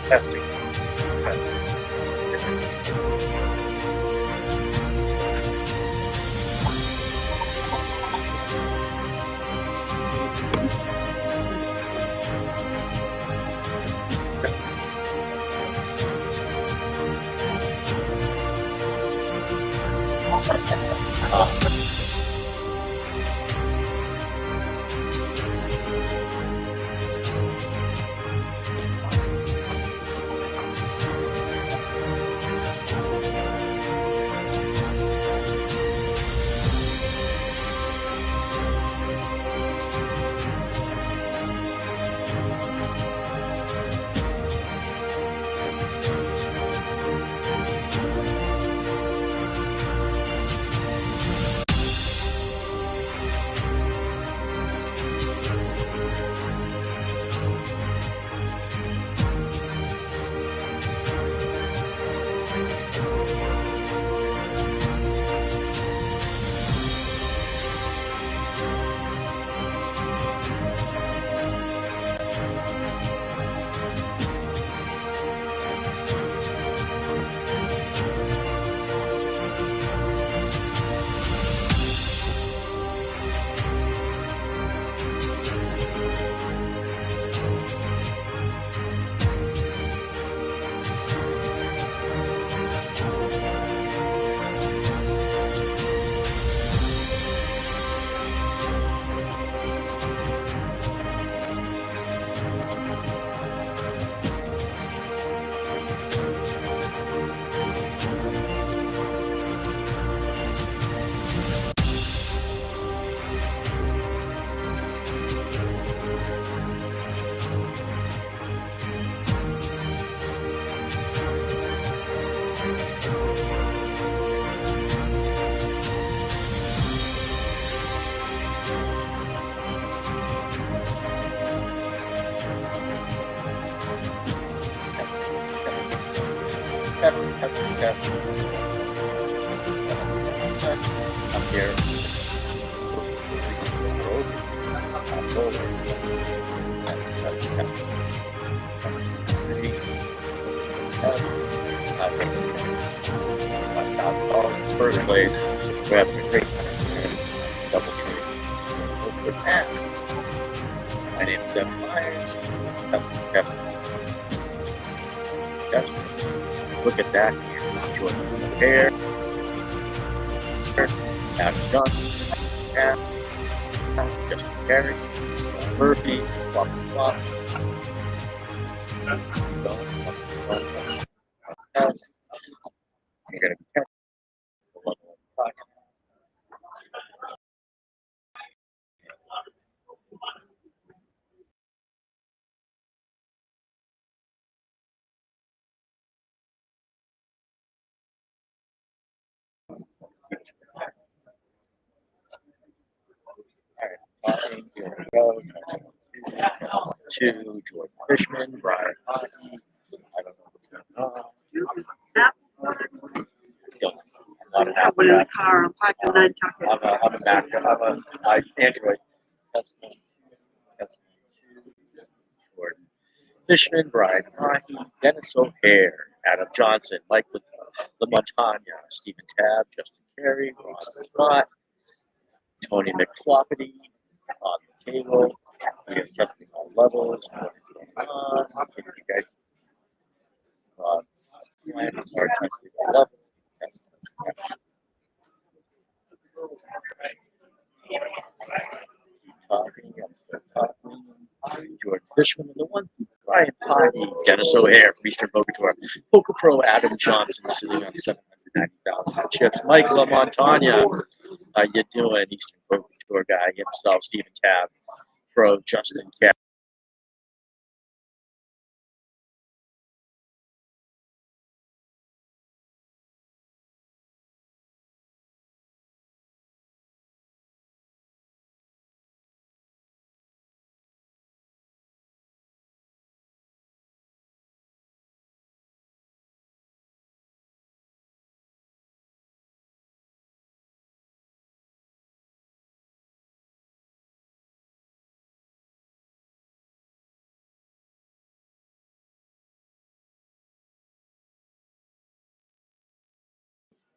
Testing. Test. Testing. Test. Up here. First place, we have a great double tree. My name is Evan Myers. Testing. Look at that. Jordan Hair. Adam Johnson. Justin Carey. Murphy. Blah, blah, blah. You're going to be careful. Alright, here we go. To George Fishman, Brian Haughey. I don't know what's going on. I'm not One in the car. I'm parked in 9 Tucket. I'm a Mac. I'm a Android. That's me. Jordan Fishman, Brian Haughey, Dennis O'Hare, Adam Johnson, Mike LaMontagne, Stephen Tabb, Justin Carey, Ron Scott, Tony McFlopity on the table. We are testing all levels. You guys plans are testing all levels. Talking, I'm still talking. George Fishman and the one, Brian Haughey, Dennis O'Hare from Eastern Poker Tour, Poker Pro Adam Johnson sitting on 790,000 chips. Mike LaMontagne, how you doing? Eastern Poker Tour guy himself, Stephen Tabb, Pro Justin Carey.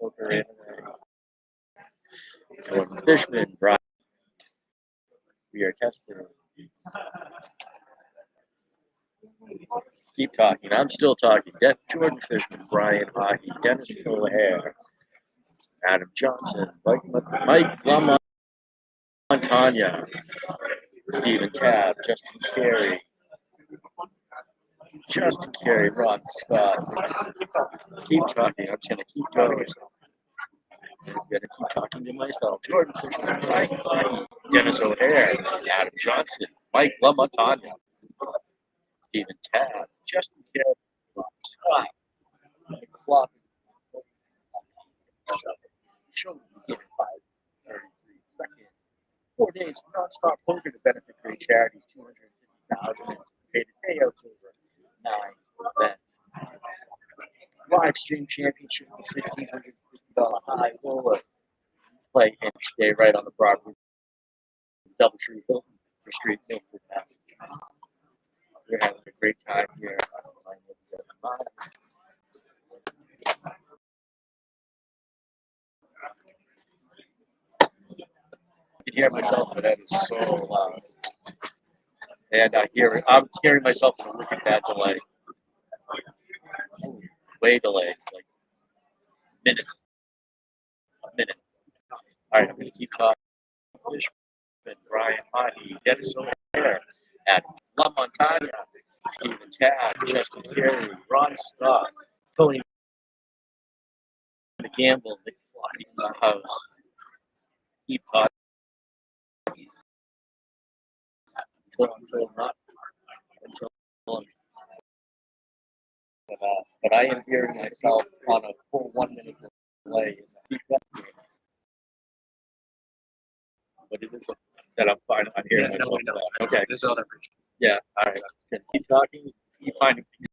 Poker in Jordan Fishman, Brian. We are testing. Keep talking. I'm still talking. Jordan Fishman, Brian Haughey, Dennis O'Hare, Adam Johnson, Mike LaMontagne, Stephen Tabb, Justin Carey, Ron Scott. Keep talking. I'm just going to keep talking. I'm going to keep talking to myself. Jordan Fishman, Brian Haughey, Dennis O'Hare, Adam Johnson, Mike LaMontagne, Stephen Tabb, Justin Carey, Ron Scott, Mike Floppy. Show me in 5:33 seconds. 4 days of non-stop poker to benefit great charities, 250,000 anticipated payouts over 9 events. Live stream championship with $1,650 high roller. Play and stay right on the property. Doubletree Hilton Street, Milford, Massachusetts. We're having a great time here. My name is Evan Myers. I can hear myself, but that is so loud. And I'm hearing myself in a wicked bad delay. Way delayed, like minutes. A minute. All right, I'm going to keep talking. Fishman, Brian Haughey, Dennis O'Hare, Adam LaMontagne, Stephen Tabb, Justin Carey, Ron Scott, Tony McGamble, Nick Fly in the house. Keep talking until but I am hearing myself on a full 1 minute delay. Keep talking. But it is that I'm fine. I'm hearing myself. Okay. Yeah. All right. Keep talking. Keep finding things.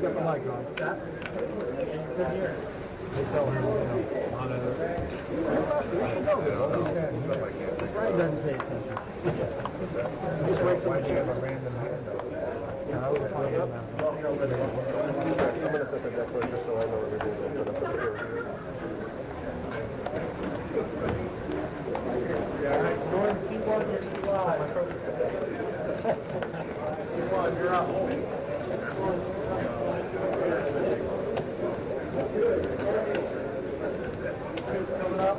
Got the mic on. Good year. They tell him, on a... Brian doesn't pay attention. Just wait for you have a random hand up. Yeah, I was playing now. I'm going to put the deck just so I know everything. You're up. Coming up.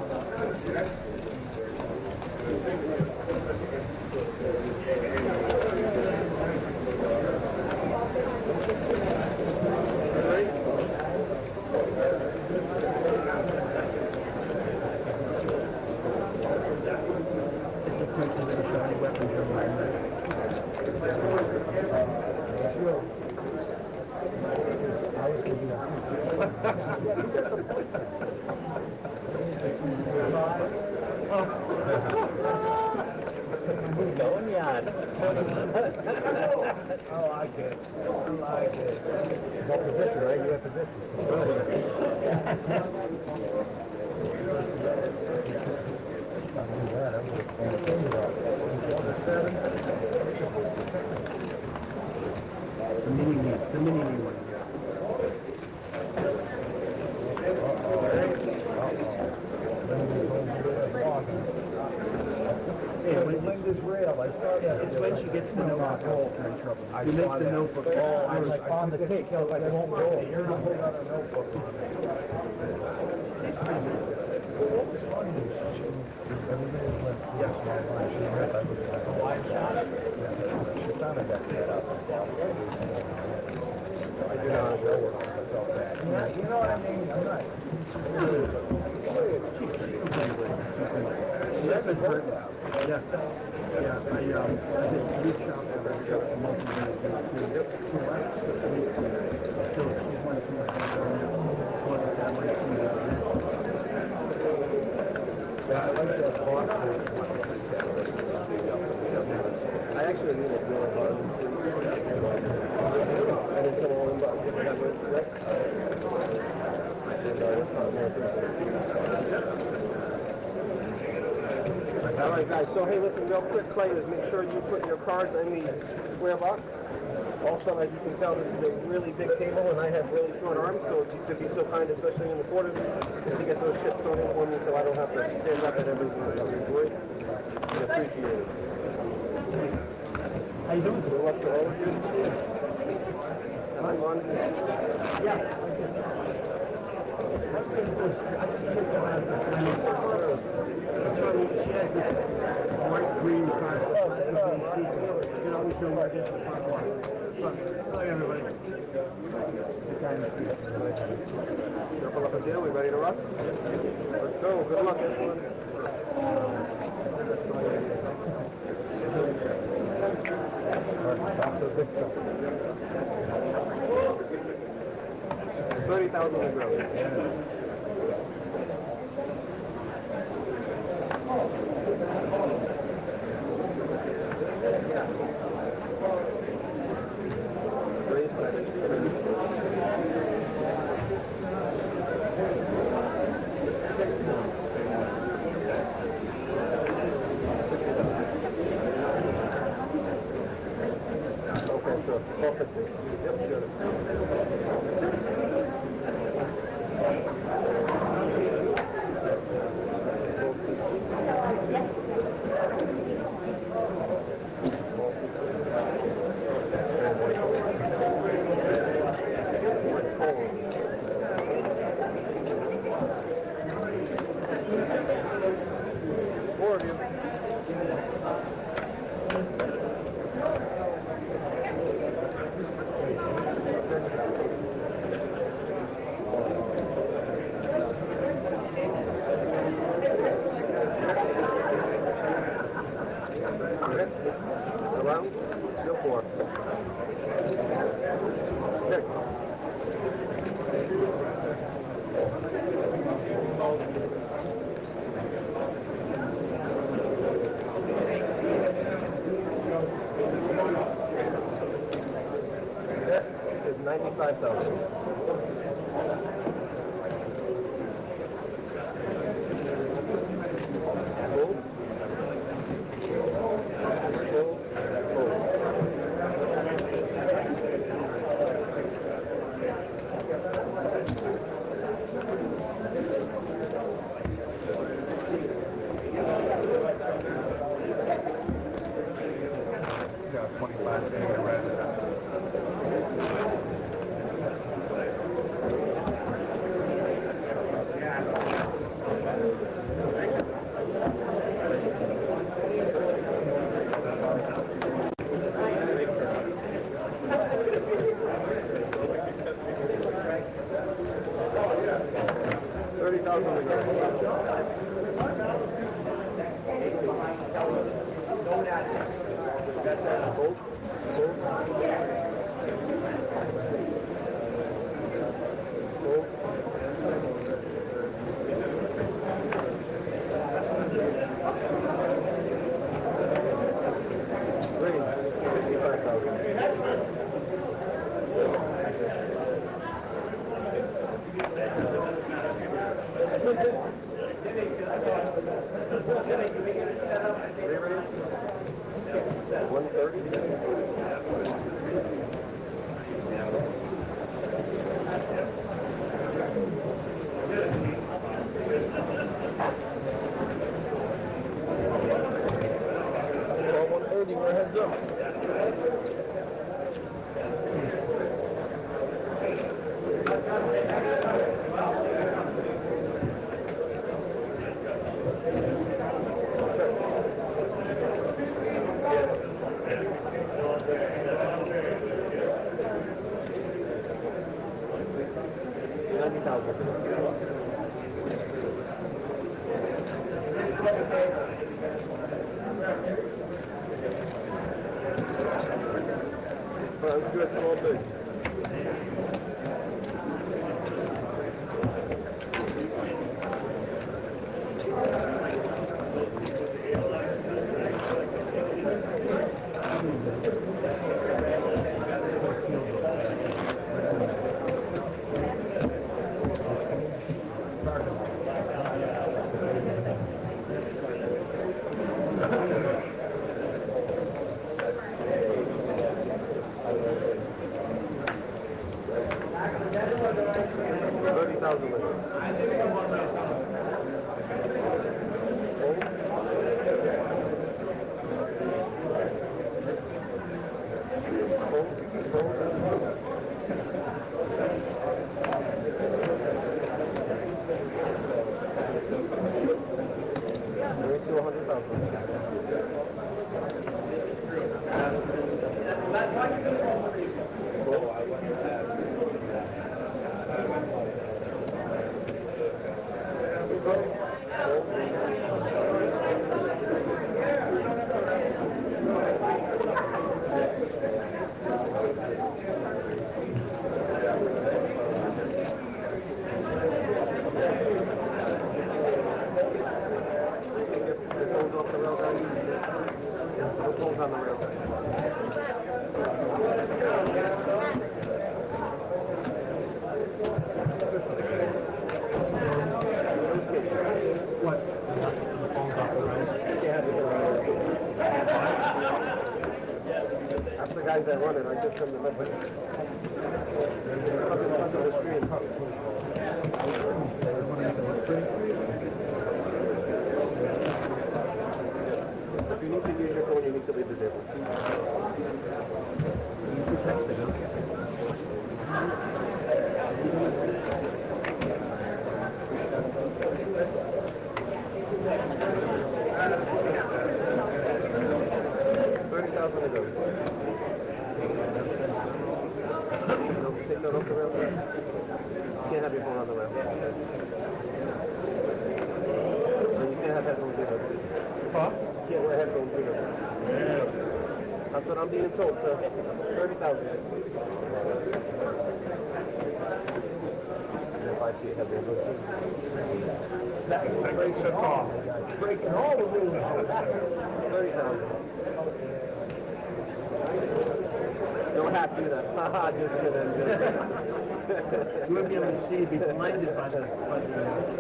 Going yard. I like it. I like it. You have position, right? You have position. The mini one. Hey, when this rail, I saw that. It's when she gets the notebook roll. You make the notebook roll. I was like on the tape, like it won't roll. You're not holding out a notebook on it. She sounded that set up. I do not know what I felt bad. You know what I mean? I'm not. You haven't heard that. Yeah. Yeah, I reached out to her. Yeah, I like that box. I actually need a real hard. I didn't tell all about getting that way correct. All right, guys. So, hey, listen, real quick, Clay, is make sure you put your cards in the square box. Also, as you can tell, this is a really big table, and I have really short arms, so if you could be so kind, especially in the quarters, to get those chips thrown in for me so I don't have to stand up at everything. I appreciate it. How you doing? Good luck to all of you. I'm on. Yeah. White, green, you can always know where it is. Hello, everybody. Couple up a deal, we ready to rock? Let's go. Good luck, everyone. 30,000 to grow. Heads up. That run it, I just turned the message. If you need to use your phone, you need to leave the table. Can't have your phone on the rail. And you can't have headphones either. Huh? You can't wear headphones either. That's what I'm being told, sir. 30,000. If I see headphones. That breaks it off. Breaking all the rules. 30,000. Don't have to do that. Haha, just you wouldn't be able to see, be blinded by the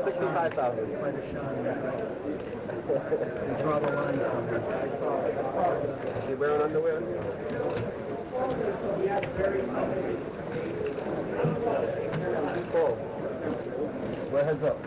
65,000. By the shine. You draw the line somewhere. You wearing underwear? Oh. Wear heads up.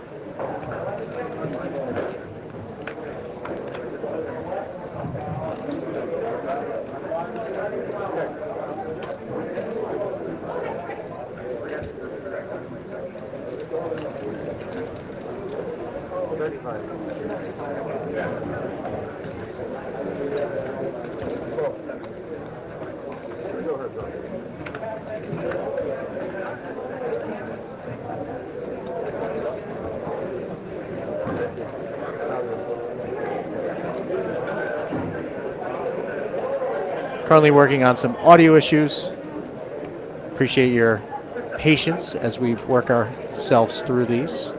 Currently working on some audio issues. Appreciate your patience as we work ourselves through these.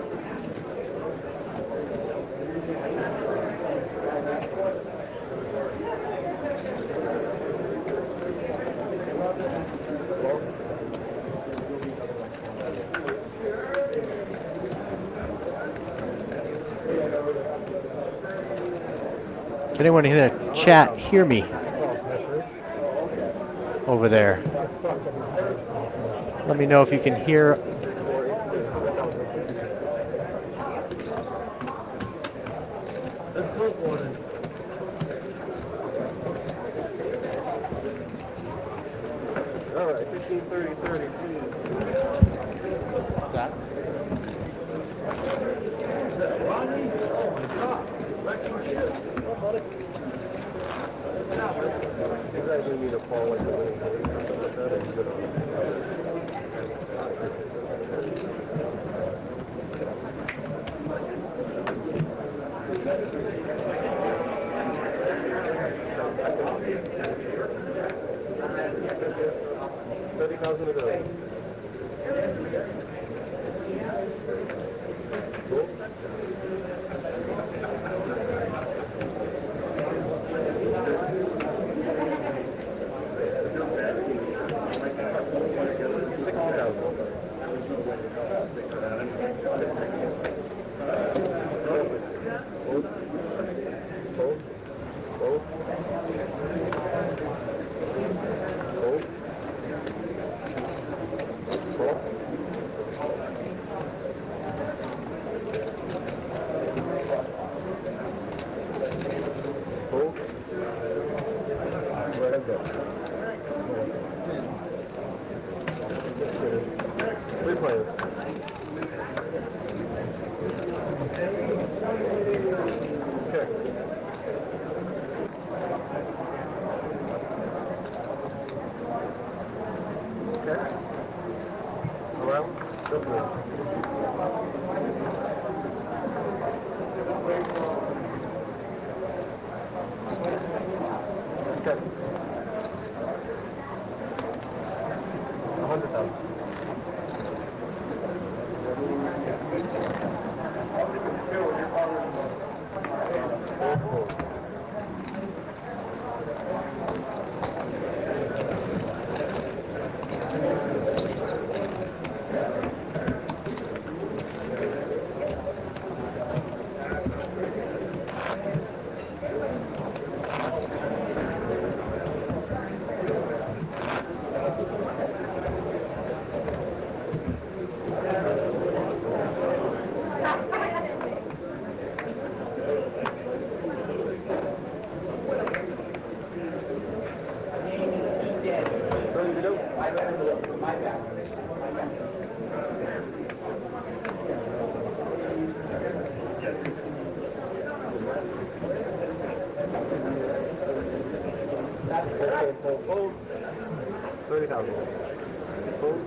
Can anyone in the chat hear me over there? Let me know if you can hear. All right, 15, 30, 30. That? You guys need to fall like the winning team. $30,000 a day. Cool. Three players. Okay. Okay. Around. Go for it. Okay. 100,000. Hold. 30,000. Hold.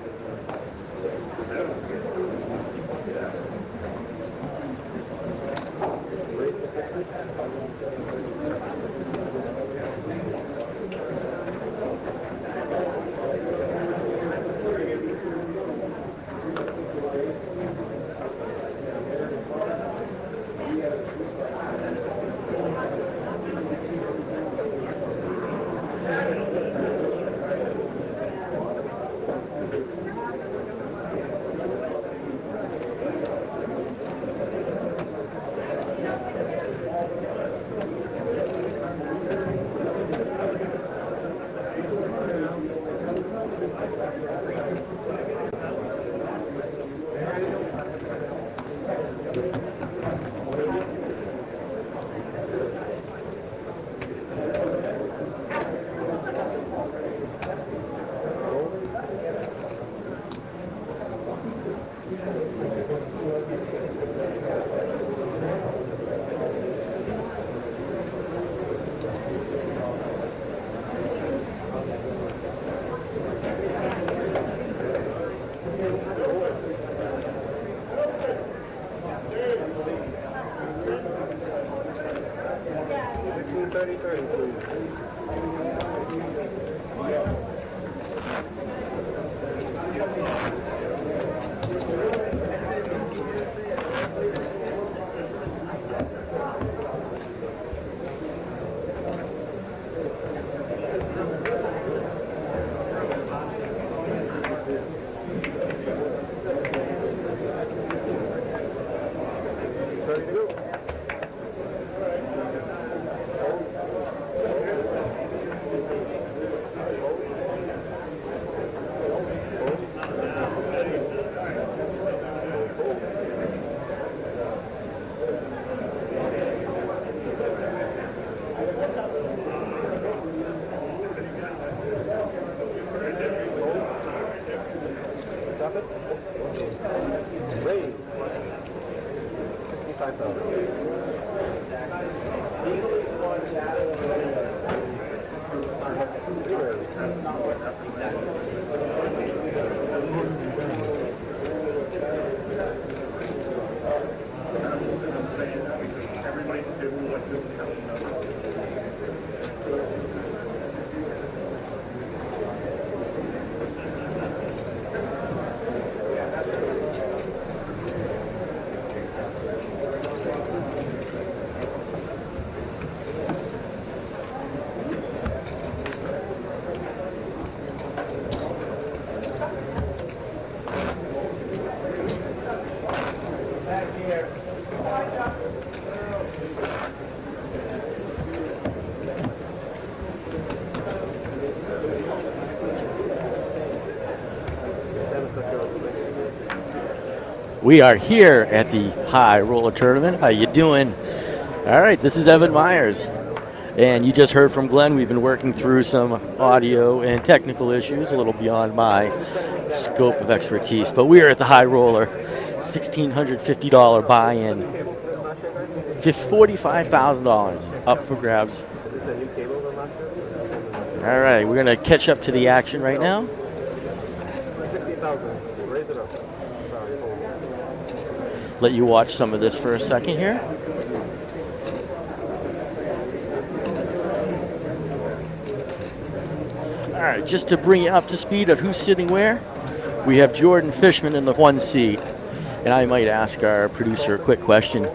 We are here at the High Roller Tournament. How you doing? All right, this is Evan Myers. And you just heard from Glenn. We've been working through some audio and technical issues, a little beyond my scope of expertise. But we are at the High Roller, $1,650 buy-in, $45,000 up for grabs. All right, we're going to catch up to the action right now. Let you watch some of this for a second here. All right, just to bring you up to speed of who's sitting where, we have Jordan Fishman in the 1 seat. And I might ask our producer a quick question.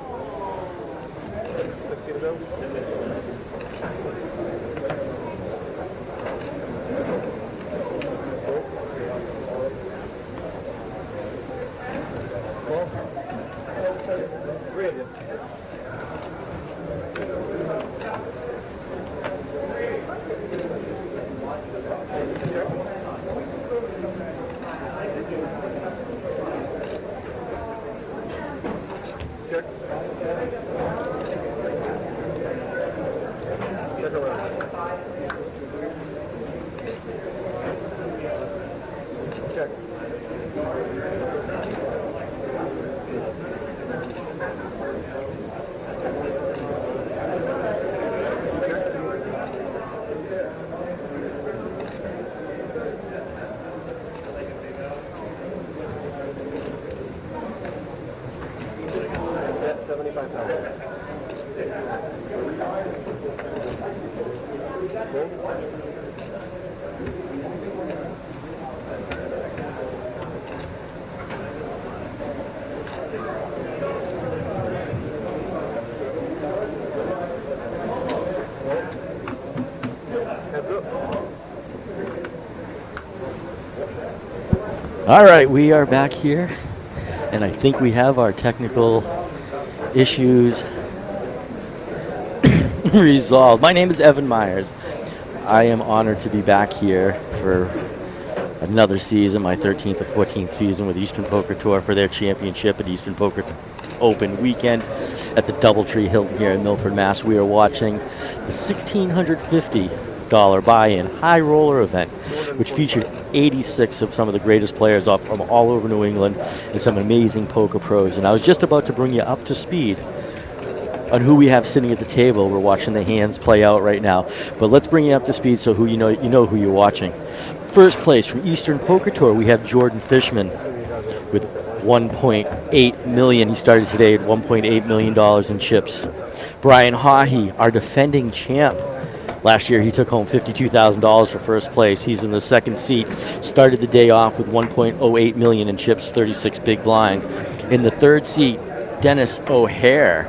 All right, we are back here, and I think we have our technical issues resolved. My name is Evan Myers. I am honored to be back here for another season, my 13th or 14th season with Eastern Poker Tour for their championship at Eastern Poker Open weekend at the Doubletree Hilton here in Milford, Mass. We are watching the $1,650 buy-in high roller event, which featured 86 of some of the greatest players from all over New England and some amazing poker pros. And I was just about to bring you up to speed on who we have sitting at the table. We're watching the hands play out right now, but let's bring you up to speed so you know who you're watching. First place from Eastern Poker Tour, we have Jordan Fishman with $1.8 million. He started today at $1.8 million in chips. Brian Haughey, our defending champ. Last year, he took home $52,000 for first place. He's in the second seat. Started the day off with $1.08 million in chips, 36 big blinds. In the third seat, Dennis O'Hare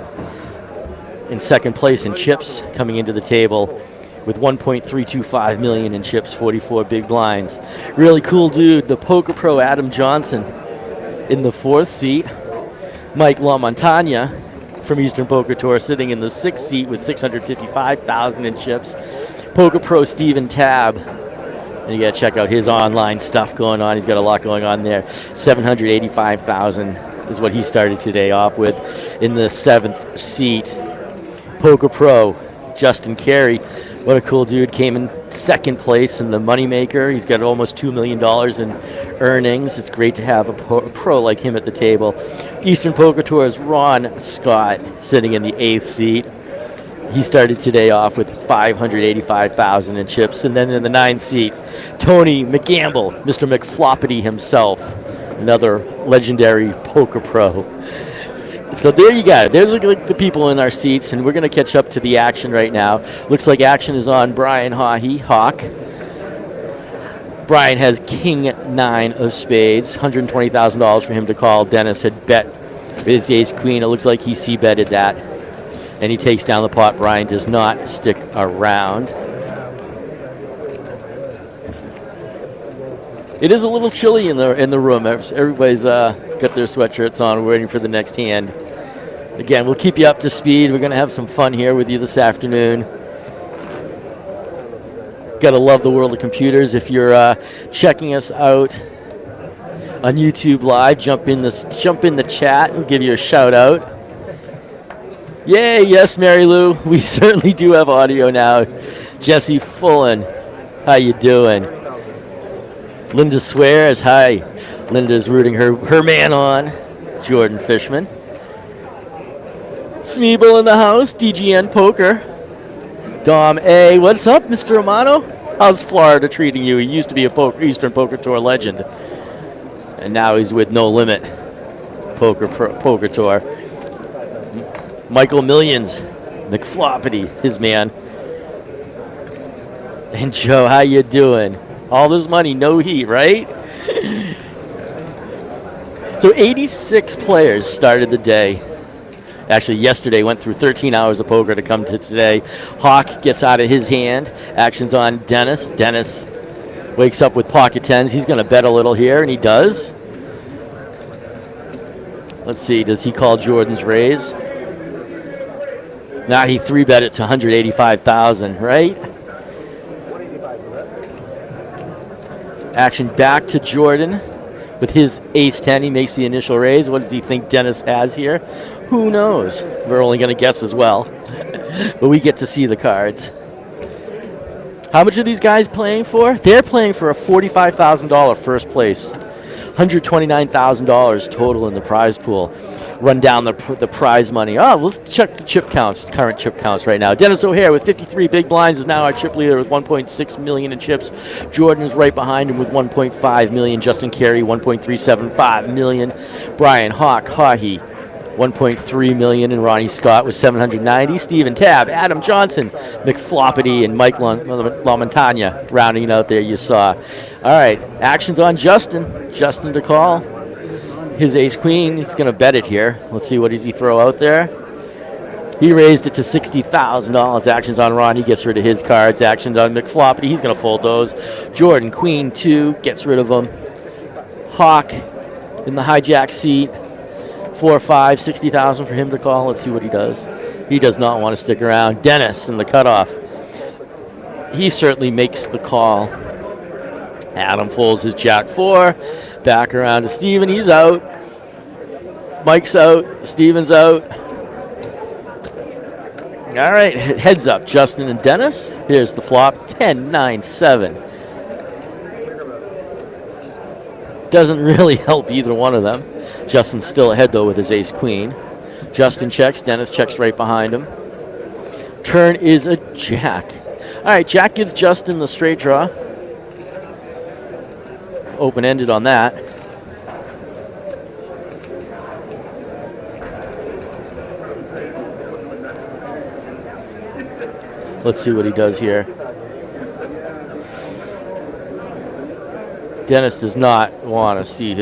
in second place in chips, coming into the table with $1.325 million in chips, 44 big blinds. Really cool dude, the poker pro Adam Johnson in the fourth seat. Mike LaMontagne from Eastern Poker Tour sitting in the sixth seat with $655,000 in chips. Poker pro Stephen Tabb. And you got to check out his online stuff going on. He's got a lot going on there. $785,000 is what he started today off with. In the seventh seat, poker pro Justin Carey What a cool dude. Came in second place in the Moneymaker. He's got almost $2 million in earnings. It's great to have a pro like him at the table. Eastern Poker Tour's Ron Scott sitting in the 8th seat. He started today off with $585,000 in chips. And then in the 9th seat, Tony McGamble, Mr. McFloppity himself, another legendary poker pro. So there you go. There's like the people in our seats, and we're going to catch up to the action right now. Looks like action is on Brian Haughey, Hawk. Brian has king 9 of spades, $120,000 for him to call. Dennis had bet his ace queen. It looks like he c-betted that, and he takes down the pot. Brian does not stick around. It is a little chilly in the room. Everybody's got their sweatshirts on, waiting for the next hand. Again, we'll keep you up to speed. We're going to have some fun here with you this afternoon. Gotta love the world of computers. If you're checking us out on YouTube Live, jump in the chat. We'll give you a shout out. Yay! Yes, Mary Lou. We certainly do have audio now. Jesse Fullen, how you doing? Linda swears, hi. Linda's rooting her man on, Jordan Fishman. Smeeble in the house, DGN Poker. Dom A, what's up, Mr. Romano? How's Florida treating you? He used to be a Eastern Poker Tour legend, and now he's with No Limit Poker Tour. Michael Millions, McFloppity, his man. And Joe, how you doing? All this money, no heat, right? So 86 players started the day. Actually, yesterday went through 13 hours of poker to come to today. Hawk gets out of his hand. Action's on Dennis. Dennis wakes up with pocket tens. He's going to bet a little here, and he does. Let's see, does he call Jordan's raise? Now he 3-bet it to 185,000, right? Action back to Jordan with his ace-10. He makes the initial raise. What does he think Dennis has here? Who knows? We're only going to guess as well. But we get to see the cards. How much are these guys playing for? They're playing for a $45,000 first place. $129,000 total in the prize pool. Run down the prize money. Oh, let's check the chip counts, current chip counts right now. Dennis O'Hare with 53 big blinds is now our chip leader with 1.6 million in chips. Jordan is right behind him with 1.5 million. Justin Carey, 1.375 million. Brian Haughey, 1.3 million, and Ronnie Scott with 790. Stephen Tabb, Adam Johnson, McFloppity, and Mike LaMontagne rounding it out there, you saw. All right, action's on Justin. Justin to call. His ace-queen, he's going to bet it here. Let's see, what does he throw out there? He raised it to $60,000. Action's on Ron. He gets rid of his cards. Action's on McFloppity. He's going to fold those. Jordan, queen, 2, gets rid of them. Hawk in the hijack seat. 4, 5, 60,000 for him to call. Let's see what he does. He does not want to stick around. Dennis in the cutoff. He certainly makes the call. Adam folds his jack 4. Back around to Steven. He's out. Mike's out. Steven's out. All right, heads up, Justin and Dennis. Here's the flop, 10, 9, 7. Doesn't really help either one of them. Justin's still ahead, though, with his ace-queen. Justin checks. Dennis checks right behind him. Turn is a jack. All right, jack gives Justin the straight draw. Open-ended on that. Let's see what he does here. Dennis does not want to see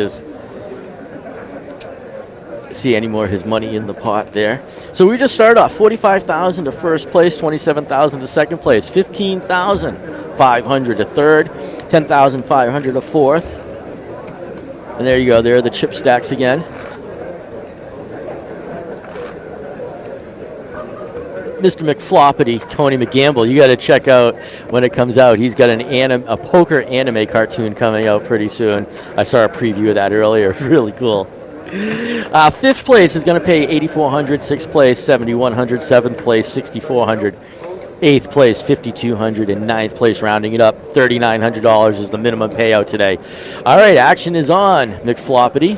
any more of his money in the pot there. So we just started off 45,000 to first place, 27,000 to second place, 15,500 to third, 10,500 to fourth. And there you go. There are the chip stacks again. Mr. McFloppity, Tony McGamble, you got to check out when it comes out. He's got a poker anime cartoon coming out pretty soon. I saw a preview of that earlier. Really cool. Fifth place is going to pay $8,400. Sixth place, $7,100. Seventh place, $6,400. 8th place, $5,200, and 9th place, rounding it up, $3,900 is the minimum payout today. All right, action is on, McFloppity.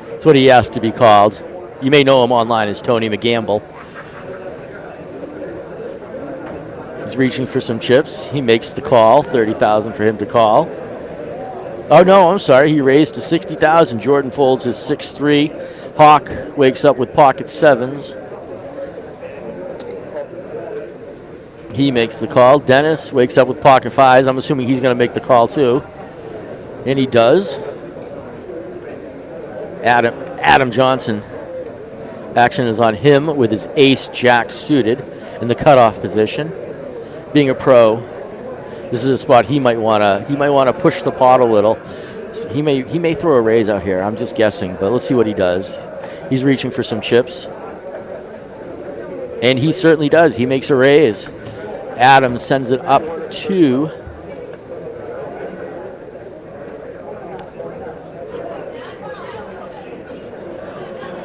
That's what he asked to be called. You may know him online as Tony McGamble. He's reaching for some chips. He makes the call, $30,000 for him to call. Oh, no, I'm sorry. He raised to $60,000. Jordan folds his 6-3. Hawk wakes up with pocket sevens. He makes the call. Dennis wakes up with pocket fives. I'm assuming he's going to make the call too. And he does. Adam Johnson. Action is on him with his ace-jack suited in the cutoff position. Being a pro, this is a spot he might want to push the pot a little. So he may throw a raise out here. I'm just guessing, but let's see what he does. He's reaching for some chips. And he certainly does. He makes a raise. Adam sends it up to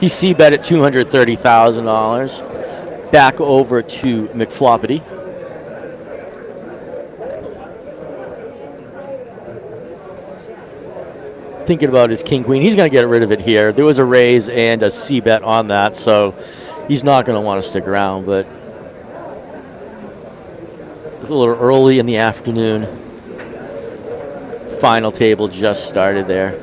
he c-bet at $230,000. Back over to McFloppity. Thinking about his king queen. He's going to get rid of it here. There was a raise and a c-bet on that, so he's not going to want to stick around, but it's a little early in the afternoon. Final table just started there.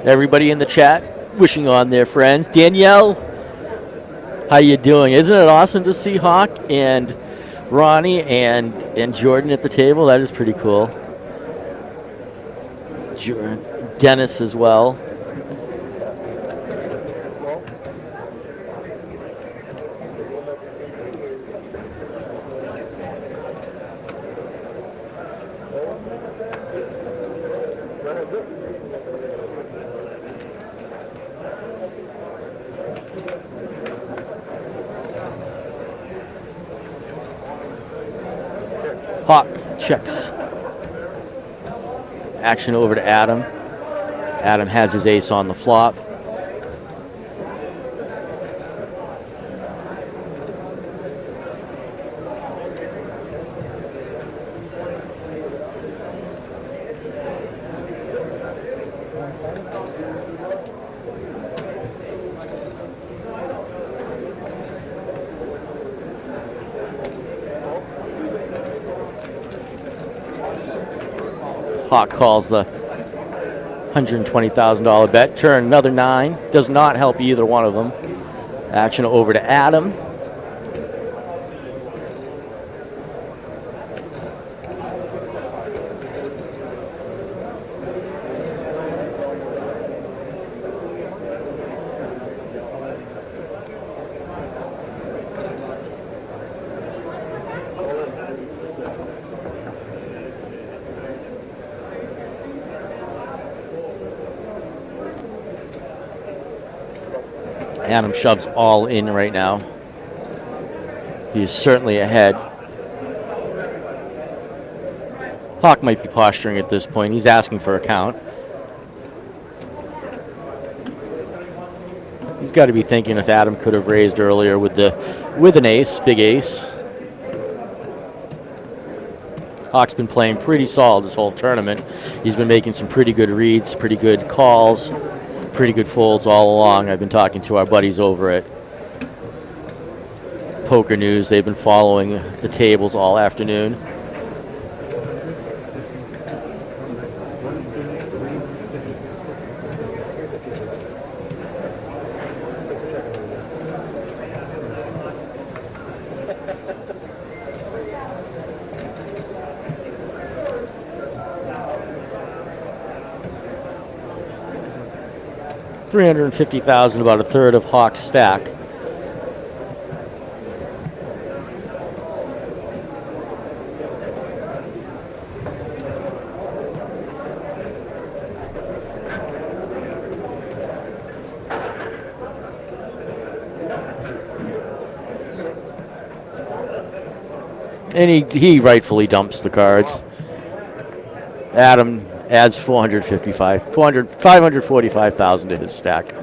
Everybody in the chat wishing on their friends. Danielle, how you doing? Isn't it awesome to see Hawk and Ronnie and Jordan at the table? That is pretty cool. Dennis as well. Hawk checks. Action over to Adam. Adam has his ace on the flop. Hawk calls the $120,000 bet. Turn another 9. Does not help either one of them. Action over to Adam. Adam shoves all in right now. He's certainly ahead. Hawk might be posturing at this point. He's asking for a count. He's got to be thinking if Adam could have raised earlier with an ace, big ace. Hawk's been playing pretty solid this whole tournament. He's been making some pretty good reads, pretty good calls, pretty good folds all along. I've been talking to our buddies over at Poker News. They've been following the tables all afternoon. $350,000, about a third of Hawk's stack. And he rightfully dumps the cards. Adam adds 545,000 to his stack.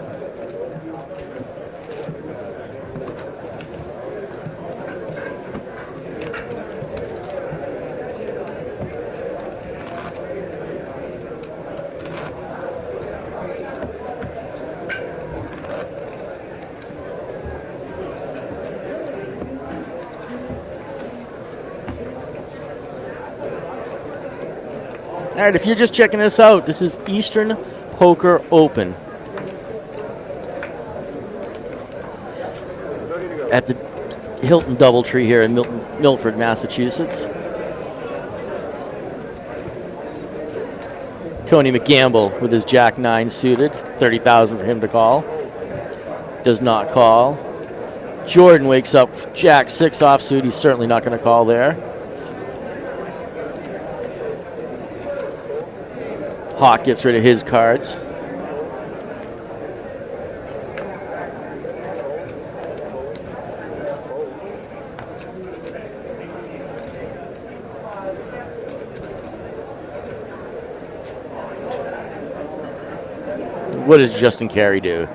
All right, if you're just checking us out, this is Eastern Poker Open at the Hilton Doubletree here in Milford, Massachusetts. Tony McGamble with his Jack 9 suited, 30,000 for him to call. Does not call. Jordan wakes up with Jack 6 offsuit. He's certainly not going to call there. Hawk gets rid of his cards. What does Justin Carey do?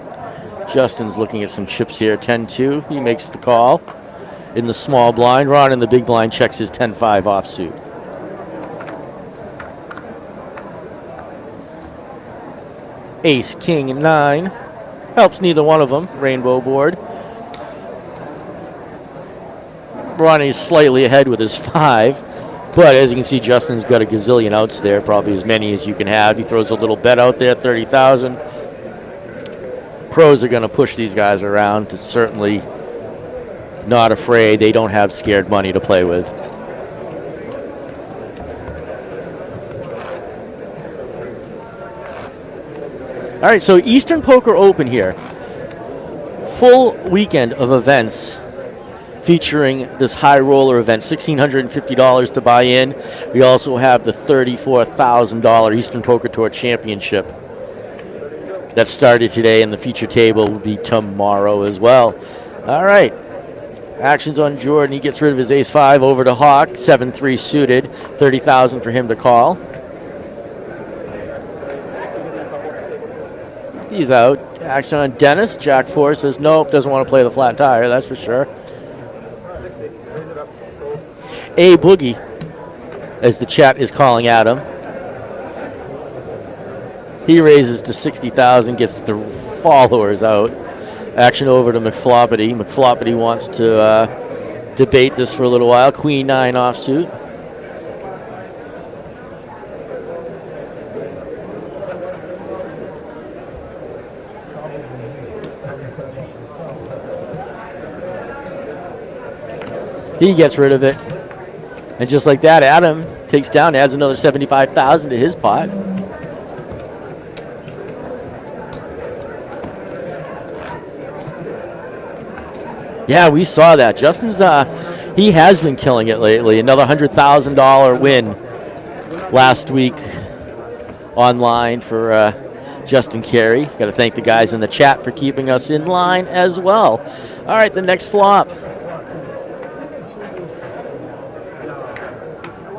Justin's looking at some chips here. 10-2. He makes the call in the small blind. Ron in the big blind checks his 10-5 offsuit. Ace, king, and 9. Helps neither one of them. Rainbow board. Ronnie's slightly ahead with his 5. But as you can see, Justin's got a gazillion outs there. Probably as many as you can have. He throws a little bet out there, 30,000. Pros are going to push these guys around. To certainly not afraid. They don't have scared money to play with. All right, so Eastern Poker Open here. Full weekend of events featuring this high roller event, $1,650 to buy in. We also have the $34,000 Eastern Poker Tour Championship that started today, and the feature table will be tomorrow as well. All right, actions on Jordan. He gets rid of his ace-5 over to Hawk, 7-3 suited, 30,000 for him to call. He's out. Action on Dennis. Jack 4 says nope, doesn't want to play the flat tire, that's for sure. A Boogie, as the chat is calling at him. He raises to 60,000, gets the followers out. Action over to McFloppity. McFloppity wants to debate this for a little while. Queen 9 offsuit. He gets rid of it. And just like that, Adam takes down, adds another 75,000 to his pot. Yeah, we saw that. Justin's, he has been killing it lately. Another $100,000 win last week online for Justin Carey. Got to thank the guys in the chat for keeping us in line as well. All right, the next flop.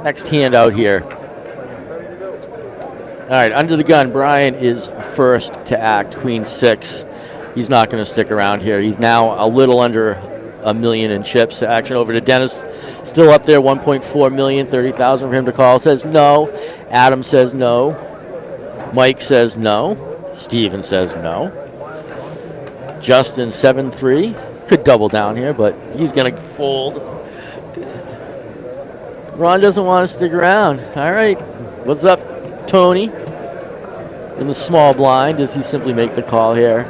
Next handout here. All right, under the gun, Brian is first to act, Queen 6. He's not going to stick around here. He's now a little under $1 million in chips. Action over to Dennis. Still up there, 1.4 million, 30,000 for him to call. Says no. Adam says no. Mike says no. Steven says no. Justin, 7-3. Could double down here, but he's going to fold. Ron doesn't want to stick around. All right. What's up, Tony? In the small blind, does he simply make the call here?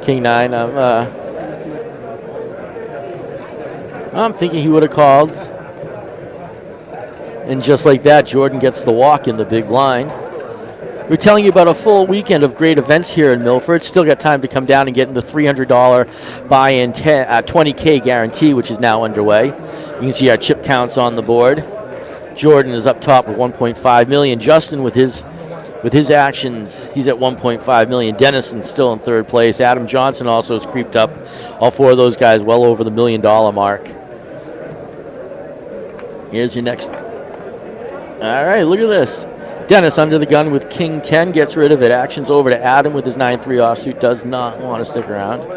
King 9. I'm thinking he would have called. And just like that, Jordan gets the walk in the big blind. We're telling you about a full weekend of great events here in Milford. Still got time to come down and get in the $300 buy-in 20K guarantee, which is now underway. You can see our chip counts on the board. Jordan is up top with 1.5 million. Justin with his actions, he's at 1.5 million. Dennison still in third place. Adam Johnson also has creeped up. All four of those guys well over the $1 million mark. Here's your next. All right, look at this. Dennis under the gun with king 10, gets rid of it. Action's over to Adam with his 9-3 offsuit, does not want to stick around.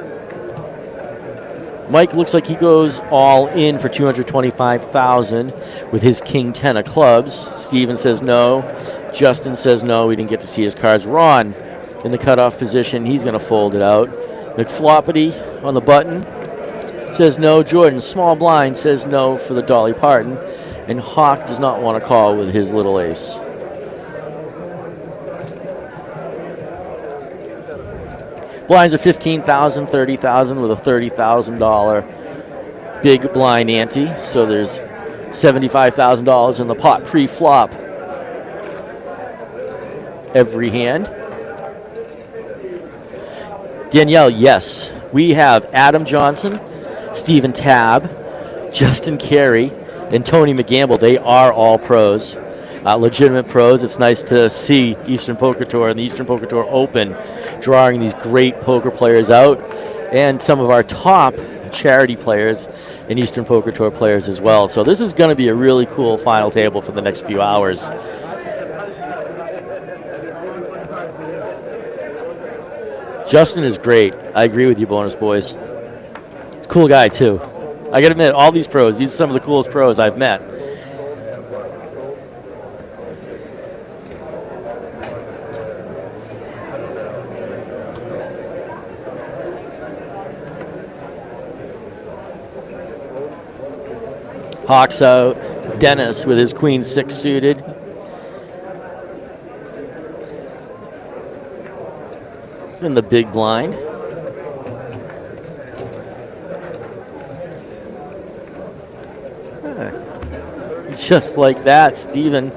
Mike looks like he goes all in for $225,000 with his king 10 of clubs. Steven says no. Justin says no. We didn't get to see his cards. Ron in the cutoff position. He's going to fold it out. McFloppity on the button says no. Jordan, small blind, says no for the Dolly Parton. And Hawk does not want to call with his little ace. Blinds are $15,000, $30,000 with a $30,000 big blind ante. So there's $75,000 in the pot pre-flop every hand. Danielle, yes. We have Adam Johnson, Stephen Tabb, Justin Carey, and Tony McGamble. They are all pros. Legitimate pros. It's nice to see Eastern Poker Tour and the Eastern Poker Tour Open drawing these great poker players out, and some of our top charity players and Eastern Poker Tour players as well. So this is going to be a really cool final table for the next few hours. Justin is great. I agree with you, bonus boys. He's a cool guy too. I gotta admit, all these pros, these are some of the coolest pros I've met. Hawks out. Dennis with his queen 6 suited. It's in the big blind. Just like that, Steven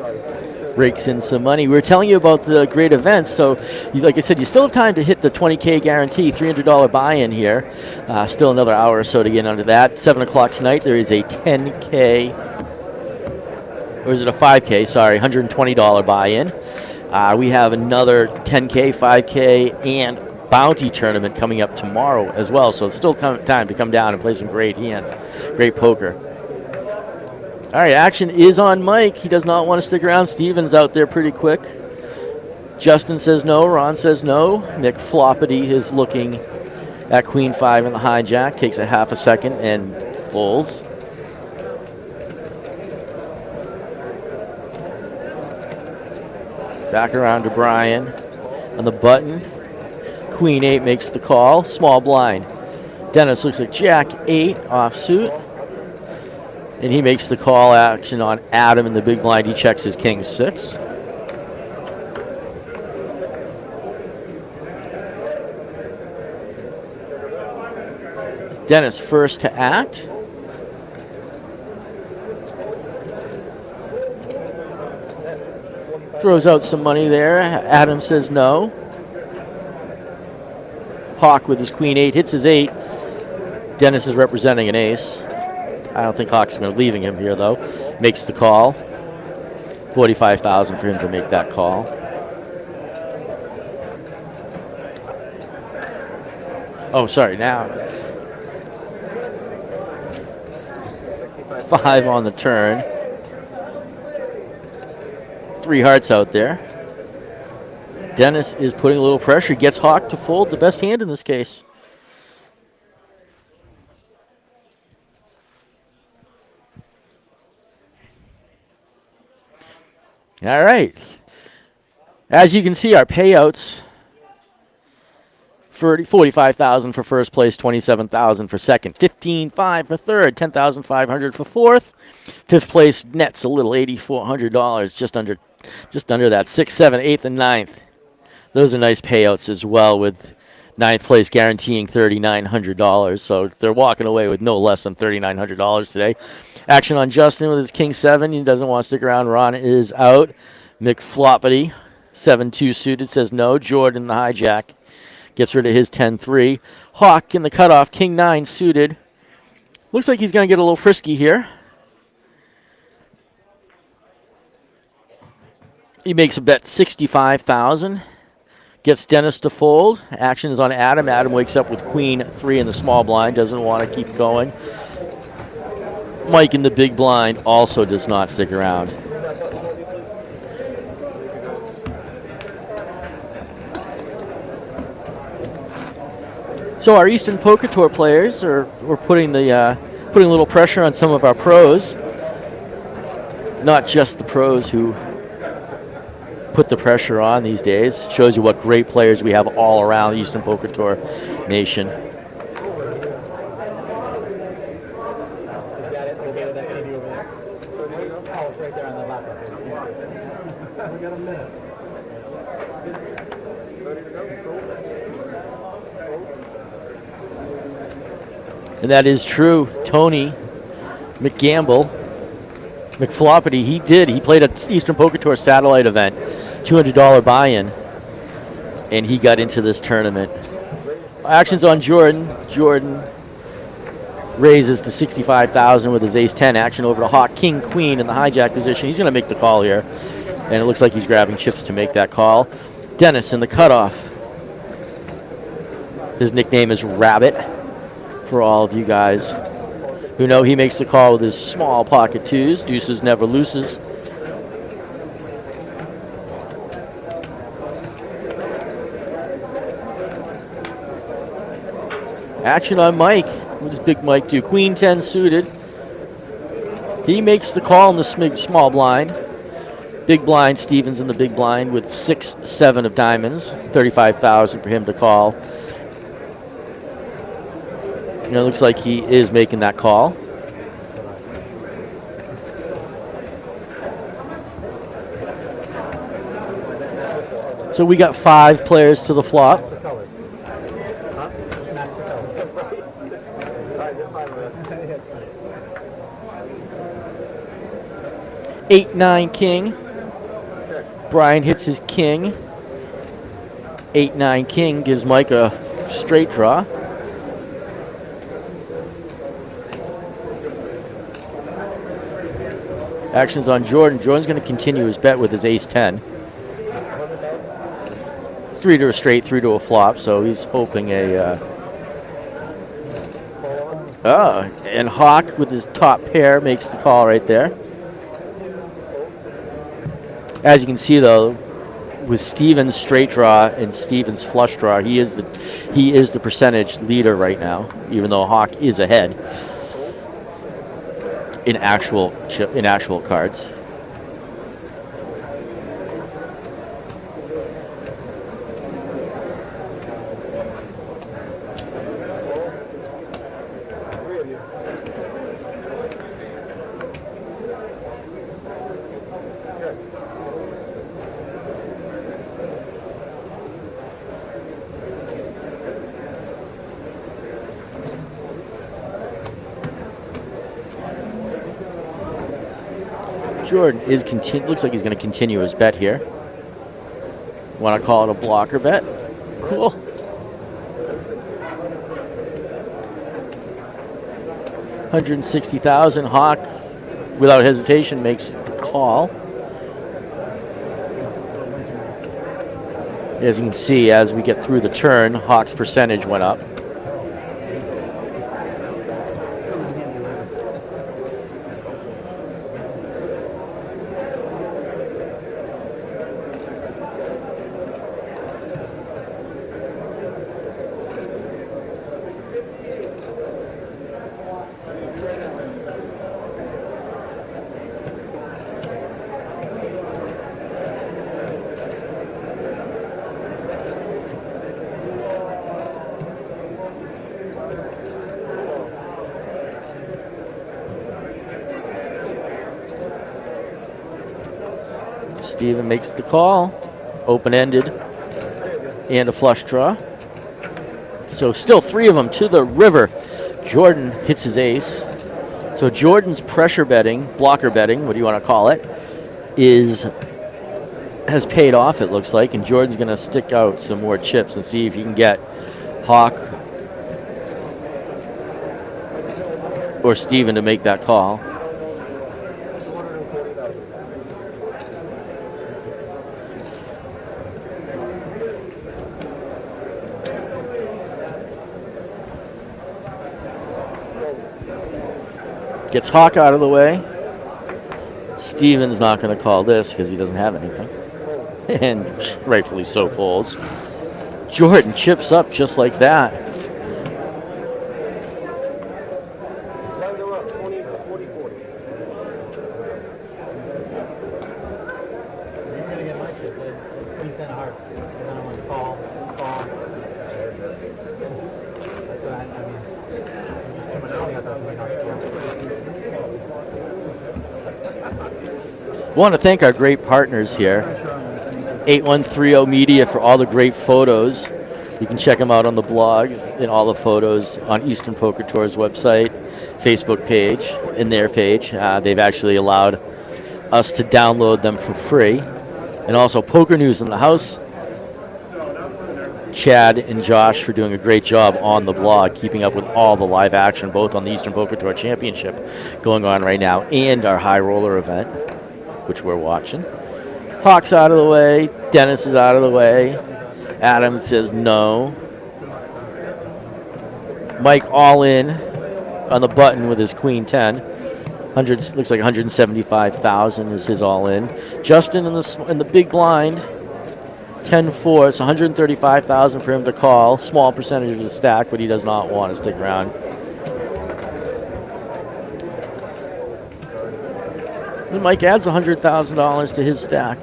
rakes in some money. We were telling you about the great events, so like I said, you still have time to hit the $20K guarantee, $300 buy-in here. Still another hour or so to get under that. 7 o'clock tonight, there is a 10K, or is it a 5K? Sorry, $120 buy-in. We have another 10K, 5K, and bounty tournament coming up tomorrow as well, so it's still time to come down and play some great hands, great poker. All right, action is on Mike. He does not want to stick around. Steven's out there pretty quick. Justin says no. Ron says no. Nick Floppity is looking at queen 5 in the hijack. Takes a half a second and folds. Back around to Brian on the button. Queen 8 makes the call. Small blind. Dennis looks at jack 8 offsuit. And he makes the call. Action on Adam in the big blind. He checks his king 6. Dennis first to act. Throws out some money there. Adam says no. Hawk with his queen 8 hits his 8. Dennis is representing an ace. I don't think Hawk's going to leaving him here, though. Makes the call. $45,000 for him to make that call. Oh, sorry, now. 5 on the turn. 3 hearts out there. Dennis is putting a little pressure. Gets Hawk to fold, the best hand in this case. All right. As you can see, our payouts for $45,000 for first place, $27,000 for second, $15,500 for third, $10,500 for fourth. Fifth place nets a little $8,400, just under that. 6th, 7th, 8th, and 9th. Those are nice payouts as well, with 9th place guaranteeing $3,900. So they're walking away with no less than $3,900 today. Action on Justin with his king 7. He doesn't want to stick around. Ron is out. McFloppity, 7-2 suited, says no. Jordan, the hijack, gets rid of his 10-3. Hawk in the cutoff, king 9 suited. Looks like he's going to get a little frisky here. He makes a bet $65,000. Gets Dennis to fold. Action is on Adam. Adam wakes up with queen 3 in the small blind. Doesn't want to keep going. Mike in the big blind also does not stick around. So our Eastern Poker Tour players we're putting putting a little pressure on some of our pros. Not just the pros who put the pressure on these days. Shows you what great players we have all around the Eastern Poker Tour nation. And that is true. Tony McGamble, McFloppity, he played an Eastern Poker Tour satellite event, $200 buy-in, and he got into this tournament. Actions on Jordan. Jordan raises to 65,000 with his ace-10. Action over to Hawk, King, Queen in the hijack position. He's going to make the call here, and it looks like he's grabbing chips to make that call. Dennis in the cutoff. His nickname is Rabbit for all of you guys who know he makes the call with his small pocket twos. Deuces never loses. Action on Mike. What does Big Mike do? Queen 10 suited. He makes the call in the small blind. Big blind, Stevens in the big blind with 6-7 of diamonds. 35,000 for him to call. And it looks like he is making that call. So we got 5 players to the flop. Eight, 9, king. Brian hits his king. 8, 9, king gives Mike a straight draw. Actions on Jordan. Jordan's going to continue his bet with his ace-10. 3 to a straight, 3 to a flop, so he's hoping and Hawk with his top pair makes the call right there. As you can see, though, with Stevens' straight draw and Stevens' flush draw, he is the percentage leader right now, even though Hawk is ahead in actual cards. Jordan looks like he's going to continue his bet here. Want to call it a blocker bet? Cool. $160,000. Hawk, without hesitation, makes the call. As you can see, as we get through the turn, Hawk's percentage went up. Steven makes the call, open-ended, and a flush draw. So still 3 of them to the river. Jordan hits his ace. So Jordan's pressure betting, blocker betting, what do you want to call it, has paid off, it looks like, and Jordan's going to stick out some more chips and see if he can get Hawk or Steven to make that call. Gets Hawk out of the way. Steven's not going to call this because he doesn't have anything. And rightfully so folds. Jordan chips up just like that. want to thank our great partners here, 8130 Media, for all the great photos. You can check them out on the blogs and all the photos on Eastern Poker Tour's website, Facebook page, and their page. They've actually allowed us to download them for free. And also Poker News in the House, Chad and Josh for doing a great job on the blog, keeping up with all the live action, both on the Eastern Poker Tour Championship going on right now and our High Roller event, which we're watching. Hawk's out of the way. Dennis is out of the way. Adam says no. Mike all in on the button with his Queen 10. Looks like 175,000 is his all in. Justin in the big blind, 10-4. It's 135,000 for him to call. Small percentage of the stack, but he does not want to stick around. And Mike adds $100,000 to his stack.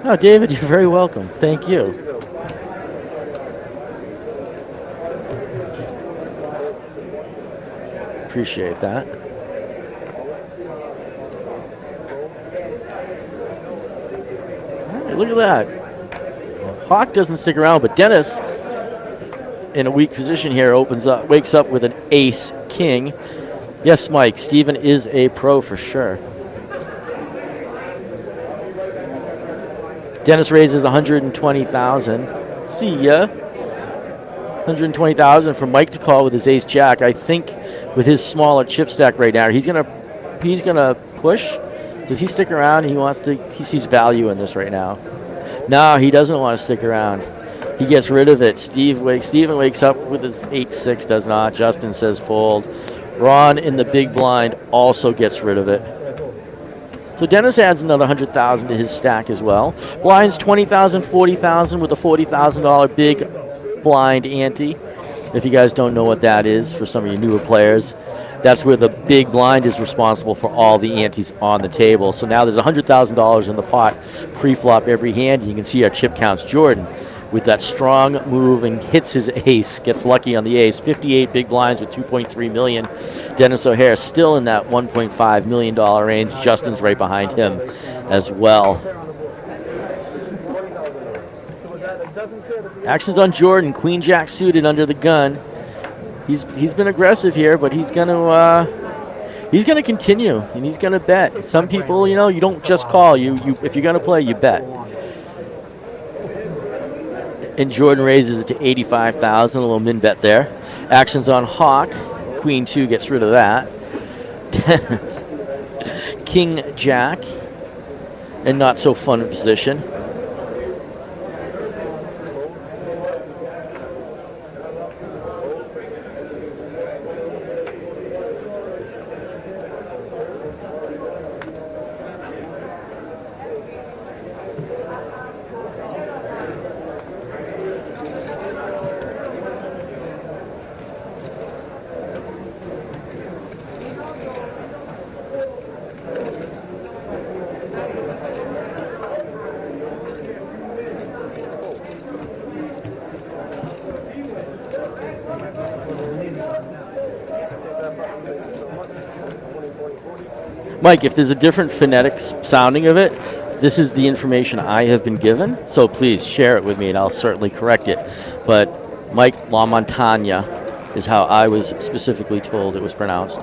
Oh, David, you're very welcome. Thank you. Appreciate that. All right, look at that. Hawk doesn't stick around, but Dennis, in a weak position here, wakes up with an ace king. Yes, Mike, Steven is a pro for sure. Dennis raises 120,000. See ya. 120,000 for Mike to call with his ace jack. I think with his smaller chip stack right now, he's gonna push. Does he stick around? He sees value in this right now. No, he doesn't want to stick around. He gets rid of it. Steven wakes up with his 8-6, does not. Justin says fold. Ron in the big blind also gets rid of it. So Dennis adds another 100,000 to his stack as well. Blinds 20,000, 40,000 with a $40,000 big blind ante. If you guys don't know what that is, for some of you newer players, that's where the big blind is responsible for all the antes on the table. So now there's $100,000 in the pot, pre-flop every hand. You can see our chip counts. Jordan with that strong move and hits his ace, gets lucky on the ace. 58 big blinds with 2.3 million. Dennis O'Hare still in that $1.5 million range. Justin's right behind him as well. Action's on Jordan. Queen Jack suited under the gun. He's been aggressive here, but he's gonna continue and he's gonna bet. Some people, you don't just call. If you're gonna play, you bet. And Jordan raises it to 85,000, a little min bet there. Action's on Hawk. Queen 2 gets rid of that. King Jack, and not so fun position. Mike, if there's a different phonetic sounding of it, this is the information I have been given, so please share it with me and I'll certainly correct it. But Mike, LaMontagne is how I was specifically told it was pronounced.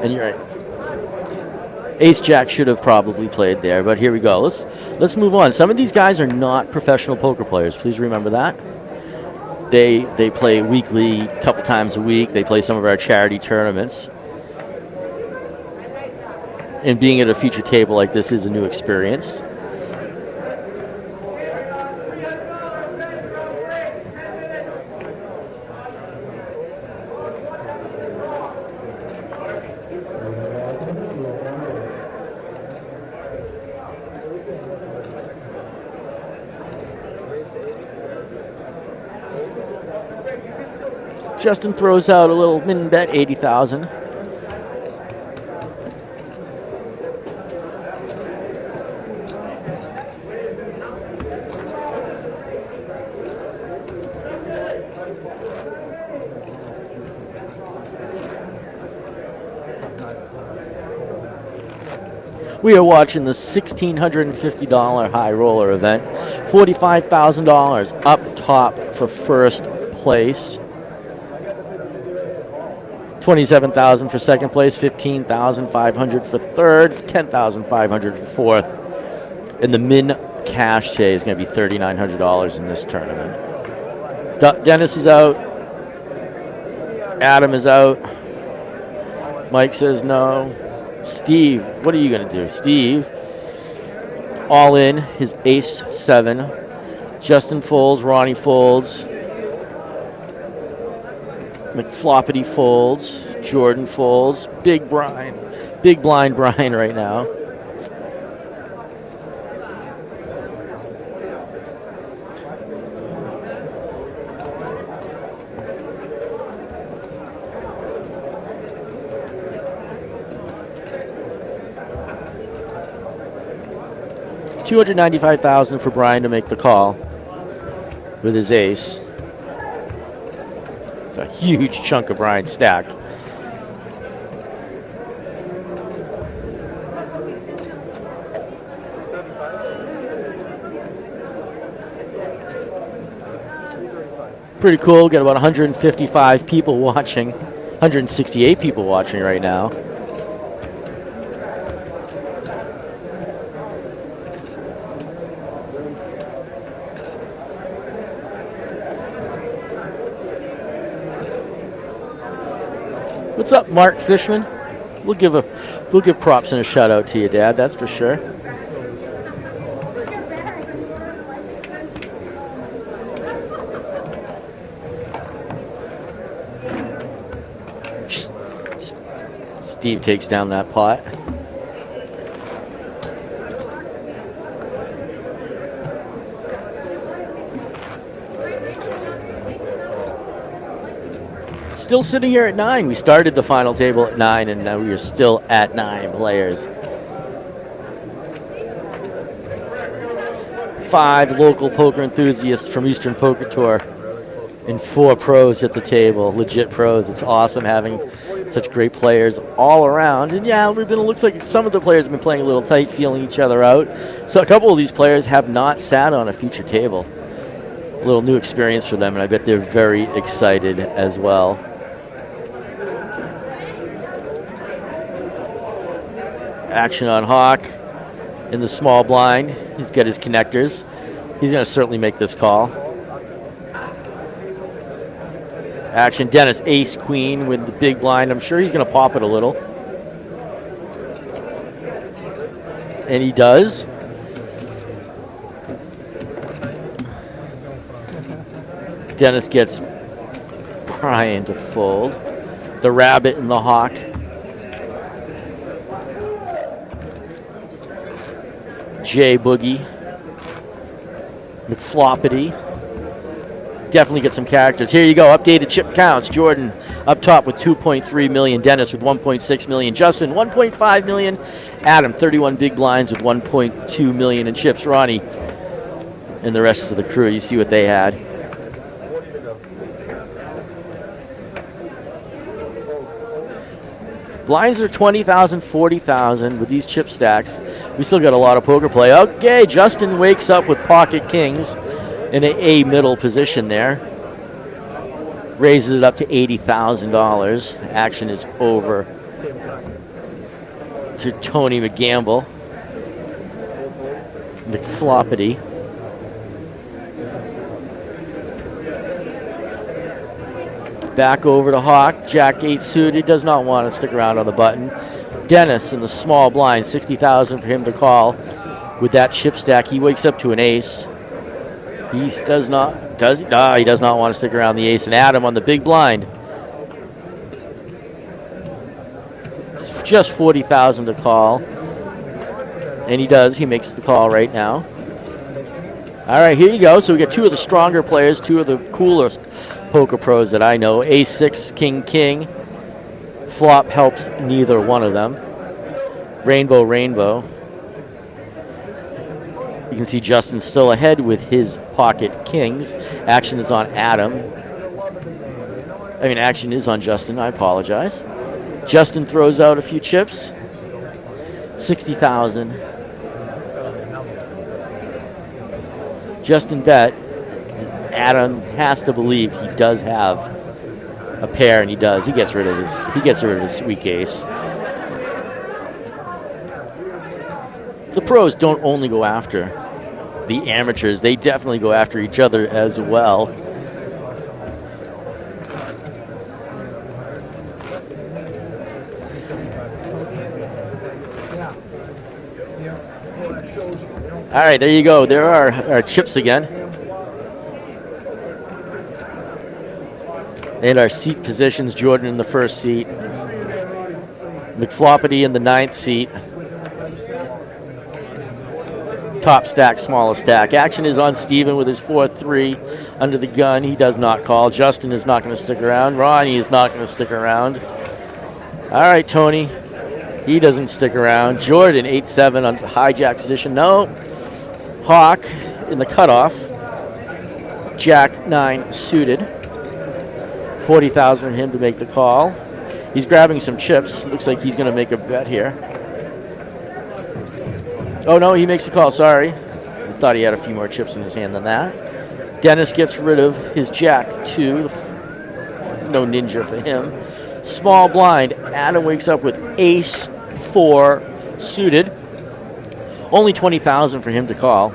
And you're right. Ace Jack should have probably played there, but here we go. Let's move on. Some of these guys are not professional poker players. Please remember that. They play weekly, a couple times a week. They play some of our charity tournaments. And being at a feature table like this is a new experience. Justin throws out a little min bet, 80,000. We are watching the $1,650 high roller event. $45,000 up top for first place. $27,000 for second place, $15,500 for third, $10,500 for fourth. And the min cash today is going to be $3,900 in this tournament. Dennis is out. Adam is out. Mike says no. Steve, what are you going to do? Steve, all in, his ace 7. Justin folds, Ronnie folds. McFloppity folds. Jordan folds. Big blind Brian right now. $295,000 for Brian to make the call with his ace. It's a huge chunk of Brian's stack. Pretty cool. Got about 155 people watching, 168 people watching right now. What's up, Mark Fishman? We'll give props and a shout out to you, Dad. That's for sure. Steve takes down that pot. Still sitting here at 9. We started the final table at 9, and now we are still at 9 players. 5 local poker enthusiasts from Eastern Poker Tour and 4 pros at the table, legit pros. It's awesome having such great players all around. And yeah, it looks like some of the players have been playing a little tight, feeling each other out. So a couple of these players have not sat on a feature table. A little new experience for them, and I bet they're very excited as well. Action on Hawk in the small blind. He's got his connectors. He's going to certainly make this call. Action Dennis, ace queen with the big blind. I'm sure he's going to pop it a little. And he does. Dennis gets Brian to fold. The rabbit and the hawk. J Boogie. McFloppity. Definitely get some characters. Here you go, updated chip counts. Jordan up top with 2.3 million. Dennis with 1.6 million. Justin, 1.5 million. Adam, 31 big blinds with 1.2 million in chips. Ronnie and the rest of the crew, you see what they had. Blinds are 20,000, 40,000 with these chip stacks. We still got a lot of poker play. Okay, Justin wakes up with pocket kings in a middle position there. Raises it up to $80,000. Action is over to Tony McGamble. McFloppity. Back over to Hawk. Jack 8 suited. Does not want to stick around on the button. Dennis in the small blind. 60,000 for him to call. With that chip stack, he wakes up to an ace. He does not want to stick around the ace. And Adam on the big blind. It's just 40,000 to call. And he does. He makes the call right now. All right, here you go. So we got 2 of the stronger players, 2 of the coolest poker pros that I know. Ace-6, King-King. Flop helps neither one of them. Rainbow, rainbow. You can see Justin still ahead with his pocket kings. Action is on Adam. I mean, action is on Justin. I apologize. Justin throws out a few chips. 60,000. Justin bet. Adam has to believe he does have a pair, and he does. He gets rid of his weak ace. The pros don't only go after the amateurs, they definitely go after each other as well. All right, there you go. There are our chips again. And our seat positions, Jordan in the first seat. McFloppity in the 9th seat. Top stack, smallest stack. Action is on Steven with his 4-3 under the gun. He does not call. Justin is not going to stick around. Ronnie is not going to stick around. All right, Tony. He doesn't stick around. Jordan, 8-7 on hijack position. No. Hawk in the cutoff. Jack 9 suited. 40,000 for him to make the call. He's grabbing some chips. Looks like he's going to make a bet here. Oh, no, he makes a call. Sorry. I thought he had a few more chips in his hand than that. Dennis gets rid of his Jack 2. No ninja for him. Small blind. Adam wakes up with Ace 4 suited. Only 20,000 for him to call.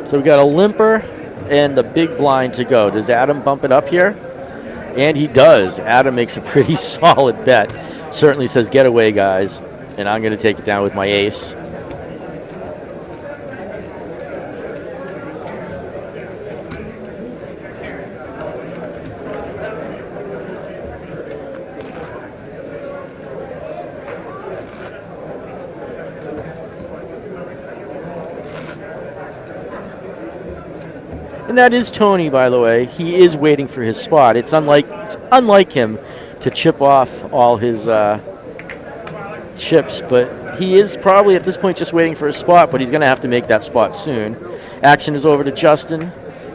So we got a limper and the big blind to go. Does Adam bump it up here? And he does. Adam makes a pretty solid bet. Certainly says, get away, guys. And I'm going to take it down with my ace. And that is Tony, by the way. He is waiting for his spot. It's unlike him to chip off all his chips, but he is probably at this point just waiting for his spot, but he's going to have to make that spot soon. Action is over to Justin.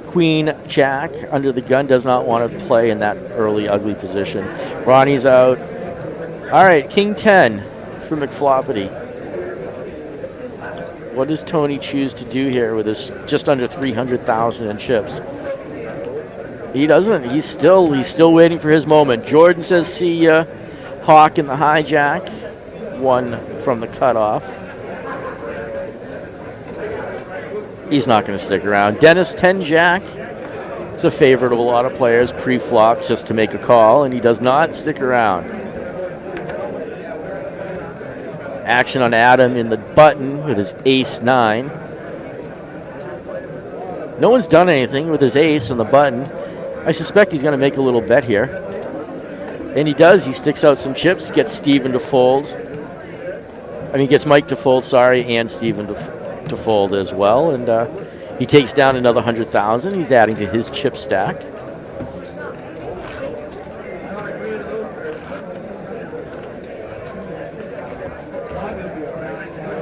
Queen Jack under the gun, does not want to play in that early ugly position. Ronnie's out. All right, King 10 for McFloppity. What does Tony choose to do here with his just under 300,000 in chips? He doesn't. He's still waiting for his moment. Jordan says, see ya. Hawk in the hijack. 1 from the cutoff. He's not going to stick around. Dennis 10 Jack. It's a favorite of a lot of players pre-flop just to make a call, and he does not stick around. Action on Adam in the button with his ace 9. No one's done anything with his ace on the button. I suspect he's going to make a little bet here. And he does. He sticks out some chips, gets Steven to fold. I mean, gets Mike to fold, sorry, and Steven to fold as well. And he takes down another 100,000. He's adding to his chip stack.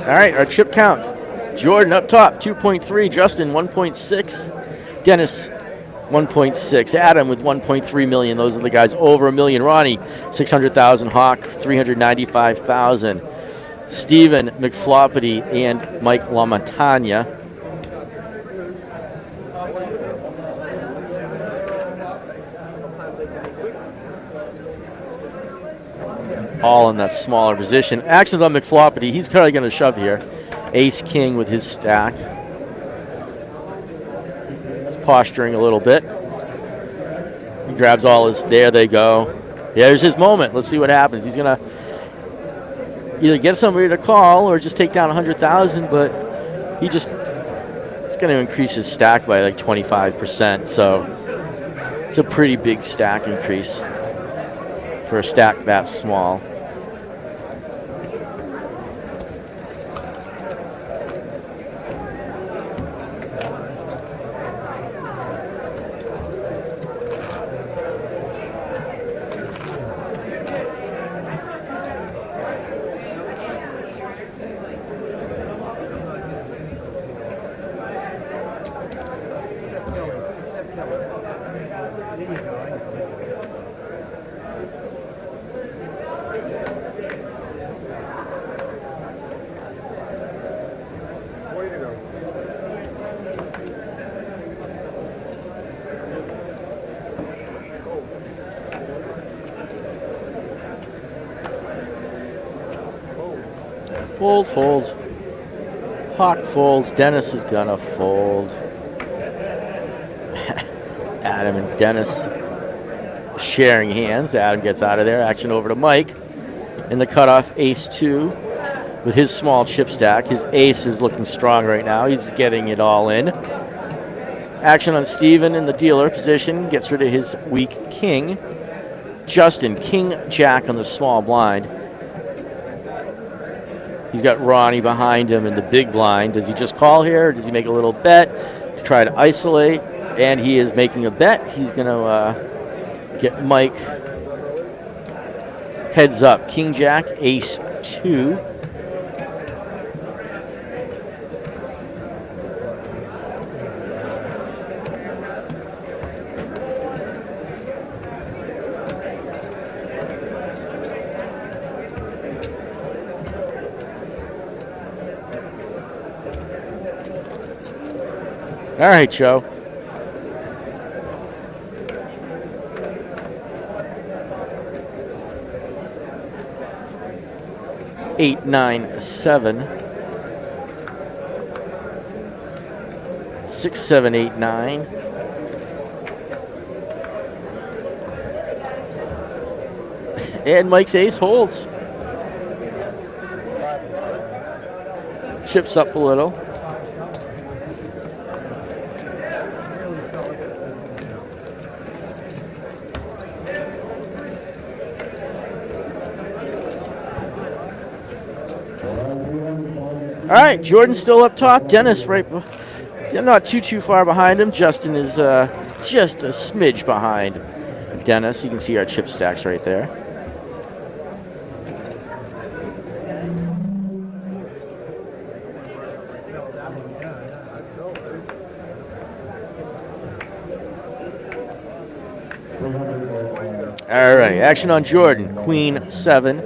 All right, our chip counts. Jordan up top, 2.3. Justin, 1.6. Dennis, 1.6. Adam with 1.3 million. Those are the guys over a million. Ronnie, 600,000. Hawk, 395,000. Steven McFloppity and Mike LaMontagne. All in that smaller position. Actions on McFloppity. He's probably going to shove here. Ace King with his stack. He's posturing a little bit. He grabs all his. There they go. There's his moment. Let's see what happens. He's going to either get somebody to call or just take down 100,000, but it's going to increase his stack by like 25%. So it's a pretty big stack increase for a stack that small. there you go. I know. Way to go. Fold, fold. Hawk folds. Dennis is gonna fold. Adam and Dennis sharing hands. Adam gets out of there. Action over to Mike. In the cutoff, ace-2 with his small chip stack. His ace is looking strong right now. He's getting it all in. Action on Steven in the dealer position. Gets rid of his weak king. Justin, king-jack on the small blind. He's got Ronnie behind him in the big blind. Does he just call here, or does he make a little bet to try to isolate? And he is making a bet. He's going to get Mike heads up. King-jack, ace-2. All right, Joe. Eight, 9, 7. 6, 7, 8, 9. And Mike's ace holds. Chips up a little. All right, Jordan's still up top. Dennis not too far behind him. Justin is just a smidge behind Dennis. You can see our chip stacks right there. All right, action on Jordan. Queen 7.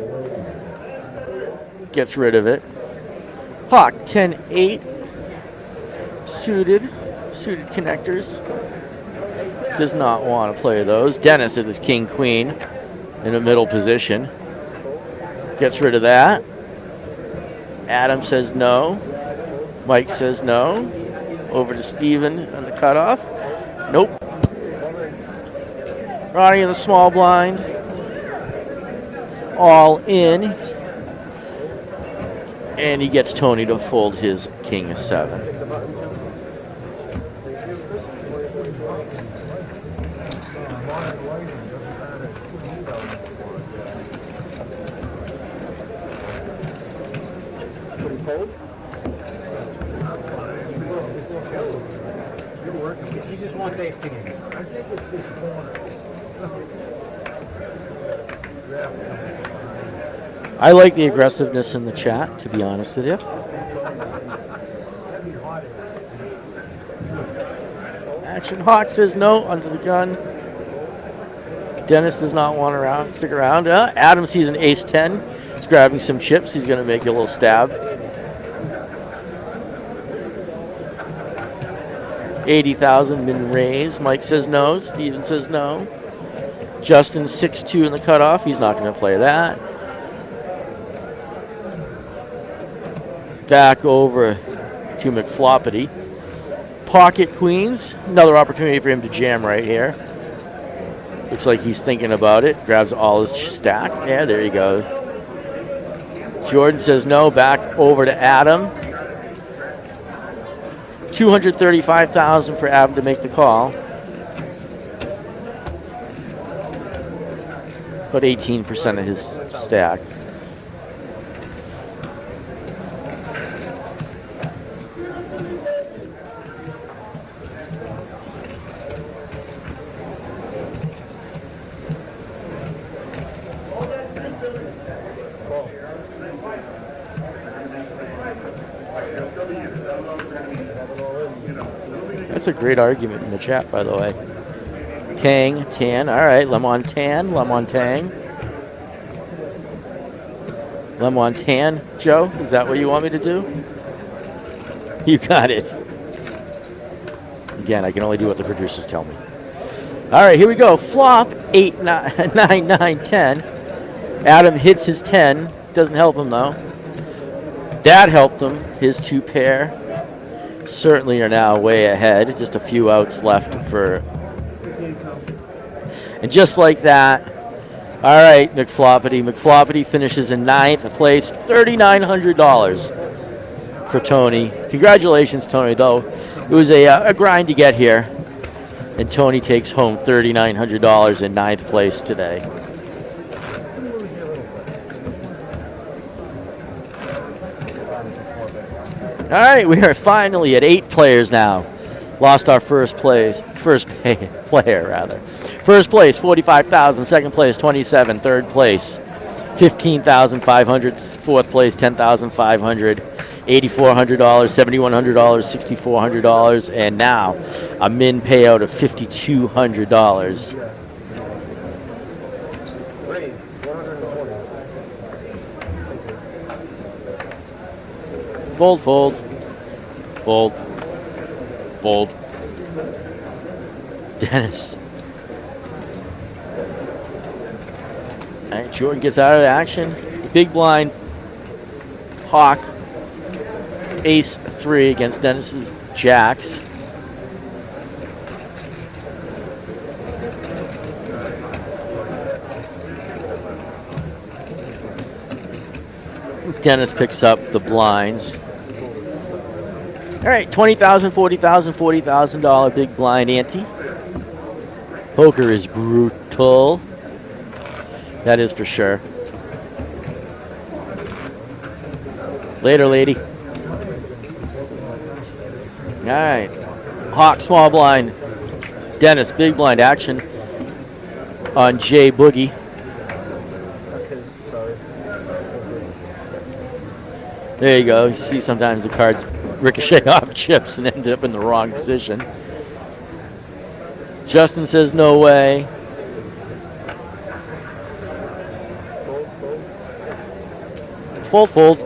Gets rid of it. Hawk 10-8. Suited connectors. Does not want to play those. Dennis at this king queen in the middle position. Gets rid of that. Adam says no. Mike says no. Over to Steven on the cutoff. Nope. Ronnie in the small blind. All in. And he gets Tony to fold his king 7. He just wants ace king. I think it's his corner. I like the aggressiveness in the chat, to be honest with you. Action Hawk says no, under the gun. Dennis does not want to stick around. Adam sees an ace-10. He's grabbing some chips. He's going to make a little stab. 80,000 been raised. Mike says no. Steven says no. Justin 6-2 in the cutoff. He's not going to play that. Back over to McFloppity. Pocket queens. Another opportunity for him to jam right here. Looks like he's thinking about it. Grabs all his stack. Yeah, there you go. Jordan says no. Back over to Adam. 235,000 for Adam to make the call. About 18% of his stack. That's a great argument in the chat, by the way. Tan. All right, LaMontagne. LaMontagne. Joe, is that what you want me to do? You got it. Again, I can only do what the producers tell me. All right, here we go. Flop 8, 9, 9, 10. Adam hits his 10. Doesn't help him, though. That helped him. His 2 pair certainly are now way ahead. Just a few outs left for. And just like that, all right, McFloppity finishes in 9th place, $3,900 for Tony. Congratulations, Tony, though. It was a grind to get here. And Tony takes home $3,900 in 9th place today. All right, we are finally at 8 players now. Lost our first player rather. First place, 45,000. Second place, 27. Third place, 15,500. Fourth place, 10,500. $8,400, $7,100, $6,400, and now a min payout of $5,200. Fold. Dennis. All right, Jordan gets out of the action. The big blind. Hawk. Ace 3 against Dennis's jacks. Dennis picks up the blinds. All right, $20,000, $40,000, $40,000 big blind ante. Poker is brutal. That is for sure. Later, lady. All right. Hawk, small blind. Dennis, big blind action on Jay Boogie. There you go. You see sometimes the cards ricochet off chips and end up in the wrong position. Justin says no way. Fold.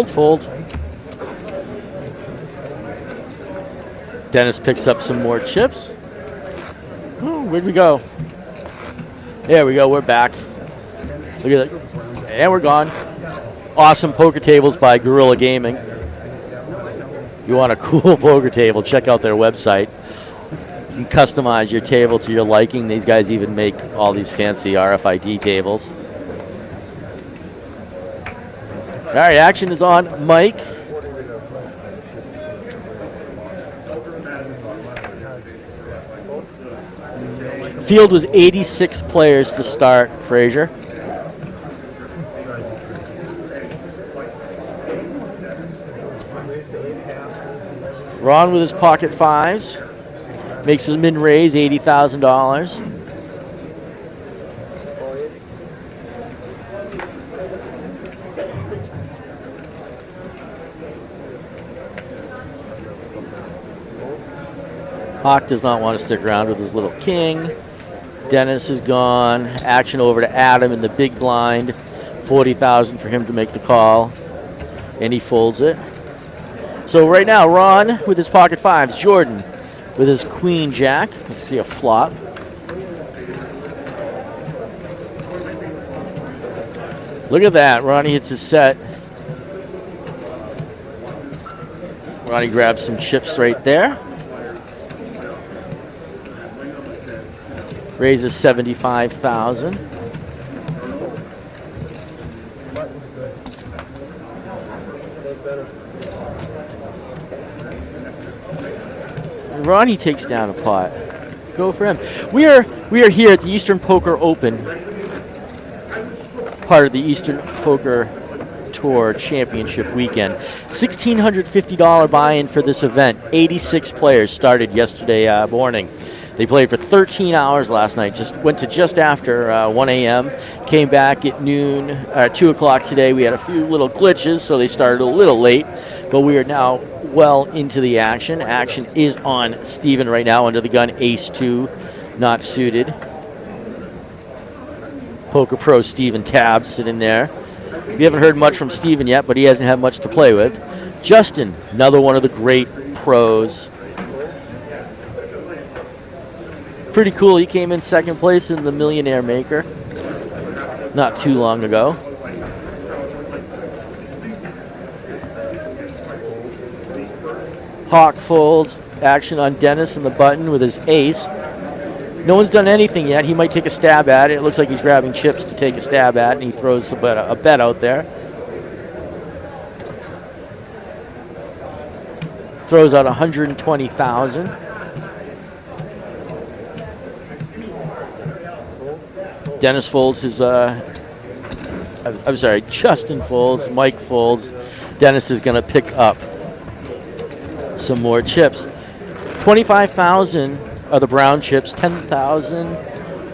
Fold. Dennis picks up some more chips. Oh, where'd we go? There we go. We're back. Look at that. And we're gone. Awesome poker tables by Gorilla Gaming. You want a cool poker table, check out their website. You can customize your table to your liking. These guys even make all these fancy RFID tables. All right, action is on Mike. Field was 86 players to start, Frazier. Ron with his pocket fives makes his min raise $80,000. Hawk does not want to stick around with his little king. Dennis is gone. Action over to Adam in the big blind. $40,000 for him to make the call. And he folds it. So right now, Ron with his pocket fives. Jordan with his queen jack. Let's see a flop. Look at that. Ronnie hits his set. Ronnie grabs some chips right there. Raises $75,000. Ronnie takes down a pot. Go for him. We are here at the Eastern Poker Open, part of the Eastern Poker Tour Championship weekend. $1,650 buy-in for this event. 86 players started yesterday morning. They played for 13 hours last night. Just went to just after 1 a.m. Came back at noon, 2 o'clock today. We had a few little glitches, so they started a little late. But we are now well into the action. Action is on Steven right now under the gun. Ace 2, not suited. Poker Pro Steven Tabb sitting there. We haven't heard much from Steven yet, but he hasn't had much to play with. Justin, another one of the great pros. Pretty cool. He came in second place in the Millionaire Maker not too long ago. Hawk folds. Action on Dennis in the button with his ace. No one's done anything yet. He might take a stab at it. It looks like he's grabbing chips to take a stab at, and he throws a bet out there. Throws out 120,000. Dennis folds his, I'm sorry, Justin folds, Mike folds. Dennis is going to pick up some more chips. 25,000 are the brown chips, 10,000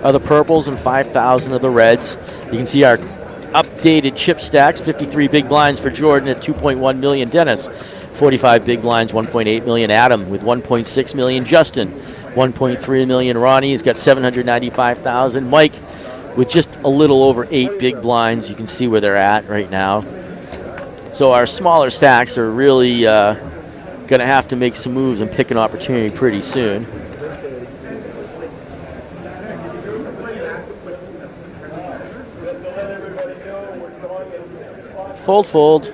are the purples, and 5,000 are the reds. You can see our updated chip stacks, 53 big blinds for Jordan at 2.1 million. Dennis, 45 big blinds, 1.8 million. Adam with 1.6 million. Justin, 1.3 million. Ronnie has got 795,000. Mike with just a little over 8 big blinds. You can see where they're at right now. So our smaller stacks are really going to have to make some moves and pick an opportunity pretty soon. Fold, fold.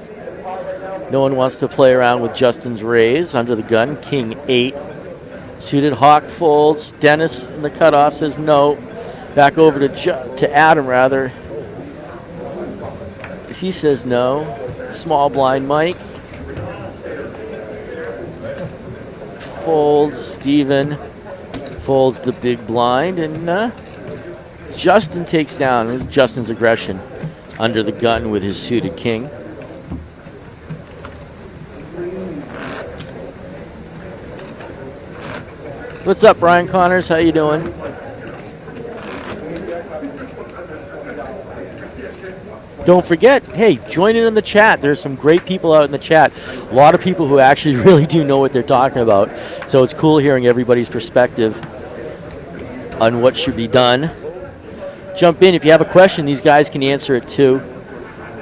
No one wants to play around with Justin's raise. Under the gun, King 8. Suited. Hawk folds. Dennis in the cutoff says no. Back over to Adam, rather. He says no. Small blind Mike. Folds. Steven folds the big blind. And Justin takes down. This is Justin's aggression. Under the gun with his suited king. What's up, Brian Connors? How you doing? Don't forget, hey, join in the chat. There's some great people out in the chat. A lot of people who actually really do know what they're talking about. So it's cool hearing everybody's perspective on what should be done. Jump in. If you have a question, these guys can answer it too.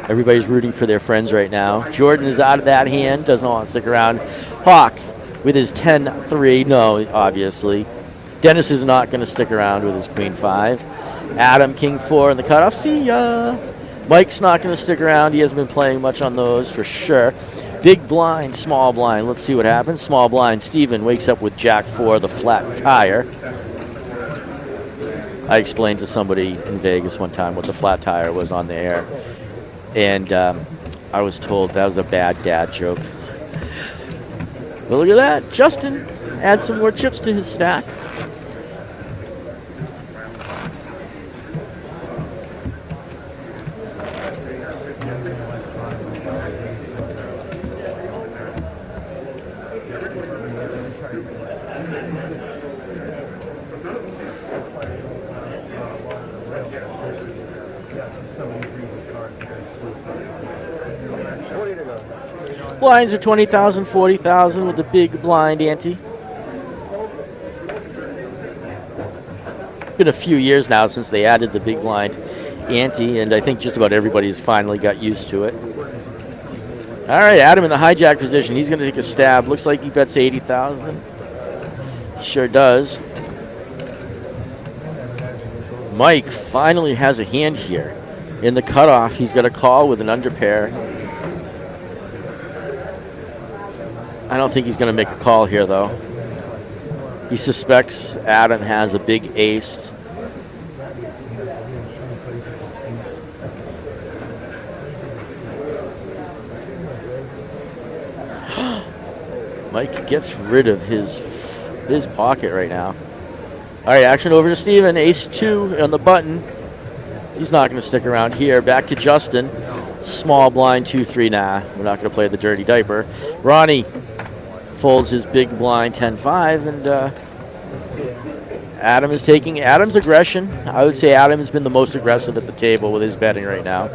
Everybody's rooting for their friends right now. Jordan is out of that hand. Doesn't want to stick around. Hawk with his 10-3. No, obviously. Dennis is not going to stick around with his queen 5. Adam, king 4 in the cutoff. See ya. Mike's not going to stick around. He hasn't been playing much on those for sure. Big blind, small blind. Let's see what happens. Small blind. Steven wakes up with jack 4, the flat tire. I explained to somebody in Vegas one time what the flat tire was on the air. And I was told that was a bad dad joke. But look at that. Justin adds some more chips to his stack. Blinds are 20,000, 40,000 with the big blind ante. Been a few years now since they added the big blind ante, and I think just about everybody's finally got used to it. All right, Adam in the hijack position. He's going to take a stab. Looks like he bets 80,000. Sure does. Mike finally has a hand here. In the cutoff, he's got a call with an underpair. I don't think he's going to make a call here, though. He suspects Adam has a big ace. Mike gets rid of his pocket right now. All right, action over to Steven. Ace 2 on the button. He's not going to stick around here. Back to Justin. Small blind 2-3. Nah, we're not going to play the dirty diaper. Ronnie folds his big blind 10-5, and Adam's aggression. I would say Adam has been the most aggressive at the table with his betting right now.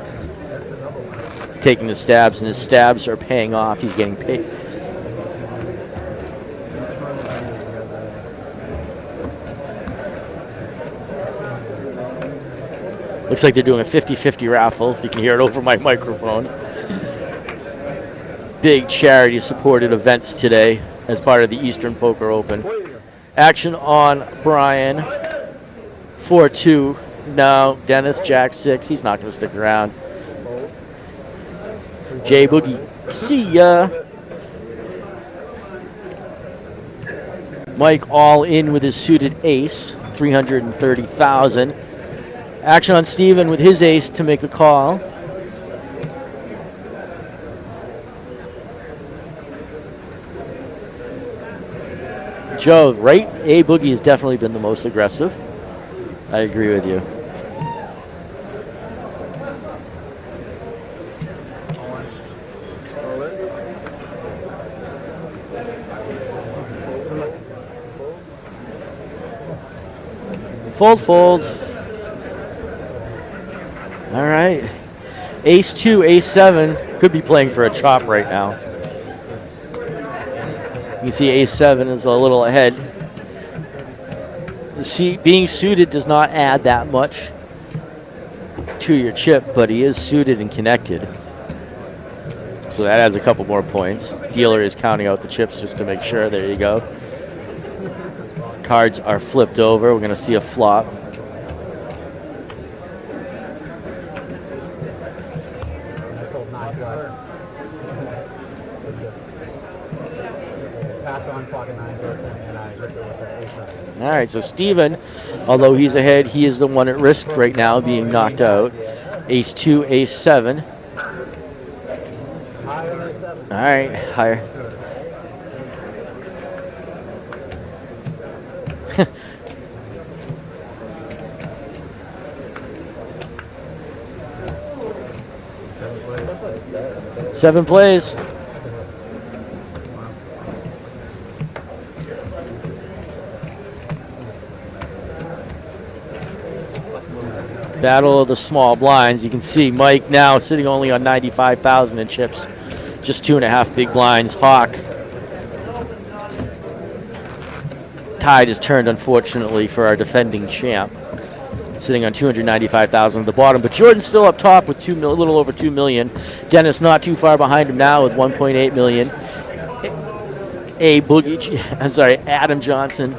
He's taking the stabs, and his stabs are paying off. He's getting paid. Looks like they're doing a 50-50 raffle, if you can hear it over my microphone. Big charity-supported events today as part of the Eastern Poker Open. Action on Brian. 4-2. No, Dennis, Jack 6. He's not going to stick around. J Boogie, see ya. Mike all in with his suited ace, 330,000. Action on Steven with his ace to make a call. Joe, right? A Boogie has definitely been the most aggressive. I agree with you. Fold, fold. All right. Ace 2, Ace 7 could be playing for a chop right now. You can see Ace 7 is a little ahead. See, being suited does not add that much to your chip, but he is suited and connected. So that adds a couple more points. Dealer is counting out the chips just to make sure. There you go. Cards are flipped over. We're going to see a flop. All right, so Steven, although he's ahead, he is the one at risk right now being knocked out. Ace 2, Ace 7. All right, higher. Seven plays. Battle of the small blinds. You can see Mike now sitting only on 95,000 in chips. Just 2.5 big blinds. Hawk. Tide is turned, unfortunately, for our defending champ. Sitting on 295,000 at the bottom. But Jordan's still up top with a little over 2 million. Dennis not too far behind him now with 1.8 million. Adam Johnson.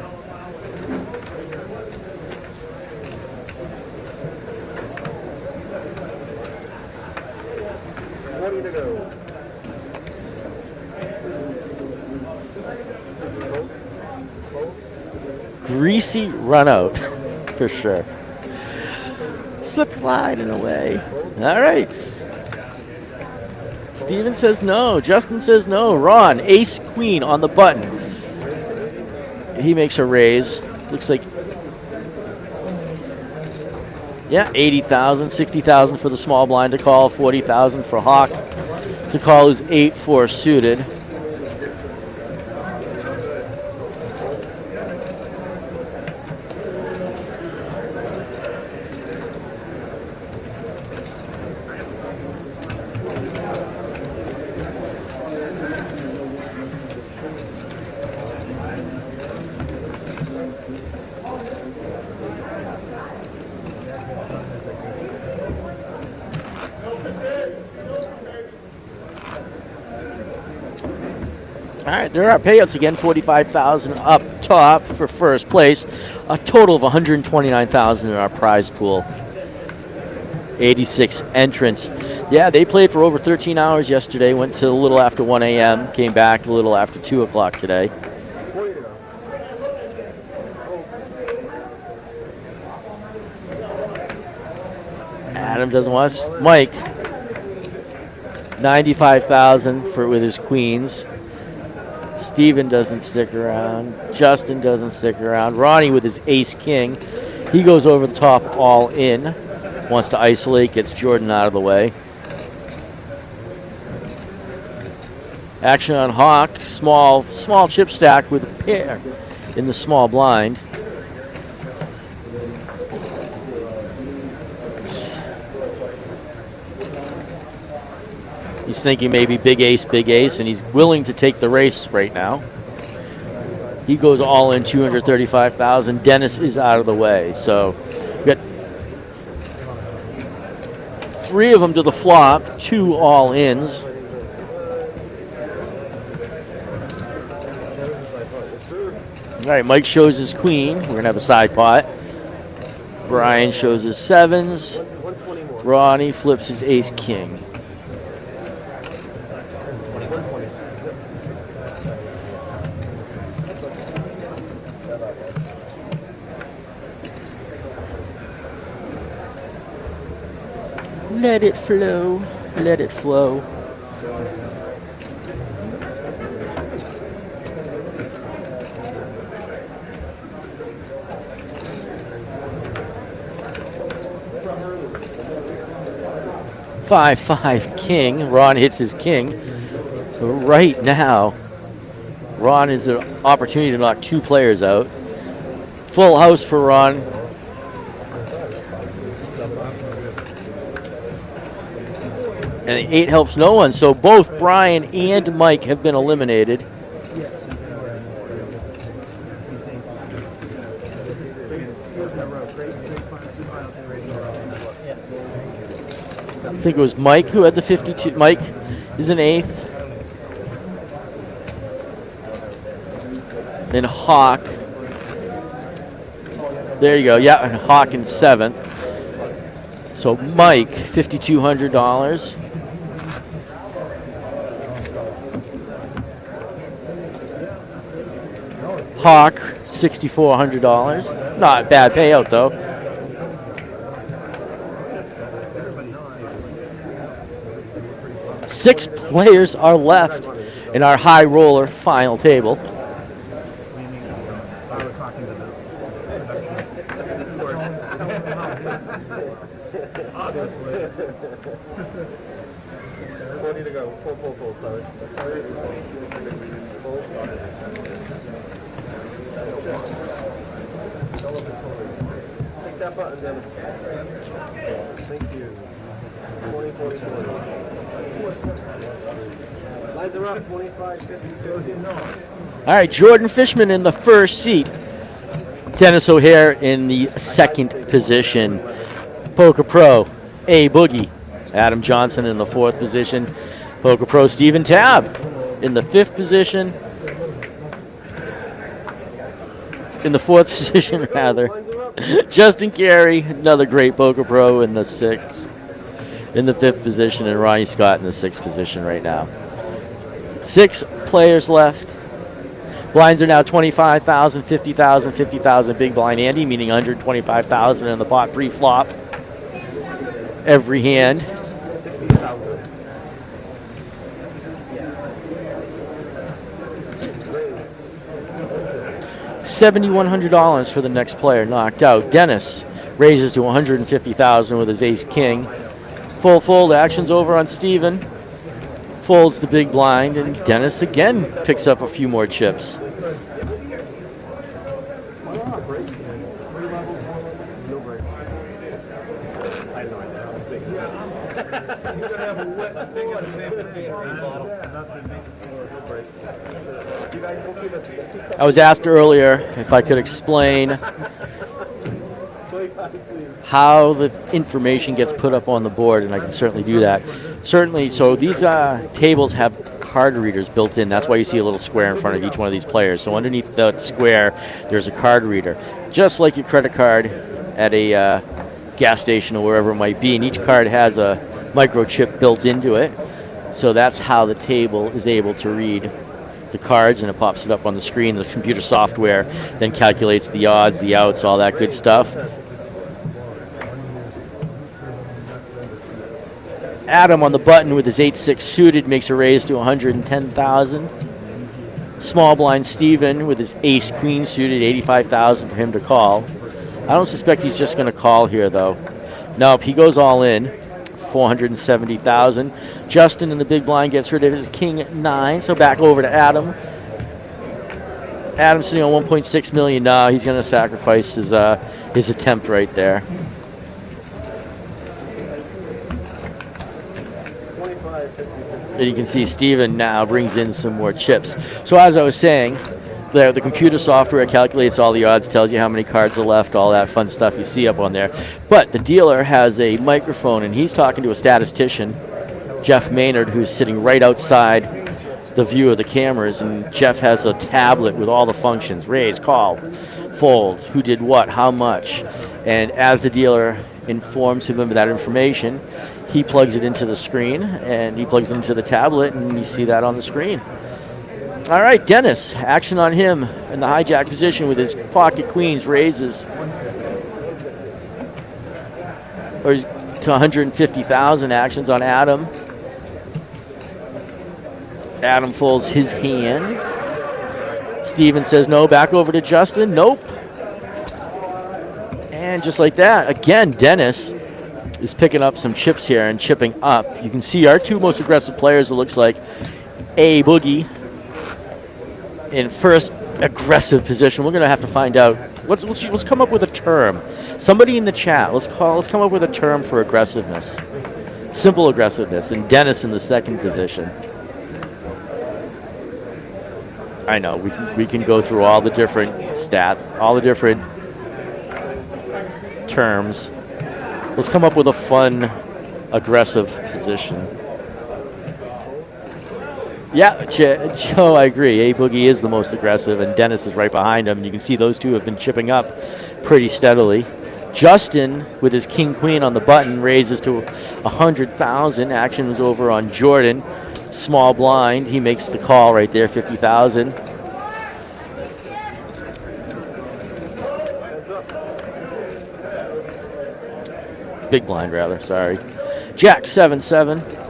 Greasy run out, for sure. Slip line in a way. All right. Steven says no. Justin says no. Ron, ace queen on the button. He makes a raise. Looks like, yeah, 80,000, 60,000 for the small blind to call, 40,000 for Hawk to call his 8-4 suited. All right, there are payouts again, 45,000 up top for first place. A total of 129,000 in our prize pool. 86 entrants. Yeah, they played for over 13 hours yesterday, went to a little after 1 a.m., came back a little after 2 o'clock today. Adam doesn't want us. Mike, 95,000 with his queens. Steven doesn't stick around. Justin doesn't stick around. Ronnie with his ace-king. He goes over the top all in. Wants to isolate, gets Jordan out of the way. Action on Hawk. Small chip stack with a pair in the small blind. He's thinking maybe big ace, and he's willing to take the race right now. He goes all in 235,000. Dennis is out of the way. So we got 3 of them to the flop, 2 all ins. All right, Mike shows his queen. We're going to have a side pot. Brian shows his 7s. Ronnie flips his ace king. Let it flow, let it flow. Five king. Ron hits his king. So right now, Ron has an opportunity to knock 2 players out. Full house for Ron. And the 8 helps no one. So both Brian and Mike have been eliminated. I think it was Mike who had the 52. Mike is an 8th. Then Hawk. There you go. Yeah, and Hawk in 7th. So Mike, $5,200. Hawk, $6,400. Not a bad payout though. Six players are left in our high roller final table. To go. Full, sorry. Take that button, Dennis. Thank you. 20, 40, 40. Lines are up, 25, 50, 60. All right, Jordan Fishman in the first seat. Dennis O'Hare in the second position. Poker Pro, A Boogie. Adam Johnson in the 4th position. Poker Pro Stephen Tabb in the 5th position. In the 4th position, rather. Justin Carey, another great Poker Pro in the 6th. In the 5th position, and Ronnie Scott in the 6th position right now. 6 players left. Blinds are now 25,000, 50,000, 50,000 big blind Andy, meaning 125,000 in the pot pre-flop. Every hand. $7,100 for the next player knocked out. Dennis raises to 150,000 with his ace king. Full fold action's over on Steven. Folds the big blind, and Dennis again picks up a few more chips. I was asked earlier if I could explain how the information gets put up on the board, and I can certainly do that. Certainly, so these tables have card readers built in. That's why you see a little square in front of each one of these players. So underneath that square, there's a card reader. Just like your credit card at a gas station or wherever it might be, and each card has a microchip built into it. So that's how the table is able to read the cards, and it pops it up on the screen. The computer software then calculates the odds, the outs, all that good stuff. Adam on the button with his 8-6 suited makes a raise to 110,000. Small blind Steven with his ace queen suited, 85,000 for him to call. I don't suspect he's just going to call here though. Nope, he goes all in, 470,000. Justin in the big blind gets rid of his king 9, so back over to Adam. Adam sitting on 1.6 million now. He's going to sacrifice his attempt right there. 25, 50, 50. And you can see Steven now brings in some more chips. So as I was saying, the computer software calculates all the odds, tells you how many cards are left, all that fun stuff you see up on there. But the dealer has a microphone, and he's talking to a statistician, Jeff Maynard, who's sitting right outside the view of the cameras. And Jeff has a tablet with all the functions: raise, call, fold, who did what, how much. And as the dealer informs him of that information, he plugs it into the screen, and he plugs it into the tablet, and you see that on the screen. All right, Dennis, action on him in the hijack position with his pocket queens, raises or to 150,000. Actions on Adam. Adam folds his hand. Steven says no, back over to Justin. Nope. And just like that, again, Dennis is picking up some chips here and chipping up. You can see our two most aggressive players, it looks like. A Boogie in first aggressive position. We're going to have to find out. Let's come up with a term. Somebody in the chat, let's come up with a term for aggressiveness. Simple aggressiveness. And Dennis in the second position. I know, we can go through all the different stats, all the different terms. Let's come up with a fun, aggressive position. Yeah, Joe, I agree. A Boogie is the most aggressive, and Dennis is right behind him. You can see those two have been chipping up pretty steadily. Justin, with his king-queen on the button, raises to 100,000. Action was over on Jordan. Small blind. He makes the call right there, 50,000. Big blind, rather, sorry. Jack, 7-7.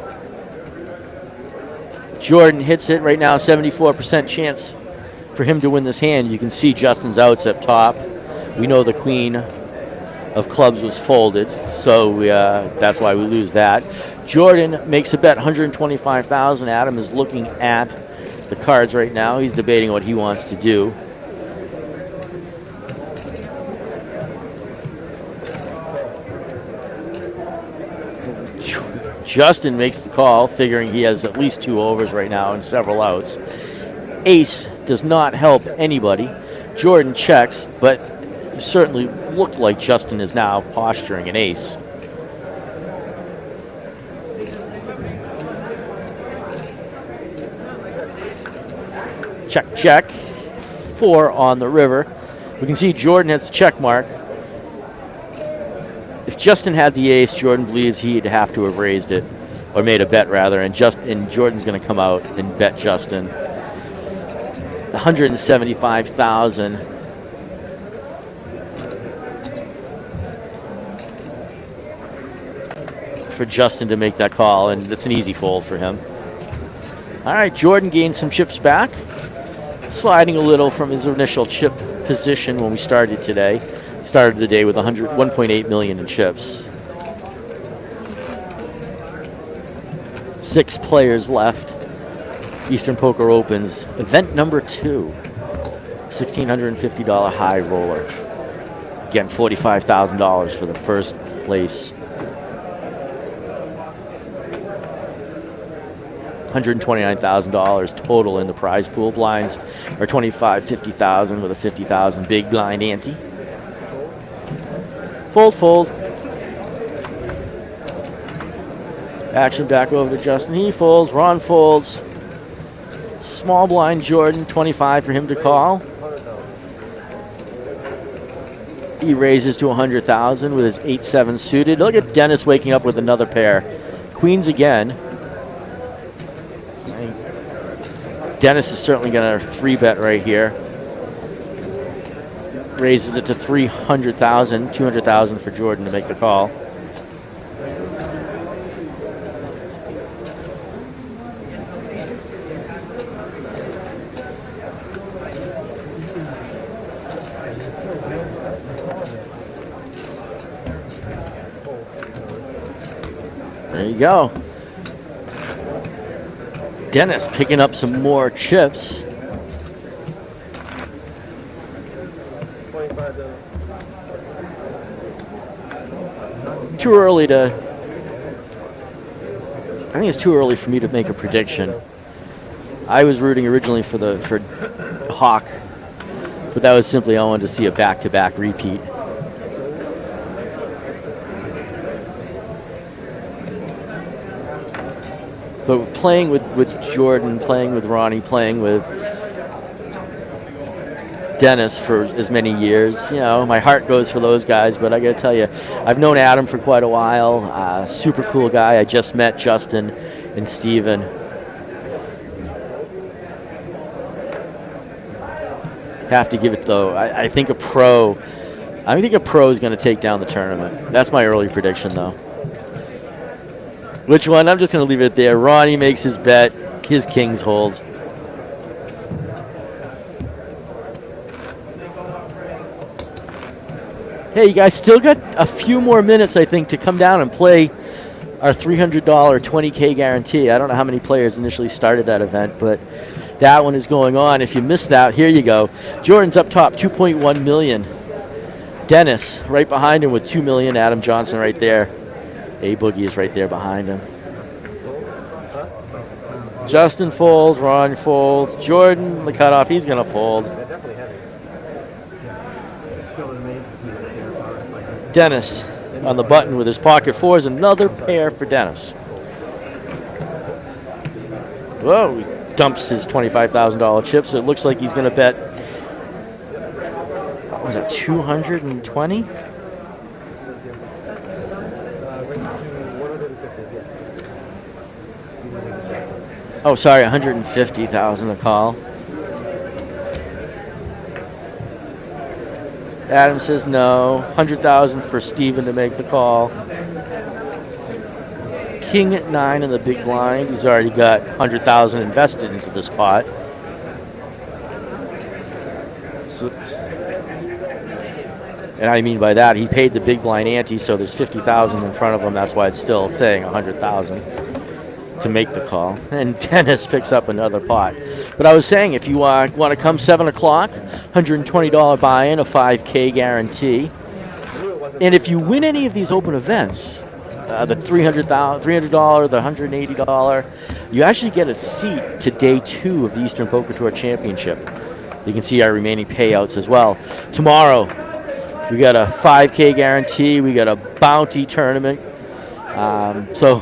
Jordan hits it right now, 74% chance for him to win this hand. You can see Justin's outs up top. We know the queen of clubs was folded, so that's why we lose that. Jordan makes a bet, 125,000. Adam is looking at the cards right now. He's debating what he wants to do. Justin makes the call, figuring he has at least 2 overs right now and several outs. Ace does not help anybody. Jordan checks, but it certainly looked like Justin is now posturing an ace. Check, check. 4 on the river. We can see Jordan has a check mark. If Justin had the ace, Jordan believes he'd have to have raised it, or made a bet rather, and Jordan's going to come out and bet Justin. 175,000. For Justin to make that call, and it's an easy fold for him. All right, Jordan gains some chips back, sliding a little from his initial chip position when we started today. Started the day with 1.8 million in chips. 6 players left. Eastern Poker Opens, event number 2. $1,650 high roller. Again, $45,000 for the first place. $129,000 total in the prize pool. Blinds are 25, 50,000 with a 50,000 big blind ante. Fold, fold. Action back over to Justin. He folds. Ron folds. Small blind Jordan, 25 for him to call. He raises to 100,000 with his 8-7 suited. Look at Dennis waking up with another pair. Queens again. Dennis is certainly going to 3-bet right here. Raises it to 300,000, 200,000 for Jordan to make the call. There you go. Dennis picking up some more chips. Too early to think it's too early for me to make a prediction. I was rooting originally for Hawk, but that was simply I wanted to see a back-to-back repeat. But playing with Jordan, playing with Ronnie, playing with Dennis for as many years, you know, my heart goes for those guys. But I got to tell you, I've known Adam for quite a while. Super cool guy. I just met Justin and Steven. Have to give it though. I think a pro is going to take down the tournament. That's my early prediction though. Which one? I'm just going to leave it there. Ronnie makes his bet. His kings hold. Hey, you guys still got a few more minutes, I think, to come down and play our $300 20K guarantee. I don't know how many players initially started that event, but that one is going on. If you missed that, here you go. Jordan's up top, 2.1 million. Dennis right behind him with 2 million. Adam Johnson right there. A Boogie is right there behind him. Justin folds, Ron folds, Jordan, the cutoff, he's going to fold. Dennis on the button with his pocket fours, another pair for Dennis. Whoa, he dumps his $25,000 chip, so it looks like he's going to bet, what was that, 220? Oh, sorry, 150,000 a call. Adam says no. 100,000 for Steven to make the call. King at 9 in the big blind. He's already got 100,000 invested into this pot. So, and I mean by that, he paid the big blind ante, so there's 50,000 in front of him. That's why it's still saying 100,000. To make the call, and Dennis picks up another pot. But I was saying, if you want to come 7 o'clock, $120 buy-in, a 5K guarantee, and if you win any of these open events, the $300, the $180, you actually get a seat to day 2 of the Eastern Poker Tour Championship. You can see our remaining payouts as well. Tomorrow, we got a 5K guarantee. We got a bounty tournament. So.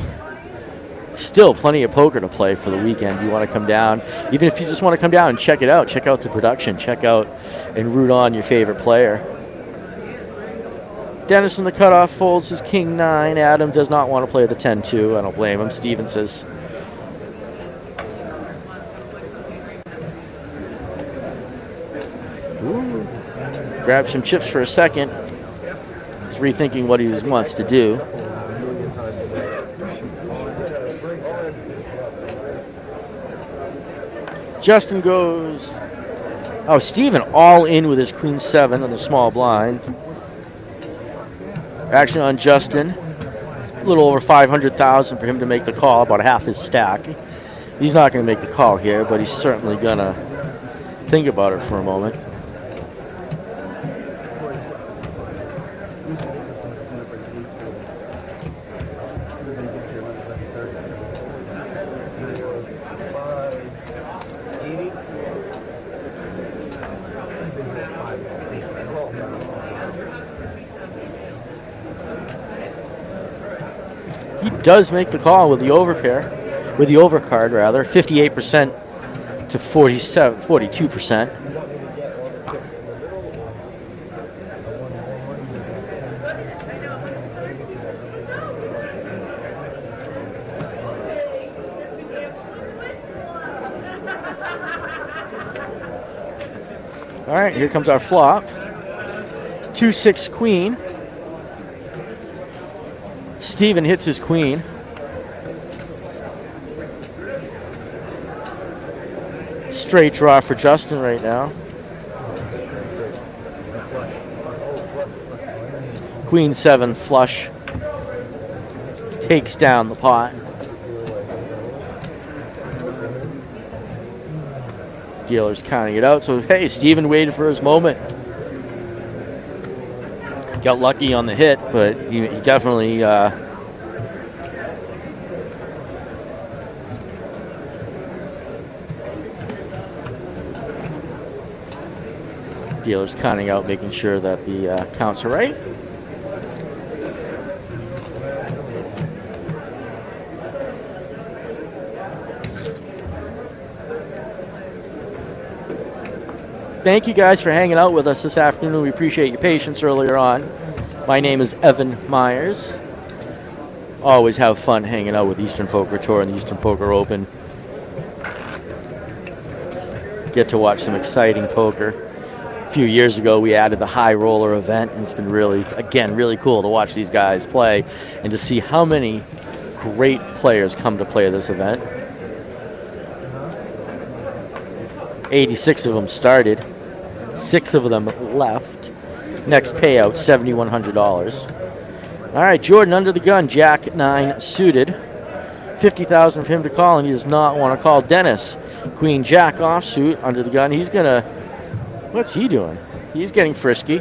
Still plenty of poker to play for the weekend. You want to come down, even if you just want to come down and check it out, check out the production, check out and root on your favorite player. Dennis in the cutoff folds his king 9. Adam does not want to play the 10-2. I don't blame him. Steven says, ooh. Grab some chips for a second. He's rethinking what he wants to do. Justin goes, oh, Steven all in with his queen 7 on the small blind. Action on Justin. A little over 500,000 for him to make the call, about half his stack. He's not going to make the call here, but he's certainly going to think about it for a moment. He does make the call with the overpair, with the overcard rather, 58% to 42%. All right, here comes our flop. 2-6 queen. Steven hits his queen. Straight draw for Justin right now. Queen 7 flush. Takes down the pot. Dealer's counting it out. So, hey, Steven waited for his moment. Got lucky on the hit, but he definitely Dealer's counting out, making sure that the counts are right. Thank you guys for hanging out with us this afternoon. We appreciate your patience earlier on. My name is Evan Myers. Always have fun hanging out with Eastern Poker Tour and the Eastern Poker Open. Get to watch some exciting poker. A few years ago, we added the high roller event, and it's been really cool to watch these guys play and to see how many great players come to play this event. 86 of them started. 6 of them left. Next payout, $7,100. All right, Jordan under the gun, Jack 9 suited. 50,000 for him to call, and he does not want to call. Dennis, Queen Jack offsuit under the gun. He's gonna, what's he doing? He's getting frisky.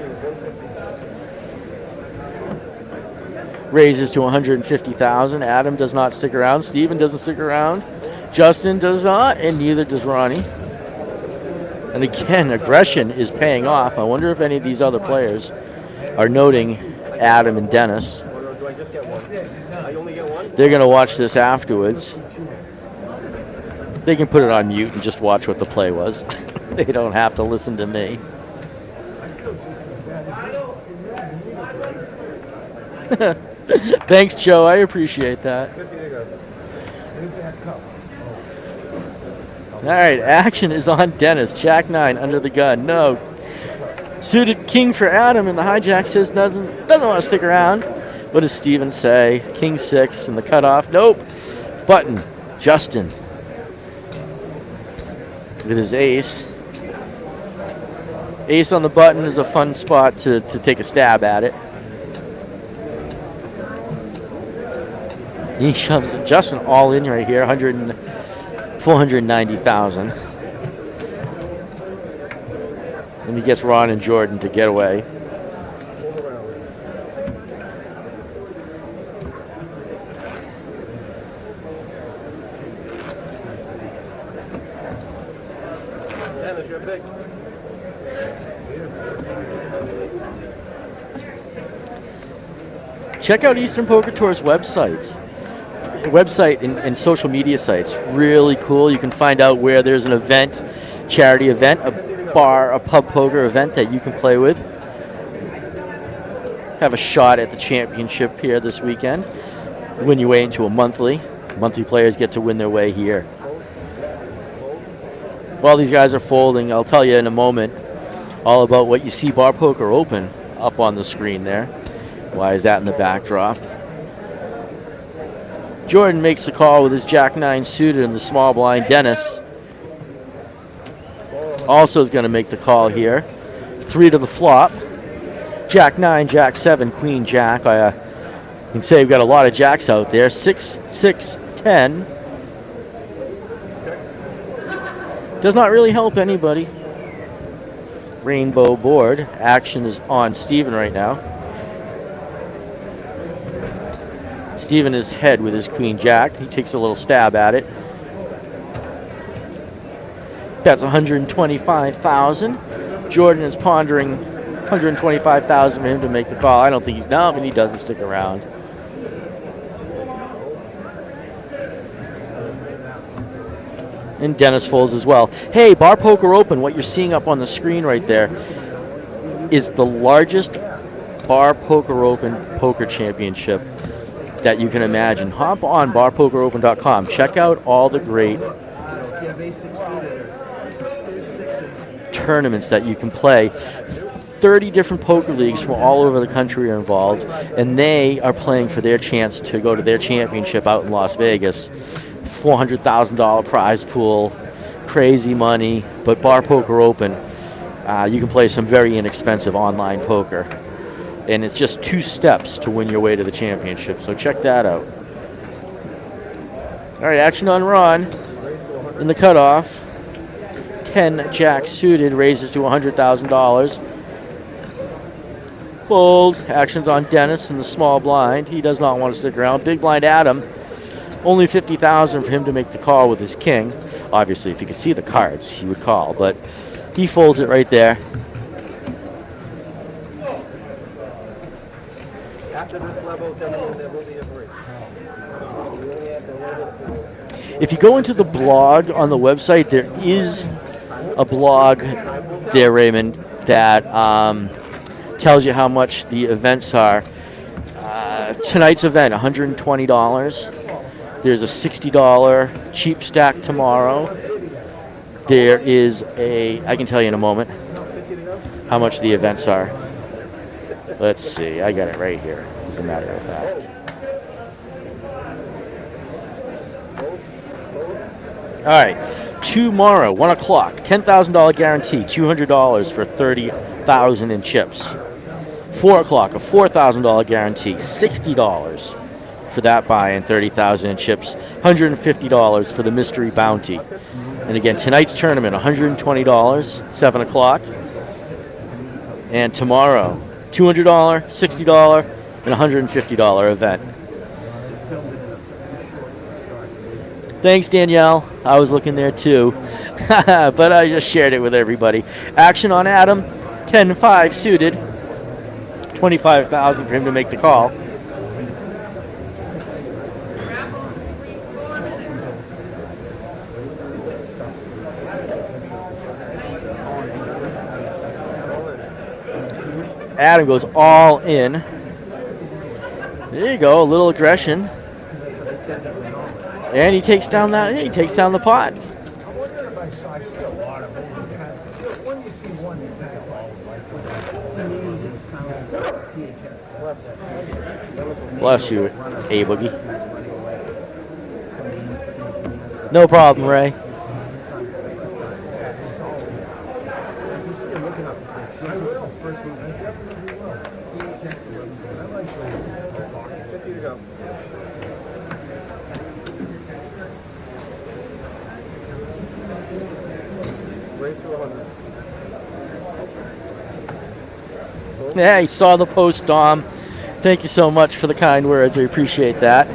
Raises to 150,000. Adam does not stick around. Steven doesn't stick around. Justin does not, and neither does Ronnie. And again, aggression is paying off. I wonder if any of these other players are noting Adam and Dennis. Do I just get one? I only get one? They're going to watch this afterwards. They can put it on mute and just watch what the play was. They don't have to listen to me. Thanks, Joe. I appreciate that. All right, action is on Dennis. Jack 9 under the gun. No. Suited king for Adam, and the hijack says doesn't want to stick around. What does Steven say? King 6 and the cutoff. Nope. Button. Justin. With his ace. Ace on the button is a fun spot to take a stab at it. He shoves Justin all in right here. 490,000. And he gets Ron and Jordan to get away. Dennis, you're big. Check out Eastern Poker Tour's website and social media sites. Really cool. You can find out where there's an event, charity event, a pub poker event that you can play with. Have a shot at the championship here this weekend. Win your way into a monthly. Monthly players get to win their way here. While these guys are folding, I'll tell you in a moment all about what you see Bar Poker Open up on the screen there. Why is that in the backdrop? Jordan makes the call with his Jack 9 suited in the small blind. Dennis also is going to make the call here. 3 to the flop. Jack 9, Jack 7, Queen Jack. I can say we've got a lot of jacks out there. 6, 6, 10. Does not really help anybody. Rainbow board. Action is on Steven right now. Steven is head with his Queen Jack. He takes a little stab at it. That's 125,000. Jordan is pondering 125,000 for him to make the call. I don't think he's down, but he doesn't stick around. And Dennis folds as well. Hey, Bar Poker Open, what you're seeing up on the screen right there is the largest Bar Poker Open poker championship that you can imagine. Hop on barpokeropen.com. Check out all the great tournaments that you can play. 30 different poker leagues from all over the country are involved, and they are playing for their chance to go to their championship out in Las Vegas. $400,000 prize pool, crazy money, but Bar Poker Open, you can play some very inexpensive online poker. And it's just 2 steps to win your way to the championship, so check that out. All right, action on Ron in the cutoff. 10 Jack suited, raises to $100,000. Fold. Action's on Dennis in the small blind. He does not want to stick around. Big blind Adam. Only 50,000 for him to make the call with his king. Obviously, if he could see the cards, he would call, but he folds it right there. After this level, gentlemen, there will be a break. If you go into the blog on the website, there is a blog there, Raymond, that tells you how much the events are. Tonight's event, $120. There's a $60 cheap stack tomorrow. There is I can tell you in a moment how much the events are. Let's see, I got it right here, as a matter of fact. All right, tomorrow, 1 o'clock, $10,000 guarantee, $200 for 30,000 in chips. 4 o'clock, a $4,000 guarantee, $60 for that buy and 30,000 in chips, $150 for the mystery bounty. And again, tonight's tournament, $120, 7 o'clock. And tomorrow, $200, $60, and $150 event. Thanks, Danielle. I was looking there too, but I just shared it with everybody. Action on Adam, 10-5 suited, $25,000 for him to make the call. Adam goes all in. There you go, a little aggression. And he takes down the pot. Bless you, A-Boogie. No problem, Ray. Yeah, he saw the post, Dom. Thank you so much for the kind words. I appreciate that.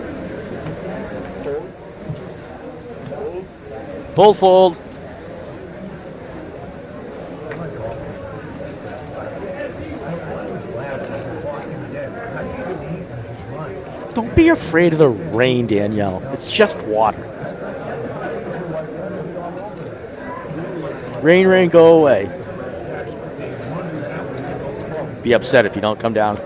Fold. Don't be afraid of the rain, Danielle. It's just water. Rain, go away. Be upset if you don't come down.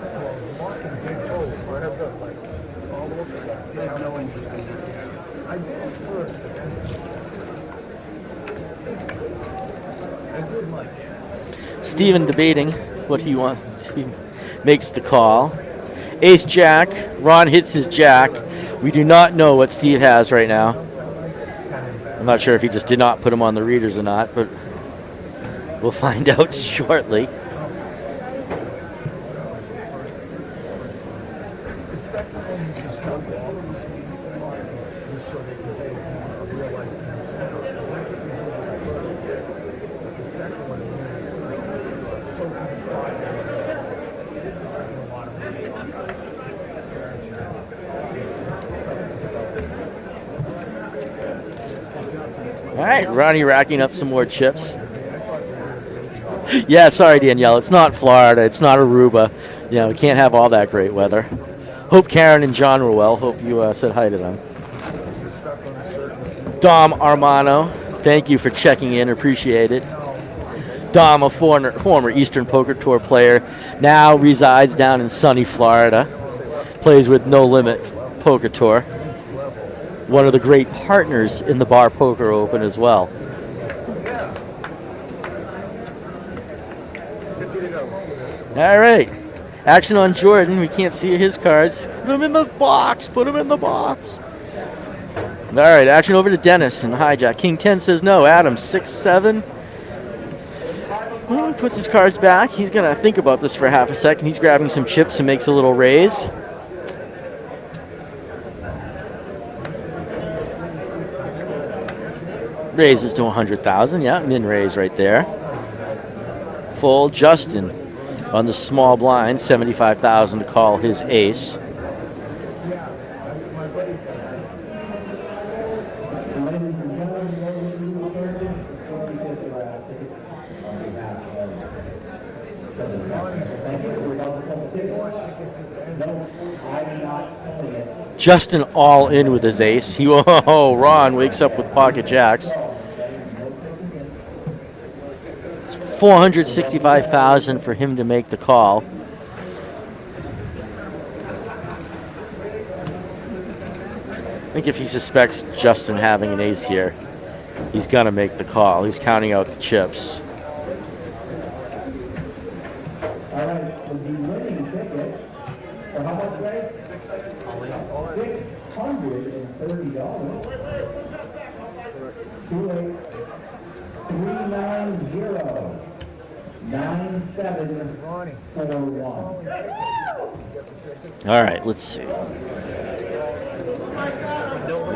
Steven debating what he wants to makes the call. Ace Jack. Ron hits his Jack. We do not know what Steve has right now. I'm not sure if he just did not put him on the readers or not, but we'll find out shortly. All right, Ronnie racking up some more chips. Yeah, sorry, Danielle. It's not Florida. It's not Aruba. You know, we can't have all that great weather. Hope Karen and John were well. Hope you said hi to them. Dom Armano, thank you for checking in. Appreciate it. Dom, a former Eastern Poker Tour player, now resides down in sunny Florida. Plays with No Limit Poker Tour. One of the great partners in the Bar Poker Open as well. All right. Action on Jordan. We can't see his cards. Put him in the box. Put him in the box. All right. Action over to Dennis and hijack. King 10 says no. Adam 6-7. Well, he puts his cards back. He's going to think about this for half a second. He's grabbing some chips and makes a little raise. Raises to 100,000. Yeah, min raise right there. Full. Justin on the small blind, 75,000 to call his ace. Justin all in with his ace. Ron wakes up with pocket jacks. It's $465,000 for him to make the call. I think if he suspects Justin having an ace here, he's gonna make the call. He's counting out the chips. All right, the winning ticket, for how much, Ray? $630. 390-9741. All right, let's see.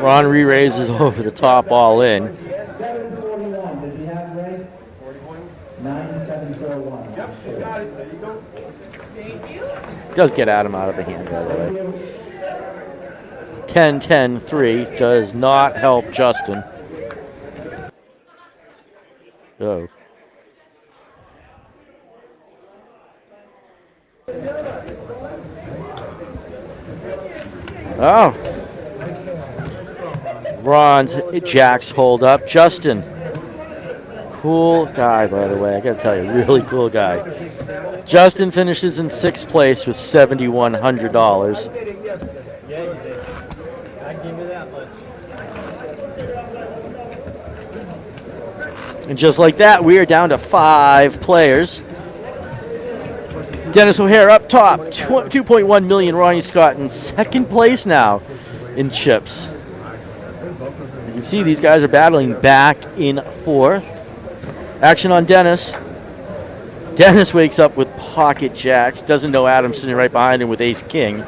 Ron re-raises over the top all in. 741, did you have Ray? 9741. Yep, you got it, there you go. Thank you. Does get Adam out of the hand, by the way. 10-10-3 does not help Justin. Oh. Oh. Ron's jacks hold up. Justin. Cool guy, by the way. I gotta tell you, really cool guy. Justin finishes in 6th place with $7,100. Yeah, you did. I give you that much. And just like that, we are down to 5 players. Dennis O'Hare up top, 2.1 million. Ronnie Scott in 2nd place now in chips. You can see these guys are battling back in 4th. Action on Dennis. Dennis wakes up with pocket jacks. Doesn't know Adam's sitting right behind him with ace king.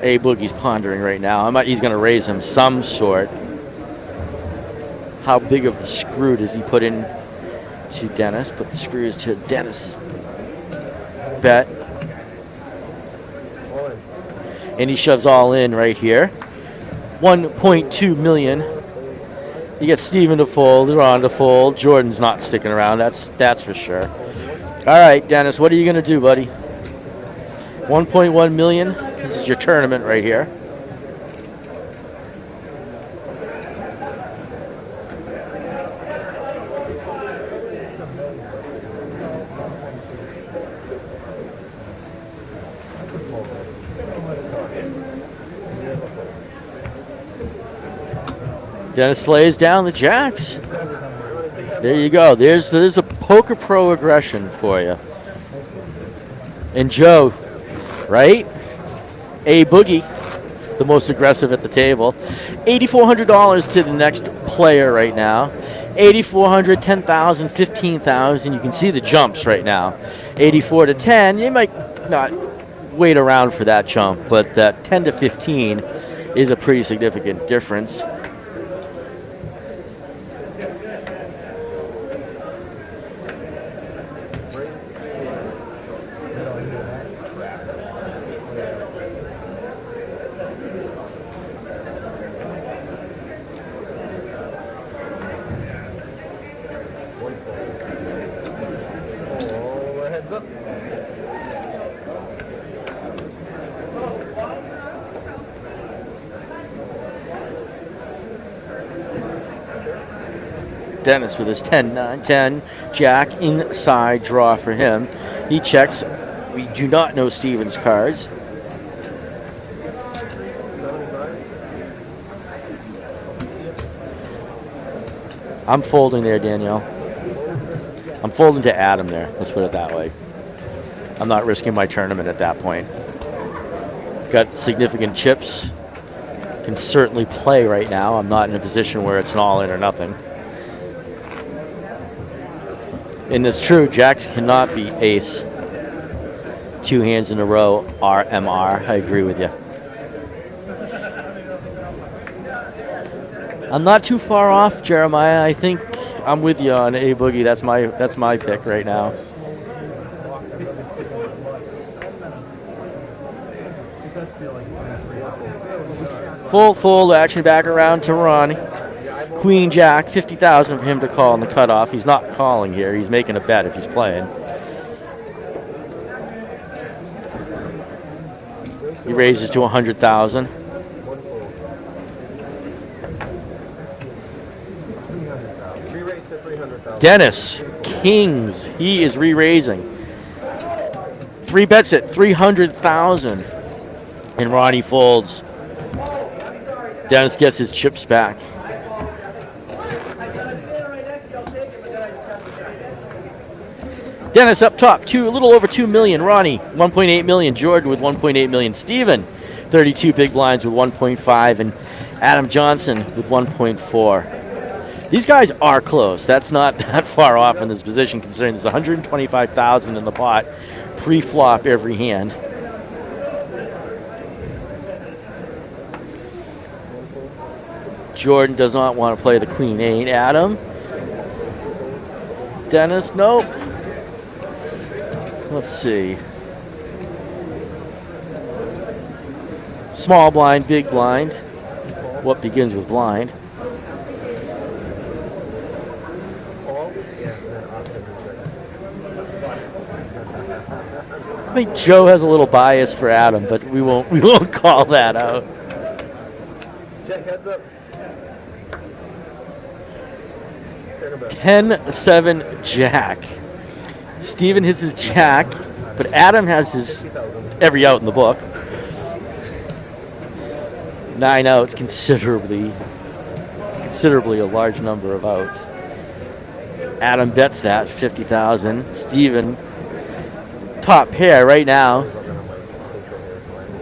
A Boogie's pondering right now. He's going to raise him some sort. How big of the screw does he put in to Dennis? Put the screws to Dennis's bet. And he shoves all in right here. 1.2 million. You get Steven to fold, Ron to fold. Jordan's not sticking around. That's for sure. All right, Dennis, what are you going to do, buddy? 1.1 million. This is your tournament right here. Dennis slays down the jacks. There you go. There's a poker pro aggression for you. And Joe, right? A Boogie, the most aggressive at the table. $8,400 to the next player right now. 8,400, 10,000, 15,000. You can see the jumps right now. 84 to 10. You might not wait around for that jump, but that 10 to 15 is a pretty significant difference. Dennis with his 10, 9, 10, jack inside draw for him. He checks. We do not know Steven's cards. I'm folding there, Danielle. I'm folding to Adam there. Let's put it that way. I'm not risking my tournament at that point. Got significant chips. Can certainly play right now. I'm not in a position where it's an all in or nothing. And it's true, jacks cannot be ace. 2 hands in a row, RMR. I agree with you. I'm not too far off, Jeremiah. I think I'm with you on A Boogie. That's my pick right now. Full action back around to Ronnie. Queen Jack, 50,000 for him to call in the cutoff. He's not calling here. He's making a bet if he's playing. He raises to 100,000. Dennis, Kings, he is re-raising. 3 bets at 300,000. And Ronnie folds. Dennis gets his chips back. Dennis up top, a little over 2 million. Ronnie, 1.8 million. Jordan with 1.8 million. Steven, 32 big blinds with 1.5. And Adam Johnson with 1.4. These guys are close. That's not that far off in this position, considering there's 125,000 in the pot, pre-flop every hand. Jordan does not want to play the Queen 8. Adam. Dennis, nope. Let's see. Small blind, big blind. What begins with blind? I think Joe has a little bias for Adam, but we won't call that out. Check heads up. 10-7 Jack. Steven hits his Jack, but Adam has his every out in the book. 9 outs, considerably a large number of outs. Adam bets that 50,000. Steven, top pair right now.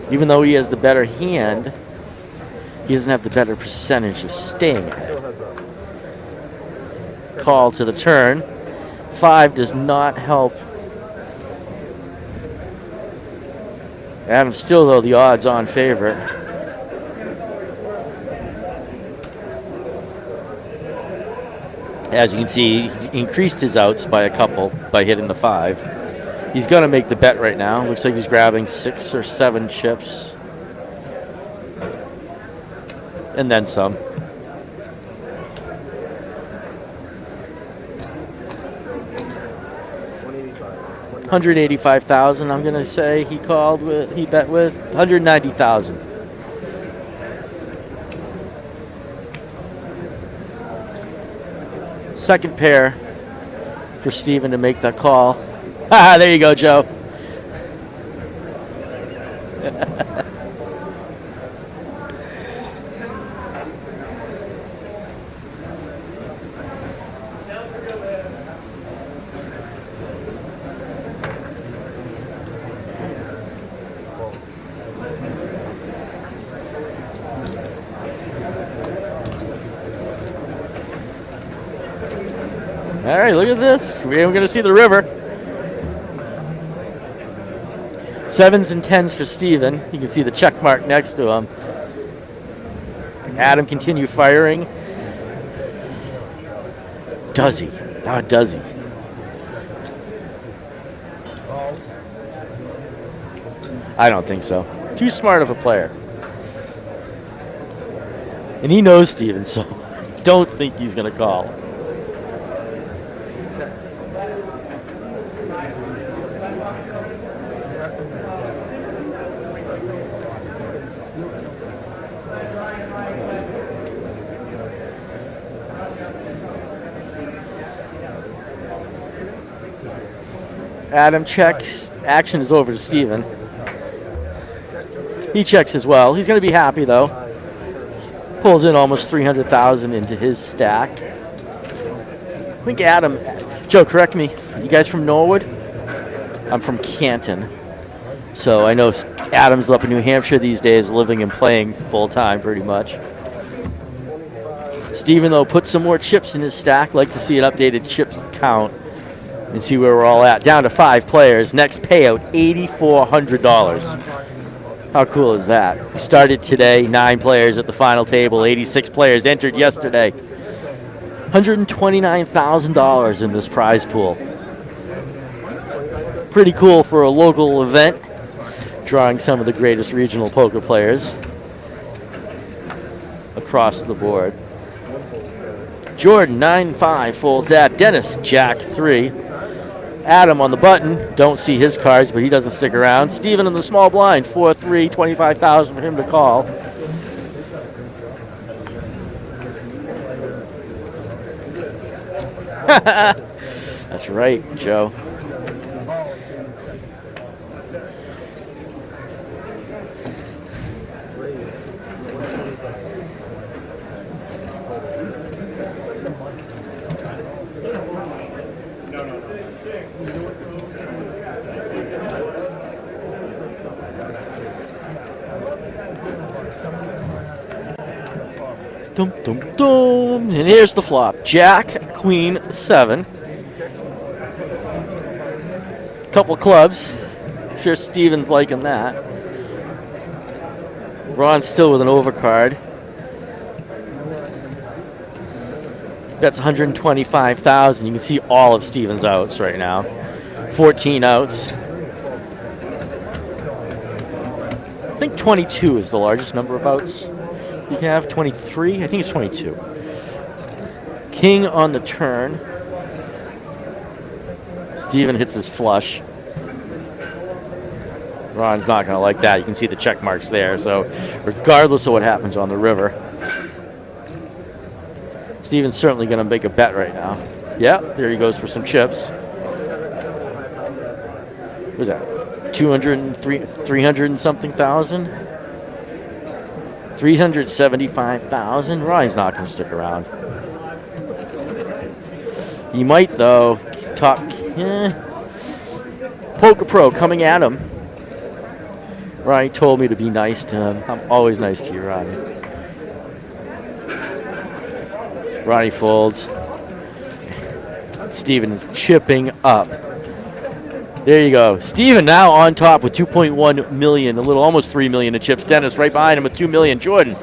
Even though he has the better hand, he doesn't have the better percentage of staying ahead. Call to the turn. 5 does not help. Adam's still, though, the odds-on favorite. As you can see, he increased his outs by a couple by hitting the 5. He's going to make the bet right now. Looks like he's grabbing 6 or 7 chips. And then some. $185,000, I'm gonna say he bet with 190,000. Second pair for Steven to make that call. Ah, there you go, Joe. All right, look at this. We're going to see the river. 7s and 10s for Steven. You can see the check mark next to him. Adam continue firing. Does he? Now does he? I don't think so. Too smart of a player. And he knows Steven, so I don't think he's going to call. Adam checks. Action is over to Steven. He checks as well. He's going to be happy, though. Pulls in almost 300,000 into his stack. I think Adam... Joe, correct me. You guys from Norwood? I'm from Canton. So I know Adam's up in New Hampshire these days, living and playing full-time pretty much. Steven, though, put some more chips in his stack. Like to see an updated chips count and see where we're all at. Down to 5 players. Next payout, $8,400. How cool is that? We started today, 9 players at the final table, 86 players entered yesterday. $129,000 in this prize pool. Pretty cool for a local event, drawing some of the greatest regional poker players. across the board. Jordan 9-5 folds that. Dennis Jack 3. Adam on the button, don't see his cards, but he doesn't stick around. Steven in the small blind, 4-3, 25,000 for him to call. That's right, Joe. Dum, dum, dum. And here's the flop. Jack, Queen, 7. Couple clubs. Sure Steven's liking that. Ron's still with an overcard. That's 125,000. You can see all of Steven's outs right now. 14 outs. I think 22 is the largest number of outs you can have. 23? I think it's 22. King on the turn. Steven hits his flush. Ron's not going to like that. You can see the check marks there. So regardless of what happens on the river, Steven's certainly going to make a bet right now. Yeah, there he goes for some chips. What was that? 300 and something thousand? 375,000. Ronnie's not going to stick around. He might, though. Top. Poker Pro coming at him. Ronnie told me to be nice to him. I'm always nice to you, Ronnie. Ronnie folds. Steven is chipping up. There you go. Steven now on top with 2.1 million, a little almost 3 million in chips. Dennis right behind him with 2 million. Jordan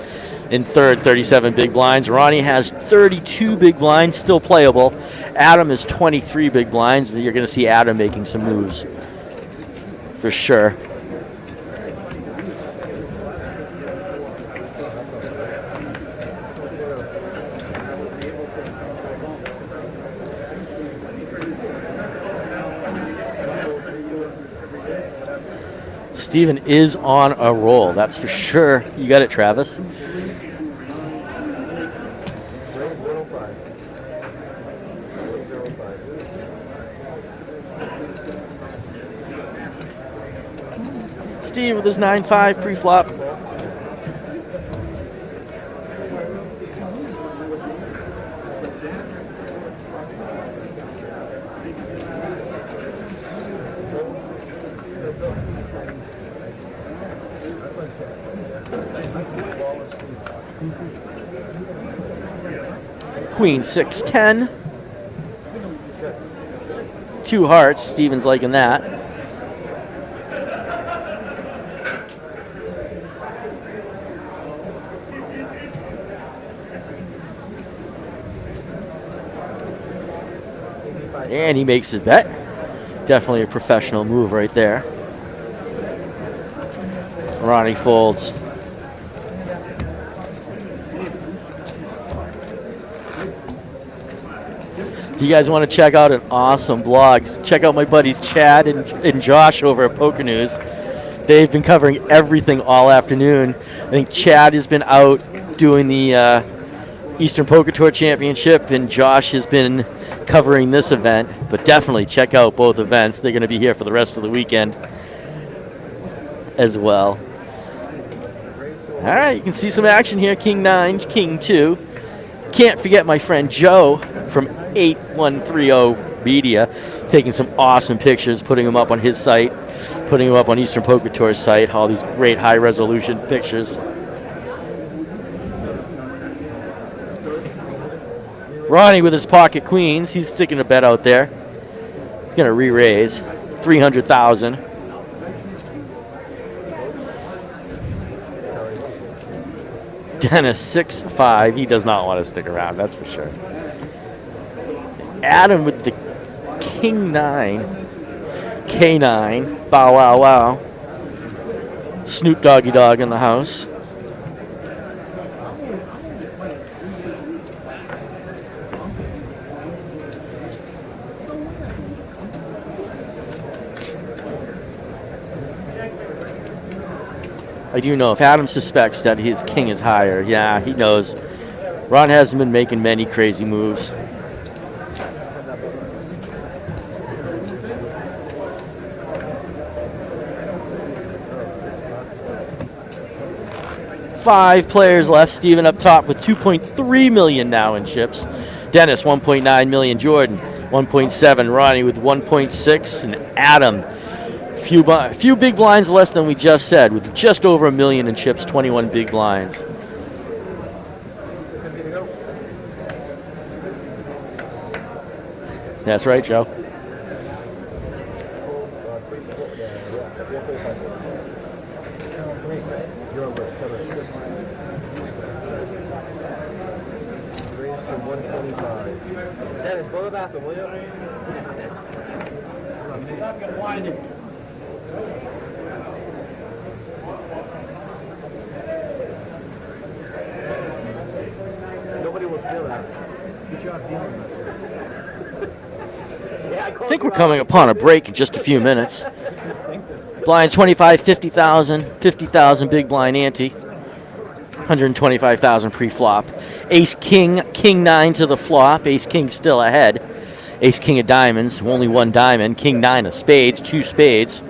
in third, 37 big blinds. Ronnie has 32 big blinds, still playable. Adam is 23 big blinds. You're going to see Adam making some moves for sure. Steven is on a roll, that's for sure. You got it, Travis. Steve with his 9-5 pre-flop. Queen 6-10. 2 hearts. Steven's liking that. And he makes his bet. Definitely a professional move right there. Ronnie folds. Do you guys want to check out an awesome blog? Check out my buddies Chad and Josh over at Poker News. They've been covering everything all afternoon. I think Chad has been out doing the Eastern Poker Tour Championship, and Josh has been covering this event. But definitely check out both events. They're going to be here for the rest of the weekend as well. All right, you can see some action here. King 9, King 2. Can't forget my friend Joe from 8130 Media, taking some awesome pictures, putting them up on his site, putting them up on Eastern Poker Tour's site, all these great high-resolution pictures. Ronnie with his pocket queens, he's sticking a bet out there. He's going to re-raise 300,000. Dennis 6-5. He does not want to stick around, that's for sure. Adam with the King 9, K9, bow wow wow. Snoop Doggy Dogg in the house. I do know if Adam suspects that his king is higher, yeah, he knows. Ron hasn't been making many crazy moves. Five players left. Steven up top with 2.3 million now in chips. Dennis 1.9 million. Jordan 1.7. Ronnie with 1.6, and Adam few big blinds less than we just said, with just over $1 million in chips. 21 big blinds. That's right, Joe. Nobody will steal that. Good job dealing with it. I think we're coming upon a break in just a few minutes. Blind 25, 50,000, 50,000 big blind ante, 125,000 pre-flop. Ace King, King 9 to the flop. Ace King still ahead. Ace King of diamonds, only one diamond. King 9 of spades, two spades.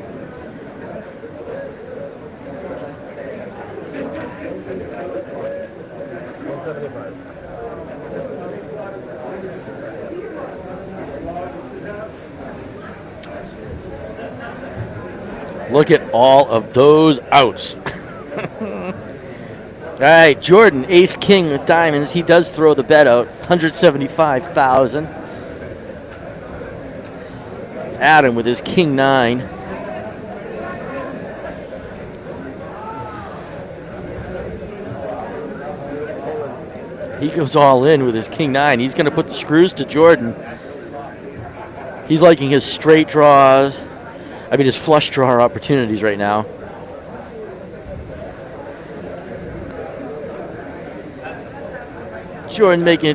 Look at all of those outs. All right, Jordan, Ace King with diamonds. He does throw the bet out, 175,000. Adam with his King 9. He goes all in with his King 9. He's going to put the screws to Jordan. He's liking his straight draws. I mean, his flush draw opportunities right now. Jordan making a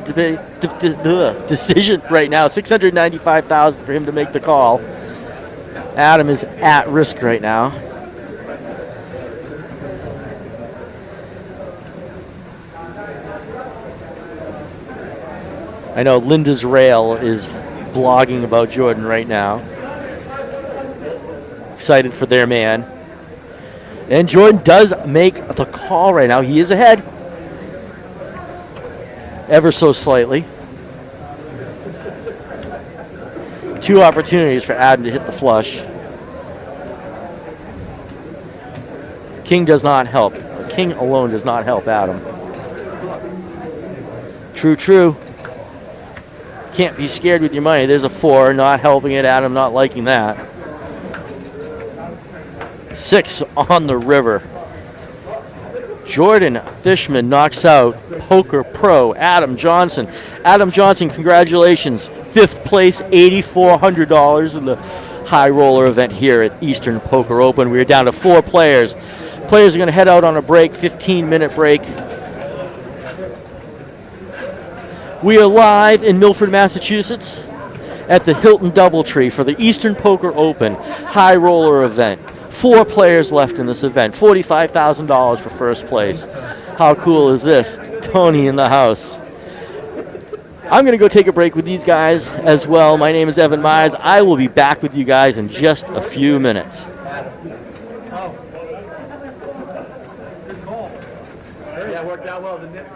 decision right now. 695,000 for him to make the call. Adam is at risk right now. I know Linda's Rail is blogging about Jordan right now. Excited for their man. And Jordan does make the call right now. He is ahead. Ever so slightly. Two opportunities for Adam to hit the flush. King does not help. King alone does not help Adam. True, true. Can't be scared with your money. There's a 4, not helping it. Adam not liking that. 6 on the river. Jordan Fishman knocks out Poker Pro Adam Johnson. Adam Johnson, congratulations. 5th place, $8,400 in the high roller event here at Eastern Poker Open. We are down to 4 players. Players are going to head out on a break, 15-minute break. We are live in Milford, Massachusetts at the Hilton Doubletree for the Eastern Poker Open high roller event. 4 players left in this event. $45,000 for first place. How cool is this? Tony in the house. I'm going to go take a break with these guys as well. My name is Evan Myers. I will be back with you guys in just a few minutes. Yeah, worked out well, didn't it?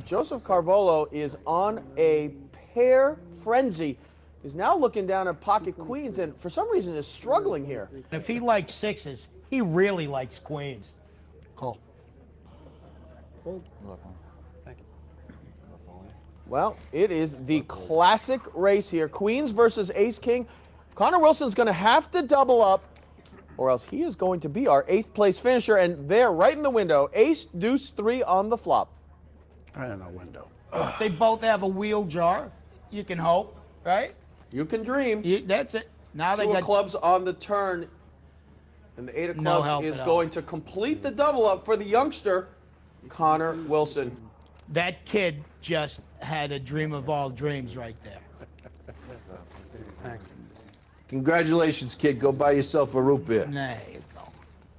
Joseph Carvolo is on a pair frenzy. He's now looking down at pocket queens and for some reason is struggling here. If he likes sixes, he really likes queens. Call. Well, it is the classic race here. Queens versus ace king. Connor Wilson's going to have to double up or else he is going to be our 8th place finisher. And there, right in the window, ace deuce 3 on the flop. I don't know window. They both have a wheel jar. You can hope, right? You can dream. That's it. Now they 2 got of clubs on the turn. And the 8 of No clubs help is at going all. to complete the double up for the youngster, Connor Wilson. that kid just had a dream of all dreams right there. Congratulations, kid. Go buy yourself a root beer. There you go.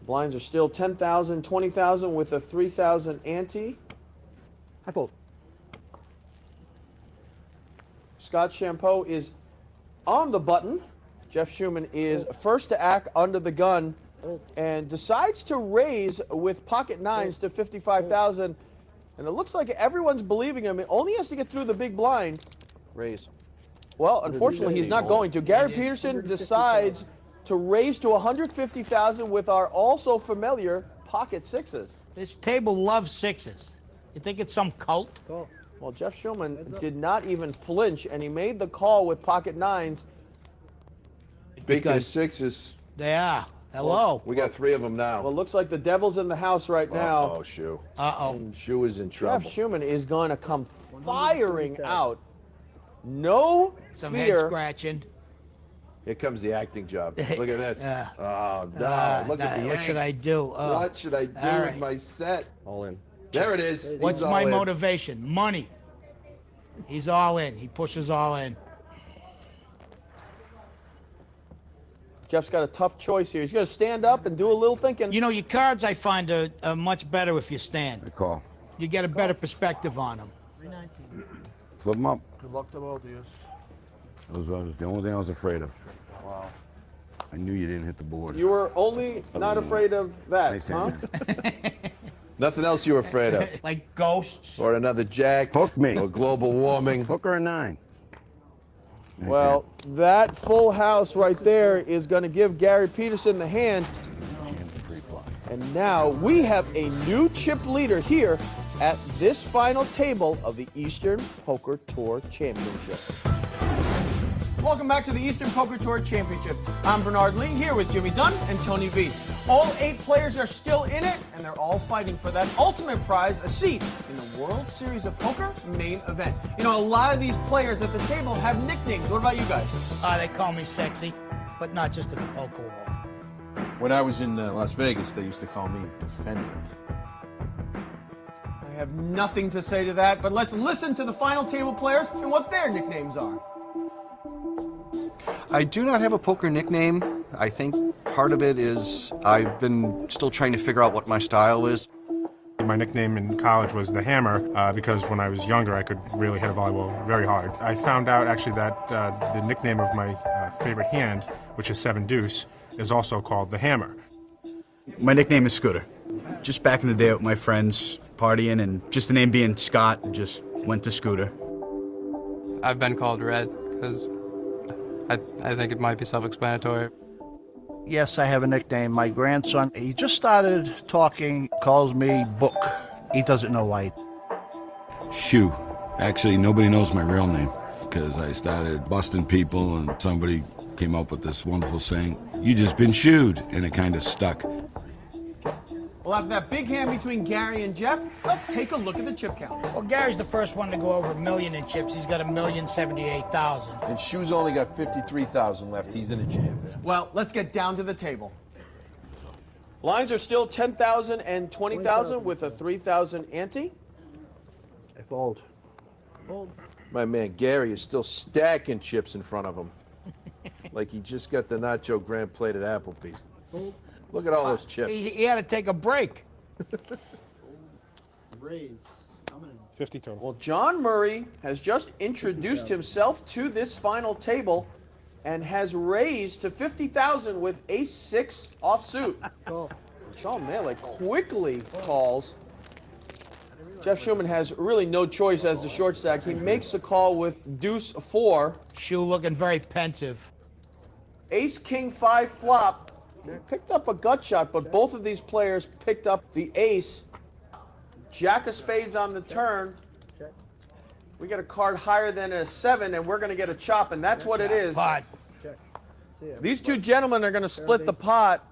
Blinds are still 10,000, 20,000 with a 3,000 ante. I fold. Scott Champeau is on the button. Jeff Schumann is first to act under the gun and decides to raise with pocket nines to 55,000. And it looks like everyone's believing him. It only has to get through the big blind. Raise. Well, unfortunately, he's not going to. Gary Peterson decides to raise to 150,000 with our also familiar pocket sixes. This table loves sixes. You think it's some cult? Well, Jeff Schumann did not even flinch, and he made the call with pocket nines. Speaking of sixes, They are. Hello. we got 3 of them now. Well, looks like the devil's in the house right now. Oh, Shoe. Uh-oh. Shoe is in trouble. Jeff Schumann is going to come firing out. No Some head fear. scratching. Here comes the acting job. Look at this. Yeah. Oh, no. Look at the What should I angst. do? What should I do all with right. my set? All in. There it is. What's He's all my in. motivation? Money. He's all in. He pushes all in. Jeff's got a tough choice here. He's going to stand up and do a little thinking. You know, your cards I find are much better if you stand. Call. You get a better perspective on them. Flip them up. Good luck to both of you. That was the only thing I was afraid of. Wow. I knew you didn't hit the board. You were only not afraid of that, Nice huh? hand. Nothing else you're afraid of. Like ghosts. Or another jack. Hook me. Or global warming. Hooker a 9. Nice Well, that full house right there is going to give Gary Peterson the hand. And now we have a new chip leader here at this final table of the Eastern Poker Tour Championship. Welcome back to the Eastern Poker Tour Championship. I'm Bernard Lee here with Jimmy Dunn and Tony V. All 8 players are still in it, and they're all fighting for that ultimate prize, a seat in the World Series of Poker main event. You know, a lot of these players at the table have nicknames. What about you guys? They call me sexy, but not just in the poker world. When I was in Las Vegas, they used to call me Defendant. I have nothing to say to that, but let's listen to the final table players and what their nicknames are. I do not have a poker nickname. I think part of it is I've been still trying to figure out what my style is. My nickname in college was the Hammer because when I was younger I could really hit a volleyball very hard. I found out actually that the nickname of my favorite hand, which is 7 deuce, is also called the Hammer. My nickname is Scooter. Just back in the day with my friends partying and just the name being Scott, just went to Scooter. I've been called Red because I think it might be self-explanatory. Yes, I have a nickname. My grandson, he just started talking, calls me Book. He doesn't know why. Shoe. Actually, nobody knows my real name because I started busting people and somebody came up with this wonderful saying, "You just been shooed," and it kind of stuck. Well, after that big hand between Gary and Jeff, let's take a look at the chip count. Well, Gary's the first one to go over 1 million in chips. He's got 1,078,000. And Shoe's only got 53,000 left. He's in a jam. Well, let's get down to the table. Lines are still 10,000 and 20,000 with a 3,000 ante. I fold. My man Gary is still stacking chips in front of him. Like he just got the nacho grand plated Applebee's. Look at all those chips. He had to take a break. Raise. 50 total. Well, John Murray has just introduced himself to this final table and has raised to 50,000 with ace-6 offsuit. Sean Malek quickly calls. Jeff Schumann has really no choice as the short stack. He makes the call with deuce-4. Shoe looking very pensive. Ace-king-5 flop. Picked up a gut shot, but both of these players picked up the ace. Jack of spades on the turn. We get a card higher than a 7, and we're going to get a chop, and that's what it is. Pot. These two gentlemen are going to split the pot.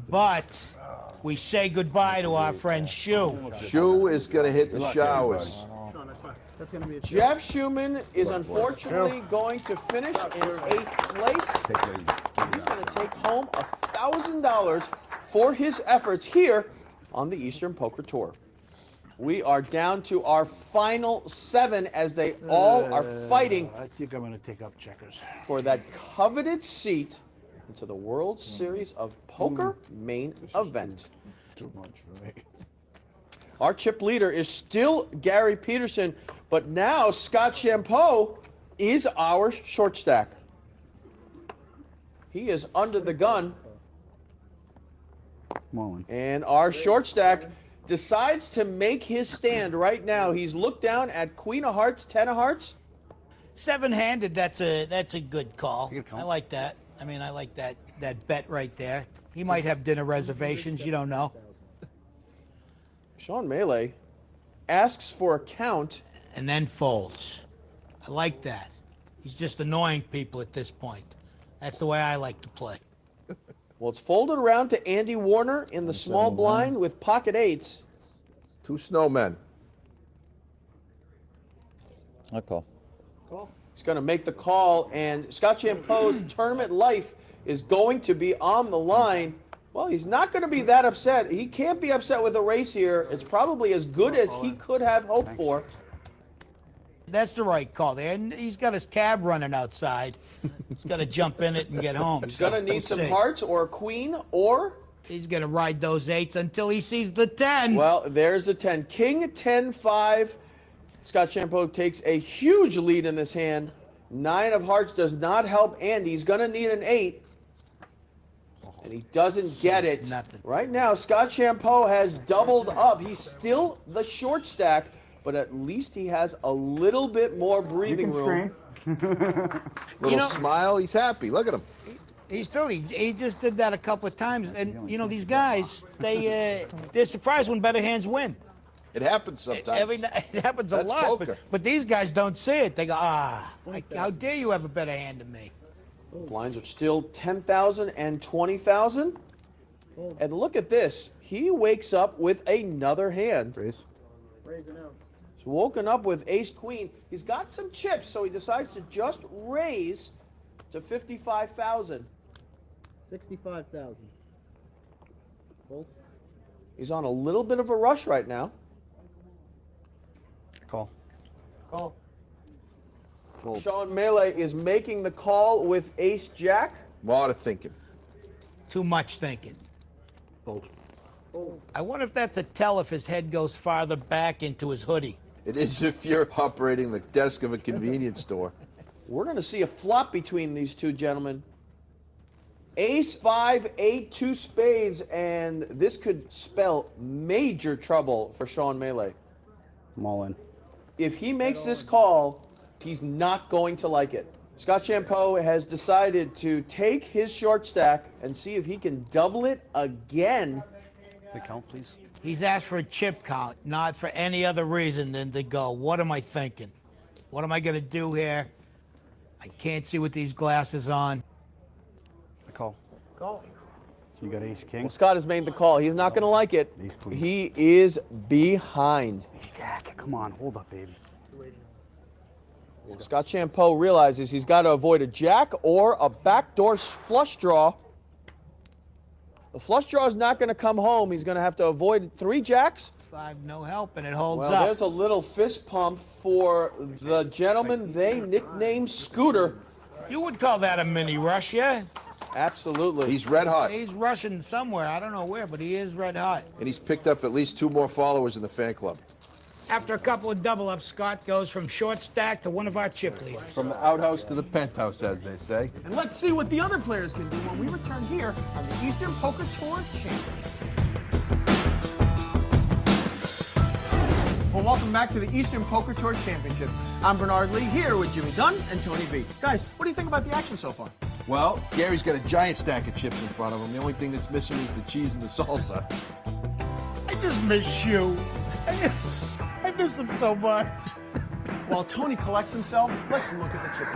But we say goodbye to our friend Shoe. Shoe is going to hit the showers. Jeff Schumann is unfortunately going to finish in 8th place. He's going to take home $1,000 for his efforts here on the Eastern Poker Tour. We are down to our final 7 as they all are fighting I think I'm going to take up checkers. for that coveted seat into the World Series of Poker main event. Too much for me. Our chip leader is still Gary Peterson, but now Scott Champeau is our short stack. He is under the gun, and our short stack decides to make his stand right now. He's looked down at Queen of Hearts, 10 of Hearts. 7-handed, that's a good call. I like that. I mean, I like that bet right there. He might have dinner reservations, you don't know. Sean Melee asks for a count. And then folds. I like that. He's just annoying people at this point. That's the way I like to play. Well, it's folded around to Andy Warner in the small blind with pocket 8s. 2 snowmen. I call. He's going to make the call, and Scott Champeau's tournament life is going to be on the line. Well, he's not going to be that upset. He can't be upset with a race here. It's probably as good as he could have hoped for. That's the right call there. And he's got his cab running outside. He's got to jump in it and get home. He's going to need some hearts or a queen, or he's going to ride those 8s until he sees the 10. Well, there's the 10. King, 10, 5. Scott Champeau takes a huge lead in this hand. 9 of Hearts does not help Andy. He's going to need an 8. And he doesn't get it. Nothing. Right now, Scott Champeau has doubled up. He's still the short stack, but at least he has a little bit more breathing room. Little smile, he's happy. Look at him. He just did that a couple of times. And, you know, these guys, they're surprised when better hands win. It happens sometimes. It happens a That's lot. poker. But these guys don't see it. They go, how dare you have a better hand than me? Blinds are still 10,000 and 20,000. And look at this. He wakes up with another hand. Raise. He's woken up with ace queen. He's got some chips, so he decides to just raise to 55,000. 65,000. Fold. He's on a little bit of a rush right now. Call. Call. Sean Melee is making the call with ace jack. A lot of thinking. Too much thinking. Fold. I wonder if that's a tell if his head goes farther back into his hoodie. It is if you're operating the desk of a convenience store. We're going to see a flop between these two gentlemen. Ace, 5, 8, 2 spades, and this could spell major trouble for Sean Melee. I'm all in. If he makes this call, he's not going to like it. Scott Champeau has decided to take his short stack and see if he can double it again. The count, please. He's asked for a chip count, not for any other reason than to go, what am I thinking? What am I going to do here? I can't see with these glasses on. I call. Call. So you got ace king. Well, Scott has made the call. He's not going to like it. Ace queen. He is behind. Ace jack. Come on, hold up, baby. Well, Scott Champeau realizes he's got to avoid a jack or a backdoor flush draw. The flush draw is not going to come home. He's going to have to avoid 3 jacks. 5, no help, and it holds Well, up. there's a little fist pump for the gentleman they nicknamed Scooter. You would call that a mini rush, yeah? Absolutely. He's red hot. He's rushing somewhere. I don't know where, but he is red hot. And he's picked up at least 2 more followers in the fan club. After a couple of double-ups, Scott goes from short stack to one of our chip leaders. From the outhouse to the penthouse, as they say. And let's see what the other players can do when we return here on the Eastern Poker Tour Championship. Well, welcome back to the Eastern Poker Tour Championship. I'm Bernard Lee here with Jimmy Dunn and Tony B. Guys, what do you think about the action so far? Well, Gary's got a giant stack of chips in front of him. The only thing that's missing is the cheese and the salsa. I just miss you. I miss him so much. While Tony collects himself, let's look at the chip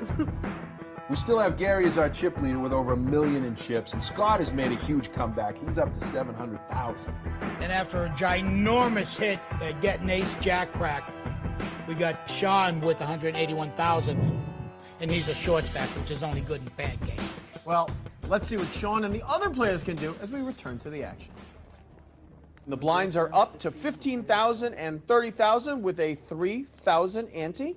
counts. We still have Gary as our chip leader with over 1 million in chips, and Scott has made a huge comeback. He's up to 700,000. And after a ginormous hit at getting ace jack cracked, we got Sean with 181,000, and he's a short stack, which is only good in pancakes. Well, let's see what Sean and the other players can do as we return to the action. The blinds are up to 15,000 and 30,000 with a 3,000 ante.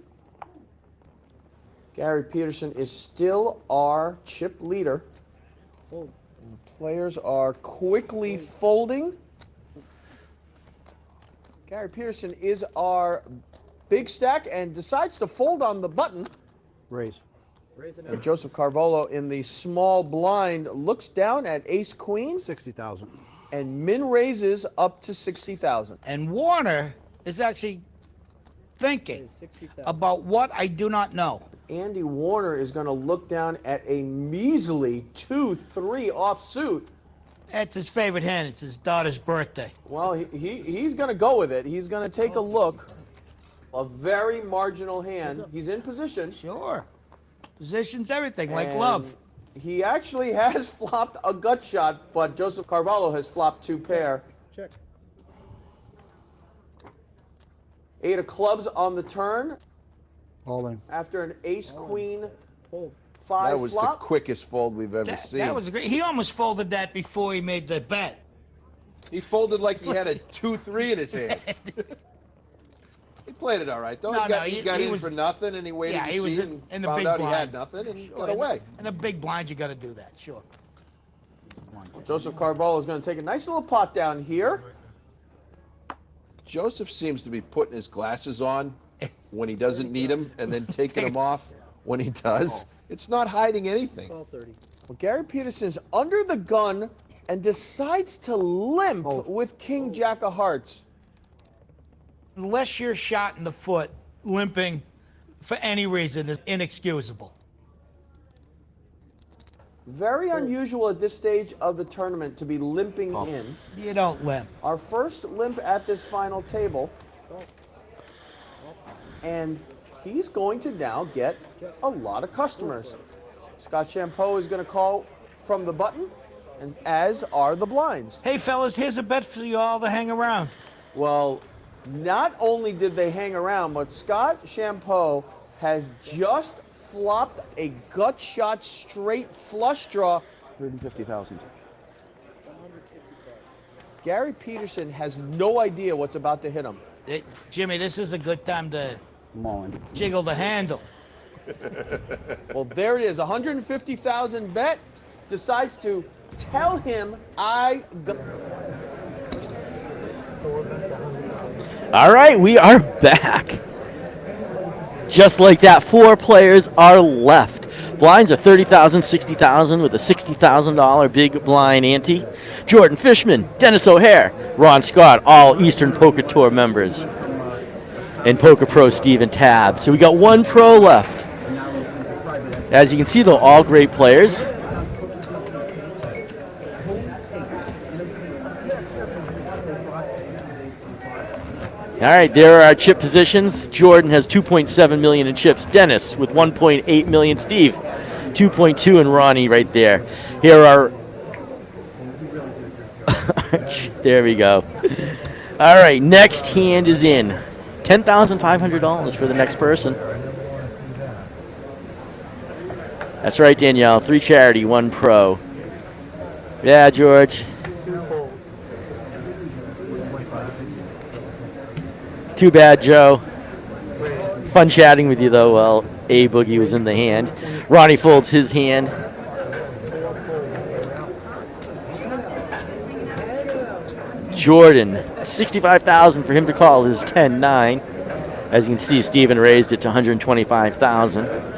Gary Peterson is still our chip leader. The players are quickly folding. Gary Peterson is our big stack and decides to fold on the button. Raise. And Joseph Carvalho in the small blind looks down at ace queen. 60,000. And min raises up to 60,000. And Warner is actually thinking about what I do not know. Andy Warner is going to look down at a measly 2-3 offsuit. That's his favorite hand. It's his daughter's birthday. Well, he's going to go with it. He's going to take a look. A very marginal hand. He's in position. Sure. Position's everything, like And love. He actually has flopped a gut shot, but Joseph Carvalho has flopped 2 pair. Check. 8 of clubs on the turn. All in. After an ace queen 5 That was flop. the quickest fold we've ever seen. That was great. He almost folded that before he made the bet. He folded like he had a 2-3 in his hand. He played it all right, though. No, he got in for nothing, and he waited Yeah, to he was see in and the found big out blind. he had nothing, and Sure, got away. In the big blind, you got to do that, sure. Joseph Carvalho is going to take a nice little pot down here. Joseph seems to be putting his glasses on when he doesn't need them, and then taking them off when he does. It's not hiding anything. Well, Gary Peterson's under the gun and decides to limp with King Jack of Hearts. Unless you're shot in the foot, limping for any reason is inexcusable. Very unusual at this stage of the tournament to be limping in. You don't limp. Our first limp at this final table. And he's going to now get a lot of customers. Scott Champeau is going to call from the button, and as are the blinds. Hey, fellas, here's a bet for you all to hang around. Well, not only did they hang around, but Scott Champeau has just flopped a gut shot straight flush draw. 150,000. Gary Peterson has no idea what's about to hit him. Jimmy, this is a good time to Mullen. jiggle the handle. Well, there it is, 150,000 bet. Decides to tell him I got. All right, we are back. Just like that, 4 players are left. Blinds are 30,000, 60,000 with a $60,000 big blind ante. Jordan Fishman, Dennis O'Hare, Ron Scott, all Eastern Poker Tour members. And Poker Pro Stephen Tabb. So we got 1 pro left. As you can see, though, all great players. All right, there are our chip positions. Jordan has 2.7 million in chips. Dennis with 1.8 million. Steve, 2.2, and Ronnie right there. Here are. There we go. All right, next hand is in. $10,500 for the next person. That's right, Danielle. 3 charity, 1 pro. Yeah, George. Too bad, Joe. Fun chatting with you, though, while A Boogie was in the hand. Ronnie folds his hand. Jordan, 65,000 for him to call is 10-9. As you can see, Steven raised it to 125,000.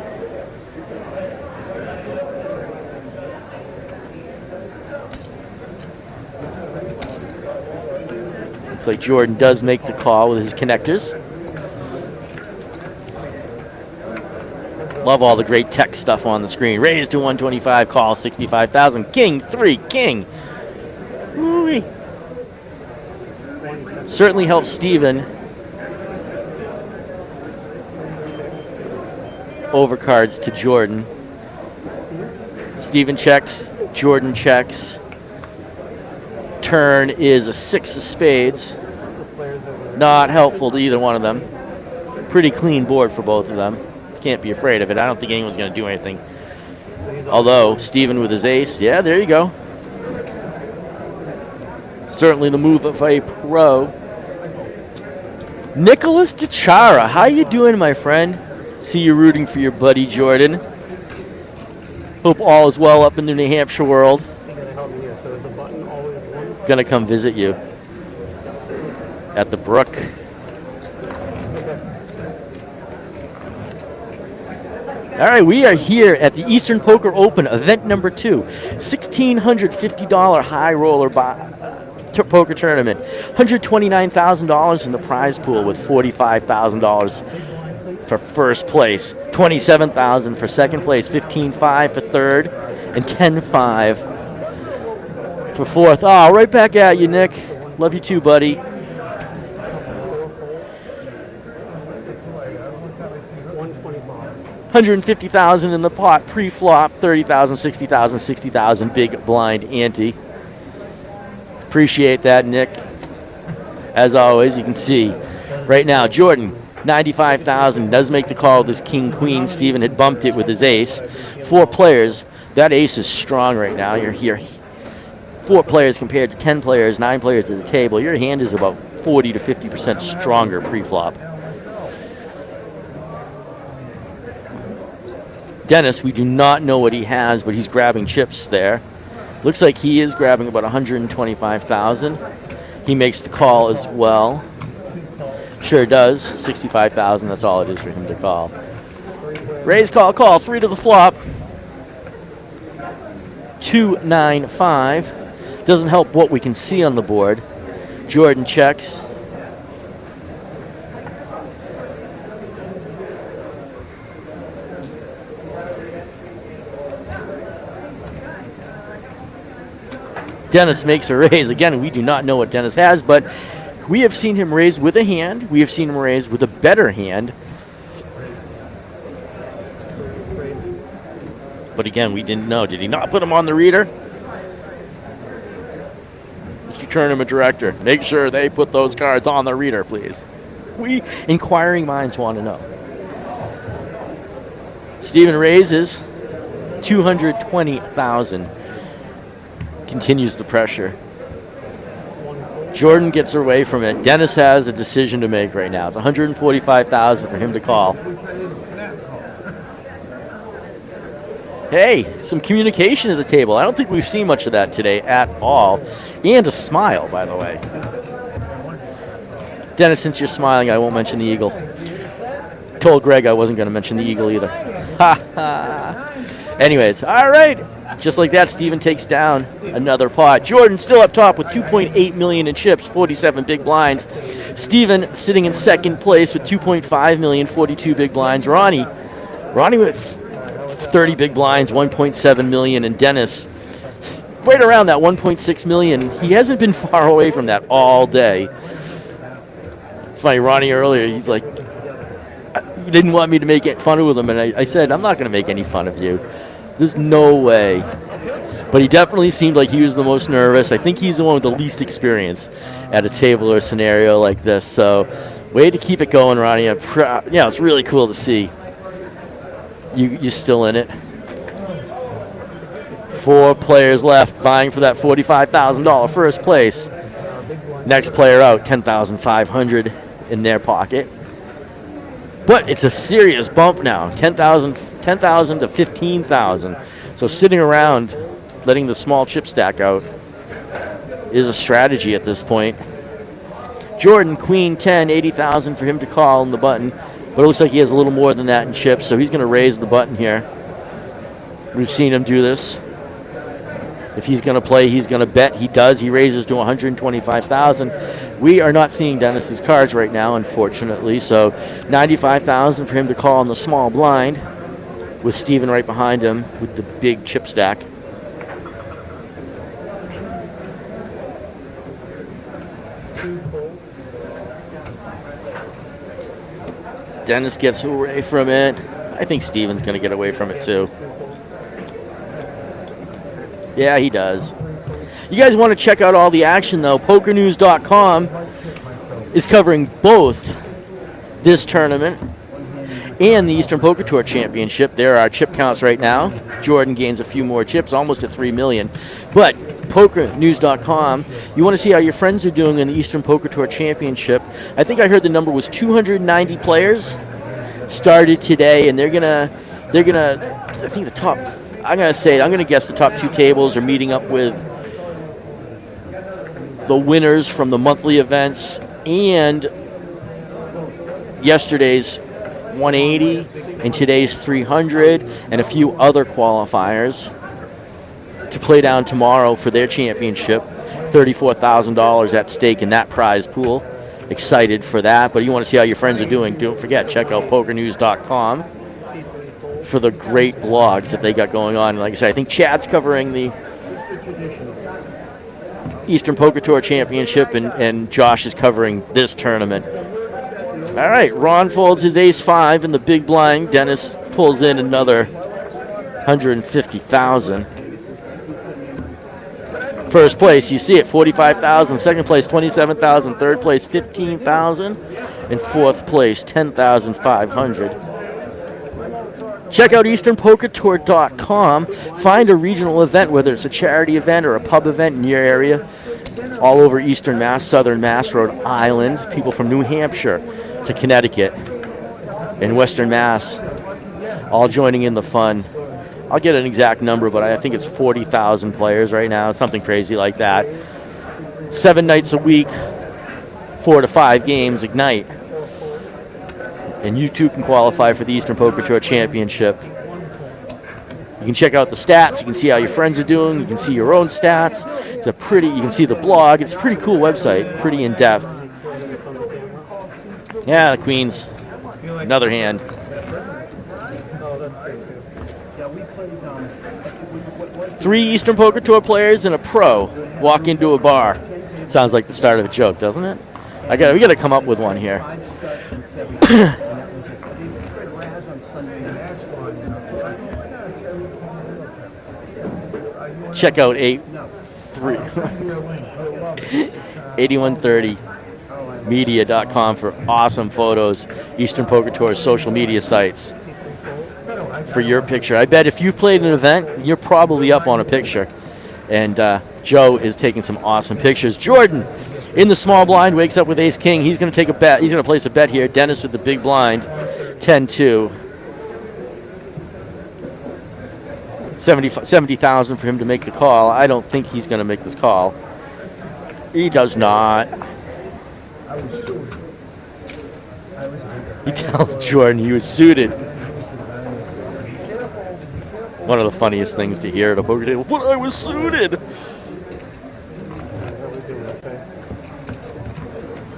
Looks like Jordan does make the call with his connectors. Love all the great tech stuff on the screen. Raise to 125, call 65,000. King, 3, king. Woo-wee. Certainly helps Steven. Overcards to Jordan. Steven checks, Jordan checks. Turn is a 6 of spades. Not helpful to either one of them. Pretty clean board for both of them. Can't be afraid of it. I don't think anyone's going to do anything. Although, Steven with his ace, yeah, there you go. Certainly the move of a pro. Nicholas DeChara, how you doing, my friend? See you rooting for your buddy Jordan. Hope all is well up in the New Hampshire world. Gonna come visit you at the brook. All right, we are here at the Eastern Poker Open, event number 2, $1,650 high roller poker tournament, $129,000 in the prize pool with $45,000 for first place, $27,000 for second place, $15,500 for third, and $10,500 for fourth. Oh, right back at you, Nick. Love you too, buddy. $150,000 in the pot pre-flop, $30,000, $60,000, $60,000 big blind ante. Appreciate that, Nick. As always, you can see right now Jordan, $95,000, does make the call with his king queen. Steven had bumped it with his ace. 4 players. That ace is strong right now. You're here. 4 players compared to 10 players, 9 players at the table. Your hand is about 40 to 50% stronger pre-flop. Dennis, we do not know what he has, but he's grabbing chips there. Looks like he is grabbing about $125,000. He makes the call as well. Sure does. $65,000, that's all it is for him to call. Raise, call, 3 to the flop. 2-9-5. Doesn't help what we can see on the board. Jordan checks. Dennis makes a raise. Again, we do not know what Dennis has, but we have seen him raise with a hand. We have seen him raise with a better hand. But again, we didn't know. Did he not put him on the reader? Mr. Tournament Director, make sure they put those cards on the reader, please. We inquiring minds want to know. Steven raises $220,000. Continues the pressure. Jordan gets away from it. Dennis has a decision to make right now. It's $145,000 for him to call. Hey, some communication at the table. I don't think we've seen much of that today at all. And a smile, by the way. Dennis, since you're smiling, I won't mention the eagle. Told Greg I wasn't going to mention the eagle either. Ha ha. Anyways, all right. Just like that, Steven takes down another pot. Jordan still up top with $2.8 million in chips, 47 big blinds. Steven sitting in second place with $2.5 million, 42 big blinds. Ronnie with 30 big blinds, $1.7 million, and Dennis right around that $1.6 million. He hasn't been far away from that all day. It's funny, Ronnie earlier, he's like, he didn't want me to make fun of him, and I said, I'm not going to make any fun of you. There's no way. But he definitely seemed like he was the most nervous. I think he's the one with the least experience at a table or a scenario like this. So, way to keep it going, Ronnie. Yeah, it's really cool to see. You're still in it. 4 players left vying for that $45,000 first place. Next player out, $10,500 in their pocket. But it's a serious bump now, $10,000 to $15,000. So sitting around, letting the small chip stack out is a strategy at this point. Jordan, Queen 10, $80,000 for him to call on the button. But it looks like he has a little more than that in chips, so he's going to raise the button here. We've seen him do this. If he's going to play, he's going to bet. He does. He raises to $125,000. We are not seeing Dennis's cards right now, unfortunately. So $95,000 for him to call on the small blind, with Steven right behind him with the big chip stack. Dennis gets away from it. I think Steven's going to get away from it too. Yeah, he does. You guys want to check out all the action, though. PokerNews.com is covering both this tournament and the Eastern Poker Tour Championship. There are chip counts right now. Jordan gains a few more chips, almost at 3 million. But PokerNews.com, you want to see how your friends are doing in the Eastern Poker Tour Championship. I think I heard the number was 290 players started today, and they're gonna. I think the top. I'm gonna guess the top 2 tables are meeting up with the winners from the monthly events and yesterday's 180 and today's 300 and a few other qualifiers to play down tomorrow for their championship. $34,000 at stake in that prize pool. Excited for that, but you want to see how your friends are doing, don't forget, check out PokerNews.com for the great blogs that they got going on. And like I said, I think Chad's covering the Eastern Poker Tour Championship, and Josh is covering this tournament. All right, Ron folds his ace-5 in the big blind. Dennis pulls in another $150,000. First place, you see it, $45,000. Second place, $27,000. Third place, $15,000. And fourth place, $10,500. Check out EasternPokerTour.com. Find a regional event, whether it's a charity event or a pub event in your area. All over Eastern Mass, Southern Mass, Rhode Island. People from New Hampshire to Connecticut and Western Mass all joining in the fun. I'll get an exact number, but I think it's 40,000 players right now, something crazy like that. 7 nights a week, 4 to 5 games, Ignite. And you too can qualify for the Eastern Poker Tour Championship. You can check out the stats. You can see how your friends are doing. You can see your own stats. You can see the blog. It's a pretty cool website, pretty in-depth. Yeah, the Queens. Another hand. 3 Eastern Poker Tour players and a pro walk into a bar. Sounds like the start of a joke, doesn't it? We gotta come up with one here. Check out 8130media.com for awesome photos. Eastern Poker Tour's social media sites for your picture. I bet if you've played an event, you're probably up on a picture. And Joe is taking some awesome pictures. Jordan in the small blind wakes up with ace king. He's going to take a bet. He's going to place a bet here. Dennis with the big blind, 10-2. 70,000 for him to make the call. I don't think he's going to make this call. He does not. He tells Jordan he was suited. One of the funniest things to hear at a poker table. But I was suited.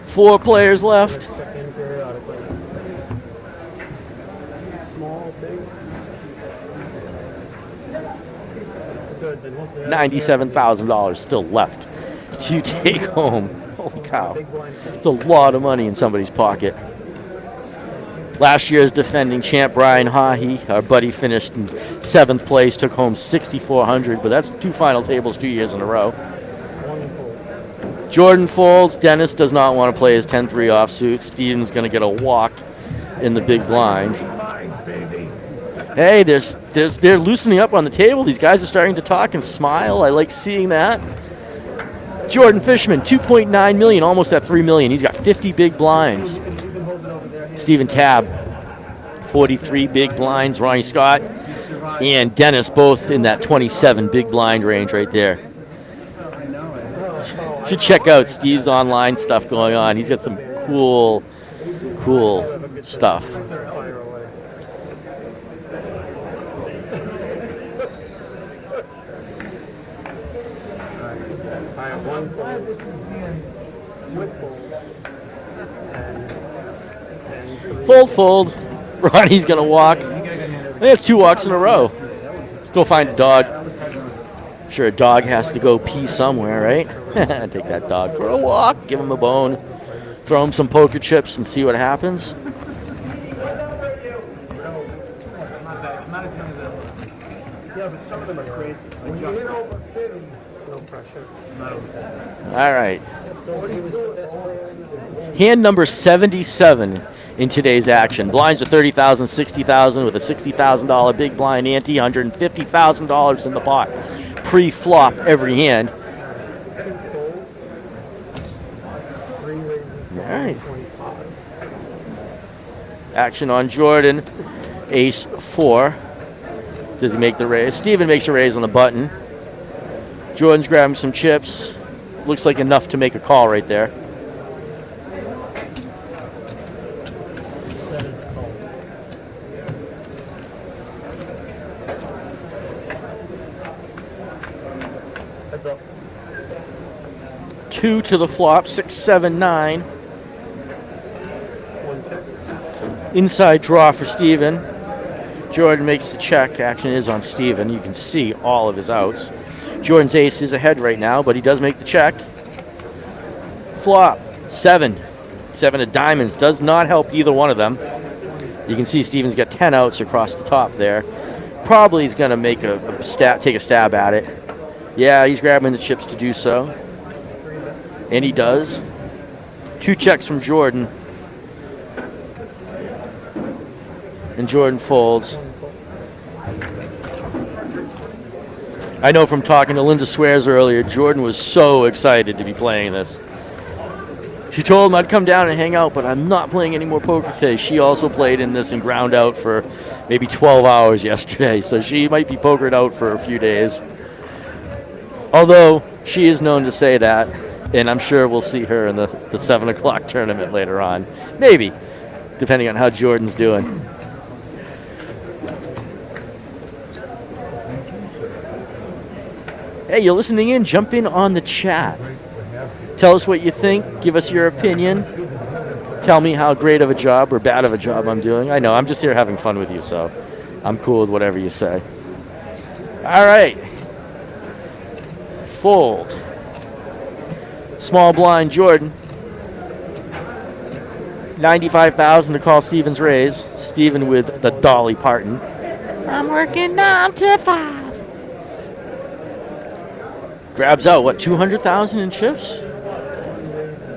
4 players left. $97,000 still left to take home. Holy cow. It's a lot of money in somebody's pocket. Last year's defending champ Brian Haughey, our buddy, finished in 7th place, took home $6,400, but that's 2 final tables 2 years in a row. Jordan folds. Dennis does not want to play his 10-3 offsuit. Steven's going to get a walk in the big blind. Hey, they're loosening up on the table. These guys are starting to talk and smile. I like seeing that. Jordan Fishman, 2.9 million, almost at 3 million. He's got 50 big blinds. Stephen Tabb, 43 big blinds. Ronnie Scott and Dennis both in that 27 big blind range right there. Should check out Steve's online stuff going on. He's got some cool stuff. Fold. Ronnie's gonna walk. They have 2 walks in a row. Let's go find a dog. I'm sure a dog has to go pee somewhere, right? Take that dog for a walk, give him a bone, throw him some poker chips and see what happens. All right. Hand number 77 in today's action. Blinds are $30,000, $60,000 with a $60,000 big blind ante, $150,000 in the pot. Pre-flop every hand. All right. Action on Jordan. Ace 4. Does he make the raise? Steven makes a raise on the button. Jordan's grabbing some chips. Looks like enough to make a call right there. Two to the flop, 6, 7, 9. Inside draw for Steven. Jordan makes the check. Action is on Steven. You can see all of his outs. Jordan's ace is ahead right now, but he does make the check. Flop, 7. 7 of diamonds does not help either one of them. You can see Steven's got 10 outs across the top there. Probably he's going to make take a stab at it. Yeah, he's grabbing the chips to do so. And he does. 2 checks from Jordan. And Jordan folds. I know from talking to Linda Swears earlier, Jordan was so excited to be playing this. She told him I'd come down and hang out, but I'm not playing any more poker today. She also played in this and ground out for maybe 12 hours yesterday, so she might be pokered out for a few days. Although she is known to say that, and I'm sure we'll see her in the 7 o'clock tournament later on. Maybe, depending on how Jordan's doing. Hey, you're listening in. Jump in on the chat. Tell us what you think. Give us your opinion. Tell me how great of a job or bad of a job I'm doing. I know, I'm just here having fun with you, so I'm cool with whatever you say. All right. Fold. Small blind Jordan. 95,000 to call Steven's raise. Steven with the Dolly Parton. I'm working 9 to 5. Grabs out, what, 200,000 in chips?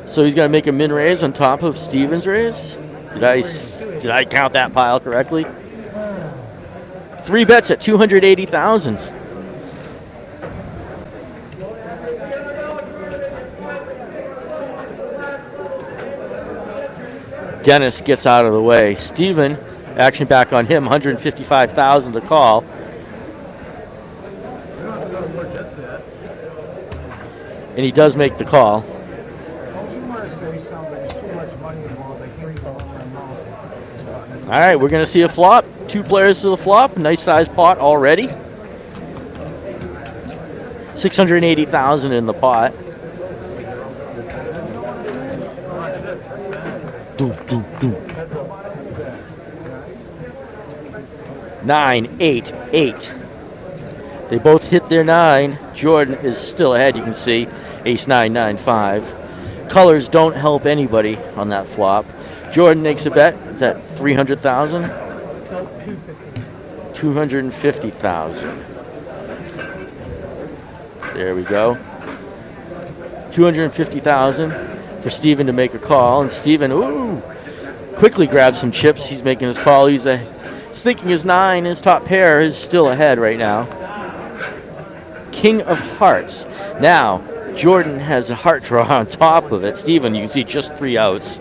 So he's going to make a min raise on top of Steven's raise? Did I count that pile correctly? 3 bets at 280,000. Dennis gets out of the way. Steven, action back on him, 155,000 to call. And he does make the call. All right, we're going to see a flop. 2 players to the flop. Nice size pot already. 680,000 in the pot. Doom, doom, doom. 9, 8, 8. They both hit their 9. Jordan is still ahead, you can see. Ace 9, 9, 5. Colors don't help anybody on that flop. Jordan makes a bet. Is that 300,000? 250,000. There we go. 250,000 for Steven to make a call. And Steven, ooh, quickly grabs some chips. He's making his call. He's thinking his 9, his top pair is still ahead right now. King of Hearts. Now, Jordan has a heart draw on top of it. Steven, you can see just 3 outs.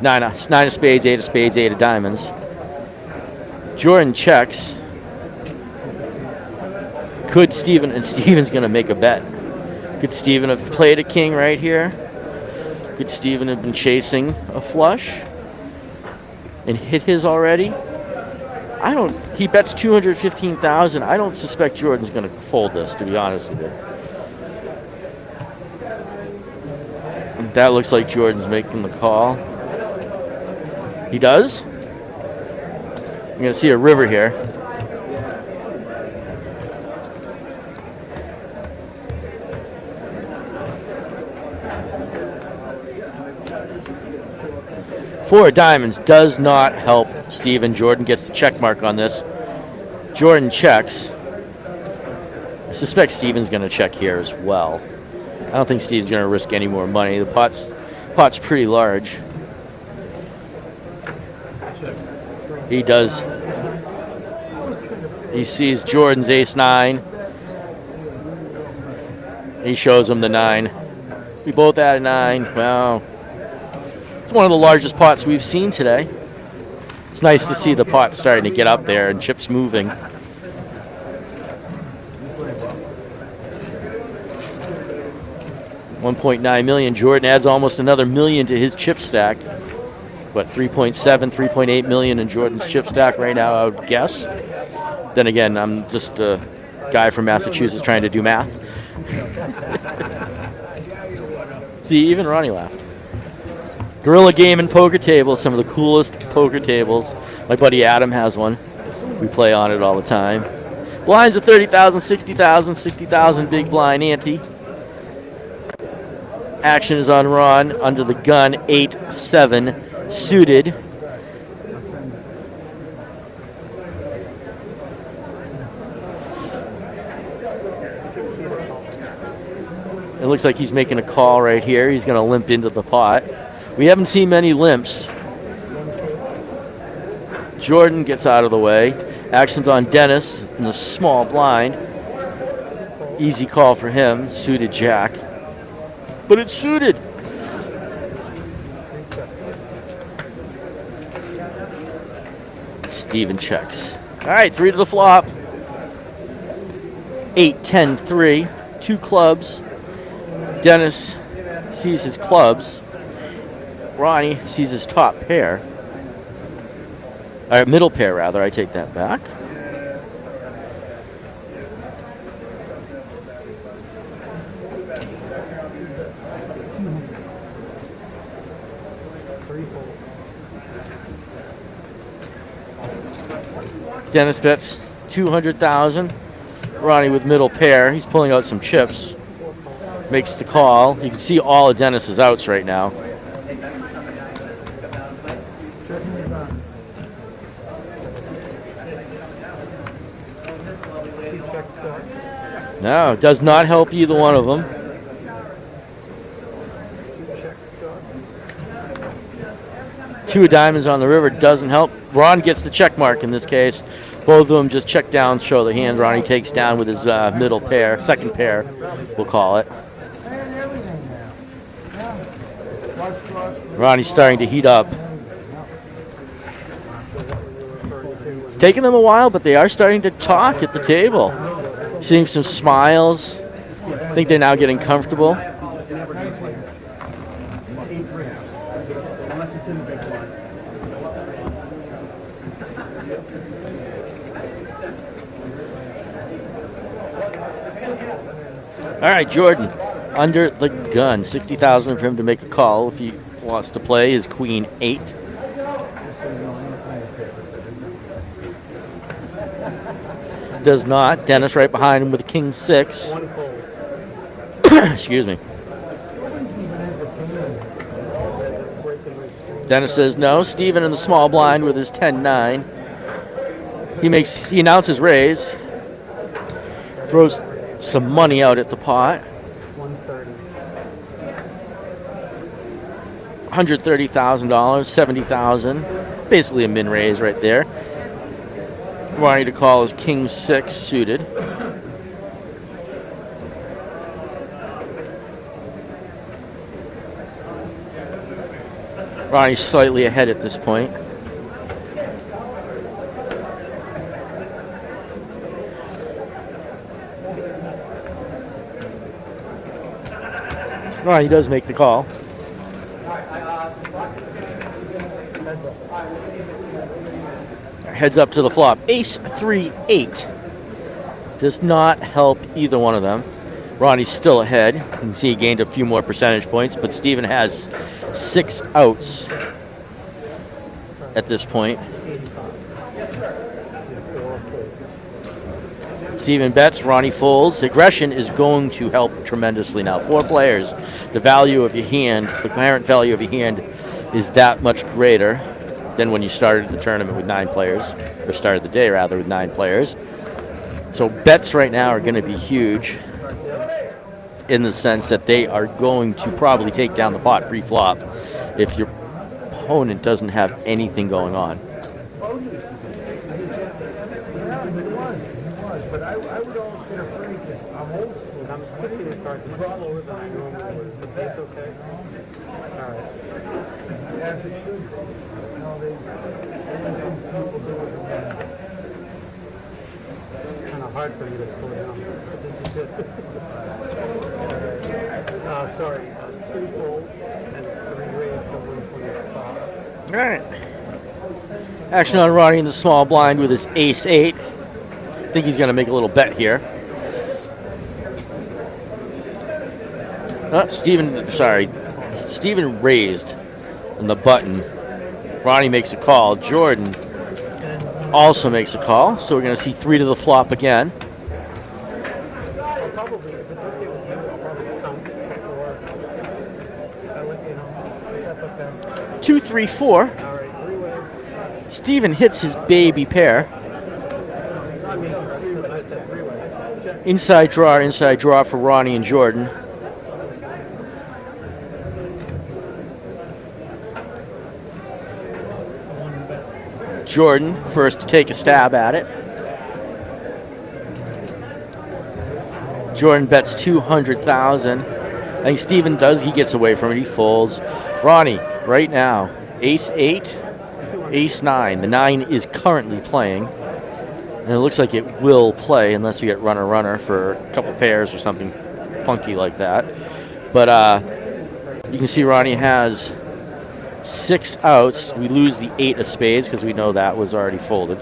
9 of spades, 8 of spades, 8 of diamonds. Jordan checks. Could Steven, and Steven's going to make a bet. Could Steven have played a king right here? Could Steven have been chasing a flush and hit his already? He bets 215,000. I don't suspect Jordan's going to fold this, to be honest with you. That looks like Jordan's making the call. He does. I'm going to see a river here. Four of diamonds does not help Steven. Jordan gets the check mark on this. Jordan checks. I suspect Steven's going to check here as well. I don't think Steve's going to risk any more money. The pot's pretty large. He does. He sees Jordan's ace-9. He shows him the 9. We both had a 9. Wow. It's one of the largest pots we've seen today. It's nice to see the pot starting to get up there and chips moving. $1.9 million. Jordan adds almost another million to his chip stack. What, 3.7, 3.8 million in Jordan's chip stack right now, I would guess. Then again, I'm just a guy from Massachusetts trying to do math. See, even Ronnie laughed. Gorilla Game and poker table, some of the coolest poker tables. My buddy Adam has one. We play on it all the time. Blinds of 30,000, 60,000, 60,000 big blind ante. Action is on Ron under the gun, 8-7 suited. It looks like he's making a call right here. He's going to limp into the pot. We haven't seen many limps. Jordan gets out of the way. Action's on Dennis in the small blind. Easy call for him. Suited jack. But it's suited. Steven checks. All right, 3 to the flop. 8-10-3. 2 clubs. Dennis sees his clubs. Ronnie sees his top pair. Middle pair, rather. I take that back. Dennis bets 200,000. Ronnie with middle pair. He's pulling out some chips. Makes the call. You can see all of Dennis's outs right now. No, it does not help either one of them. Two of diamonds on the river doesn't help. Ron gets the check mark in this case. Both of them just check down, show the hand. Ronnie takes down with his middle pair, second pair, we'll call it. Ronnie's starting to heat up. It's taken them a while, but they are starting to talk at the table. Seeing some smiles. I think they're now getting comfortable. All right, Jordan, under the gun. 60,000 for him to make a call if he wants to play his queen 8. Does not. Dennis right behind him with a king 6. Excuse me. Dennis says no. Steven in the small blind with his 10-9. He announces raise. Throws some money out at the pot. $130,000, 70,000. Basically a min raise right there. Ronnie to call is king 6 suited. Ronnie's slightly ahead at this point. Ronnie does make the call. Heads up to the flop. Ace 3-8. Does not help either one of them. Ronnie's still ahead. You can see he gained a few more percentage points, but Steven has 6 outs at this point. Steven bets, Ronnie folds. Aggression is going to help tremendously now. 4 players. The value of your hand, the current value of your hand is that much greater than when you started the tournament with 9 players, or started the day rather with 9 players. So bets right now are going to be huge in the sense that they are going to probably take down the pot pre-flop if your opponent doesn't have anything going on. But I would always get afraid because I'm old school. I'm switching the cards slower than I normally would. Is that okay? All right. As it should be. No, they kind of hard for you to slow down. This is it. Sorry. 2 fold and 3 raised to 125. All right. Action on Ronnie in the small blind with his ace-8. I think he's going to make a little bet here. Steven raised on the button. Ronnie makes a call. Jordan also makes a call. So we're going to see 3 to the flop again. 2, 3, 4. Steven hits his baby pair. Inside draw for Ronnie and Jordan. Jordan first to take a stab at it. Jordan bets 200,000. I think Steven does. He gets away from it. He folds. Ronnie, right now, ace-8, ace-9. The 9 is currently playing. And it looks like it will play unless you get runner-runner for a couple pairs or something funky like that. But you can see Ronnie has 6 outs. We lose the 8 of spades because we know that was already folded.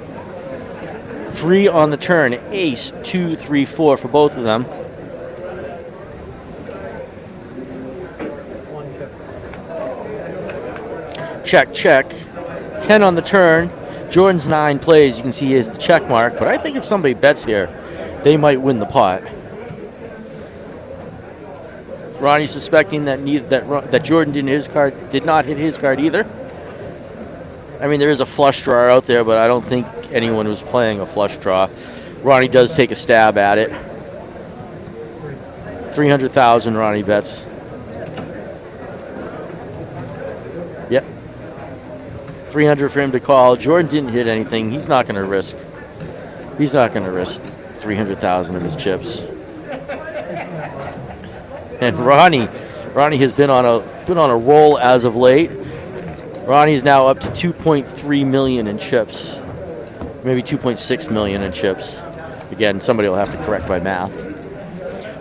3 on the turn. Ace, 2, 3, 4 for both of them. Check, check. 10 on the turn. Jordan's 9 plays. You can see he has the check mark. But I think if somebody bets here, they might win the pot. Ronnie's suspecting that Jordan did not hit his card either. I mean, there is a flush draw out there, but I don't think anyone was playing a flush draw. Ronnie does take a stab at it. 300,000 Ronnie bets. Yep. 300 for him to call. Jordan didn't hit anything. He's not going to risk. He's not going to risk 300,000 of his chips. And Ronnie has been on a roll as of late. Ronnie is now up to 2.3 million in chips, maybe 2.6 million in chips. Again, somebody will have to correct my math.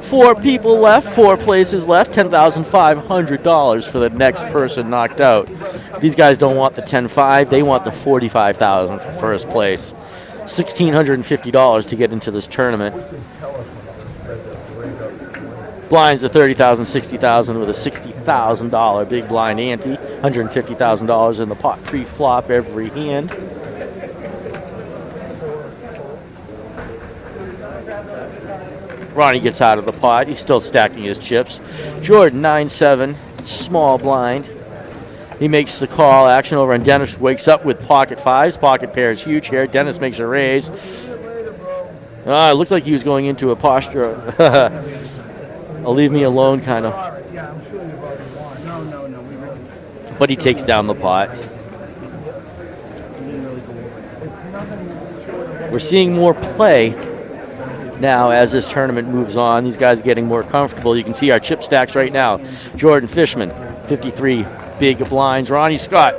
4 people left, 4 places left, $10,500 for the next person knocked out. These guys don't want the 10-5, they want the 45,000 for first place. $1,650 to get into this tournament. Blinds are 30,000, 60,000 with a $60,000 big blind ante. $150,000 in the pot pre-flop every hand. Ronnie gets out of the pot. He's still stacking his chips. Jordan, 9-7, small blind. He makes the call. Action over, and Dennis wakes up with pocket 5s. Pocket pair is huge here. Dennis makes a raise. It looked like he was going into a posture. I'll leave me alone kind of. But he takes down the pot. We're seeing more play now as this tournament moves on. These guys are getting more comfortable. You can see our chip stacks right now. Jordan Fishman, 53 big blinds. Ronnie Scott,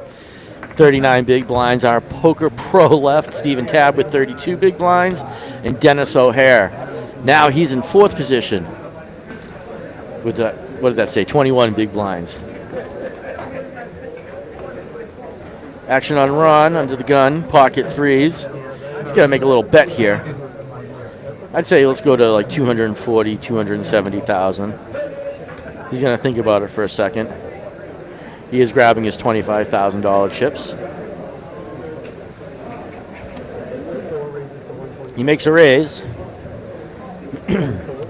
39 big blinds. Our poker pro left, Stephen Tabb with 32 big blinds. And Dennis O'Hare. Now he's in 4th position with, what did that say, 21 big blinds. Action on Ron, under the gun, pocket 3s. He's got to make a little bet here. I'd say let's go to like 240, 270,000. He's going to think about it for a second. He is grabbing his $25,000 chips. He makes a raise.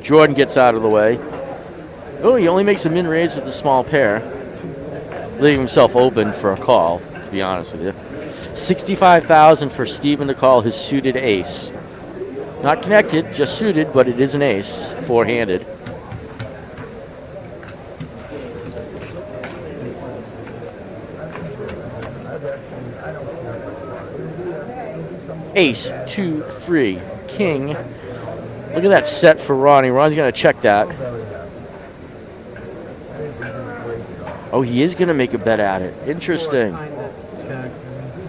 Jordan gets out of the way. Oh, he only makes a min raise with the small pair, leaving himself open for a call, to be honest with you. 65,000 for Steven to call his suited ace. Not connected, just suited, but it is an ace, 4-handed. Ace, 2, 3, king. Look at that set for Ronnie. Ronnie's going to check that. Oh, he is going to make a bet at it. Interesting.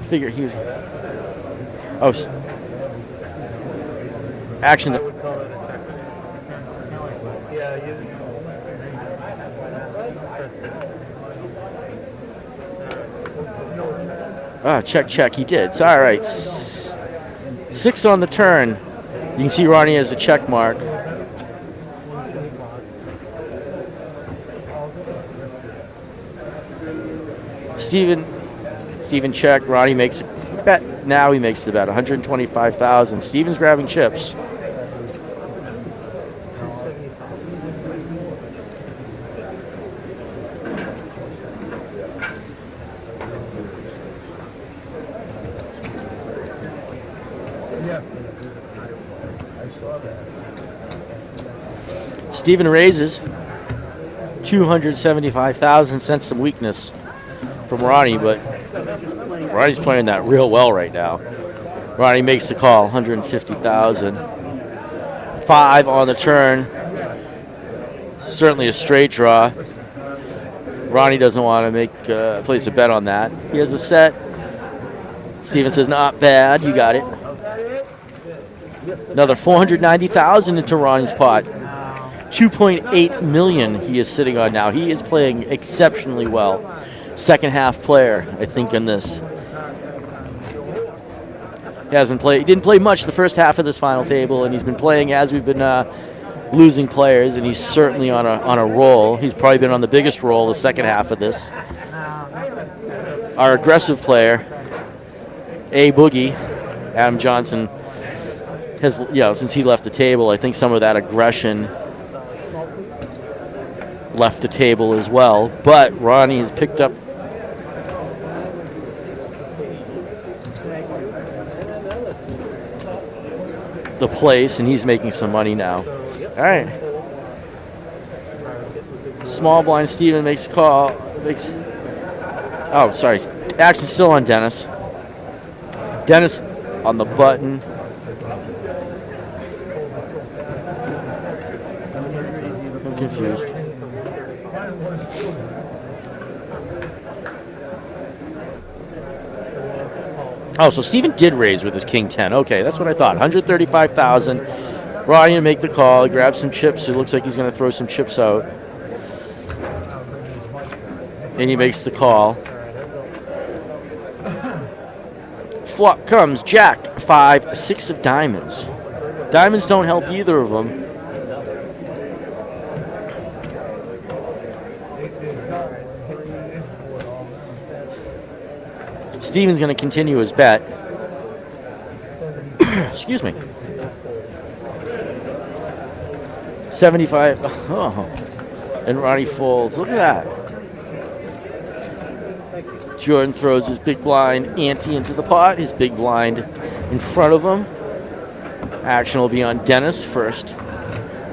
Figure he was... Oh, action. Ah, check, check. He did. So, all right. 6 on the turn. You can see Ronnie has a check mark. Steven checked. Ronnie makes a bet. Now he makes the bet. 125,000. Steven's grabbing chips. Steven raises 275,000. Sensed some weakness from Ronnie, but Ronnie's playing that real well right now. Ronnie makes the call, 150,000. 5 on the turn. Certainly a straight draw. Ronnie doesn't want to make place a bet on that. He has a set. Steven says, not bad. You got it. Another 490,000 into Ronnie's pot. 2.8 million he is sitting on now. He is playing exceptionally well. Second half player, I think, in this. He didn't play much the first half of this final table, and he's been playing as we've been losing players, and he's certainly on a roll. He's probably been on the biggest roll the second half of this. Our aggressive player, A Boogie, Adam Johnson, has, since he left the table, I think some of that aggression left the table as well. But Ronnie has picked up the place, and he's making some money now. All right. Small blind Steven makes a call. Oh, sorry. Action's still on Dennis. Dennis on the button. I'm confused. Oh, so Steven did raise with his king 10. Okay, that's what I thought. 135,000. Ronnie to make the call. He grabs some chips. It looks like he's going to throw some chips out. And he makes the call. Flop comes Jack, 5, 6 of diamonds. Diamonds don't help either of them. Steven's going to continue his bet. Excuse me. 75. Oh. And Ronnie folds. Look at that. Jordan throws his big blind ante into the pot. His big blind in front of him. Action will be on Dennis, first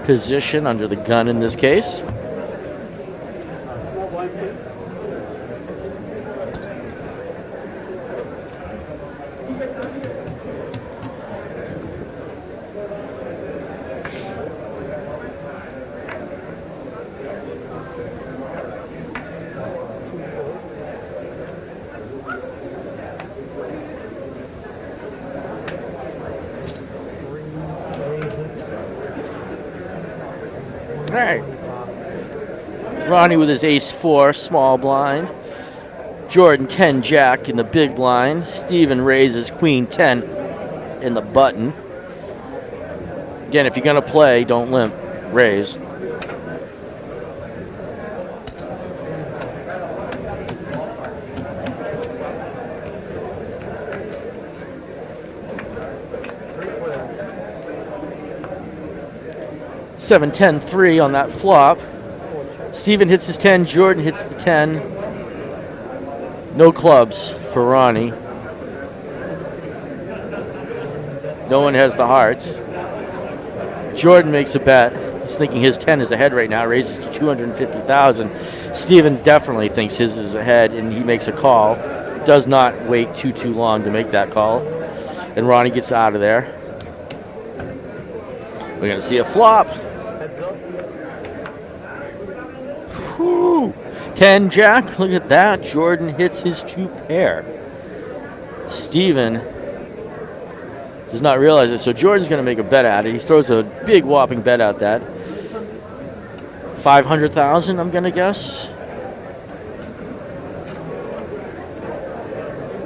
position under the gun in this case. All right. Ronnie with his ace-4, small blind. Jordan 10 jack in the big blind. Steven raises queen 10 in the button. Again, if you're going to play, don't limp. Raise. Seven, 10, 3 on that flop. Steven hits his 10. Jordan hits the 10. No clubs for Ronnie. No one has the hearts. Jordan makes a bet. He's thinking his 10 is ahead right now. Raises to 250,000. Steven definitely thinks his is ahead, and he makes a call. Does not wait too long to make that call. And Ronnie gets out of there. We're going to see a flop. Whew. 10 jack. Look at that. Jordan hits his 2 pair. Steven does not realize it. So Jordan's going to make a bet at it. He throws a big whopping bet at that. 500,000, I'm going to guess.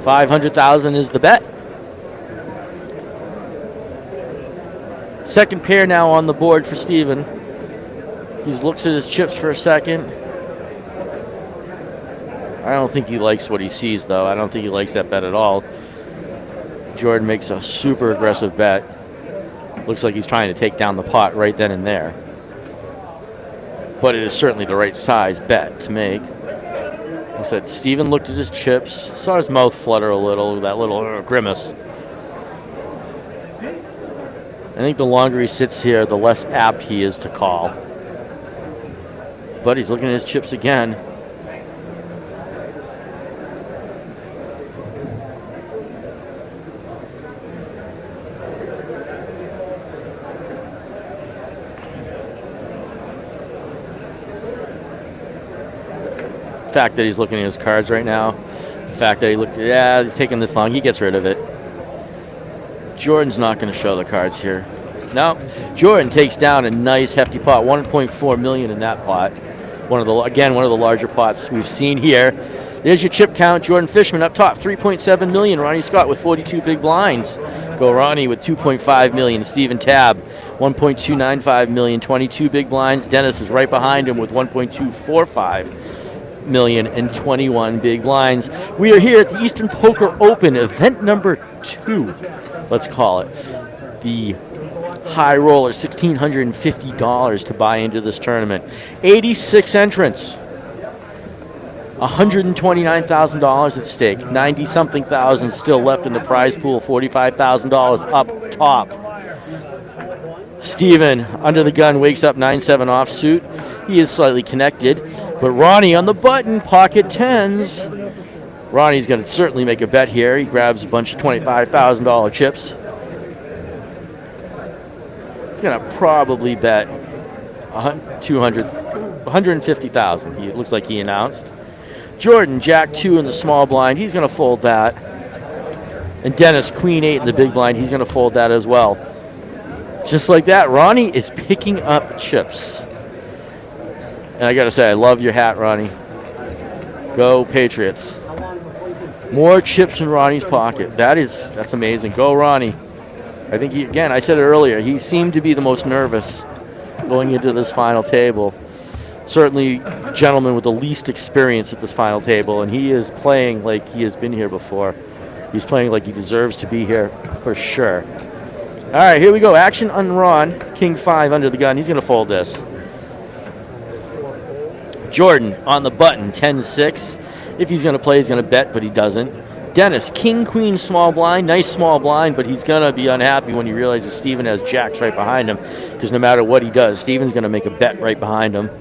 500,000 is the bet. Second pair now on the board for Steven. He looks at his chips for a second. I don't think he likes what he sees, though. I don't think he likes that bet at all. Jordan makes a super aggressive bet. Looks like he's trying to take down the pot right then and there. But it is certainly the right size bet to make. I said Steven looked at his chips, saw his mouth flutter a little, that little grimace. I think the longer he sits here, the less apt he is to call. But he's looking at his chips again. The fact that he's looking at his cards right now, the fact that he's taking this long, he gets rid of it. Jordan's not going to show the cards here. No, Jordan takes down a nice hefty pot, 1.4 million in that pot. One of the larger pots we've seen here. There's your chip count. Jordan Fishman up top, 3.7 million. Ronnie Scott with 42 big blinds. Go Ronnie with 2.5 million. Steven Tabb, 1.295 million, 22 big blinds. Dennis is right behind him with 1.245 million and 21 big blinds. We are here at the Eastern Poker Open, event number 2, let's call it. The high roller, $1,650 to buy into this tournament. 86 entrants. $129,000 at stake. 90-something thousand still left in the prize pool. $45,000 up top. Steven, under the gun, wakes up 9-7 offsuit. He is slightly connected. But Ronnie on the button, pocket 10s. Ronnie's going to certainly make a bet here. He grabs a bunch of $25,000 chips. He's going to probably bet 150,000. It looks like he announced. Jordan, Jack 2 in the small blind. He's going to fold that. And Dennis, Queen 8 in the big blind. He's going to fold that as well. Just like that, Ronnie is picking up chips. And I got to say, I love your hat, Ronnie. Go Patriots. More chips in Ronnie's pocket. That's amazing. Go Ronnie. I think I said it earlier, he seemed to be the most nervous going into this final table. Certainly the gentleman with the least experience at this final table, and he is playing like he has been here before. He's playing like he deserves to be here for sure. All right, here we go. Action on Ron. King 5 under the gun. He's going to fold this. Jordan on the button, 10-6. If he's going to play, he's going to bet, but he doesn't. Dennis, King, Queen, small blind. Nice small blind, but he's going to be unhappy when he realizes Steven has jacks right behind him, because no matter what he does, Steven's going to make a bet right behind him.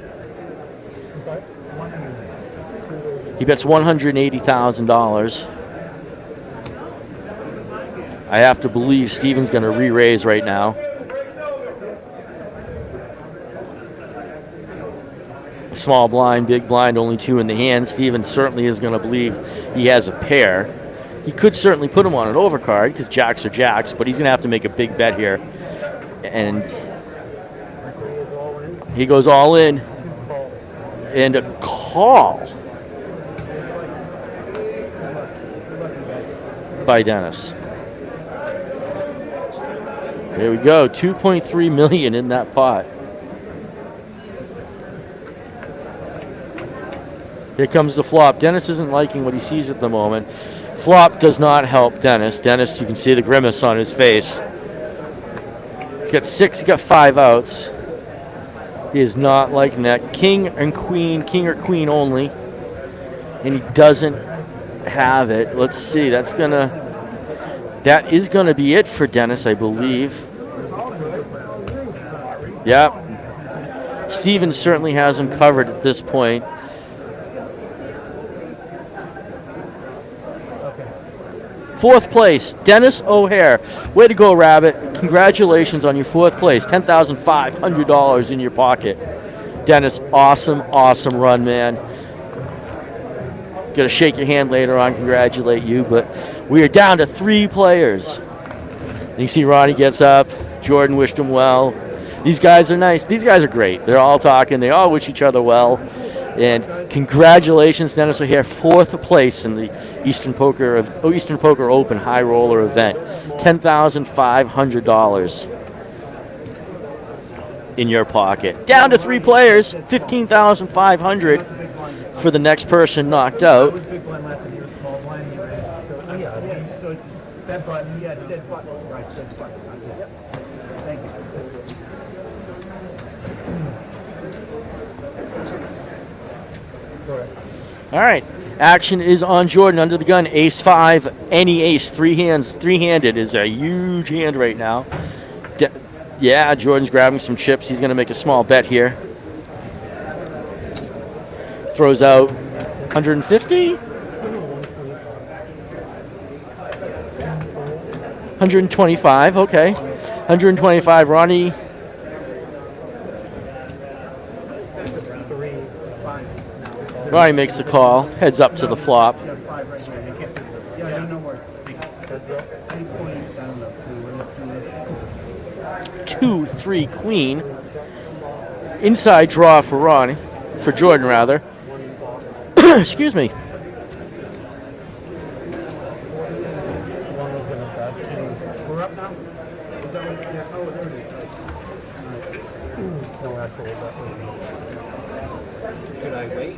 He bets $180,000. I have to believe Steven's going to re-raise right now. Small blind, big blind, only 2 in the hand. Steven certainly is going to believe he has a pair. He could certainly put him on an overcard because jacks are jacks, but he's going to have to make a big bet here. And he goes all in. And a call by Dennis. There we go, 2.3 million in that pot. Here comes the flop. Dennis isn't liking what he sees at the moment. Flop does not help Dennis. Dennis, you can see the grimace on his face. He's got 6, he's got 5 outs. He is not liking that. King and Queen, King or Queen only. And he doesn't have it. Let's see, that is gonna be it for Dennis, I believe. Yep. Steven certainly has him covered at this point. Fourth place, Dennis O'Hare. Way to go, Rabbit. Congratulations on your fourth place. $10,500 in your pocket. Dennis, awesome run, man. Gonna shake your hand later on, congratulate you, but we are down to 3 players. And you see Ronnie gets up, Jordan wished him well. These guys are nice. These guys are great. They're all talking. They all wish each other well. And congratulations, Dennis O'Hare, 4th place in the Eastern Poker Open High Roller event. $10,500 in your pocket. Down to 3 players, $15,500 for the next person knocked out. All right, action is on Jordan under the gun. Ace 5, any ace, 3 hands, 3-handed is a huge hand right now. Yeah, Jordan's grabbing some chips. He's going to make a small bet here. Throws out 150. 125, okay. 125, Ronnie. Ronnie makes the call, heads up to the flop. 2-3 queen. Inside draw for Ronnie, for Jordan rather. Excuse me. We're up now? Is that what, yeah, oh, there it is. No actual Should I wait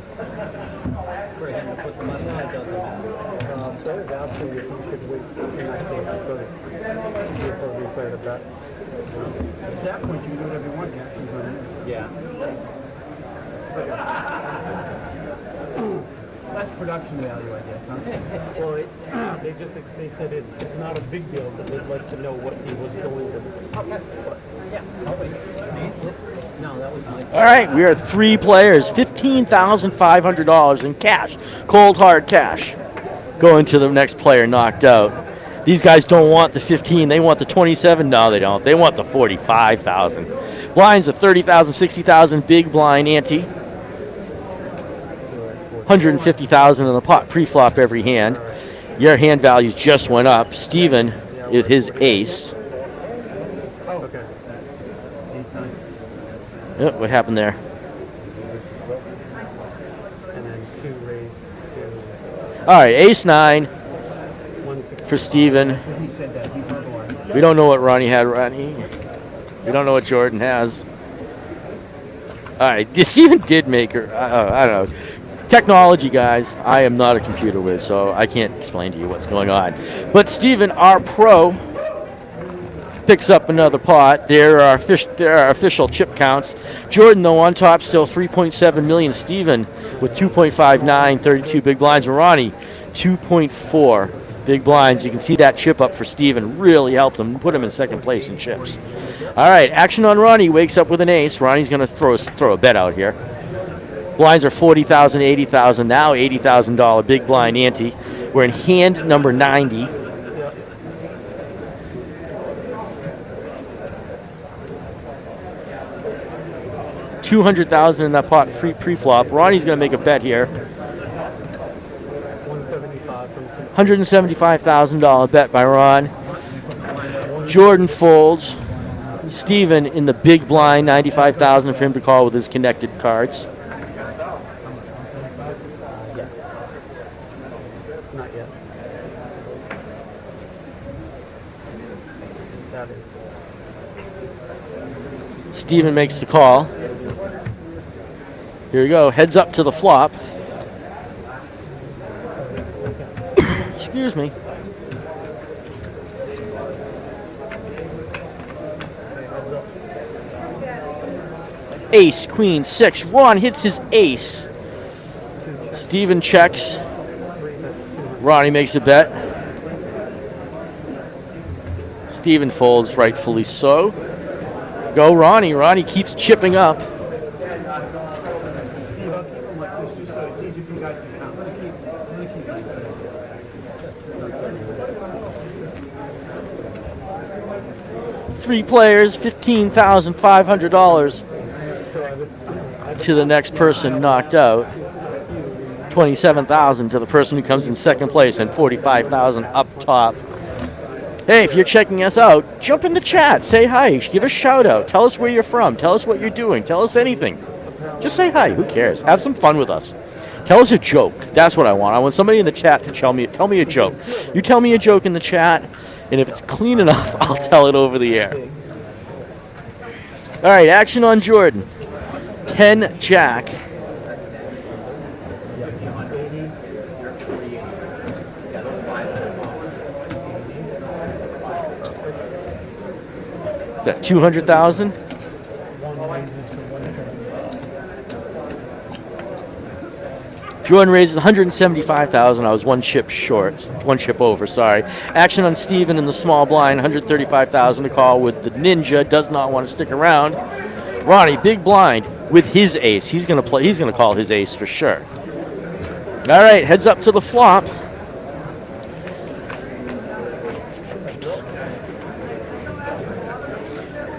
for him to put the money on? It doesn't matter. There's actually, you should wait in that case first before we play the bet. At that point, you can do whatever you want, yeah. That's production value, I guess, huh? Well, they said it's not a big deal, but they'd like to know what he was going to do. Okay. Yeah, I'll wait. No, that was my... All right, we are 3 players, $15,500 in cash, cold hard cash, going to the next player knocked out. These guys don't want the 15, they want the 27. No, they don't. They want the 45,000. Blinds of 30,000, 60,000, big blind ante. 150,000 in the pot, pre-flop every hand. Your hand values just went up. Steven with his ace. Yep, what happened there? All right, ace 9 for Steven. We don't know what Ronnie had, Ronnie. We don't know what Jordan has. All right, Steven did make her. I don't know. Technology, guys. I am not a computer whiz, so I can't explain to you what's going on. But Steven, our pro, picks up another pot. There are official chip counts. Jordan, though, on top still, 3.7 million. Steven with 2.59, 32 big blinds. Ronnie, 2.4 big blinds. You can see that chip up for Steven really helped him, put him in second place in chips. All right, action on Ronnie. Wakes up with an ace. Ronnie's going to throw a bet out here. Blinds are 40,000, 80,000 now, $80,000 big blind ante. We're in hand number 90. $200,000 in that pot pre-flop. Ronnie's going to make a bet here. $175,000 bet by Ron. Jordan folds. Steven in the big blind, $95,000 for him to call with his connected cards. Not yet. Steven makes the call. Here we go. Heads up to the flop. Excuse me. Ace, queen, 6. Ron hits his ace. Steven checks. Ronnie makes a bet. Steven folds, rightfully so. Go Ronnie. Ronnie keeps chipping up. Three players, $15,500 to the next person knocked out. $27,000 to the person who comes in second place, and $45,000 up top. Hey, if you're checking us out, jump in the chat, say hi, give a shout out, tell us where you're from, tell us what you're doing, tell us anything. Just say hi, who cares? Have some fun with us. Tell us a joke. That's what I want. I want somebody in the chat to tell me a joke. You tell me a joke in the chat, and if it's clean enough, I'll tell it over the air. All right, action on Jordan. 10 Jack. Is that 200,000? Jordan raises 175,000. I was one chip over, sorry. Action on Steven in the small blind, 135,000 to call with the ninja. Does not want to stick around. Ronnie, big blind with his ace. He's gonna play. He's gonna call his ace for sure. All right, heads up to the flop.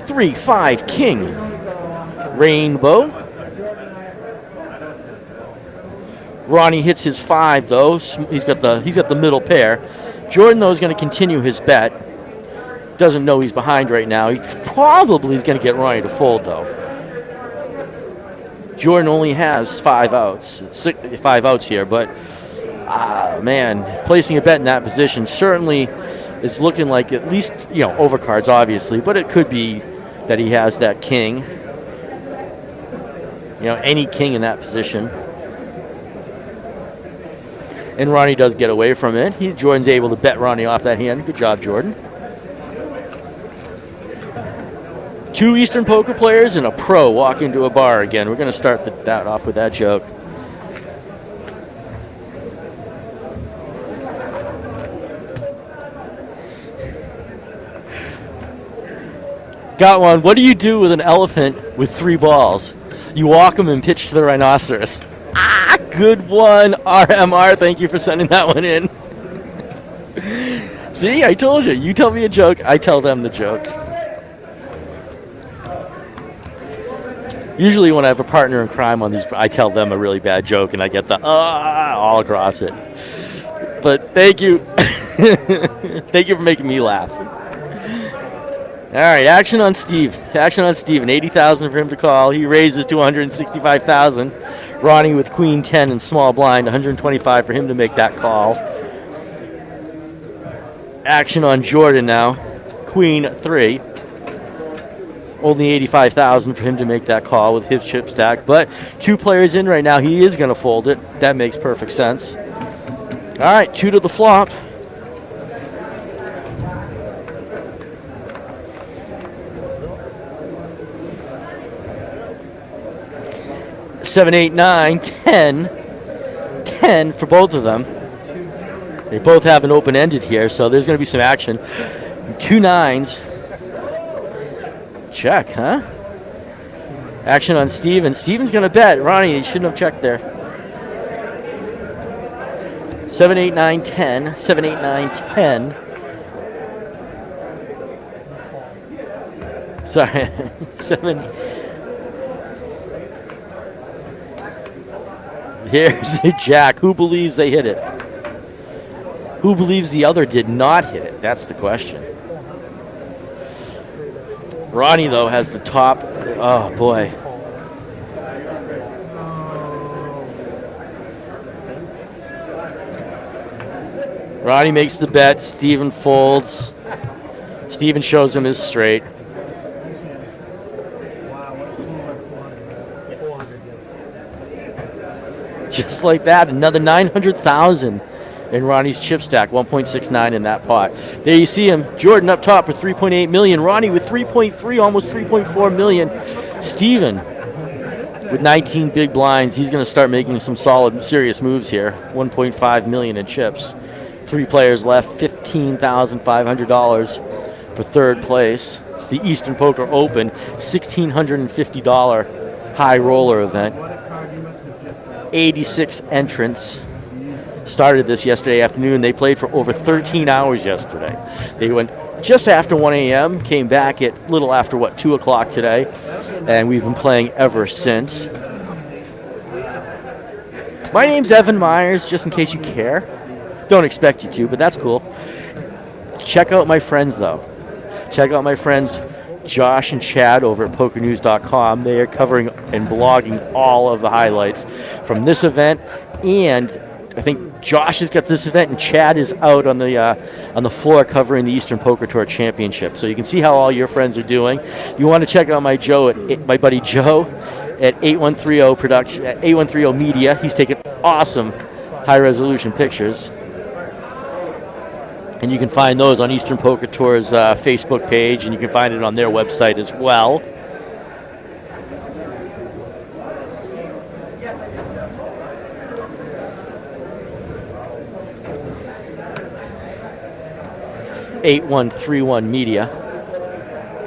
Three, five, king, rainbow. Ronnie hits his 5 though. He's got the middle pair. Jordan though is going to continue his bet. Doesn't know he's behind right now. He probably is going to get Ronnie to fold though. Jordan only has 5 outs, 5 outs here, but man, placing a bet in that position certainly is looking like at least overcards obviously, but it could be that he has that king. Any king in that position. And Ronnie does get away from it. Jordan's able to bet Ronnie off that hand. Good job, Jordan. 2 Eastern poker players and a pro walk into a bar again. We're going to start that off with that joke. Got one. What do you do with an elephant with 3 balls? You walk him and pitch to the rhinoceros. Good one, RMR. Thank you for sending that one in. See, I told you. You tell me a joke, I tell them the joke. Usually when I have a partner in crime on these, I tell them a really bad joke and I get the all across it. But thank you. Thank you for making me laugh. All right, action on Steve. Action on Steven. 80,000 for him to call. He raises to 165,000. Ronnie with queen 10 and small blind. 125 for him to make that call. Action on Jordan now. Queen 3. Only 85,000 for him to make that call with his chip stack. But 2 players in right now. He is going to fold it. That makes perfect sense. All right, 2 to the flop. Seven, 8, 9, 10. 10 for both of them. They both have an open-ended here, so there's going to be some action. 2 9s. Check, huh? Action on Steven. Steven's going to bet. Ronnie, you shouldn't have checked there. 7, 8, 9, 10. 7, 8, 9, 10. Sorry. 7. Here's a jack. Who believes they hit it? Who believes the other did not hit it? That's the question. Ronnie, though, has the top. Oh, boy. Ronnie makes the bet. Steven folds. Steven shows him his straight. Just like that, another 900,000 in Ronnie's chip stack, 1.69 in that pot. There you see him, Jordan up top with 3.8 million, Ronnie with 3.3, almost 3.4 million. Steven with 19 big blinds. He's going to start making some solid, serious moves here. 1.5 million in chips. 3 players left, $15,500 for third place. It's the Eastern Poker Open, $1,650 high roller event. 86 entrants started this yesterday afternoon. They played for over 13 hours yesterday. They went just after 1 a.m., came back at little after, 2 o'clock today, and we've been playing ever since. My name's Evan Myers, just in case you care. Don't expect you to, but that's cool. Check out my friends, though. Check out my friends Josh and Chad over at pokernews.com. They are covering and blogging all of the highlights from this event, and I think Josh has got this event, and Chad is out on the floor covering the Eastern Poker Tour Championship. So you can see how all your friends are doing. You want to check out my buddy Joe at 8130 Production, at 8130 Media. He's taking awesome high-resolution pictures. And you can find those on Eastern Poker Tour's Facebook page, and you can find it on their website as well. #8131 Media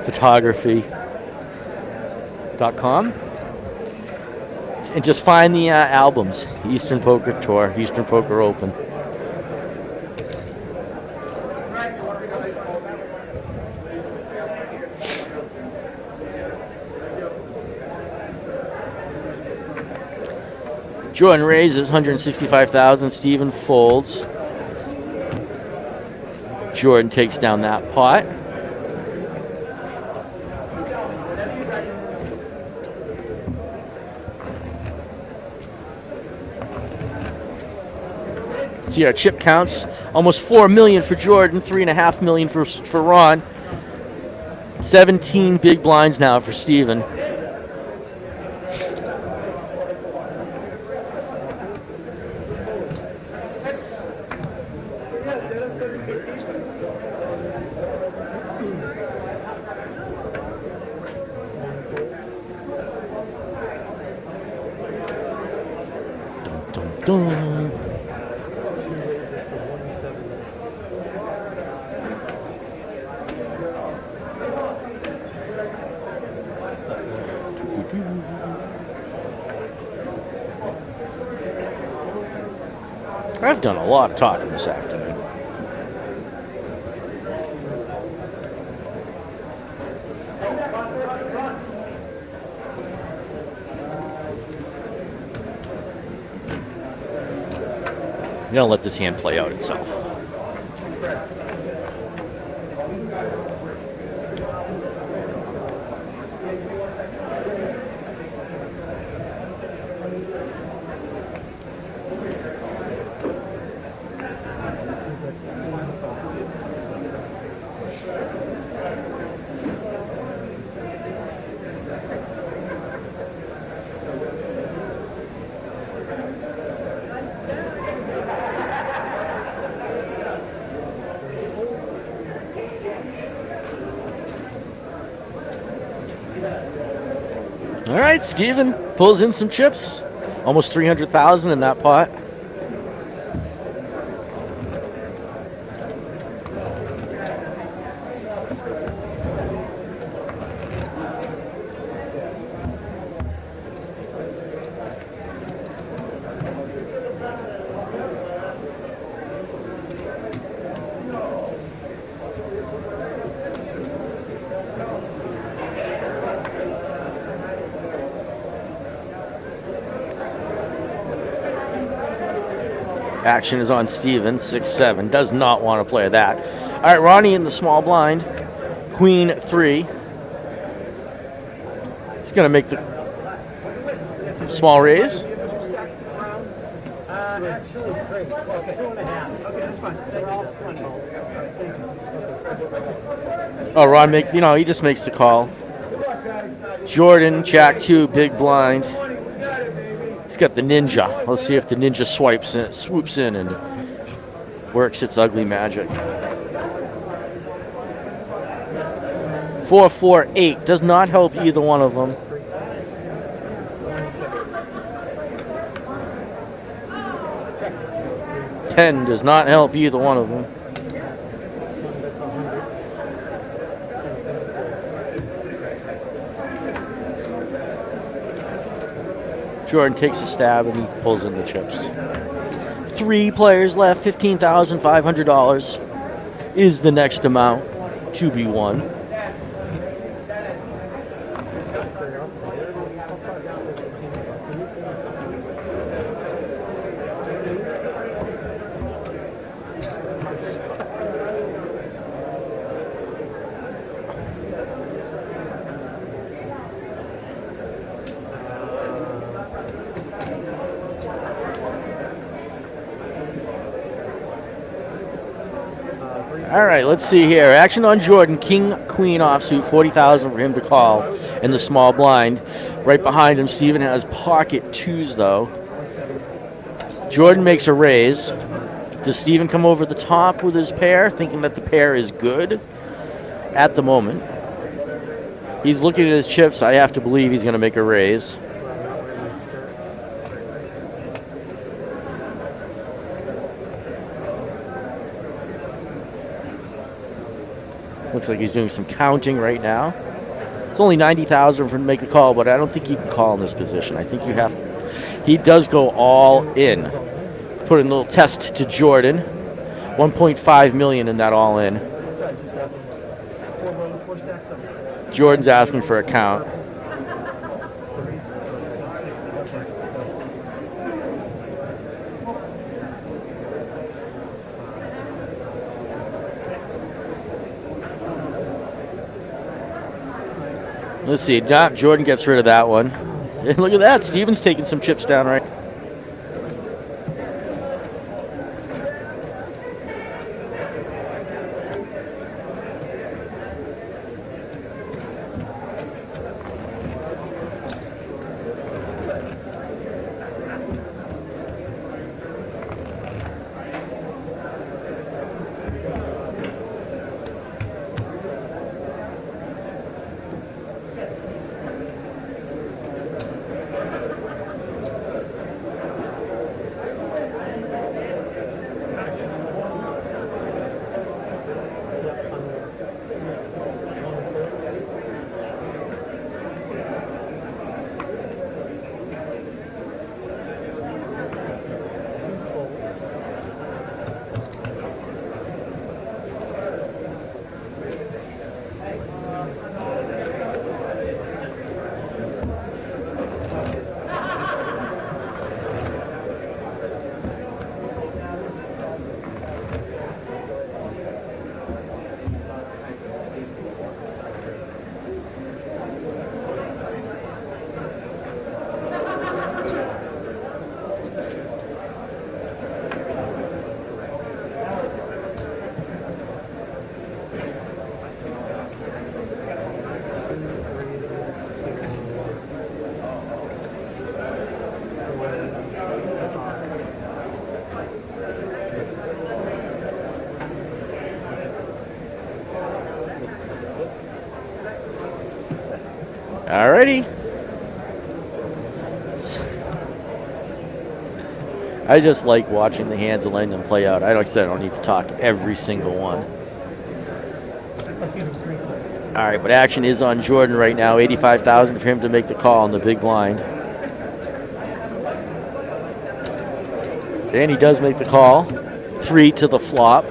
Photography.com. And just find the albums: Eastern Poker Tour, Eastern Poker Open. Jordan raises 165,000. Steven folds. Jordan takes down that pot. See our chip counts: almost 4 million for Jordan, 3.5 million for Ron. 17 big blinds now for Steven. I've done a lot of talking this afternoon. I'm gonna let this hand play out itself. All right, Steven pulls in some chips. Almost 300,000 in that pot. Action is on Steven, 6-7. Does not want to play that. All right, Ronnie in the small blind. Queen 3. He's going to make the small raise. Oh, Ron makes, he just makes the call. Jordan, Jack 2, big blind. He's got the ninja. Let's see if the ninja swoops in and works its ugly magic. 4-4-8 does not help either one of them. $10 does not help either one of them. Jordan takes a stab and he pulls in the chips. 3 players left, $15,500 is the next amount to be won. All right, let's see here. Action on Jordan. King, queen offsuit, 40,000 for him to call in the small blind. Right behind him, Steven has pocket twos, though. Jordan makes a raise. Does Steven come over the top with his pair, thinking that the pair is good at the moment? He's looking at his chips. I have to believe he's going to make a raise. Looks like he's doing some counting right now. It's only 90,000 for him to make a call, but I don't think you can call in this position. I think you have to. He does go all in. Put in a little test to Jordan. 1.5 million in that all in. Jordan's asking for a count. Let's see. Jordan gets rid of that one. And look at that. Steven's taking some chips down right. Alrighty. I just like watching the hands and letting them play out. Like I said, I don't need to talk every single one. All right, but action is on Jordan right now. 85,000 for him to make the call on the big blind. And he does make the call. 3 to the flop.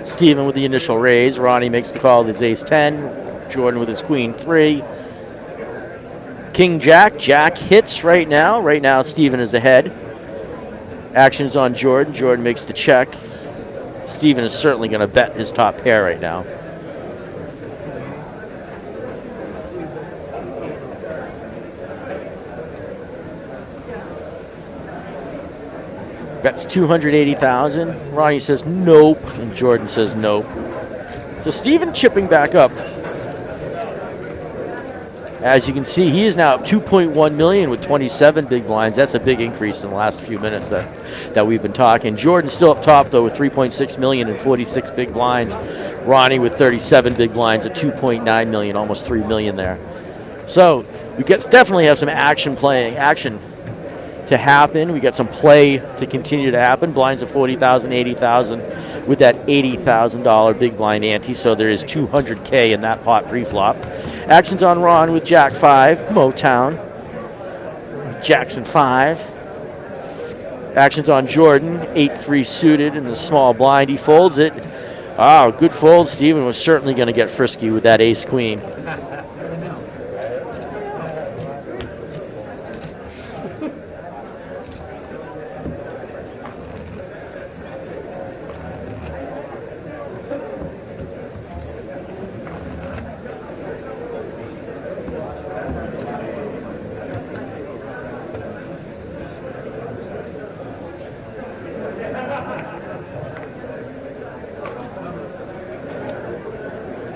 Steven with the initial raise. Ronnie makes the call with his ace-10. Jordan with his queen-3. King-Jack. Jack hits right now. Right now, Steven is ahead. Action is on Jordan. Jordan makes the check. Steven is certainly going to bet his top pair right now. Bets 280,000. Ronnie says nope, and Jordan says nope. So Steven chipping back up. As you can see, he is now up 2.1 million with 27 big blinds. That's a big increase in the last few minutes that we've been talking. Jordan's still up top though with 3.6 million and 46 big blinds. Ronnie with 37 big blinds at 2.9 million, almost 3 million there. So we definitely have some action to happen. We got some play to continue to happen. Blinds at 40,000, 80,000 with that $80,000 big blind ante. So there is $200K in that pot pre-flop. Actions on Ron with Jack 5, Motown. Jackson 5. Actions on Jordan, 8-3 suited in the small blind. He folds it. Oh, good fold. Steven was certainly going to get frisky with that ace-queen.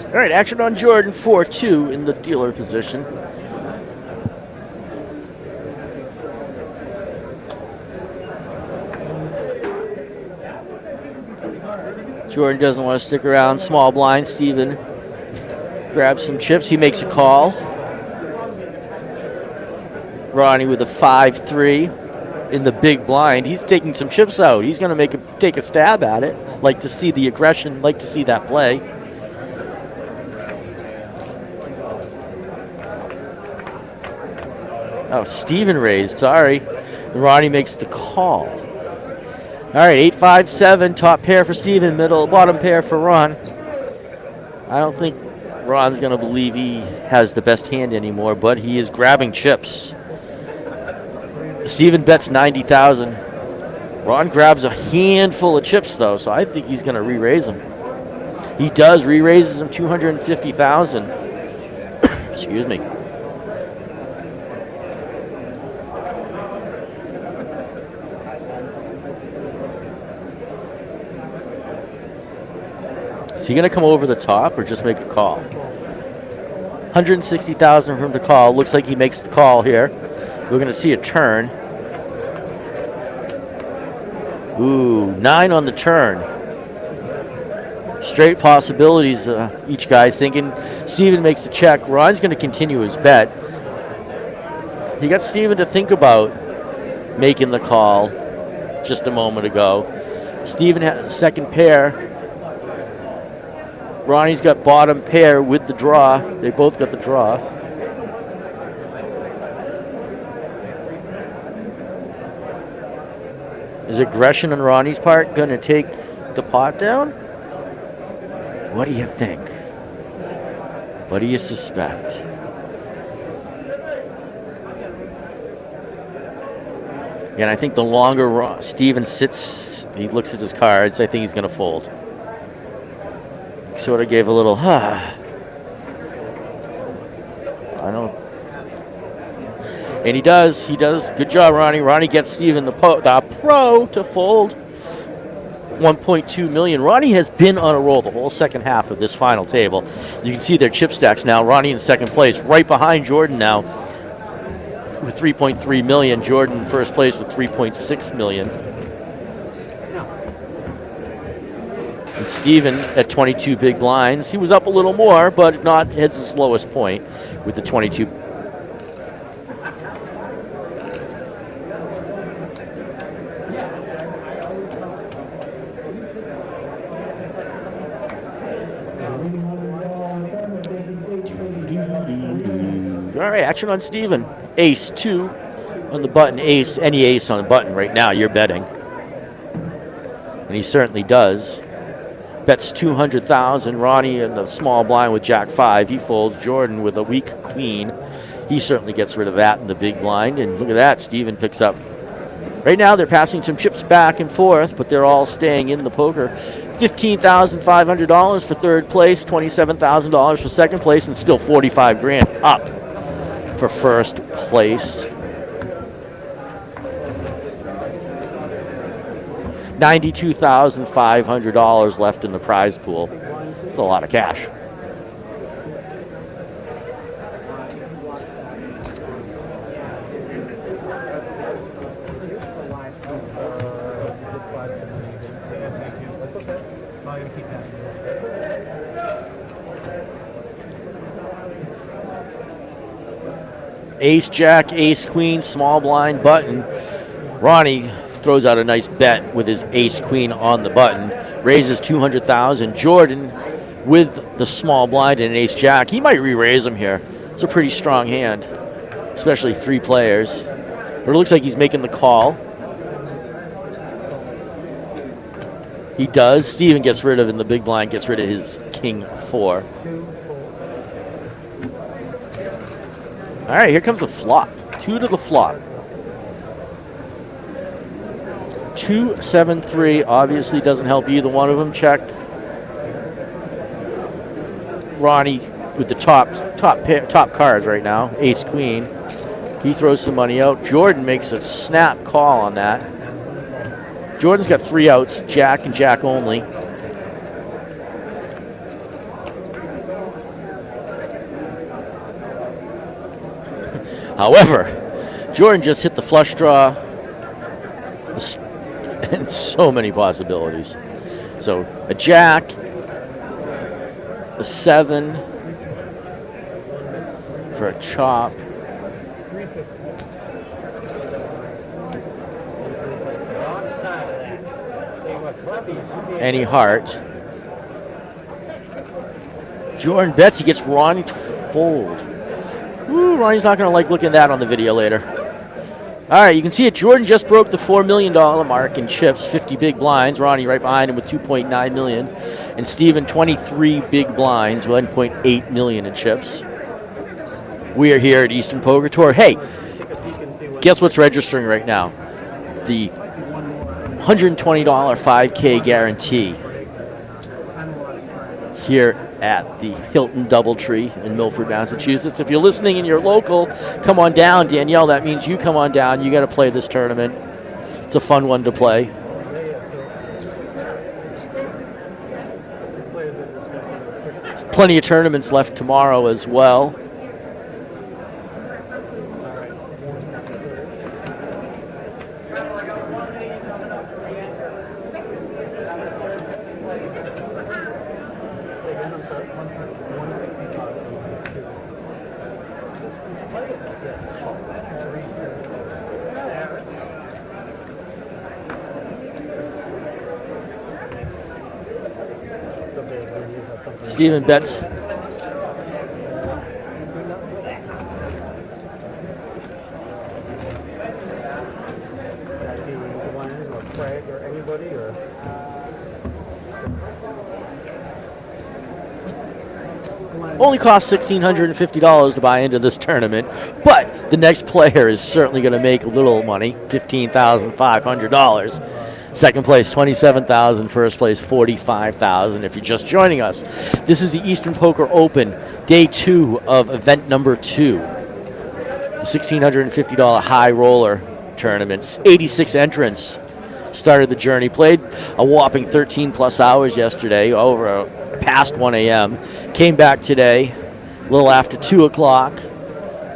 All right, action on Jordan, 4-2 in the dealer position. Jordan doesn't want to stick around. Small blind. Steven grabs some chips. He makes a call. Ronnie with a 5-3 in the big blind. He's taking some chips out. He's going to take a stab at it. Like to see the aggression. Like to see that play. Oh, Steven raised, sorry. Ronnie makes the call. All right, 8-5-7, top pair for Steven, bottom pair for Ron. I don't think Ron's going to believe he has the best hand anymore, but he is grabbing chips. Steven bets 90,000. Ron grabs a handful of chips, though, so I think he's going to re-raise them. He does, re-raises him 250,000. Excuse me. Is he going to come over the top or just make a call? 160,000 for him to call. Looks like he makes the call here. We're going to see a turn. Ooh, 9 on the turn. Straight possibilities, each guy's thinking. Steven makes the check. Ron's going to continue his bet. He got Steven to think about making the call just a moment ago. Steven has second pair. Ronnie's got bottom pair with the draw. They both got the draw. Is aggression on Ronnie's part going to take the pot down? What do you think? What do you suspect? And I think the longer Steven sits, he looks at his cards, I think he's going to fold. Sort of gave a little, I don't. And he does. Good job, Ronnie. Ronnie gets Steven, the pro, to fold. 1.2 million. Ronnie has been on a roll the whole second half of this final table. You can see their chip stacks now. Ronnie in second place, right behind Jordan now with 3.3 million. Jordan in first place with 3.6 million. And Steven at 22 big blinds. He was up a little more, but not at his lowest point with the 22. All right, action on Steven. Ace 2 on the button. Ace, any ace on the button right now, you're betting. And he certainly does. Bets 200,000. Ronnie in the small blind with Jack 5. He folds. Jordan with a weak queen. He certainly gets rid of that in the big blind. And look at that. Steven picks up. Right now they're passing some chips back and forth, but they're all staying in the poker. $15,500 for third place. $27,000 for second place, and still 45 grand up for first place. $92,500 left in the prize pool. It's a lot of cash. Ace, Jack, Ace, Queen, small blind, button. Ronnie throws out a nice bet with his ace queen on the button, raises 200,000. Jordan with the small blind and an ace jack. He might re-raise him here. It's a pretty strong hand, especially 3 players. But it looks like he's making the call. He does. Steven gets rid of, in the big blind, gets rid of his king 4. All right, here comes the flop. 2 to the flop. 2-7-3 obviously doesn't help either one of them. Check. Ronnie with the top cards right now, ace queen. He throws some money out. Jordan makes a snap call on that. Jordan's got 3 outs, jack and jack only. However, Jordan just hit the flush draw. And so many possibilities. So a jack, a 7 for a chop. Any heart. Jordan bets, he gets Ronnie to fold. Ooh, Ronnie's not going to like looking at that on the video later. All right, you can see it. Jordan just broke the $4 million mark in chips, 50 big blinds. Ronnie right behind him with 2.9 million. And Steven, 23 big blinds, 1.8 million in chips. We are here at Eastern Poker Tour. Hey, guess what's registering right now? The $120 5K guarantee here at the Hilton Doubletree in Milford, Massachusetts. If you're listening and you're local, come on down. Danielle, that means you come on down. You got to play this tournament. It's a fun one to play. There's plenty of tournaments left tomorrow as well. Steven bets. Only costs $1,650 to buy into this tournament, but the next player is certainly going to make a little money, $15,500. Second place, $27,000. First place, $45,000. If you're just joining us, this is the Eastern Poker Open, day 2 of event number 2. The $1,650 high roller tournaments. 86 entrants started the journey. Played a whopping 13 plus hours yesterday, over past 1 a.m. Came back today, a little after 2 o'clock.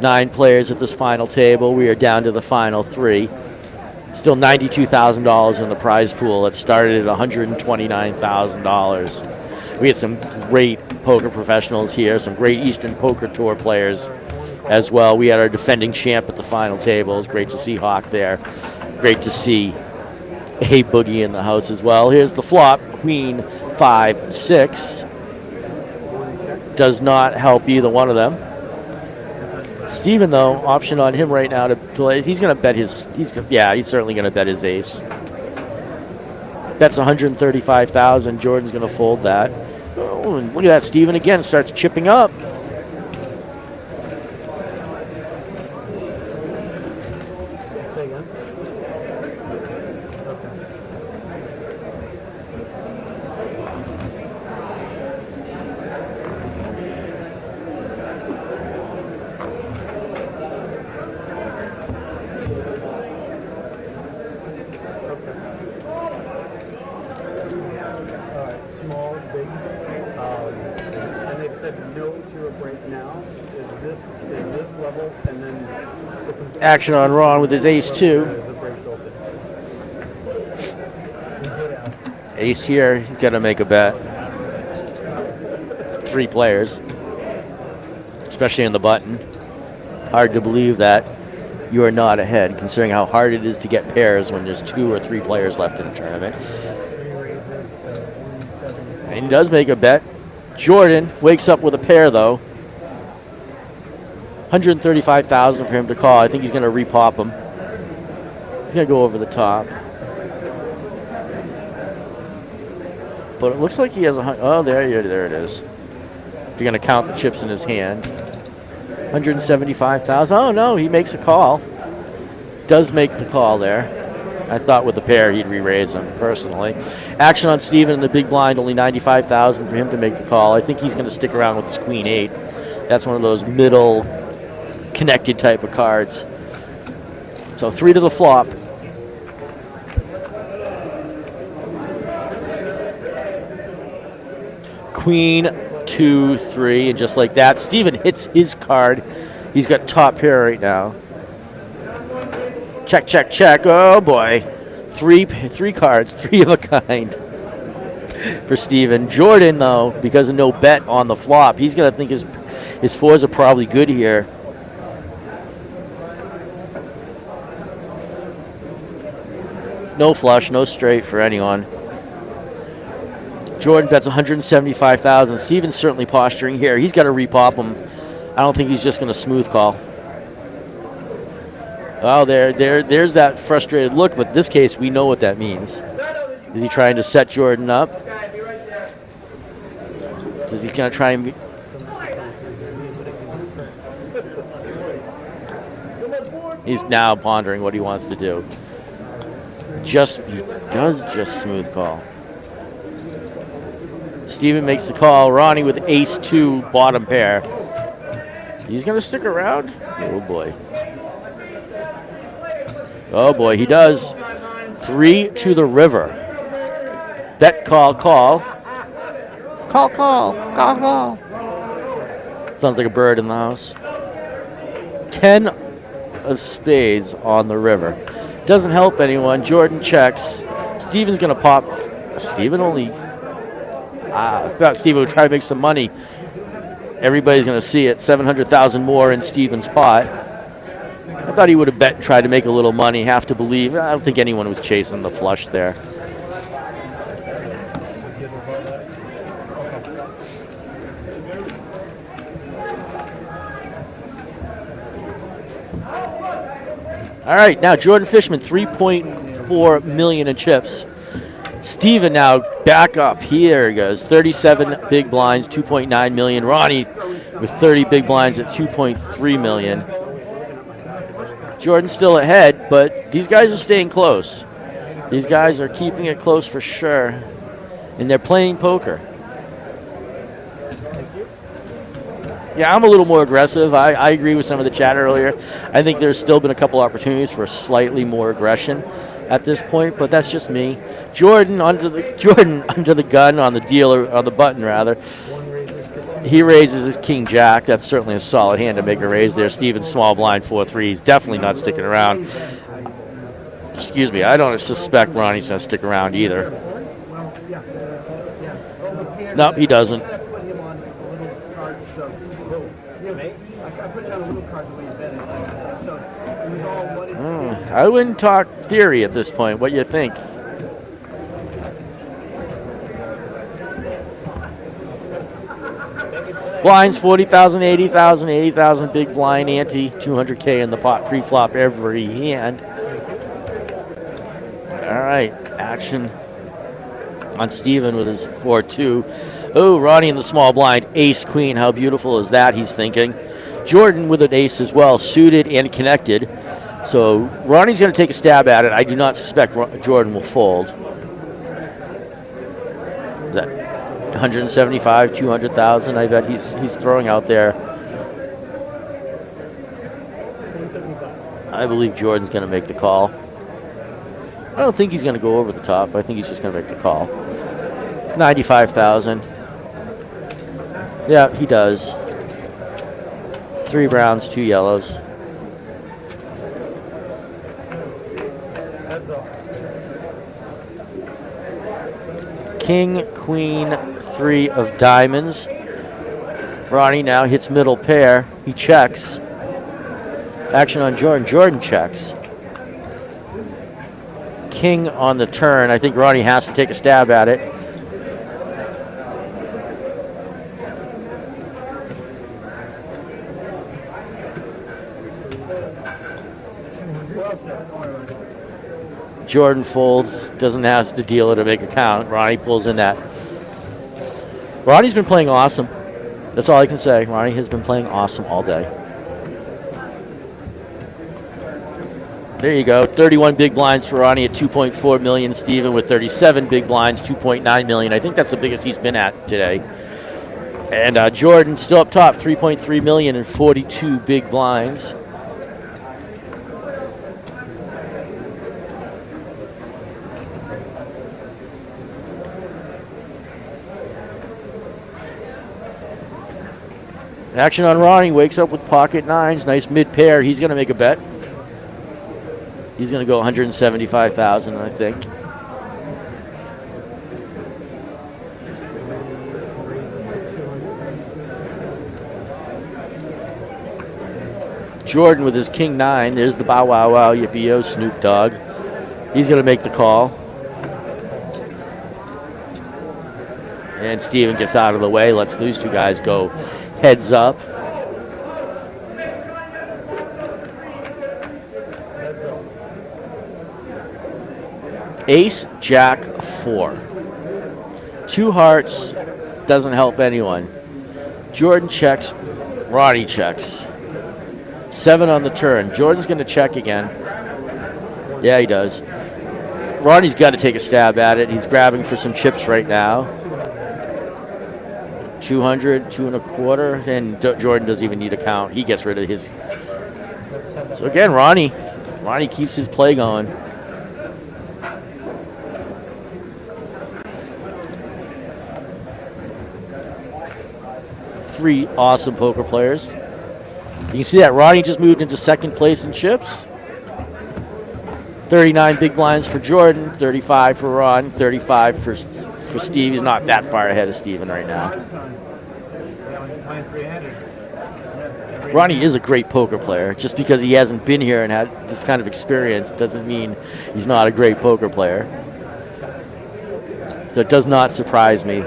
9 players at this final table. We are down to the final 3. Still $92,000 in the prize pool. It started at $129,000. We had some great poker professionals here, some great Eastern Poker Tour players as well. We had our defending champ at the final table. It was great to see Hawk there. Great to see A Boogie in the house as well. Here's the flop, Queen 5-6. Does not help either one of them. Steven, though, option on him right now to play. He's going to bet his. He's certainly going to bet his ace. Bets $135,000. Jordan's going to fold that. Oh, and look at that. Steven again starts chipping up. Action on Ron with his ace-2. Ace here, he's got to make a bet. 3 players, especially in the button. Hard to believe that you are not ahead, considering how hard it is to get pairs when there's 2 or 3 players left in a tournament. And he does make a bet. Jordan wakes up with a pair, though. 135,000 for him to call. I think he's going to repop him. He's going to go over the top. But it looks like he has there it is. If you're going to count the chips in his hand. 175,000. Oh, no, he makes a call. Does make the call there. I thought with the pair he'd re-raise him, personally. Action on Steven in the big blind, only 95,000 for him to make the call. I think he's going to stick around with his queen 8. That's one of those middle connected type of cards. So 3 to the flop. Queen, 2, 3, and just like that, Steven hits his card. He's got top pair right now. Check, check, check. Oh boy. 3 cards, 3 of a kind for Steven. Jordan, though, because of no bet on the flop, he's going to think his 4s are probably good here. No flush, no straight for anyone. Jordan bets 175,000. Steven's certainly posturing here. He's got to repop him. I don't think he's just going to smooth call. Oh, there's that frustrated look, but in this case, we know what that means. Is he trying to set Jordan up? Is he going to try and be... He's now pondering what he wants to do. He does just smooth call. Steven makes the call. Ronnie with ace 2 bottom pair. He's going to stick around? Oh, boy. Oh, boy, he does. 3 to the river. Bet, call, call. Call, call, call, call. Sounds like a bird in the house. 10 of spades on the river. Doesn't help anyone. Jordan checks. Steven's going to pop. Steven only... I thought Steven would try to make some money. Everybody's going to see it. 700,000 more in Steven's pot. I thought he would have bet and tried to make a little money. Have to believe. I don't think anyone was chasing the flush there. All right, now Jordan Fishman, 3.4 million in chips. Steven now back up. Here he goes. 37 big blinds, 2.9 million. Ronnie with 30 big blinds at 2.3 million. Jordan's still ahead, but these guys are staying close. These guys are keeping it close for sure. And they're playing poker. Yeah, I'm a little more aggressive. I agree with some of the chat earlier. I think there's still been a couple opportunities for slightly more aggression at this point, but that's just me. Jordan under the gun on the deal, or on the button rather. He raises his king jack. That's certainly a solid hand to make a raise there. Steven small blind 4-3. He's definitely not sticking around. Excuse me. I don't suspect Ronnie's going to stick around either. Nope, he doesn't. I wouldn't talk theory at this point. What you think? Blinds, 40,000, 80,000, 80,000 big blind ante, 200K in the pot pre-flop every hand. All right, action on Steven with his 4-2. Oh, Ronnie in the small blind, ace queen. How beautiful is that? He's thinking. Jordan with an ace as well, suited and connected. So Ronnie's going to take a stab at it. I do not suspect Jordan will fold. Is that 175, 200,000? I bet he's throwing out there. I believe Jordan's going to make the call. I don't think he's going to go over the top. I think he's just going to make the call. It's 95,000. Yeah, he does. 3 browns, 2 yellows. King, queen, 3 of diamonds. Ronnie now hits middle pair. He checks. Action on Jordan. Jordan checks. King on the turn. I think Ronnie has to take a stab at it. Jordan folds, doesn't have to deal it or make a count. Ronnie pulls in that. Ronnie's been playing awesome. That's all I can say. Ronnie has been playing awesome all day. There you go. 31 big blinds for Ronnie at 2.4 million. Steven with 37 big blinds, 2.9 million. I think that's the biggest he's been at today. And Jordan still up top, 3.3 million and 42 big blinds. Action on Ronnie, wakes up with pocket nines, nice mid pair. He's going to make a bet. He's going to go 175,000, I think. Jordan with his king nine. There's the bow wow wow yippee yo Snoop Dogg. He's going to make the call. And Steven gets out of the way, lets these two guys go heads up. Ace, Jack, 4. 2 hearts, doesn't help anyone. Jordan checks, Ronnie checks. 7 on the turn. Jordan's going to check again. Yeah, he does. Ronnie's got to take a stab at it. He's grabbing for some chips right now. 200, 2 1/4, and Jordan doesn't even need a count. He gets rid of his. So again, Ronnie keeps his play going. Three awesome poker players. You can see that Ronnie just moved into second place in chips. 39 big blinds for Jordan, 35 for Ron, 35 for Steve. He's not that far ahead of Steven right now. Ronnie is a great poker player. Just because he hasn't been here and had this kind of experience doesn't mean he's not a great poker player. So it does not surprise me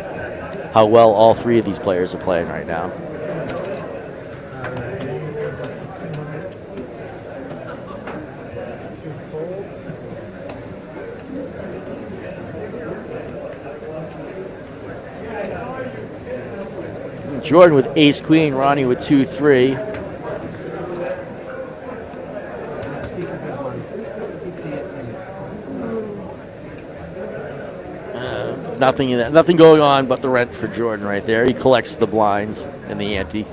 how well all three of these players are playing right now. Jordan with ace queen, Ronnie with 2-3. Nothing going on but the rent for Jordan right there. He collects the blinds and the ante.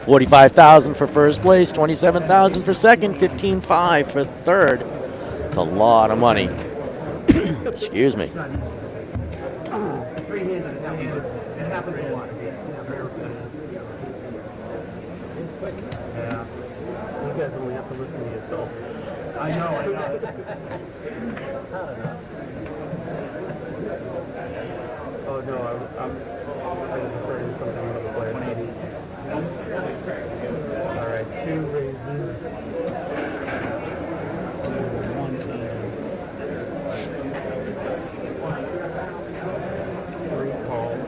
45,000 for first place, 27,000 for second, 15,500 for third. It's a lot of money. Excuse me. I know. Oh no, I'm referring to something on the play. 180. All right, 2 raises. 3 calls.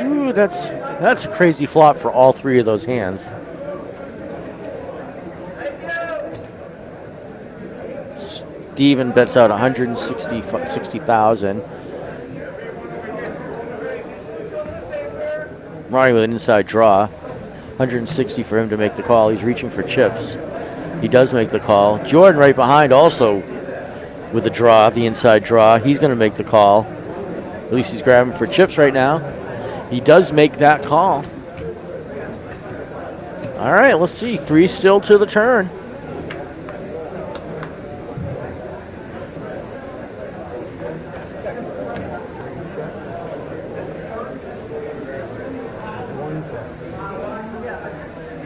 Ooh, that's a crazy flop for all three of those hands. Steven bets out 160,000. Ronnie with an inside draw. 160 for him to make the call. He's reaching for chips. He does make the call. Jordan right behind also with the draw, the inside draw. He's going to make the call. At least he's grabbing for chips right now. He does make that call. All right, let's see. 3 still to the turn.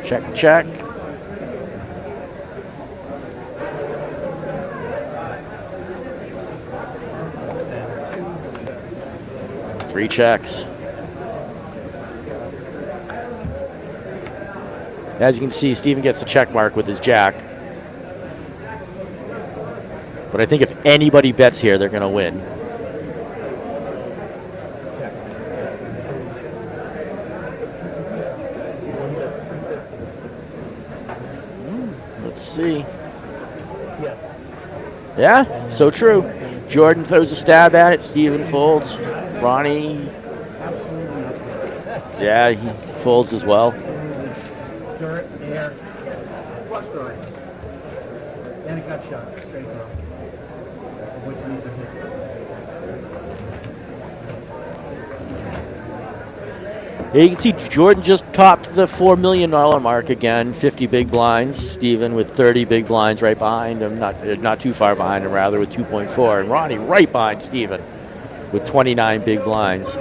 Check, check. Three checks. As you can see, Steven gets the check mark with his jack. But I think if anybody bets here, they're going to win. Let's see. Yeah, so true. Jordan throws a stab at it. Steven folds. Ronnie. Yeah, he folds as well. Dirt, air, flush draw. And a cut shot, straight draw. Which needs a hit. Here you can see Jordan just topped the $4 million mark again. 50 big blinds. Steven with 30 big blinds right behind him. Not too far behind him, rather, with 2.4. And Ronnie right behind Steven with 29 big blinds.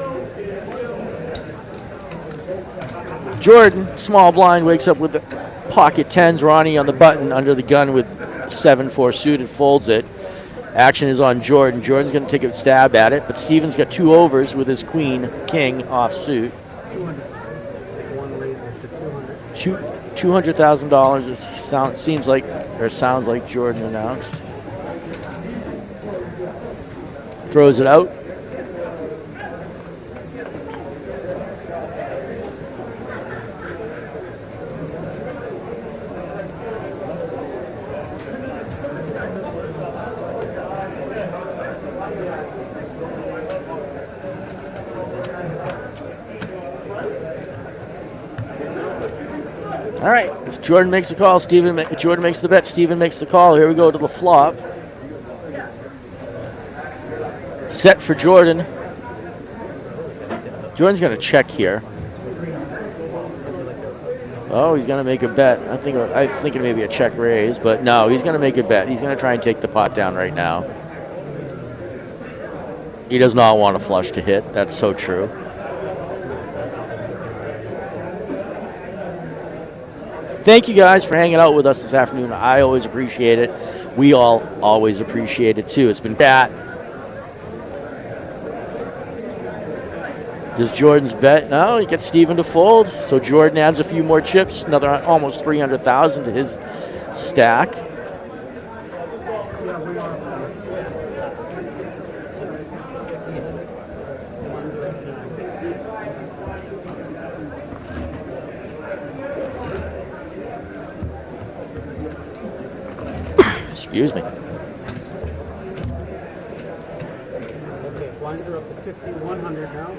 Jordan, small blind, wakes up with the pocket tens. Ronnie on the button under the gun with 7-4 suited, folds it. Action is on Jordan. Jordan's going to take a stab at it, but Steven's got 2 overs with his queen, king off suit. $200,000 seems like, or sounds like Jordan announced. Throws it out. All right, Jordan makes the call. Jordan makes the bet. Steven makes the call. Here we go to the flop. Set for Jordan. Jordan's going to check here. Oh, he's going to make a bet. I was thinking maybe a check raise, but no, he's going to make a bet. He's going to try and take the pot down right now. He does not want a flush to hit. That's so true. Thank you guys for hanging out with us this afternoon. I always appreciate it. We all always appreciate it too. It's been bad. Does Jordan's bet? No, he gets Steven to fold. So Jordan adds a few more chips, another almost 300,000 to his stack. Excuse me. Blinds are up to 5,100 now.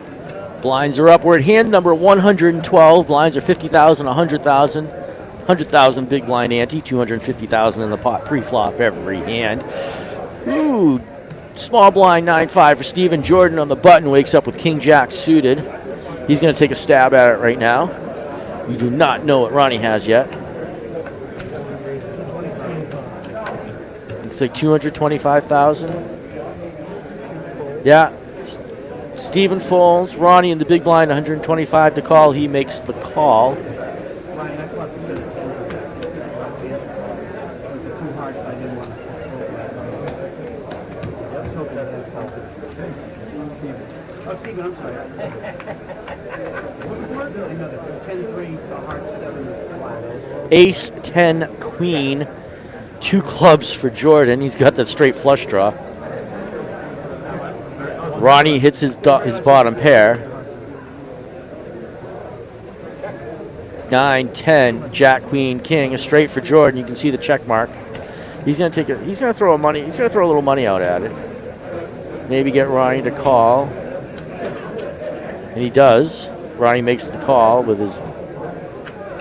Blinds are up. We're at hand number 112. Blinds are 50,000, 100,000. 100,000 big blind ante, 250,000 in the pot pre-flop every hand. Ooh, small blind 9-5 for Steven. Jordan on the button wakes up with King Jack suited. He's going to take a stab at it right now. We do not know what Ronnie has yet. It's like 225,000. Yeah. Steven folds. Ronnie in the big blind, 125 to call. He makes the call. Ace, 10, queen. 2 clubs for Jordan. He's got that straight flush draw. Ronnie hits his bottom pair. 9, 10, Jack, Queen, King. A straight for Jordan. You can see the check mark. He's gonna throw a little money out at it. Maybe get Ronnie to call. And he does. Ronnie makes the call with his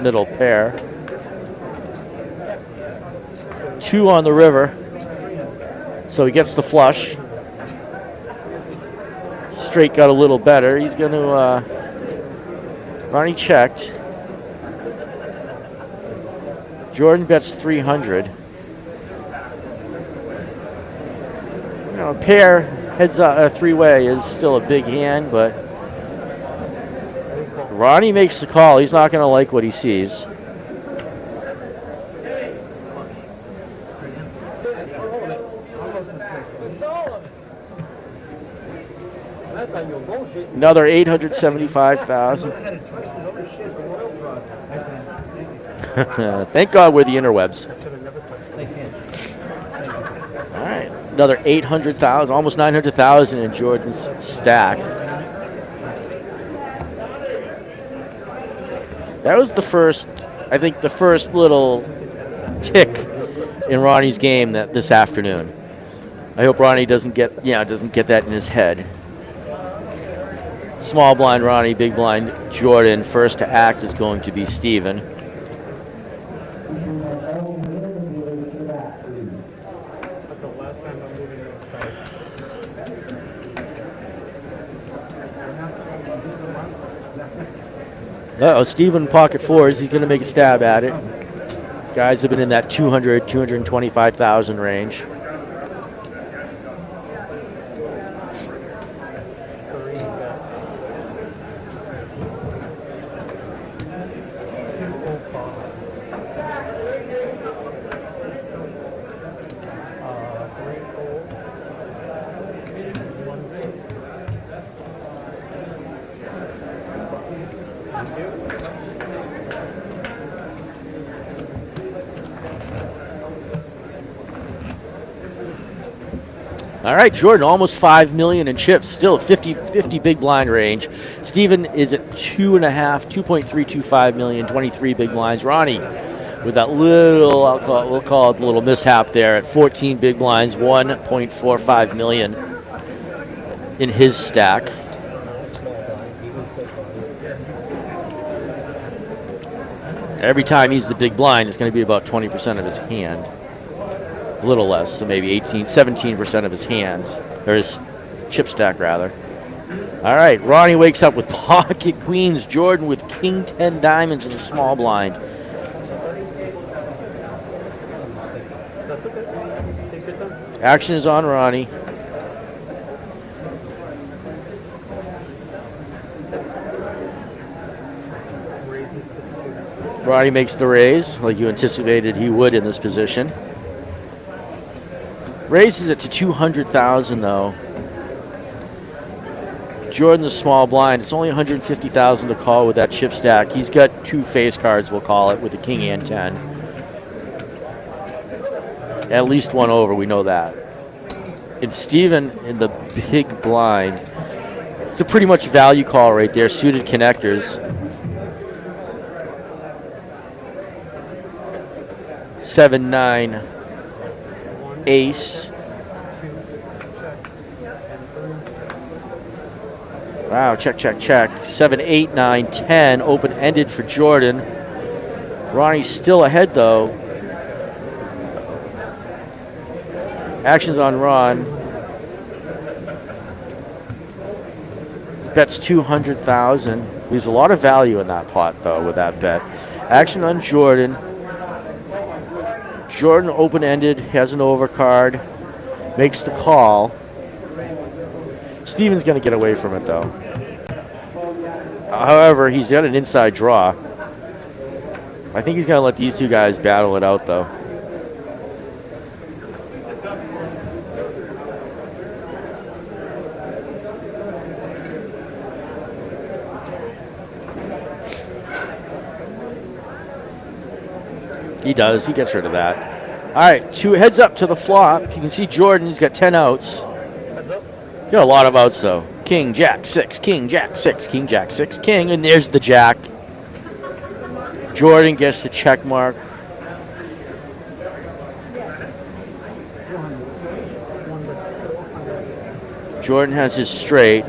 middle pair. 2 on the river. So he gets the flush. Straight got a little better. He's going to... Ronnie checked. Jordan bets 300. You know, a pair heads up, three-way is still a big hand, but Ronnie makes the call. He's not going to like what he sees. Another 875,000. Thank God we're the interwebs. All right, another 800,000, almost 900,000 in Jordan's stack. That was the first, I think, the first little tick in Ronnie's game this afternoon. I hope Ronnie doesn't get that in his head. Small blind Ronnie, big blind Jordan. First to act is going to be Steven. Uh-oh, Steven pocket fours. He's going to make a stab at it. These guys have been in that 200, 225,000 range. All right, Jordan, almost 5 million in chips, still 50 big blind range. Steven is at 2.325 million, 23 big blinds. Ronnie with that little, we'll call it a little mishap there at 14 big blinds, 1.45 million in his stack. Every time he's the big blind, it's going to be about 20% of his hand. A little less, so maybe 17% of his hand, or his chip stack rather. All right, Ronnie wakes up with pocket queens. Jordan with king 10 diamonds in a small blind. Action is on Ronnie. Ronnie makes the raise, like you anticipated he would in this position. Raises it to 200,000 though. Jordan the small blind. It's only 150,000 to call with that chip stack. He's got two face cards, we'll call it, with the king and 10. At least one over, we know that. And Steven in the big blind. It's a pretty much value call right there. Suited connectors. 7-9 ace. Wow, check, check, check. 7, 8, 9, 10. Open-ended for Jordan. Ronnie's still ahead, though. Action's on Ron. Bets 200,000. There's a lot of value in that pot, though, with that bet. Action on Jordan. Jordan open-ended, has an overcard, makes the call. Steven's going to get away from it, though. However, he's got an inside draw. I think he's going to let these two guys battle it out, though. He does. He gets rid of that. All right, two heads up to the flop. You can see Jordan. He's got 10 outs. He's got a lot of outs, though. King, Jack, 6, King, Jack, 6, King, Jack, 6, King, and there's the Jack. Jordan gets the check mark. Jordan has his straight.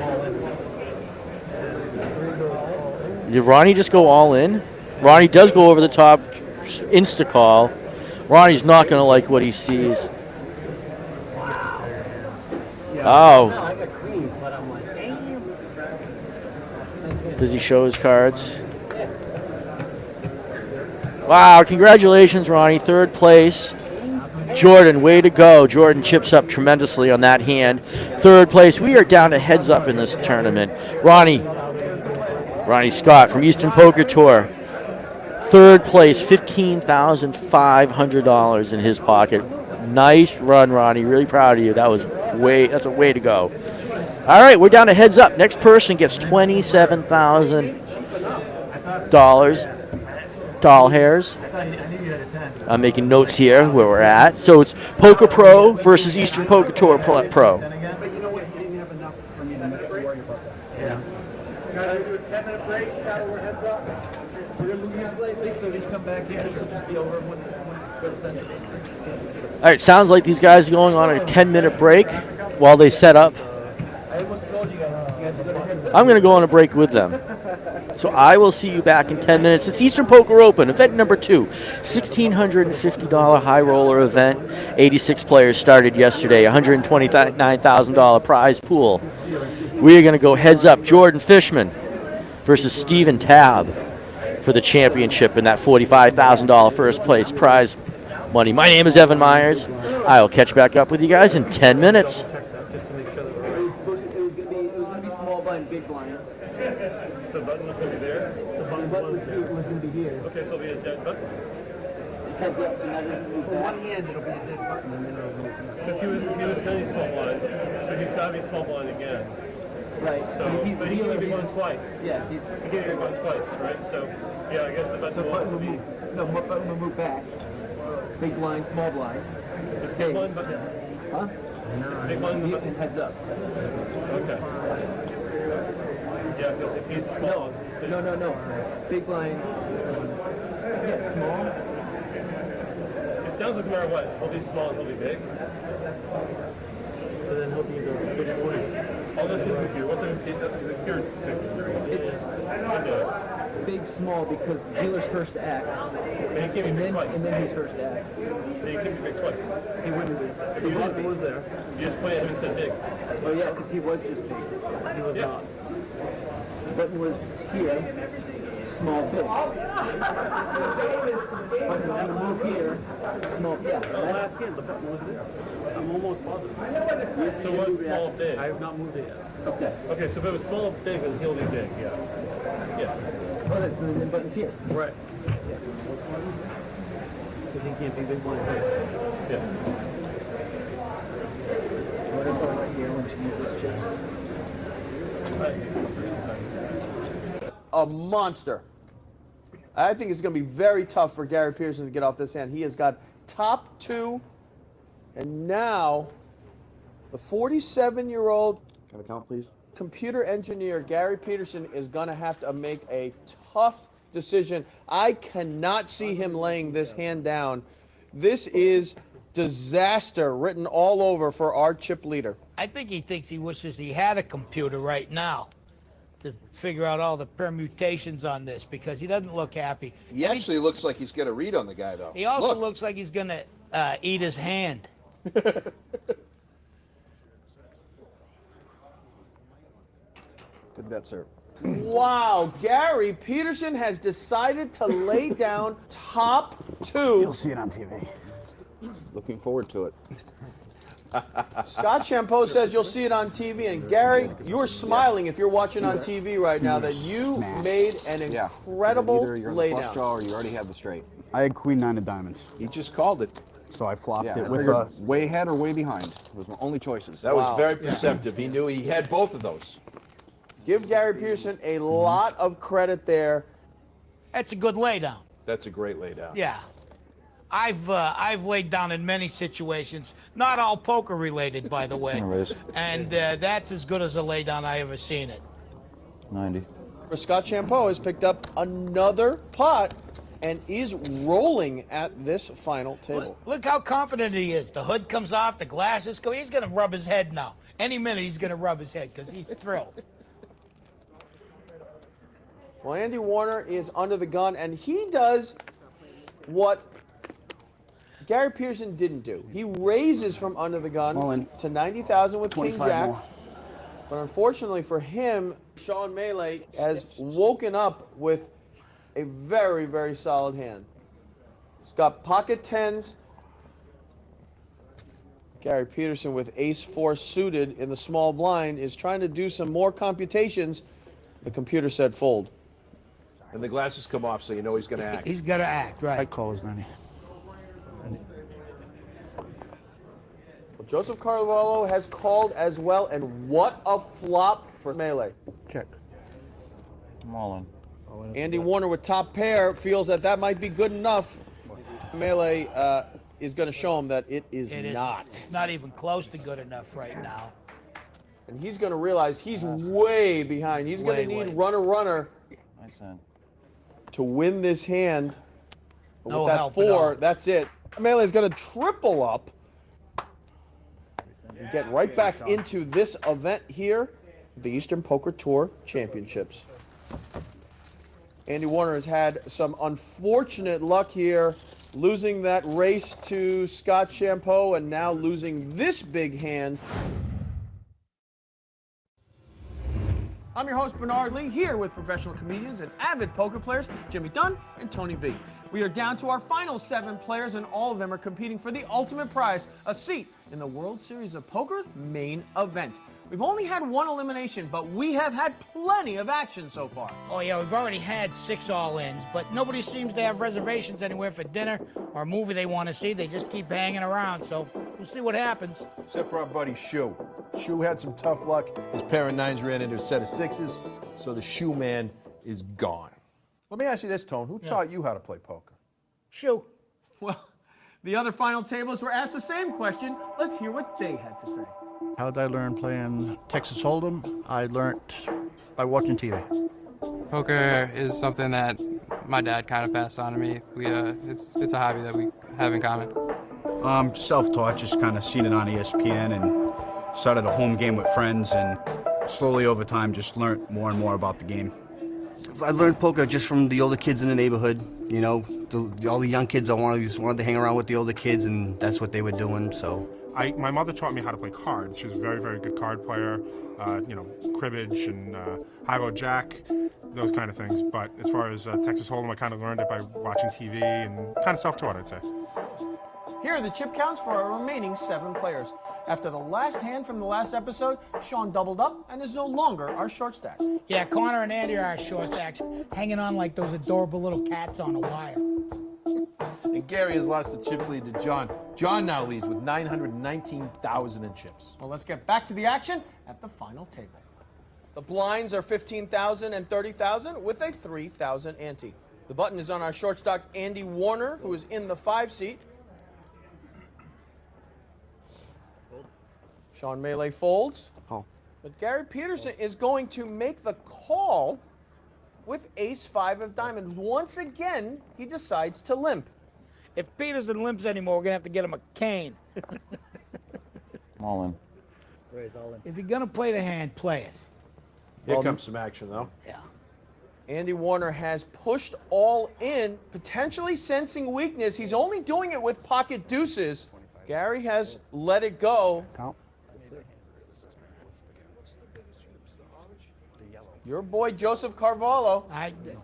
Did Ronnie just go all in? Ronnie does go over the top. Insta call. Ronnie's not going to like what he sees. Oh. Does he show his cards? Wow, congratulations, Ronnie. Third place. Jordan, way to go. Jordan chips up tremendously on that hand. Third place, we are down to heads up in this tournament. Ronnie Scott from Eastern Poker Tour. Third place, $15,500 in his pocket. Nice run, Ronnie. Really proud of you. That's a way to go. All right, we're down to heads up. Next person gets $27,000. Doll hairs. I'm making notes here where we're at. So it's Poker Pro versus Eastern Poker Tour Pro. All right, sounds like these guys are going on a 10-minute break while they set up. I'm going to go on a break with them. So I will see you back in 10 minutes. It's Eastern Poker Open, event number 2, $1,650 high roller event. 86 players started yesterday, $129,000 prize pool. We are going to go heads up. Jordan Fishman versus Stephen Tabb for the championship in that $45,000 first place prize money. My name is Evan Myers. I will catch back up with you guys in 10 minutes. Big blind. The button was going to be there? The button was going to be here. Okay, so it'll be a dead button? For one hand, it'll be a dead button. Because he was really small blind, so he's got to be small blind again. Right. So, but he can only be one twice. Yeah, he can be one twice, right? So, yeah, I guess the button will be... No, button will move back. Big blind, small blind. It's big blind button? Huh? Big blind button. Heads up. Okay. Yeah, because if he's small... No. Big blind. Yeah, small. It sounds like no matter what, he'll be small and he'll be big. So then he'll be the big blind. I'll just look at you. What's the pure It's big, small because dealer's first act. And he can't be big twice. And then his first act. And he can't be big twice. He wouldn't be. If he was there. You just pointed at him and said big. Well, yeah, because he was just big. He was not. The button was here, small, big. Button was going to move here, small, yeah. Last hand, the button was there. I'm almost positive. So what's small, big? I have not moved it yet. Okay. Okay, so if it was small, big, then he'll be big, yeah. Yeah. Oh, that's the button's here. Right. Yeah. Because he can't be big blind. Yeah. What about right here when she moves this chip? A monster. I think it's going to be very tough for Gary Pearson to get off this hand. He has got top 2, and now the 47-year-old Can I count, please? computer engineer Gary Peterson is going to have to make a tough decision. I cannot see him laying this hand down. This is disaster written all over for our chip leader. I think he thinks he wishes he had a computer right now to figure out all the permutations on this because he doesn't look happy. He actually looks like he's got a read on the guy, though. He also looks like he's going to eat his hand. Good bet, sir. Wow, Gary Peterson has decided to lay down top 2. You'll see it on TV. Looking forward to it. Scott Champeau says you'll see it on TV, and Gary, you're smiling if you're watching on TV right now that you made an incredible Either you're in the flush laydown. draw or you already had the straight. I had Queen 9 of diamonds. He just called it. So I flopped Yeah, it I with figured a... way ahead or way behind. Those were my only choices. That was very perceptive. He knew he had both of those. Give Gary Pearson a lot of credit there. That's a good laydown. That's a great laydown. Yeah. I've laid down in many situations, not all poker related, by the way. And that's as good as a laydown I ever seen it. 90. Scott Champeau has picked up another pot and is rolling at this final table. Look how confident he is. The hood comes off, the glasses come. He's going to rub his head now. Any minute he's going to rub his head because he's thrilled. Well, Andy Warner is under the gun, and he does what Gary Pearson didn't do. He raises from under the gun to 90,000 with King Jack. more. But unfortunately for him, Sean Melee has woken up with a very, very solid hand. He's got pocket tens, Gary Peterson with ace-4 suited in the small blind is trying to do some more computations. The computer said fold. And the glasses come off, so you know he's going to act. He's got to act, right. I closed, Nanny. Well, Joseph Carvalho has called as well, and what a flop for melee. Check. I'm all in. Andy Warner with top pair feels that that might be good enough. Melee is going to show him that it is not. Not even close to good enough right now. And he's going to realize he's way behind. He's going to need runner to win this hand. But No with that help at all. 4, that's it. Melee is going to triple up and get right back into this event here, the Eastern Poker Tour Championships. Andy Warner has had some unfortunate luck here, losing that race to Scott Champeau and now losing this big hand. I'm your host, Bernard Lee, here with professional comedians and avid poker players, Jimmy Dunn and Tony V. We are down to our final 7 players, and all of them are competing for the ultimate prize, a seat in the World Series of Poker's main event. We've only had 1 elimination, but we have had plenty of action so far. Oh, yeah, we've already had 6 all-ins, but nobody seems to have reservations anywhere for dinner or a movie they want to see. They just keep hanging around, so we'll see what happens. Except for our buddy Shoe. Shoe had some tough luck. His pair of 9s ran into a set of 6s, so the Shoe man is gone. Let me ask you this, Tone. Who taught you how to play poker? Shoe. Well, the other final tables were asked the same question. Let's hear what they had to say. How did I learn playing Texas Hold'em? I learned by watching TV. Poker is something that my dad kind of passed on to me. It's a hobby that we have in common. Self-taught, just kind of seen it on ESPN and started a home game with friends, and slowly over time just learned more and more about the game. I learned poker just from the older kids in the neighborhood. You know, all the young kids wanted to hang around with the older kids, and that's what they were doing, so. My mother taught me how to play cards. She was a very, very good card player, cribbage and high-low jack, those kind of things. But as far as Texas Hold'em, I kind of learned it by watching TV and kind of self-taught, I'd say. Here are the chip counts for our remaining 7 players. After the last hand from the last episode, Sean doubled up and is no longer our short stack. Yeah, Connor and Andy are our short stacks, hanging on like those adorable little cats on a wire. And Gary has lost the chip lead to John. John now leads with 919,000 in chips. Well, let's get back to the action at the final table. The blinds are 15,000 and 30,000 with a 3,000 ante. The button is on our short stock, Andy Warner, who is in the 5 seat. Sean Melee folds. Oh. But Gary Peterson is going to make the call with ace-5 of diamonds. Once again, he decides to limp. If Peterson limps anymore, we're going to have to get him a cane. I'm all in. If you're going to play the hand, play it. Here comes some action, though. Yeah. Andy Warner has pushed all in, potentially sensing weakness. He's only doing it with pocket deuces. Gary has let it go. Count. Your boy, Joseph Carvalho.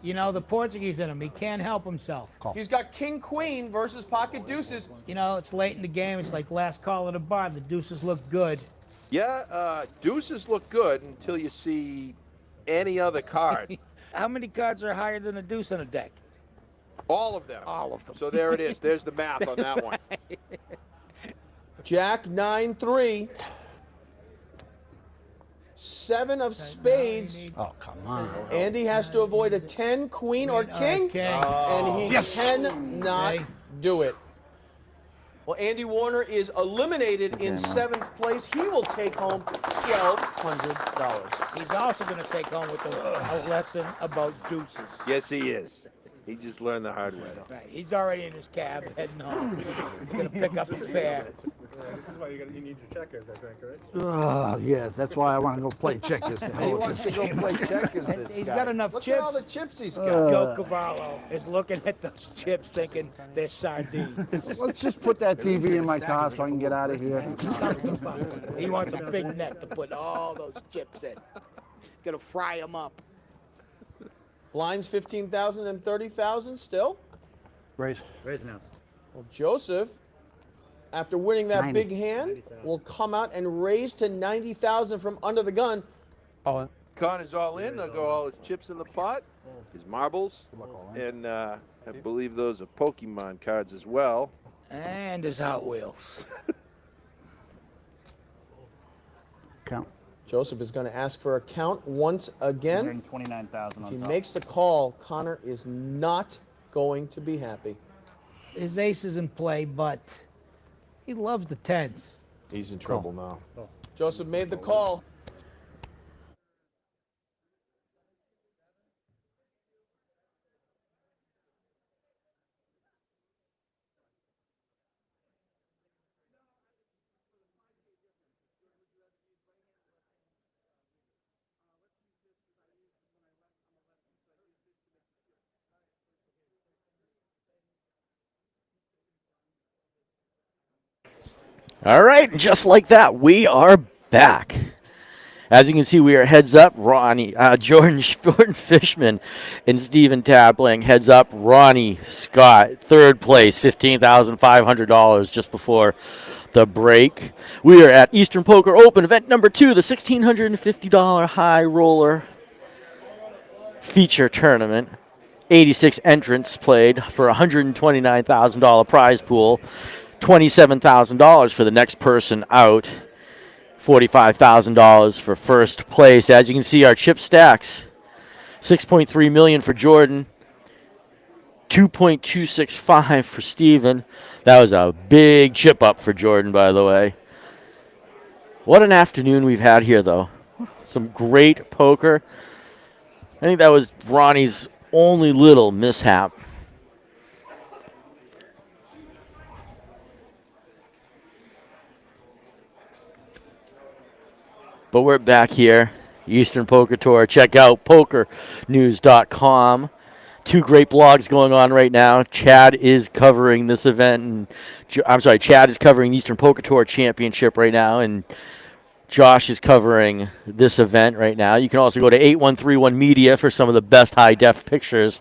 The Portuguese in him. He can't help himself. He's got king-queen versus pocket deuces. You know, it's late in the game. It's like last call at a bar. The deuces look good. Yeah, deuces look good until you see any other card. How many cards are higher than a deuce on a deck? All of them. All of them. So there it is. There's the math on that one. Jack 9-3. 7 of spades. Oh, come on. Andy has to avoid a 10, queen, or king, and he cannot do it. Well, Andy Warner is eliminated in 7th place. He will take home $1,200. He's also going to take home with a lesson about deuces. Yes, he is. He just learned the hard way. Right. He's already in his cab heading home. He's going to pick up the fare. This is why you need your checkers, I think, right? Oh, yes, that's why I want to go play checkers. He wants to go play checkers, this He's guy. got enough Look chips. at all the chips he's got. Joe Cavallo is looking at those chips thinking they're sardines. Let's just put that TV in my car so I can get out of here. He wants a big net to put all those chips in. Gonna fry them up. Blinds 15,000 and 30,000 still. Raise. Raise now. Well, Joseph after winning that 90. big hand, will come out and raise to 90,000 from under the gun. All in. Connor's all in. They'll go all his chips in the pot, his marbles, and I believe those are Pokemon cards as well. And his Hot Wheels. Count. Joseph is going to ask for a count once again. 129,000 If on he top. makes the call, Connor is not going to be happy. His ace is in play, but he loves the tens. He's in trouble now. Joseph made the call. All right, just like that, we are back. As you can see, we are heads up. Jordan Fishman and Stephen Tabb playing heads up. Ronnie Scott, third place, $15,500 just before the break. We are at Eastern Poker Open, event number 2, the $1,650 high roller feature tournament. 86 entrants played for a $129,000 prize pool. $27,000 for the next person out. $45,000 for first place. As you can see, our chip stacks: $6.3 million for Jordan, $2.265 for Steven. That was a big chip up for Jordan, by the way. What an afternoon we've had here, though. Some great poker. I think that was Ronnie's only little mishap. But we're back here, Eastern Poker Tour. Check out pokernews.com. 2 great blogs going on right now. Chad is covering this event. Chad is covering the Eastern Poker Tour Championship right now, and Josh is covering this event right now. You can also go to 8131 Media for some of the best high-def pictures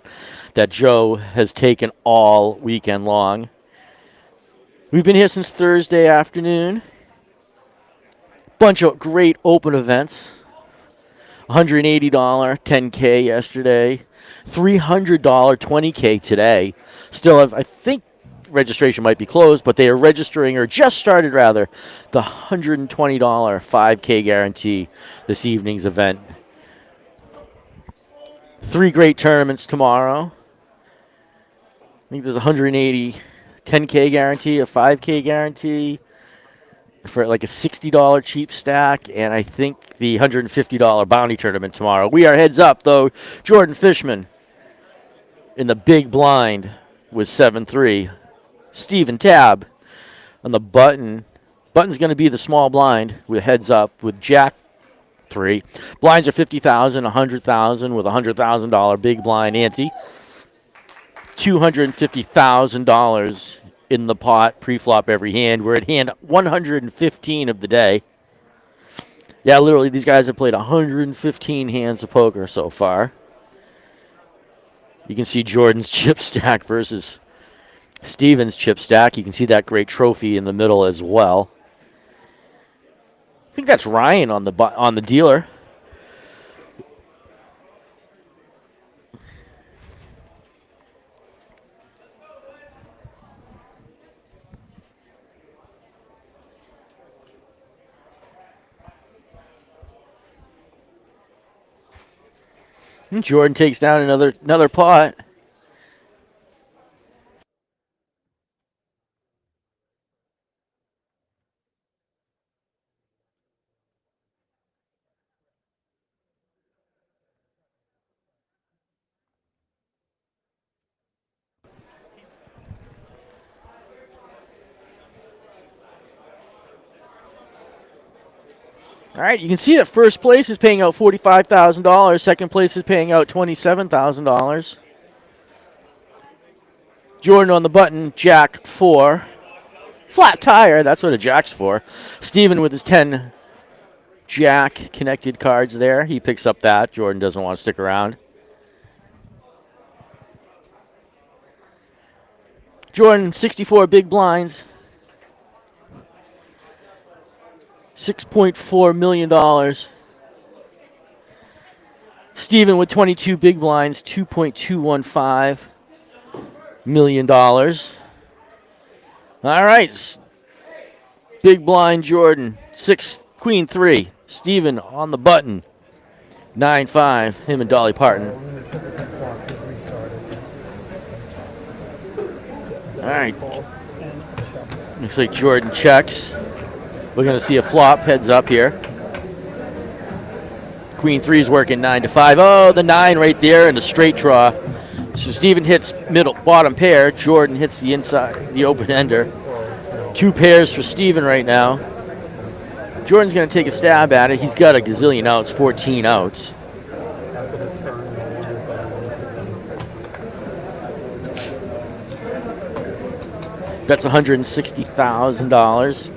that Joe has taken all weekend long. We've been here since Thursday afternoon. Bunch of great open events. $180 10K yesterday. $300 20K today. Still have, I think registration might be closed, but they are registering, or just started rather, the $120 5K guarantee this evening's event. 3 great tournaments tomorrow. I think there's a $180 10K guarantee, a 5K guarantee, for like a $60 cheap stack, and I think the $150 bounty tournament tomorrow. We are heads up, though. Jordan Fishman in the big blind with 7-3. Stephen Tabb on the button. Button's going to be the small blind with heads up with Jack 3. Blinds are $50,000, $100,000 with a $100,000 big blind ante. $250,000 in the pot, pre-flop every hand. We're at hand 115 of the day. Yeah, literally, these guys have played 115 hands of poker so far. You can see Jordan's chip stack versus Steven's chip stack. You can see that great trophy in the middle as well. I think that's Ryan on the dealer. And Jordan takes down another pot. All right, you can see that first place is paying out $45,000. Second place is paying out $27,000. Jordan on the button, Jack 4. Flat tire, that's what a Jack's for. Steven with his 10 Jack connected cards there. He picks up that. Jordan doesn't want to stick around. Jordan, 64 big blinds. $6.4 million. Steven with 22 big blinds, $2.215 million. All right. Big blind Jordan, 6, Queen 3. Steven on the button, 9-5, him and Dolly Parton. All right. Looks like Jordan checks. We're going to see a flop, heads up here. Queen 3 is working 9-5. Oh, the 9 right there and a straight draw. So Steven hits bottom pair. Jordan hits the inside, the open ender. 2 pairs for Steven right now. Jordan's going to take a stab at it. He's got a gazillion outs, 14 outs. That's $160,000.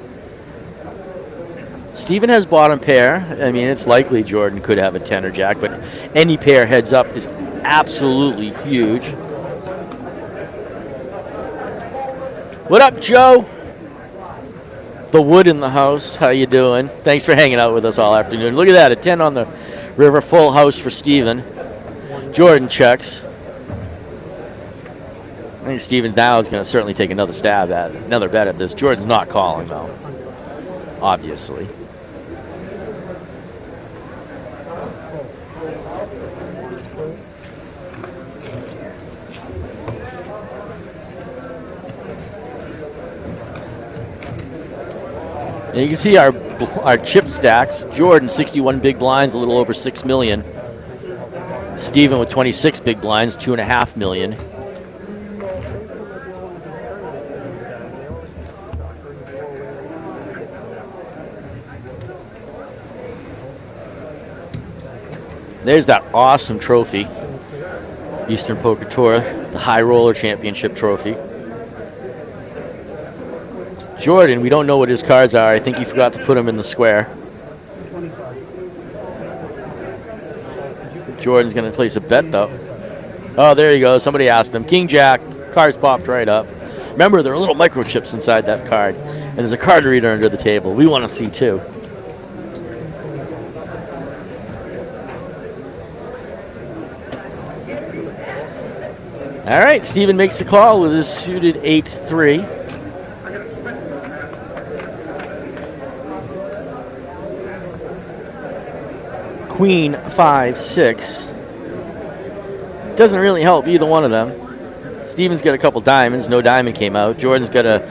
Steven has bottom pair. I mean, it's likely Jordan could have a 10 or jack, but any pair heads up is absolutely huge. What up, Joe? The Wood in the house. How you doing? Thanks for hanging out with us all afternoon. Look at that, a 10 on the river, full house for Steven. Jordan checks. I think Steven now is going to certainly take another stab at it, another bet at this. Jordan's not calling, though, obviously. And you can see our chip stacks. Jordan, 61 big blinds, a little over $6 million. Steven with 26 big blinds, $2.5 million. There's that awesome trophy. Eastern Poker Tour, the High Roller Championship trophy. Jordan, we don't know what his cards are. I think he forgot to put them in the square. Jordan's going to place a bet, though. Oh, there you go. Somebody asked him. King Jack. Cards popped right up. Remember, there are little microchips inside that card. And there's a card reader under the table. We want to see, too. All right, Steven makes the call with his suited 8-3. Queen 5-6. Doesn't really help either one of them. Steven's got a couple diamonds. No diamond came out. Jordan's got a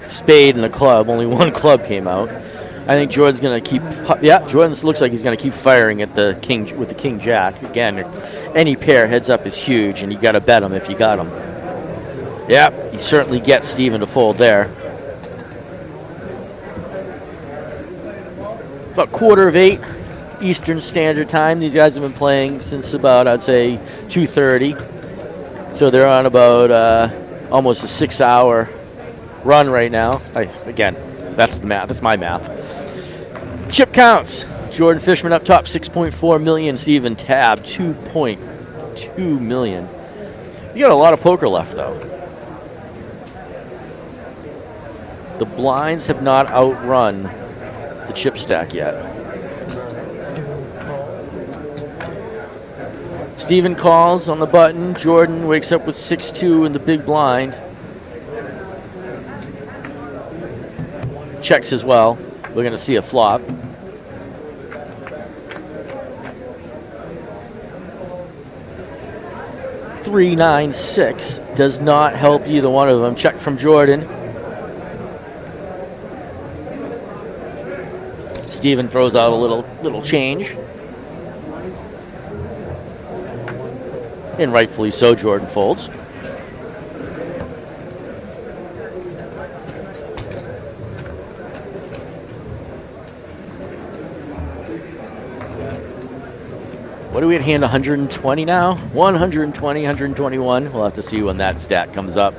spade and a club. Only one club came out. I think Jordan's going to keep. Yeah, Jordan looks like he's going to keep firing at the king with the king jack. Again, any pair heads up is huge, and you got to bet him if you got him. Yeah, he certainly gets Steven to fold there. About 7:45 Eastern Standard Time. These guys have been playing since about, I'd say, 2:30. So they're on about almost a 6-hour run right now. Again, that's the math. That's my math. Chip counts. Jordan Fishman up top, 6.4 million. Steven Tabb, 2.2 million. You got a lot of poker left, though. The blinds have not outrun the chip stack yet. Steven calls on the button. Jordan wakes up with 6-2 in the big blind. Checks as well. We're going to see a flop. $3-9-6 does not help either one of them. Check from Jordan. Steven throws out a little change. And rightfully so, Jordan folds. What do we at hand, 120 now? 120, 121. We'll have to see when that stat comes up.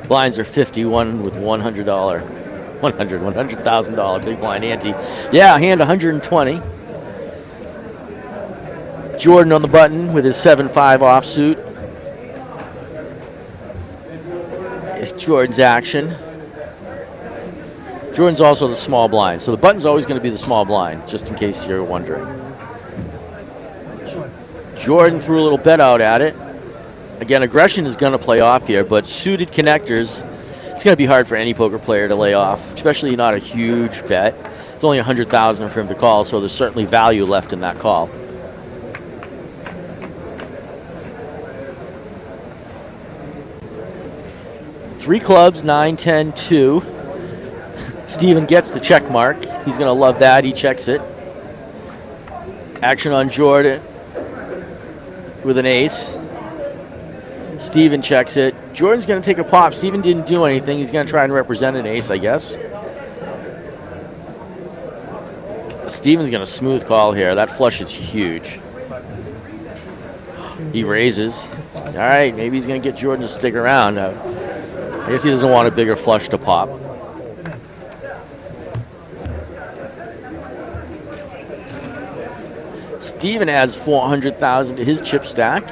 Blinds are 51 with $100,000 big blind ante. Yeah, hand 120. Jordan on the button with his 7-5 offsuit. Jordan's action. Jordan's also the small blind, so the button's always going to be the small blind, just in case you're wondering. Jordan threw a little bet out at it. Again, aggression is going to play off here, but suited connectors, it's going to be hard for any poker player to lay off, especially not a huge bet. It's only 100,000 for him to call, so there's certainly value left in that call. Three clubs, 9, 10, 2. Steven gets the check mark. He's going to love that. He checks it. Action on Jordan with an ace. Steven checks it. Jordan's going to take a pop. Steven didn't do anything. He's going to try and represent an ace, I guess. Steven's going to smooth call here. That flush is huge. He raises. All right, maybe he's going to get Jordan to stick around. I guess he doesn't want a bigger flush to pop. Steven adds 400,000 to his chip stack.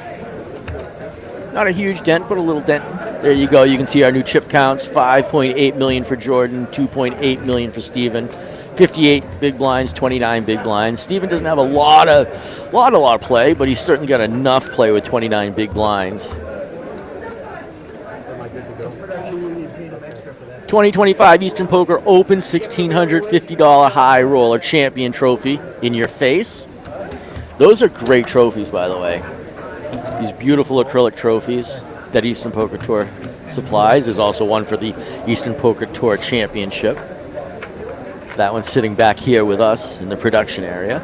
Not a huge dent, but a little dent. There you go. You can see our new chip counts. 5.8 million for Jordan, 2.8 million for Steven. 58 big blinds, 29 big blinds. Steven doesn't have a lot of play, but he's certainly got enough play with 29 big blinds. 2025 Eastern Poker Open $1,650 high roller champion trophy in your face. Those are great trophies, by the way. These beautiful acrylic trophies that Eastern Poker Tour supplies. There's also one for the Eastern Poker Tour Championship. That one's sitting back here with us in the production area.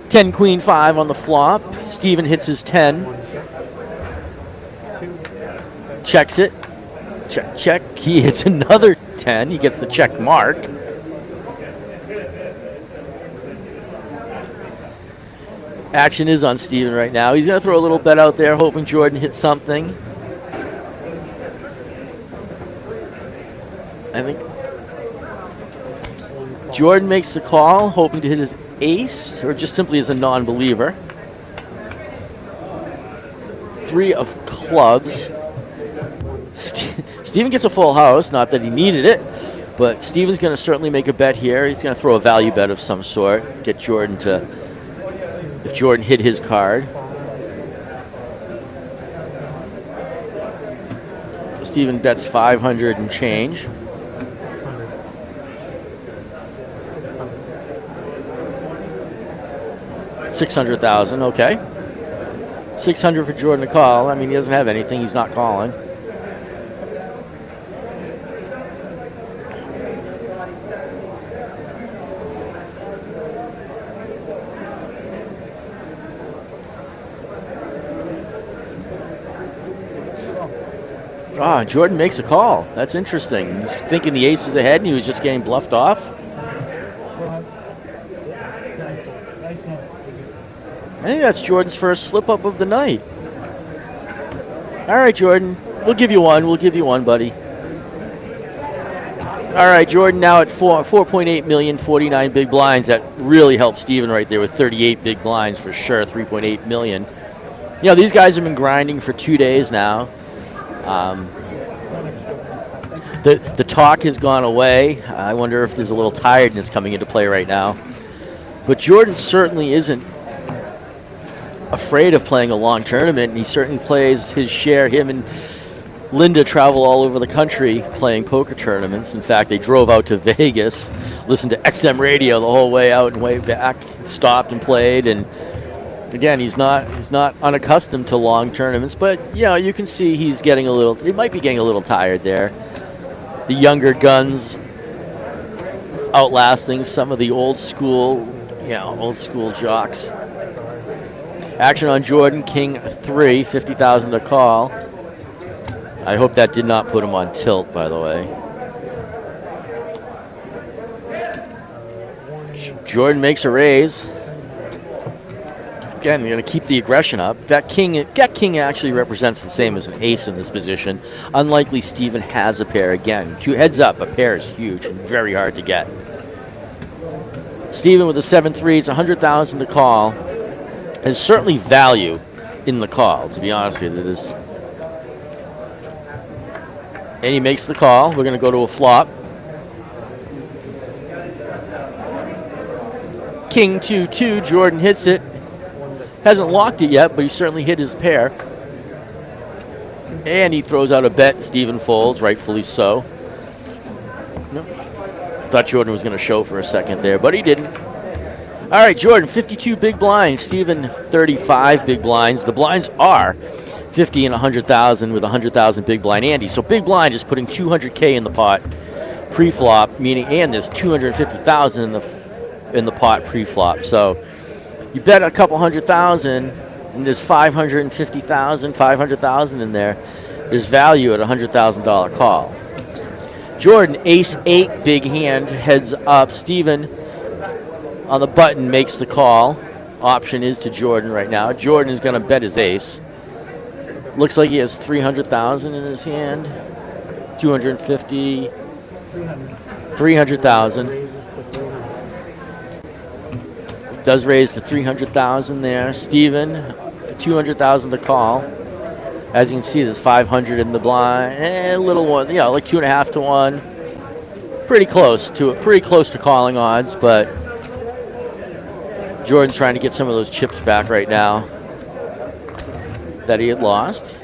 10 Queen 5 on the flop. Steven hits his 10. Checks it. Check, check. He hits another 10. He gets the check mark. Action is on Steven right now. He's going to throw a little bet out there, hoping Jordan hits something. I think Jordan makes the call, hoping to hit his ace, or just simply as a non-believer. 3 of clubs. Steven gets a full house, not that he needed it, but Steven's going to certainly make a bet here. He's going to throw a value bet of some sort, get Jordan to, if Jordan hit his card. Steven bets 500 and change. $600,000, okay. 600 for Jordan to call. I mean, he doesn't have anything. He's not calling. Ah, Jordan makes a call. That's interesting. He's thinking the ace is ahead, and he was just getting bluffed off. I think that's Jordan's first slip-up of the night. All right, Jordan. We'll give you one. We'll give you one, buddy. All right, Jordan now at 4.8 million, 49 big blinds. That really helped Steven right there with 38 big blinds for sure, 3.8 million. You know, these guys have been grinding for 2 days now. The talk has gone away. I wonder if there's a little tiredness coming into play right now. But Jordan certainly isn't afraid of playing a long tournament, and he certainly plays his share. Him and Linda travel all over the country playing poker tournaments. In fact, they drove out to Vegas, listened to XM radio the whole way out and way back, stopped and played. And again, he's not unaccustomed to long tournaments, but you know, you can see he might be getting a little tired there. The younger guns outlasting some of the old school jocks. Action on Jordan, King 3, 50,000 to call. I hope that did not put him on tilt, by the way. Jordan makes a raise. Again, you're going to keep the aggression up. That king actually represents the same as an ace in this position. Unlikely Steven has a pair again. 2 heads up, a pair is huge and very hard to get. Steven with a 7-3, it's 100,000 to call. There's certainly value in the call, to be honest with you. And he makes the call. We're going to go to a flop. King 2-2. Jordan hits it. Hasn't locked it yet, but he certainly hit his pair. And he throws out a bet. Stephen folds, rightfully so. Nope. Thought Jordan was going to show for a second there, but he didn't. All right, Jordan, 52 big blinds. Stephen, 35 big blinds. The blinds are 50 and 100,000 with 100,000 big blind Andy. So big blind is putting 200K in the pot pre-flop, meaning, and there's 250,000 in the pot pre-flop. So you bet a couple 100,000, and there's 550,000, 500,000 in there. There's value at a $100,000 call. Jordan, ace 8, big hand, heads up. Stephen on the button makes the call. Option is to Jordan right now. Jordan is going to bet his ace. Looks like he has 300,000 in his hand. 250, 300,000. Does raise to 300,000 there. Stephen, 200,000 to call. As you can see, there's 500 in the blind. A little one, you know, like 2.5 to 1. Pretty close to it. Pretty close to calling odds, but Jordan's trying to get some of those chips back right now that he had lost.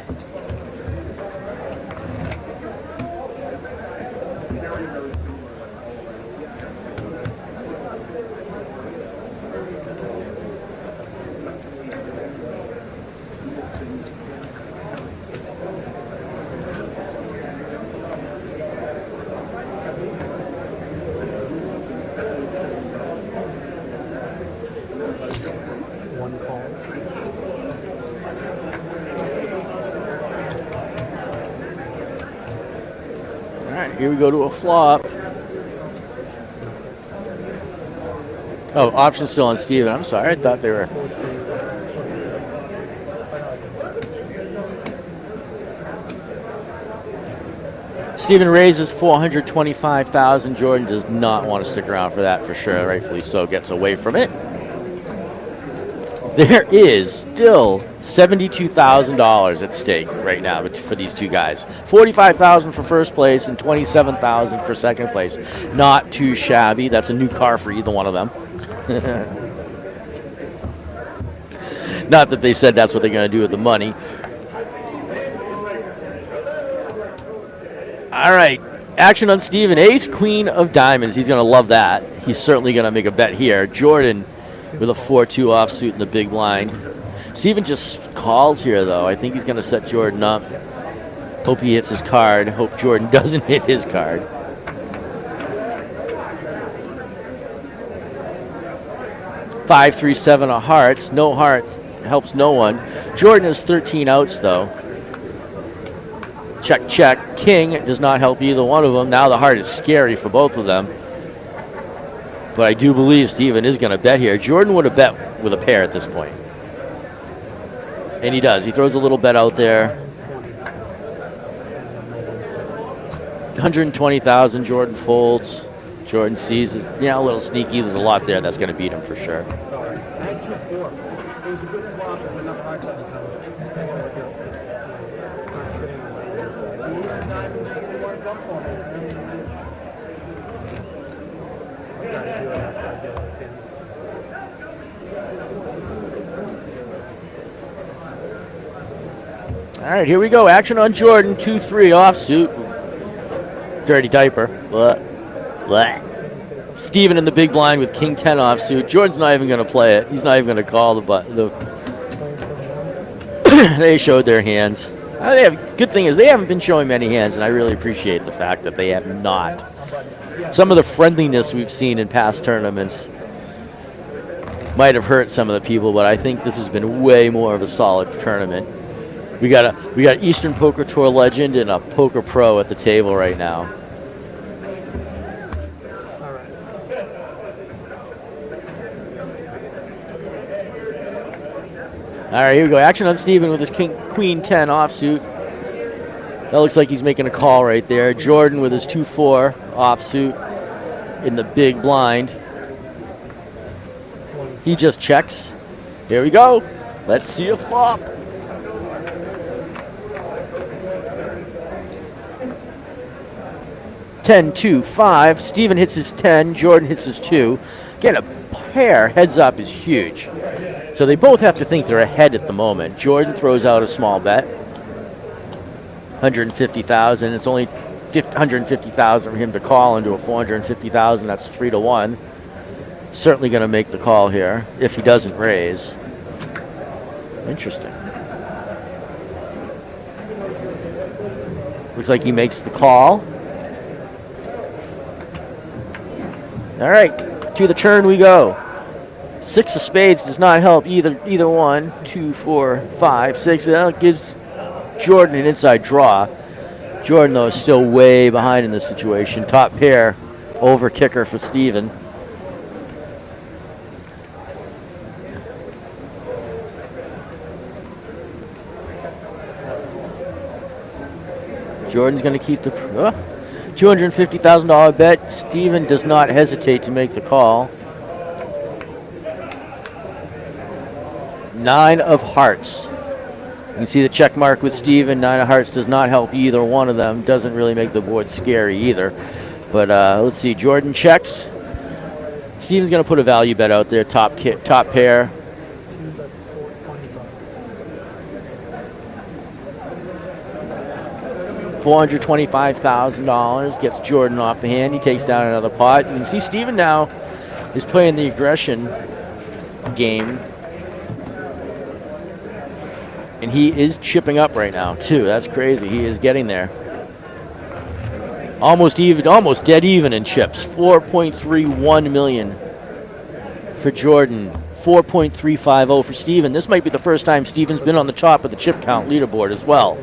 Here we go to a flop. Oh, option still on Steven. I'm sorry. I thought they were. Steven raises 425,000. Jordan does not want to stick around for that for sure. Rightfully so. Gets away from it. There is still $72,000 at stake right now for these two guys. $45,000 for first place and $27,000 for second place. Not too shabby. That's a new car for either one of them. Not that they said that's what they're going to do with the money. All right. Action on Steven. Ace, queen of diamonds. He's going to love that. He's certainly going to make a bet here. Jordan with a 4-2 offsuit in the big blind. Steven just calls here, though. I think he's going to set Jordan up. Hope he hits his card. Hope Jordan doesn't hit his card. Five, 3, 7 of hearts. No hearts helps no one. Jordan has 13 outs, though. Check, check. King does not help either one of them. Now the heart is scary for both of them. But I do believe Steven is going to bet here. Jordan would have bet with a pair at this point. And he does. He throws a little bet out there. 120,000. Jordan folds. Jordan sees it. Yeah, a little sneaky. There's a lot there that's going to beat him for sure. All right, here we go. Action on Jordan. 2-3 offsuit. Dirty diaper. What? Steven in the big blind with king 10 offsuit. Jordan's not even going to play it. He's not even going to call the They showed their hands. Good thing is they haven't been showing many hands, and I really appreciate the fact that they have not. Some of the friendliness we've seen in past tournaments might have hurt some of the people, but I think this has been way more of a solid tournament. We got Eastern Poker Tour legend and a poker pro at the table right now. All right, here we go. Action on Steven with his queen 10 offsuit. That looks like he's making a call right there. Jordan with his 2-4 offsuit in the big blind. He just checks. Here we go. Let's see a flop. 10, 2, 5. Steven hits his 10. Jordan hits his 2. Again, a pair heads up is huge. So they both have to think they're ahead at the moment. Jordan throws out a small bet. 150,000. It's only 150,000 for him to call into a 450,000. That's 3-1. Certainly going to make the call here if he doesn't raise. Interesting. Looks like he makes the call. All right, to the turn we go. 6 of spades does not help either one. 2, 4, 5, 6. Gives Jordan an inside draw. Jordan, though, is still way behind in this situation. Top pair, over kicker for Steven. Jordan's going to keep the $250,000 bet. Steven does not hesitate to make the call. 9 of hearts. You can see the check mark with Steven. 9 of hearts does not help either one of them. Doesn't really make the board scary either. But let's see. Jordan checks. Steven's going to put a value bet out there. Top pair. $425,000 gets Jordan off the hand. He takes down another pot. You can see Steven now is playing the aggression game. And he is chipping up right now, too. That's crazy. He is getting there. Almost dead even in chips. 4.31 million for Jordan. 4.350 for Steven. This might be the first time Steven's been on the top of the chip count leaderboard as well.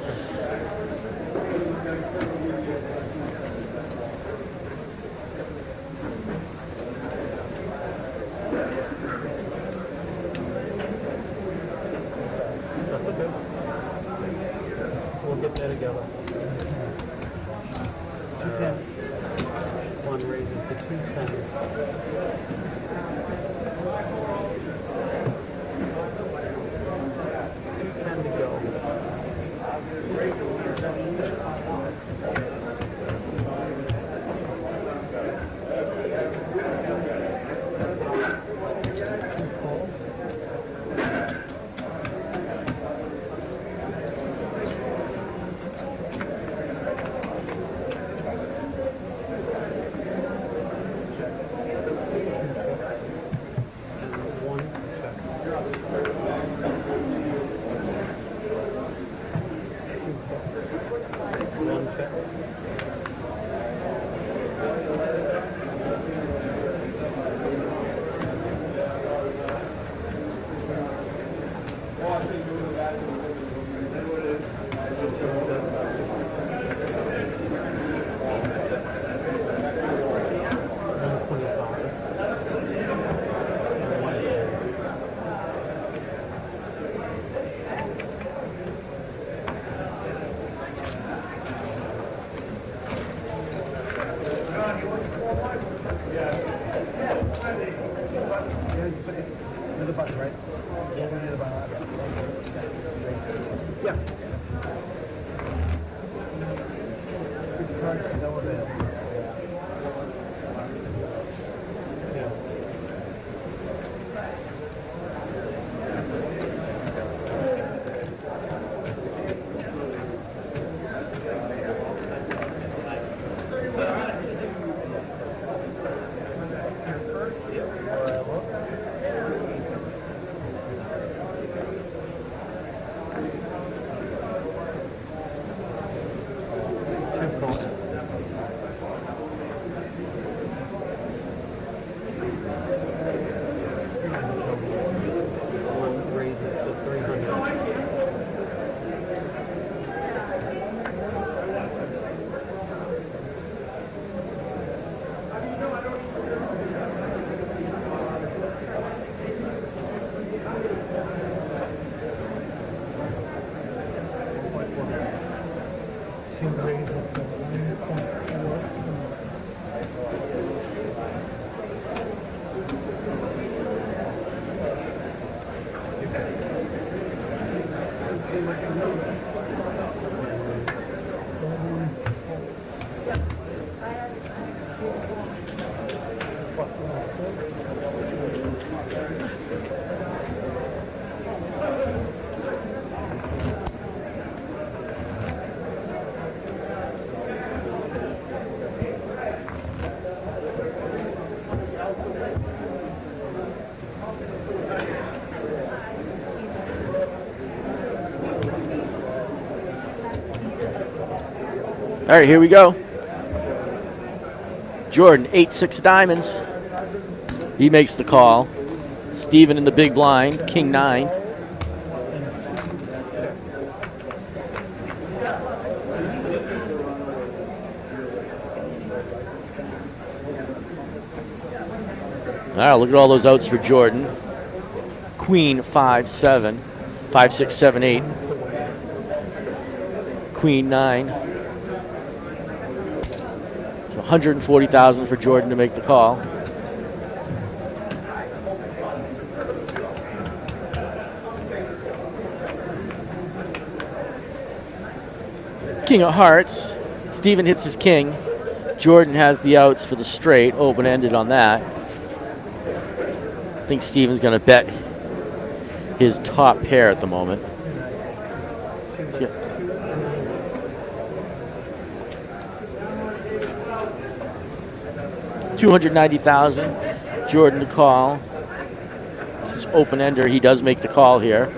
All right, here we go. Jordan, 8-6 diamonds. He makes the call. Steven in the big blind, king 9. All right, look at all those outs for Jordan. Queen 5-7, 5-6, 7-8. Queen 9. So 140,000 for Jordan to make the call. King of hearts. Steven hits his king. Jordan has the outs for the straight, open-ended on that. I think Steven's going to bet his top pair at the moment. Let's get 290,000. Jordan to call. This is open-ender. He does make the call here.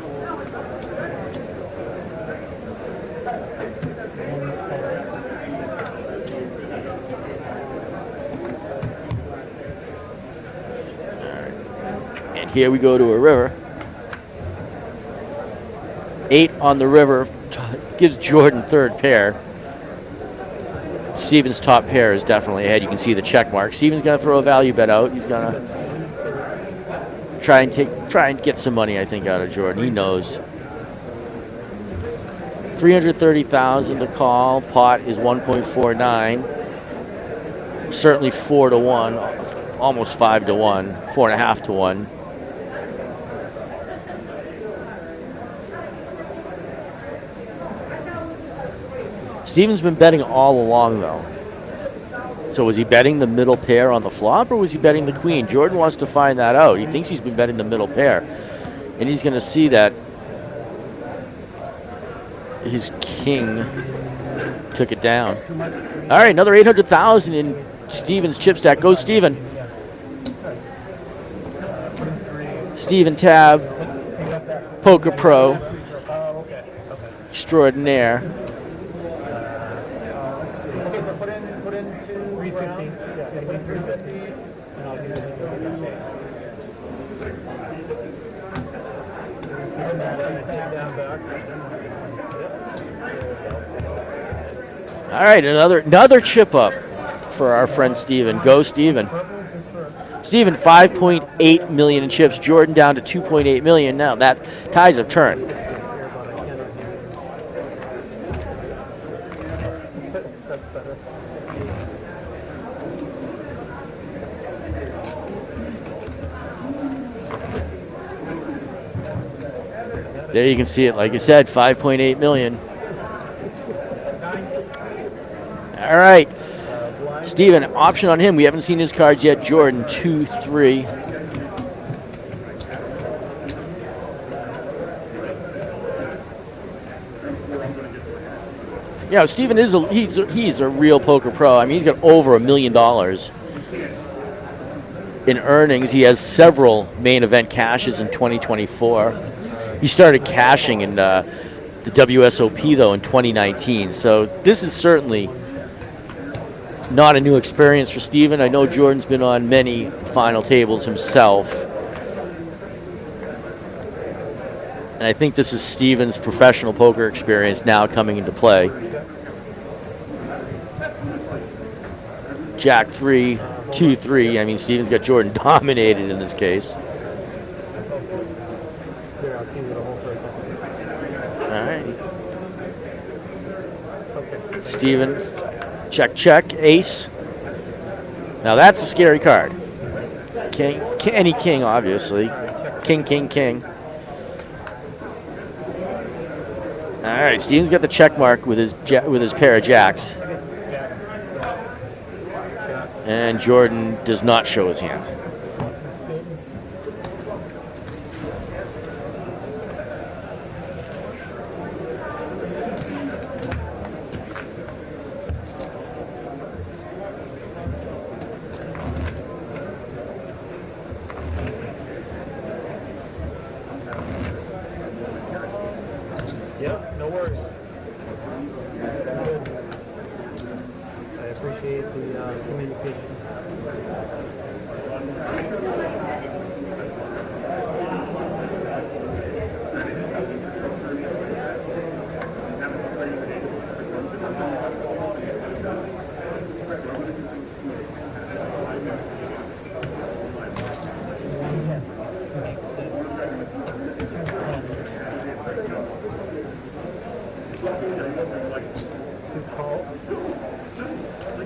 Here we go to a river. 8 on the river gives Jordan third pair. Steven's top pair is definitely ahead. You can see the check mark. Steven's going to throw a value bet out. He's going to try and get some money, I think, out of Jordan. He knows. 330,000 to call. Pot is 1.49. Certainly 4 to 1, almost 5 to 1, 4.5 to 1. Steven's been betting all along, though. So was he betting the middle pair on the flop, or was he betting the queen? Jordan wants to find that out. He thinks he's been betting the middle pair. And he's going to see that his king took it down. All right, another 800,000 in Steven's chip stack. Go, Steven. Steven Tabb, Poker Pro, extraordinaire. All right, another chip up for our friend Steven. Go, Steven. Steven, 5.8 million in chips. Jordan down to 2.8 million. Now that ties have turned. There you can see it. Like I said, 5.8 million. All right. Steven, option on him. We haven't seen his cards yet. Jordan, 2-3. Yeah, Steven is he's a real poker pro. I mean, he's got over $1 million in earnings. He has several main event cashes in 2024. He started cashing in the WSOP, though, in 2019. So this is certainly not a new experience for Steven. I know Jordan's been on many final tables himself. And I think this is Steven's professional poker experience now coming into play. Jack 3, 2-3. I mean, Steven's got Jordan dominated in this case. All right. Steven, check, check, ace. Now that's a scary card. King, any king, obviously. King, king, king. All right, Steven's got the check mark with his pair of jacks. And Jordan does not show his hand.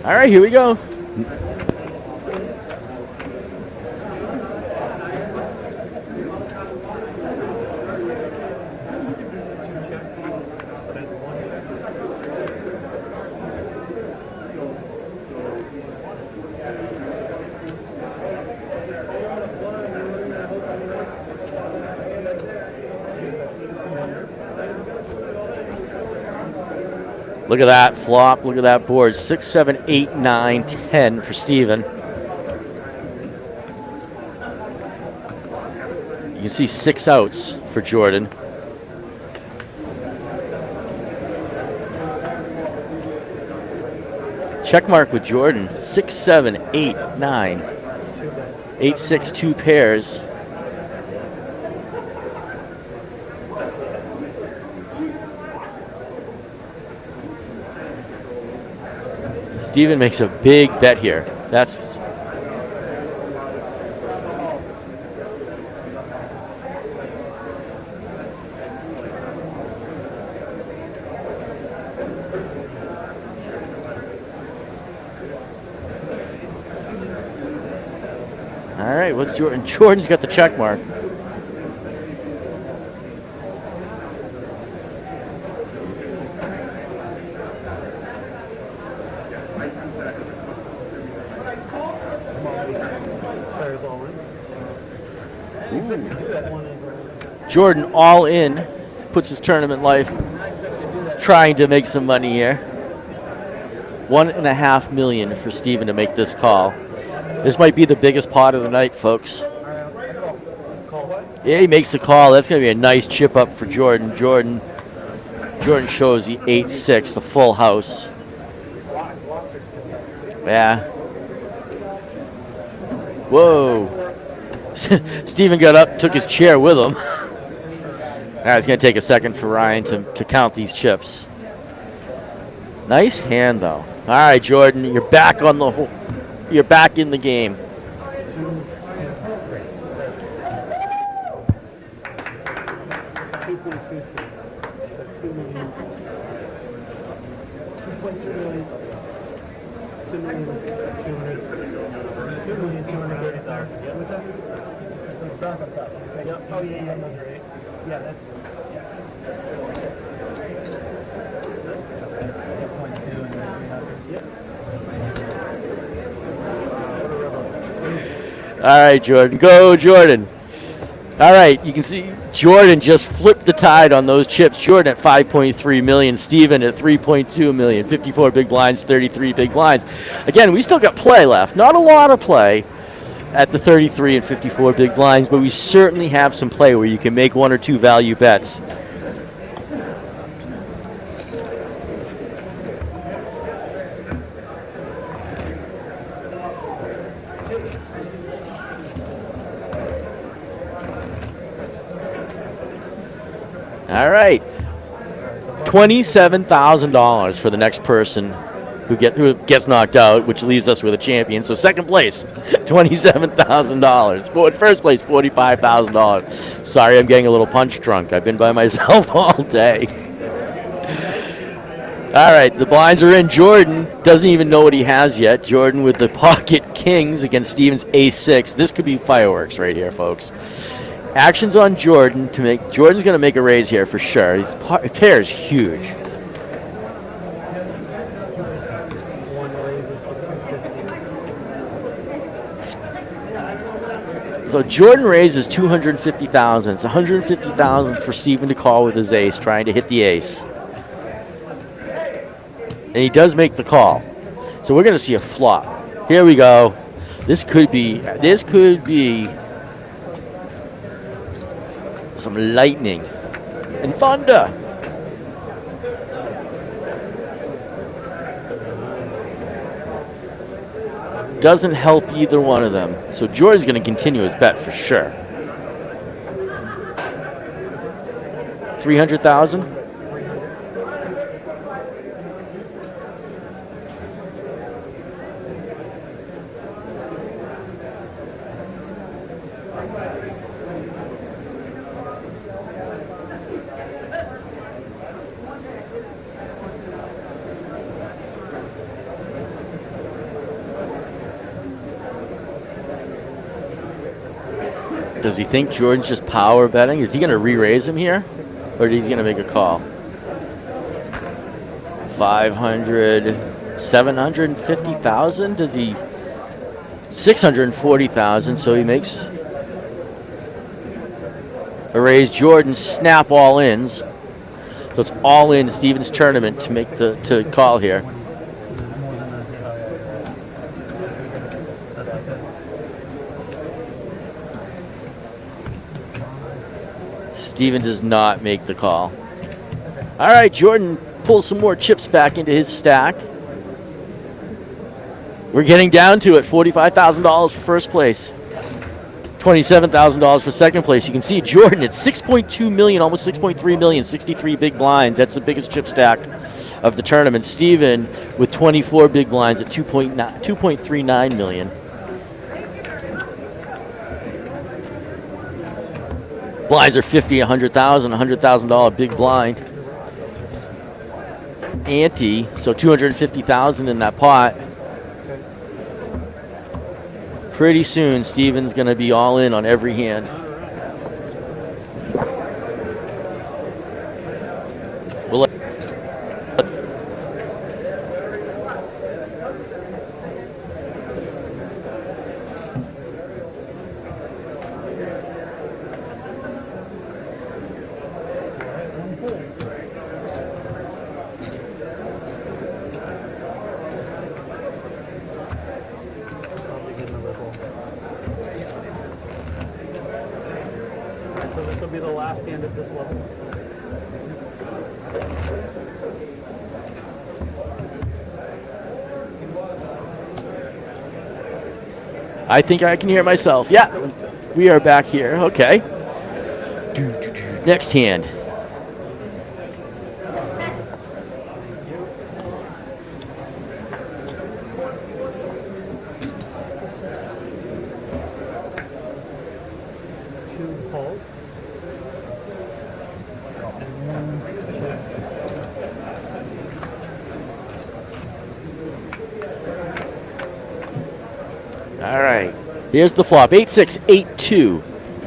All right, here we go. Look at that flop. Look at that board. 6, 7, 8, 9, 10 for Steven. You can see 6 outs for Jordan. Check mark with Jordan. 6, 7, 8, 9. 8, 6, 2 pairs. Steven makes a big bet here. That's all right. What's Jordan? Jordan's got the check mark. Jordan all in, puts his tournament life. He's trying to make some money here. $1.5 million for Steven to make this call. This might be the biggest pot of the night, folks. Yeah, he makes the call. That's going to be a nice chip up for Jordan. Jordan shows the 8-6, the full house. Yeah. Whoa. Steven got up, took his chair with him. All right, it's going to take a second for Ryan to count these chips. Nice hand, though. All right, Jordan, you're back on the. You're back in the game. All right, Jordan. Go, Jordan. All right, you can see Jordan just flipped the tide on those chips. Jordan at 5.3 million, Steven at 3.2 million, 54 big blinds, 33 big blinds. Again, we still got play left. Not a lot of play at the 33 and 54 big blinds, but we certainly have some play where you can make 1 or 2 value bets. All right, $27,000 for the next person who gets knocked out, which leaves us with a champion. So second place, $27,000. First place, $45,000. Sorry, I'm getting a little punch drunk. I've been by myself all day. All right, the blinds are in. Jordan doesn't even know what he has yet. Jordan with the pocket kings against Steven's ace-6. This could be fireworks right here, folks. Actions on Jordan to make. Jordan's going to make a raise here for sure. His pair is huge. So Jordan raises $250,000. It's $150,000 for Steven to call with his ace, trying to hit the ace. And he does make the call. So we're going to see a flop. Here we go. This could be some lightning and thunder. Doesn't help either one of them. So Jordan's going to continue his bet for sure. 300,000. Does he think Jordan's just power betting? Is he going to re-raise him here? Or is he going to make a call? 500, 750,000? Does he? 640,000, so he makes a raise. Jordan snap all ins. So it's all in Steven's tournament to make to call here. Steven does not make the call. All right, Jordan pulls some more chips back into his stack. We're getting down to it. $45,000 for first place. $27,000 for second place. You can see Jordan at 6.2 million, almost 6.3 million, 63 big blinds. That's the biggest chip stack of the tournament. Steven with 24 big blinds at 2.39 million. Blinds are 50, 100,000, $100,000 big blind. Ante, so 250,000 in that pot. Pretty soon, Steven's going to be all in on every hand. We'll So this will be the last hand at this level. I think I can hear myself. Yeah, we are back here. Okay. Next hand. All right. Here's the flop. 8-6, 8-2,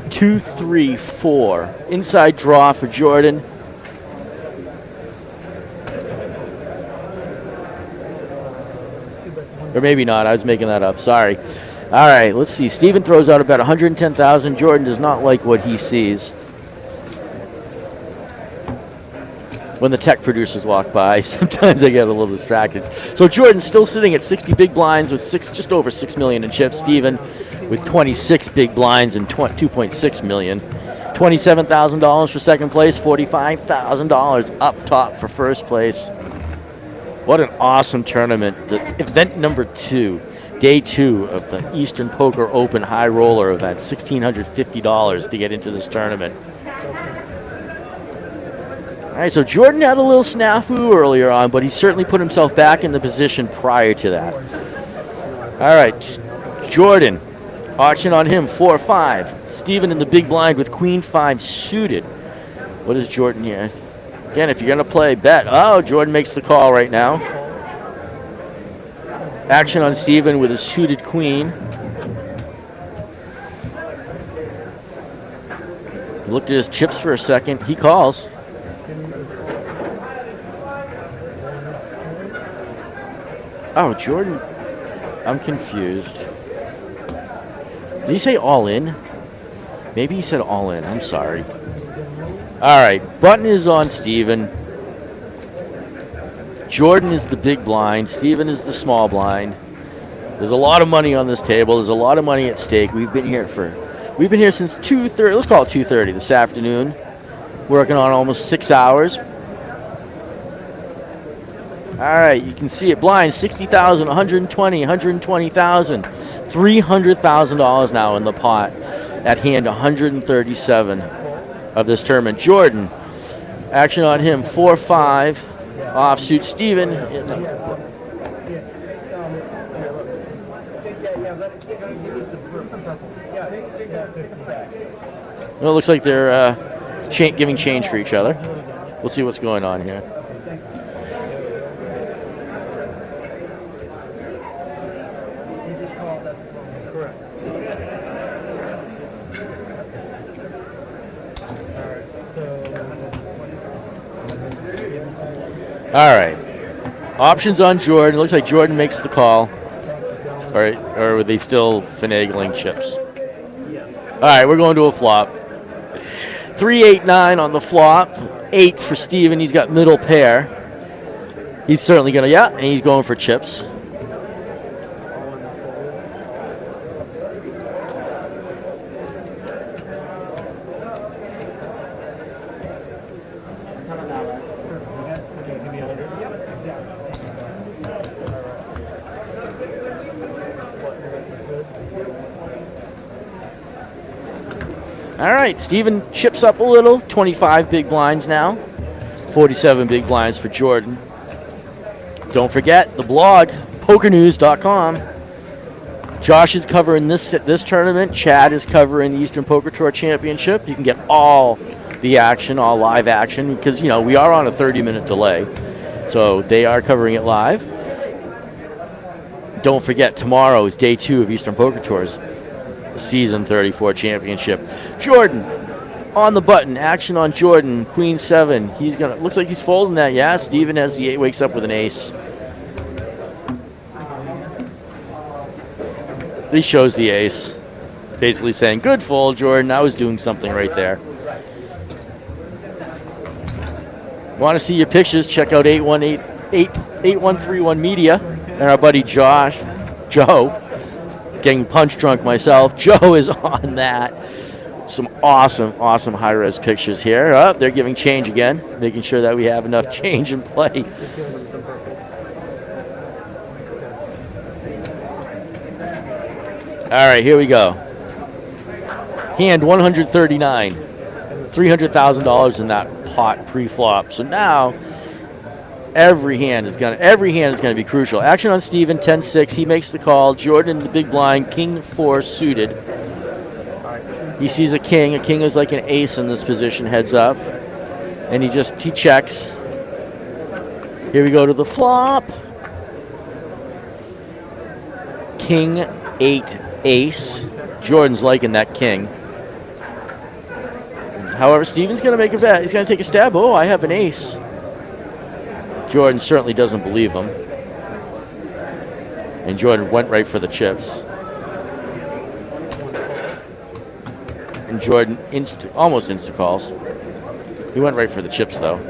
2-3-4. Inside draw for Jordan. Or maybe not. I was making that up. Sorry. All right. Let's see. Steven throws out about 110,000. Jordan does not like what he sees. When the tech producers walk by, sometimes I get a little distracted. So Jordan's still sitting at 60 big blinds with just over 6 million in chips. Steven with 26 big blinds and 2.6 million. $27,000 for second place, $45,000 up top for first place. What an awesome tournament. The event number 2, day 2 of the Eastern Poker Open High Roller event, $1,650 to get into this tournament. All right, so Jordan had a little snafu earlier on, but he certainly put himself back in the position prior to that. All right, Jordan, auction on him, 4-5. Steven in the big blind with queen 5 suited. What is Jordan here? Again, if you're going to play, bet. Oh, Jordan makes the call right now. Action on Steven with a suited queen. He looked at his chips for a second. He calls. Oh, Jordan, I'm confused. Did he say all in? Maybe he said all in. I'm sorry. All right, button is on Steven. Jordan is the big blind. Steven is the small blind. There's a lot of money on this table. There's a lot of money at stake. We've been here since 2:30. Let's call it 2:30 this afternoon. Working on almost 6 hours. All right, you can see it. Blind, 60,000, 120, 120,000, $300,000 now in the pot. At hand, 137 of this tournament. Jordan, action on him, 4-5, offsuit Steven. Well, it looks like they're giving change for each other. We'll see what's going on here. All right. Options on Jordan. It looks like Jordan makes the call. Or are they still finagling chips? All right, we're going to a flop. 3, 8, 9 on the flop. 8 for Steven. He's got middle pair. He's certainly going to, yeah, and he's going for chips. All right, Steven chips up a little. 25 big blinds now. 47 big blinds for Jordan. Don't forget the blog, pokernews.com. Josh is covering this tournament. Chad is covering the Eastern Poker Tour Championship. You can get all the action, all live action, because, you know, we are on a 30-minute delay. So they are covering it live. Don't forget, tomorrow is day 2 of Eastern Poker Tour's Season 34 Championship. Jordan on the button. Action on Jordan. Queen 7. He's gonna. Looks like he's folding that. Yeah. Steven has the 8. Wakes up with an ace. He shows the ace, basically saying, "Good fold, Jordan. I was doing something right there." Want to see your pictures? Check out 8131 Media and our buddy Joe. Getting punch drunk myself. Joe is on that. Some awesome high-res pictures here. Oh, they're giving change again, making sure that we have enough change in play. All right, here we go. Hand 139. $300,000 in that pot pre-flop. So now every hand is gonna be crucial. Action on Steven, 10-6. He makes the call. Jordan, the big blind, King 4 suited. He sees a king. A king is like an ace in this position, heads up. And he checks. Here we go to the flop. King 8 ace. Jordan's liking that king. However, Steven's gonna make a bet. He's gonna take a stab. Oh, I have an ace. Jordan certainly doesn't believe him. And Jordan went right for the chips. And Jordan almost insta-calls. He went right for the chips, though.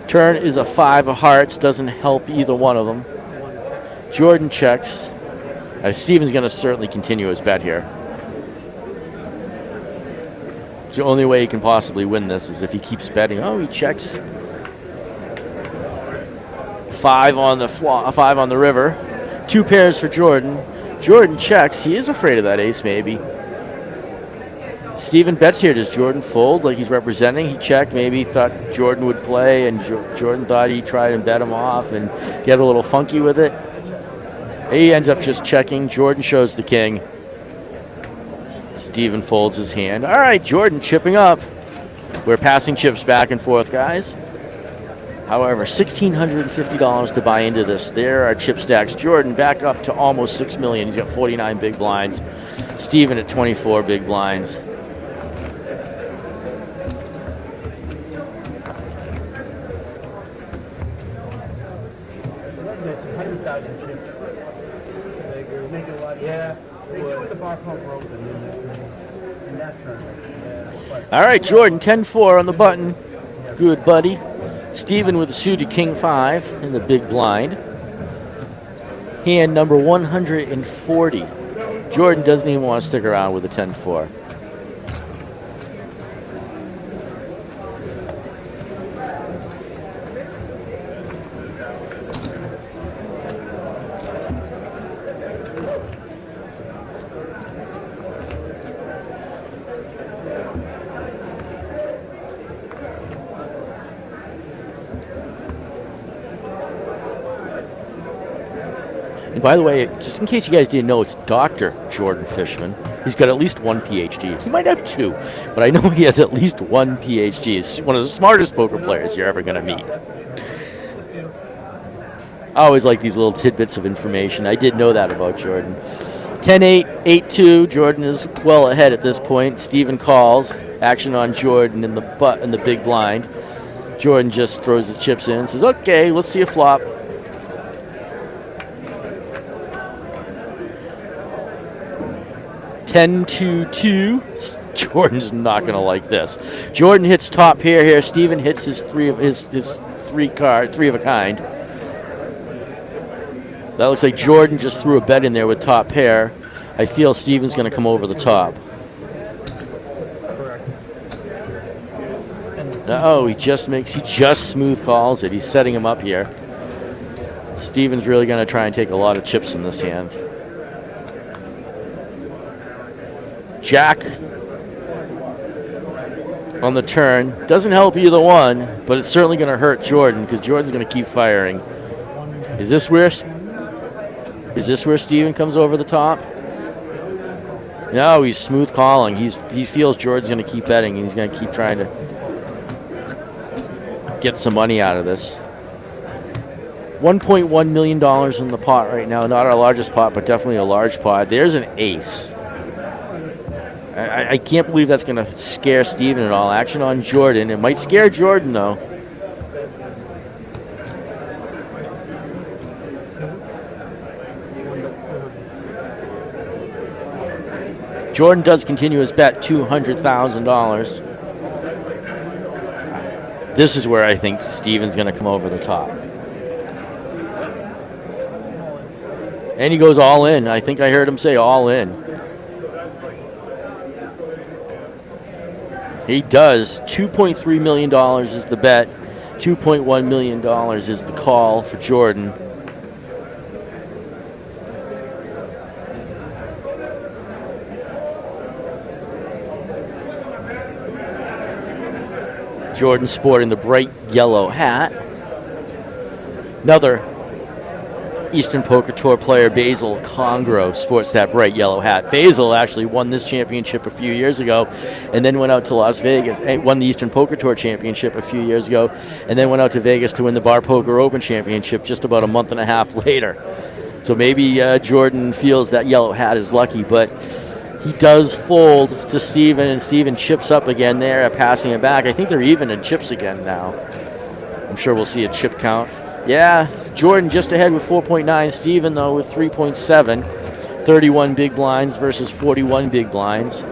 Turn is a 5 of hearts. Doesn't help either one of them. Jordan checks. Steven's going to certainly continue his bet here. The only way he can possibly win this is if he keeps betting. Oh, he checks. 5 on the 5 on the river. 2 pairs for Jordan. Jordan checks. He is afraid of that ace, maybe. Steven bets here. Does Jordan fold like he's representing? He checked. Maybe he thought Jordan would play, and Jordan thought he'd try and bet him off and get a little funky with it. He ends up just checking. Jordan shows the king. Steven folds his hand. All right, Jordan chipping up. We're passing chips back and forth, guys. However, $1,650 to buy into this. There are chip stacks. Jordan back up to almost $6 million. He's got 49 big blinds. Steven at 24 big blinds. All right, Jordan, 10-4 on the button. Good, buddy. Steven with a suited King 5 in the big blind. Hand number 140. Jordan doesn't even want to stick around with a 10-4. And by the way, just in case you guys didn't know, it's Dr. Jordan Fishman. He's got at least 1 PhD. He might have 2, but I know he has at least 1 PhD. He's one of the smartest poker players you're ever going to meet. I always like these little tidbits of information. I did know that about Jordan. 10-8, 8-2. Jordan is well ahead at this point. Steven calls. Action on Jordan in the big blind. Jordan just throws his chips in and says, okay, let's see a flop. $10-2. Jordan's not going to like this. Jordan hits top pair here. Steven hits his three of a kind. That looks like Jordan just threw a bet in there with top pair. I feel Steven's going to come over the top. Oh, he just smooth calls it. He's setting him up here. Steven's really going to try and take a lot of chips in this hand. Jack on the turn. Doesn't help either one, but it's certainly going to hurt Jordan because Jordan's going to keep firing. Is this where Steven comes over the top? No, he's smooth calling. He feels Jordan's going to keep betting, and he's going to keep trying to get some money out of this. $1.1 million in the pot right now. Not our largest pot, but definitely a large pot. There's an ace. I can't believe that's going to scare Steven at all. Action on Jordan. It might scare Jordan, though. Jordan does continue his bet, $200,000. This is where I think Steven's going to come over the top. And he goes all in. I think I heard him say all in. He does. $2.3 million is the bet. $2.1 million is the call for Jordan. Jordan sporting the bright yellow hat. Another Eastern Poker Tour player, Basil Congro, sports that bright yellow hat. Basil actually won this championship a few years ago and then went out to Las Vegas, won the Eastern Poker Tour championship a few years ago, and then went out to Vegas to win the Bar Poker Open championship just about a month and a half later. So maybe Jordan feels that yellow hat is lucky, but he does fold to Steven, and Steven chips up again there, passing it back. I think they're even in chips again now. I'm sure we'll see a chip count. Yeah, Jordan just ahead with 4.9. Steven, though, with 3.7. 31 big blinds versus 41 big blinds.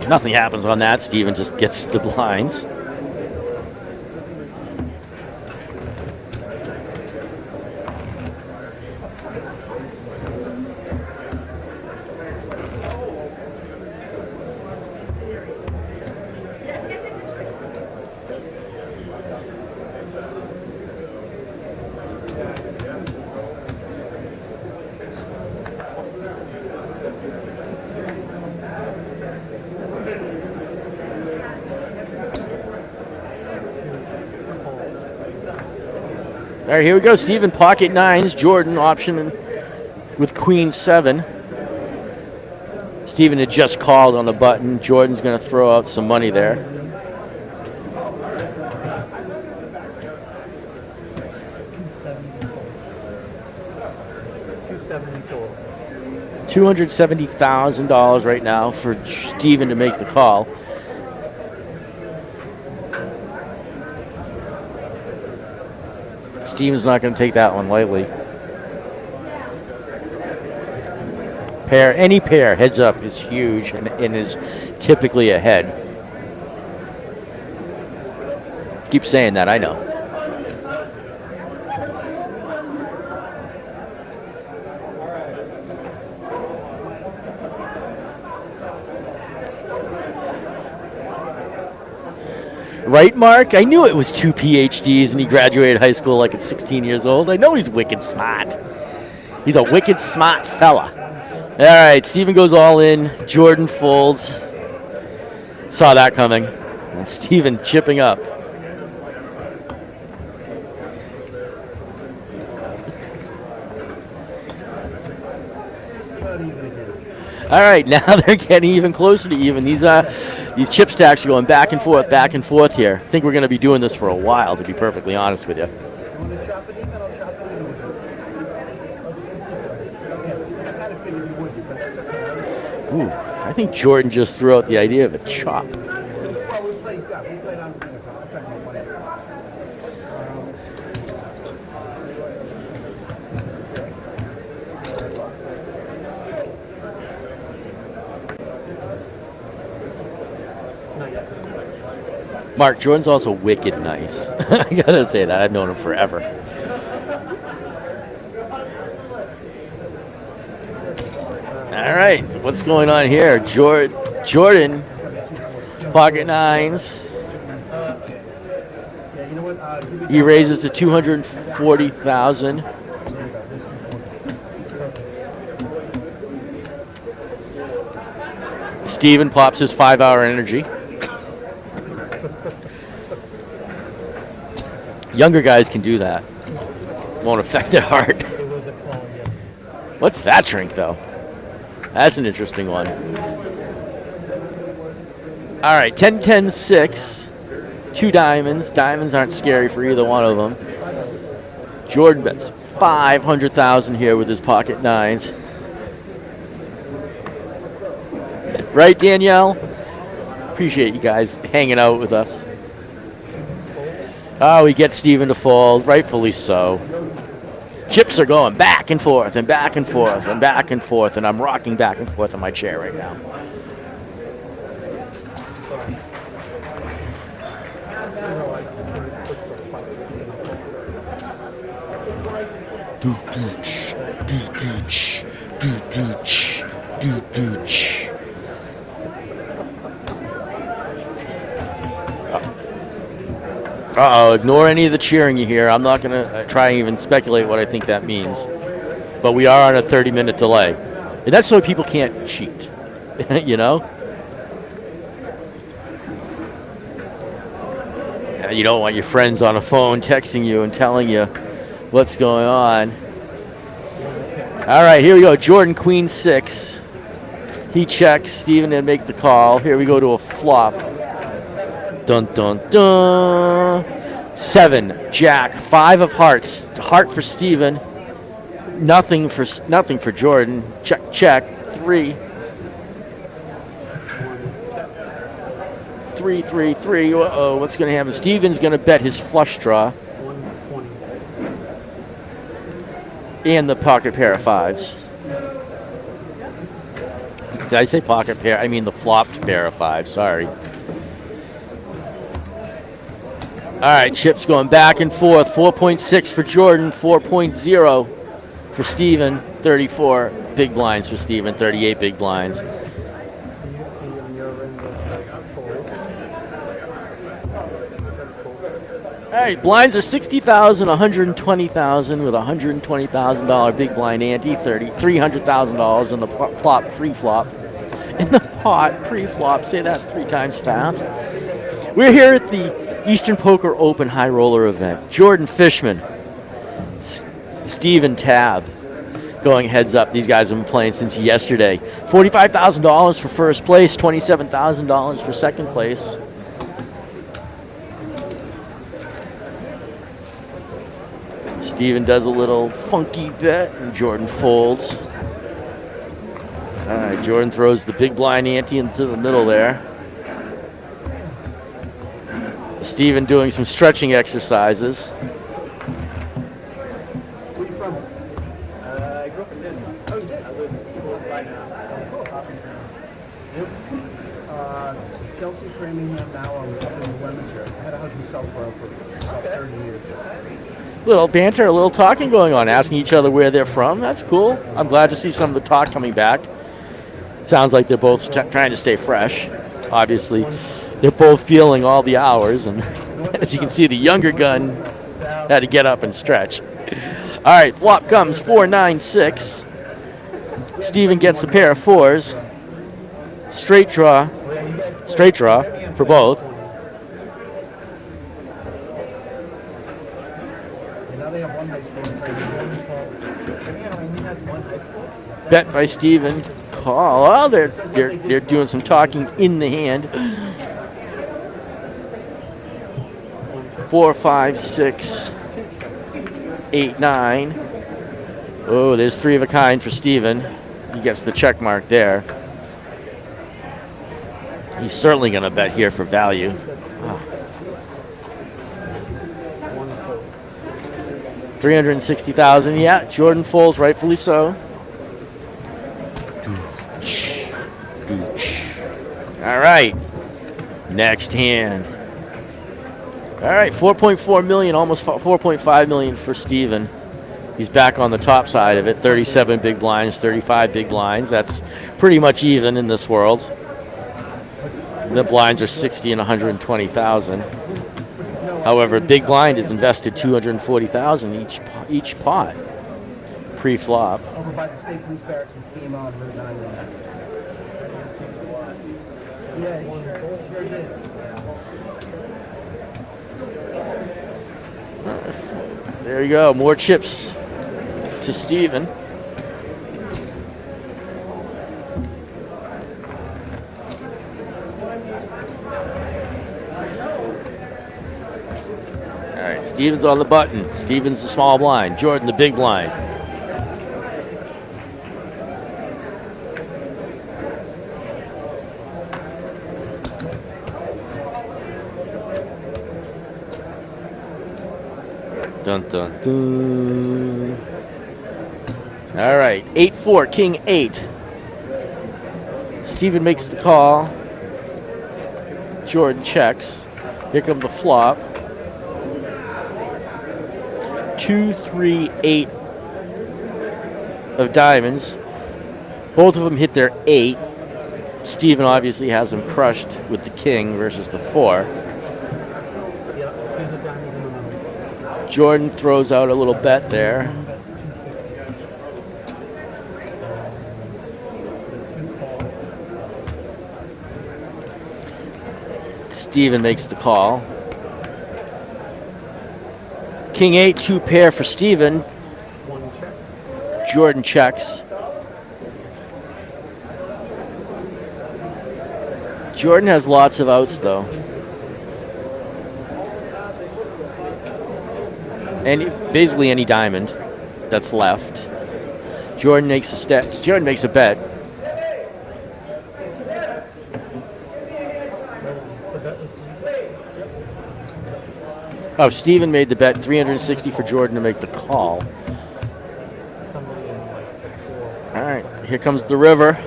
Nothing happens on that. Steven just gets the blinds. All right, here we go. Steven pocket nines. Jordan option with queen 7. Steven had just called on the button. Jordan's going to throw out some money there. $270,000 right now for Steven to make the call. Steven's not going to take that one lightly. Pair, any pair, heads up is huge and is typically a head. Keep saying that, I know. Right, Mark? I knew it was 2 PhDs and he graduated high school like at 16 years old. I know he's wicked smart. He's a wicked smart fella. All right, Steven goes all in. Jordan folds. Saw that coming. And Steven chipping up. All right, now they're getting even closer to even. These chip stacks are going back and forth here. I think we're going to be doing this for a while, to be perfectly honest with you. Ooh, I think Jordan just threw out the idea of a chop. Mark, Jordan's also wicked nice. I gotta say that. I've known him forever. All right, what's going on here? Jordan, pocket nines. He raises to 240,000. Steven pops his 5-hour energy. Younger guys can do that. Won't affect their heart. What's that drink, though? That's an interesting one. All right, 10, 10, 6. 2 diamonds. Diamonds aren't scary for either one of them. Jordan bets 500,000 here with his pocket nines. Right, Danielle? Appreciate you guys hanging out with us. Oh, we get Steven to fold, rightfully so. Chips are going back and forth and back and forth and back and forth, and I'm rocking back and forth in my chair right now. Uh-oh, ignore any of the cheering you hear. I'm not going to try and even speculate what I think that means. But we are on a 30-minute delay. And that's so people can't cheat, you know? You don't want your friends on a phone texting you and telling you what's going on. All right, here we go. Jordan, queen 6. He checks. Steven didn't make the call. Here we go to a flop. Dun, dun, dun. 7, Jack, 5 of hearts. Heart for Steven. Nothing for Jordan. Check, check. 3. 3, 3, 3. Uh-oh, what's going to happen? Steven's going to bet his flush draw. And the pocket pair of 5s. Did I say pocket pair? I mean the flopped pair of 5s. Sorry. All right, chips going back and forth. 4.6 for Jordan, 4.0 for Steven. 34 big blinds for Steven, 38 big blinds. All right, blinds are 60,000, 120,000 with $120,000 big blind ante, $300,000 in the flop pre-flop. In the pot pre-flop, say that 3 times fast. We're here at the Eastern Poker Open High Roller event. Jordan Fishman, Steven Tabb going heads up. These guys have been playing since yesterday. $45,000 for first place, $27,000 for second place. Steven does a little funky bet, and Jordan folds. All right, Jordan throws the big blind ante into the middle there. Steven doing some stretching exercises. Where are you from? I grew up in Denver. Oh, you did? I live close by now. Yep. Kelsey Framingham, now I'm up in Leominster. I had a husband South for about 30 years. Little banter, a little talking going on, asking each other where they're from. That's cool. I'm glad to see some of the talk coming back. Sounds like they're both trying to stay fresh. Obviously, they're both feeling all the hours, and as you can see, the younger gun had to get up and stretch. All right, flop comes 4, 9, 6. Steven gets the pair of 4s. Straight draw for both. Bet by Steven. Call. Oh, they're doing some talking in the hand. 4, 5, 6, 8, 9. Oh, there's 3 of a kind for Steven. He gets the check mark there. He's certainly going to bet here for value. Oh. 360,000. Yeah, Jordan folds, rightfully so. All right. Next hand. All right, 4.4 million, almost 4.5 million for Steven. He's back on the top side of it. 37 big blinds, 35 big blinds. That's pretty much even in this world. The blinds are 60 and 120,000. However, big blind is invested 240,000 each pot pre-flop. Over by the State Police Barracks and came on Route 9. There you go. More chips to Steven. All right, Steven's on the button. Steven's the small blind. Jordan the big blind. Dun, dun, dun. All right, 8-4, King 8. Steven makes the call. Jordan checks. Here comes the flop. 2, 3, 8 of diamonds. Both of them hit their 8. Steven obviously has them crushed with the king versus the 4. Jordan throws out a little bet there. Steven makes the call. King 8, 2 pair for Steven. Jordan checks. Jordan has lots of outs though. And basically any diamond that's left. Jordan makes a bet. Oh, Steven made the bet, 360 for Jordan to make the call. All right, here comes the river.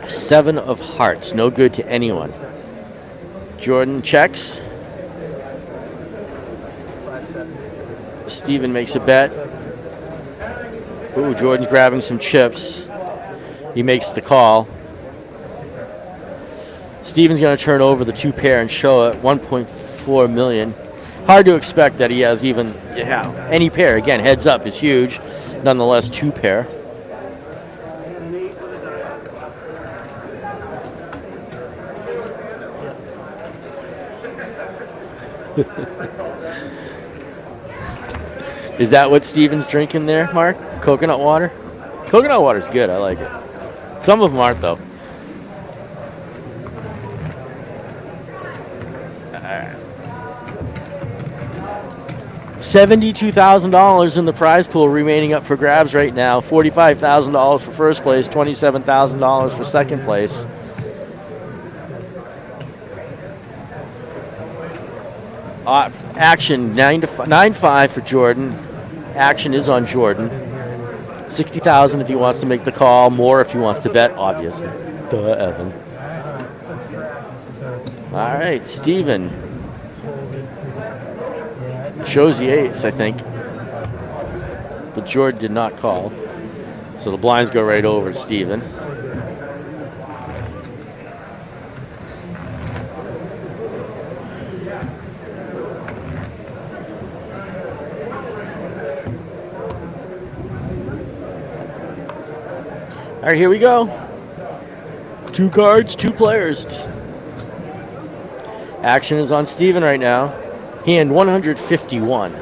7 of hearts, no good to anyone. Jordan checks. Steven makes a bet. Ooh, Jordan's grabbing some chips. He makes the call. Steven's going to turn over the 2 pair and show it 1.4 million. Hard to expect that he has even any pair. Again, heads up is huge. Nonetheless, 2 pair. Is that what Steven's drinking there, Mark? Coconut water? Coconut water's good. I like it. Some of them aren't, though. $72,000 in the prize pool remaining up for grabs right now. $45,000 for first place, $27,000 for second place. Action 9-5 for Jordan. Action is on Jordan. $60,000 if he wants to make the call. More if he wants to bet, obviously. Duh, Evan. All right, Steven. Shows the ace, I think. But Jordan did not call. So the blinds go right over to Steven. All right, here we go. 2 cards, 2 players. Action is on Steven right now. Hand 151.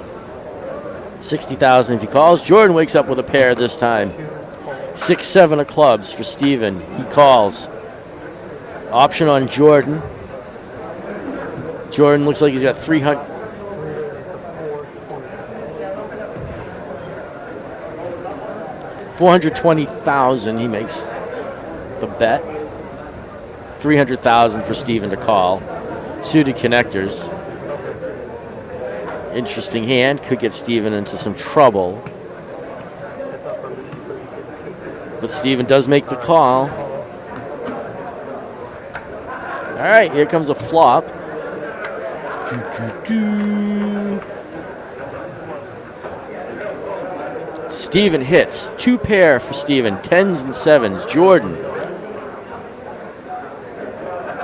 60,000 if he calls. Jordan wakes up with a pair this time. 6-7 of clubs for Steven. He calls. Option on Jordan. Jordan looks like he's got 300. $420,000. He makes the bet. 300,000 for Steven to call. Suited connectors. Interesting hand. Could get Steven into some trouble. But Steven does make the call. All right, here comes a flop. Steven hits. 2 pair for Steven. 10s and 7s. Jordan.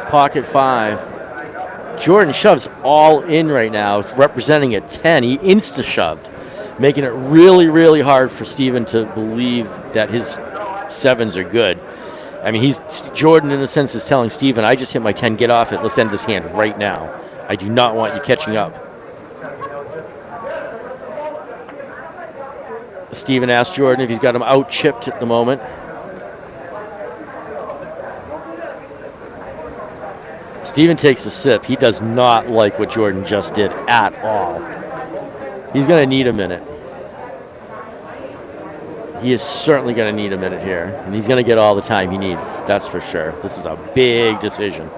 Pocket 5. Jordan shoves all in right now. It's representing a 10. He insta-shoved, making it really, really hard for Steven to believe that his 7s are good. I mean, Jordan, in a sense, is telling Steven, I just hit my 10, get off it. Let's end this hand right now. I do not want you catching up. Steven asked Jordan if he's got him out-chipped at the moment. Steven takes a sip. He does not like what Jordan just did at all. He's going to need a minute. He is certainly going to need a minute here, and he's going to get all the time he needs, that's for sure. This is a big decision.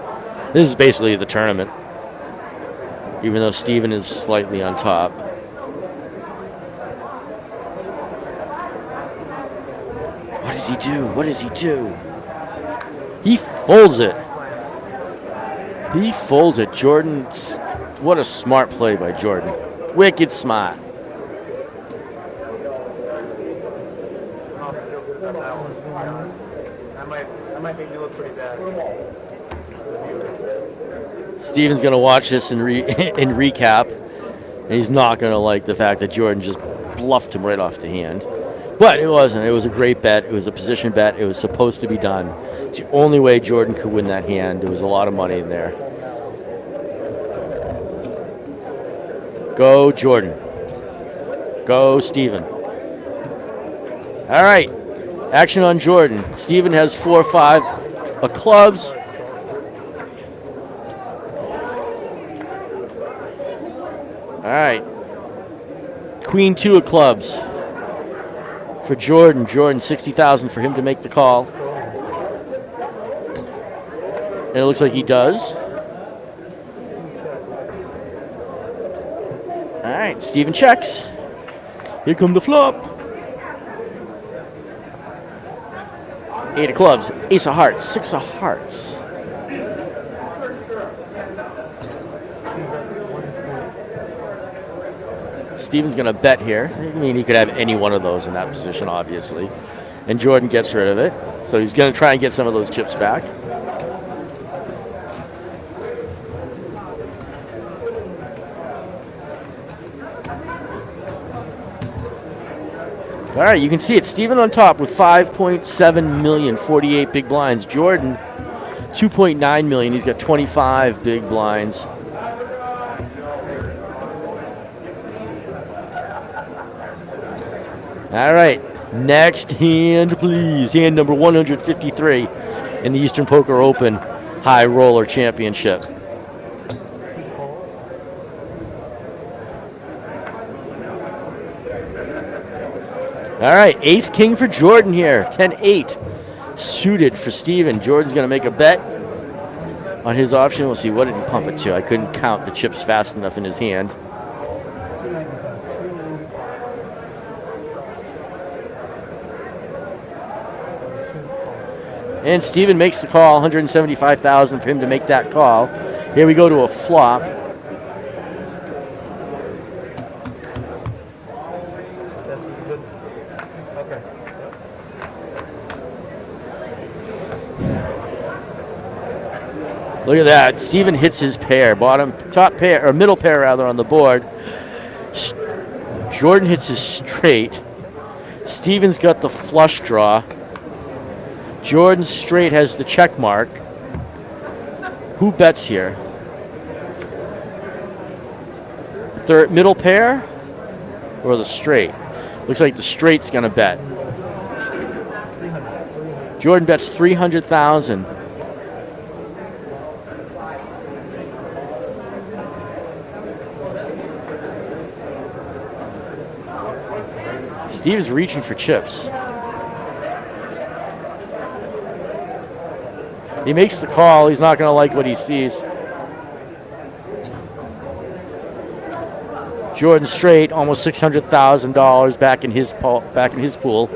This is basically the tournament, even though Steven is slightly on top. What does he do? What does he do? He folds it. He folds it. Jordan, what a smart play by Jordan. Wicked smart. That might make you look pretty bad. Steven's going to watch this in recap, and he's not going to like the fact that Jordan just bluffed him right off the hand. But it wasn't. It was a great bet. It was a position bet. It was supposed to be done. It's the only way Jordan could win that hand. There was a lot of money in there. Go, Jordan. Go, Steven. All right. Action on Jordan. Steven has 4-5 of clubs. All right. Queen 2 of clubs for Jordan. Jordan, 60,000 for him to make the call. And it looks like he does. All right, Steven checks. Here come the flop. 8 of clubs, ace of hearts, 6 of hearts. Steven's going to bet here. I mean, he could have any one of those in that position, obviously. And Jordan gets rid of it. So he's going to try and get some of those chips back. All right, you can see it. Steven on top with 5.7 million, 48 big blinds. Jordan, 2.9 million. He's got 25 big blinds. All right, next hand, please. Hand number 153 in the Eastern Poker Open High Roller Championship. All right, ace king for Jordan here. 10-8 suited for Steven. Jordan's going to make a bet on his option. We'll see, what did he pump it to? I couldn't count the chips fast enough in his hand. And Steven makes the call. 175,000 for him to make that call. Here we go to a flop. Look at that. Steven hits his pair. Top pair, or middle pair rather, on the board. Jordan hits his straight. Steven's got the flush draw. Jordan's straight has the check mark. Who bets here? Third, middle pair? or the straight? Looks like the straight's going to bet. Jordan bets 300,000. Steve's reaching for chips. He makes the call. He's not going to like what he sees. Jordan straight, almost $600,000 back in his pool.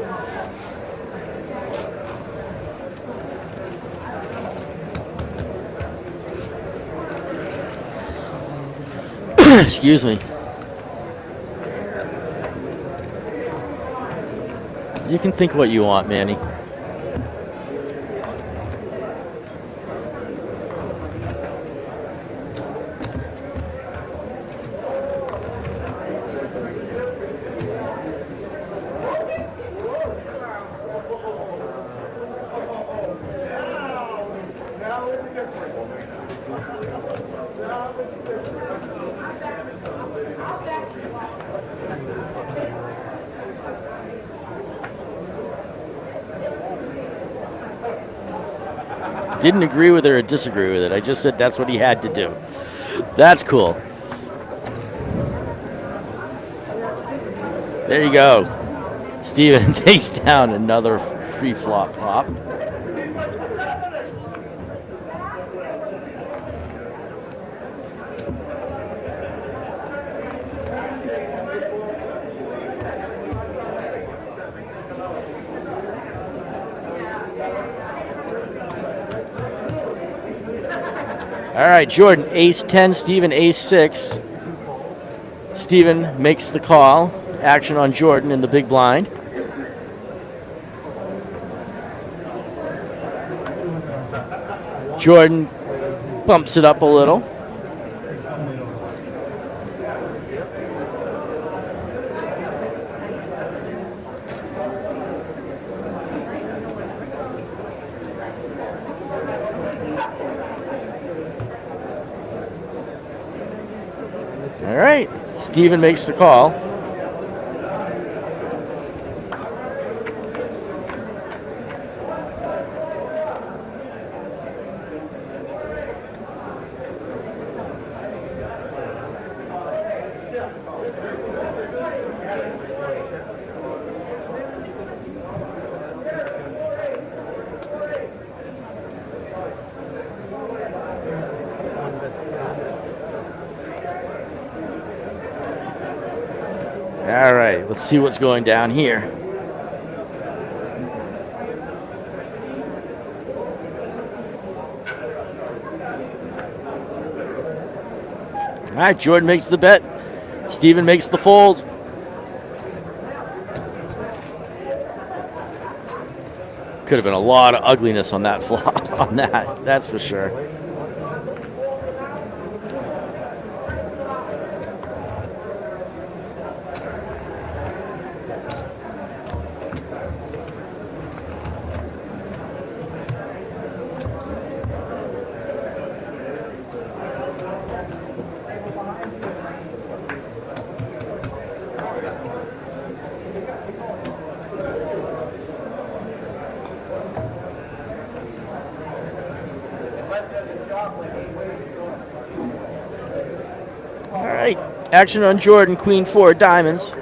Excuse me. You can think what you want, Manny. Didn't agree with it or disagree with it. I just said that's what he had to do. That's cool. There you go. Steven takes down another free flop pop. All right, Jordan, ace 10, Steven, ace 6. Steven makes the call. Action on Jordan in the big blind. Jordan bumps it up a little. All right, Steven makes the call. All right, let's see what's going down here. All right, Jordan makes the bet. Steven makes the fold. Could have been a lot of ugliness on that flop, on that, that's for sure. Action on Jordan, Queen 4 diamonds.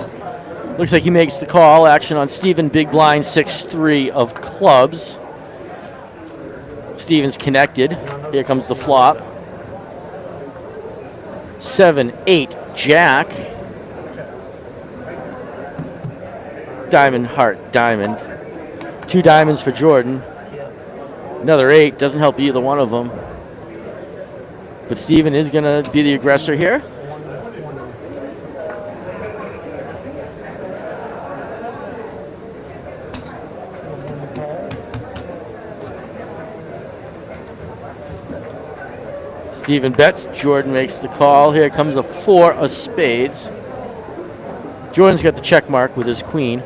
Looks like he makes the call. Action on Steven, big blind, 6-3 of clubs. Steven's connected. Here comes the flop. 7-8 jack. Diamond, heart, diamond. 2 diamonds for Jordan. Another 8, doesn't help either one of them. But Steven is going to be the aggressor here. Steven bets. Jordan makes the call. Here comes a 4 of spades. Jordan's got the check mark with his queen.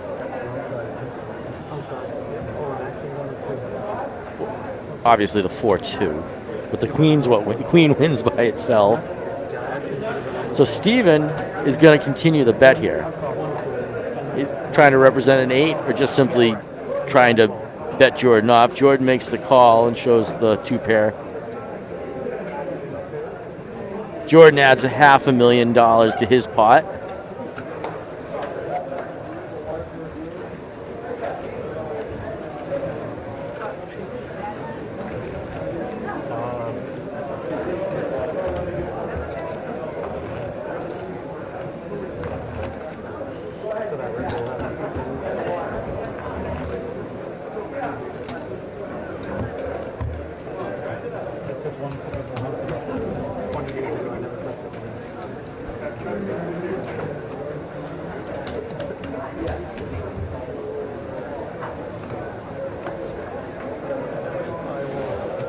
Obviously the 4-2. But the queen's what queen wins by itself. So Steven is going to continue the bet here. trying to represent an 8 or just simply trying to bet Jordan off. Jordan makes the call and shows the 2 pair. Jordan adds $500,000 to his pot.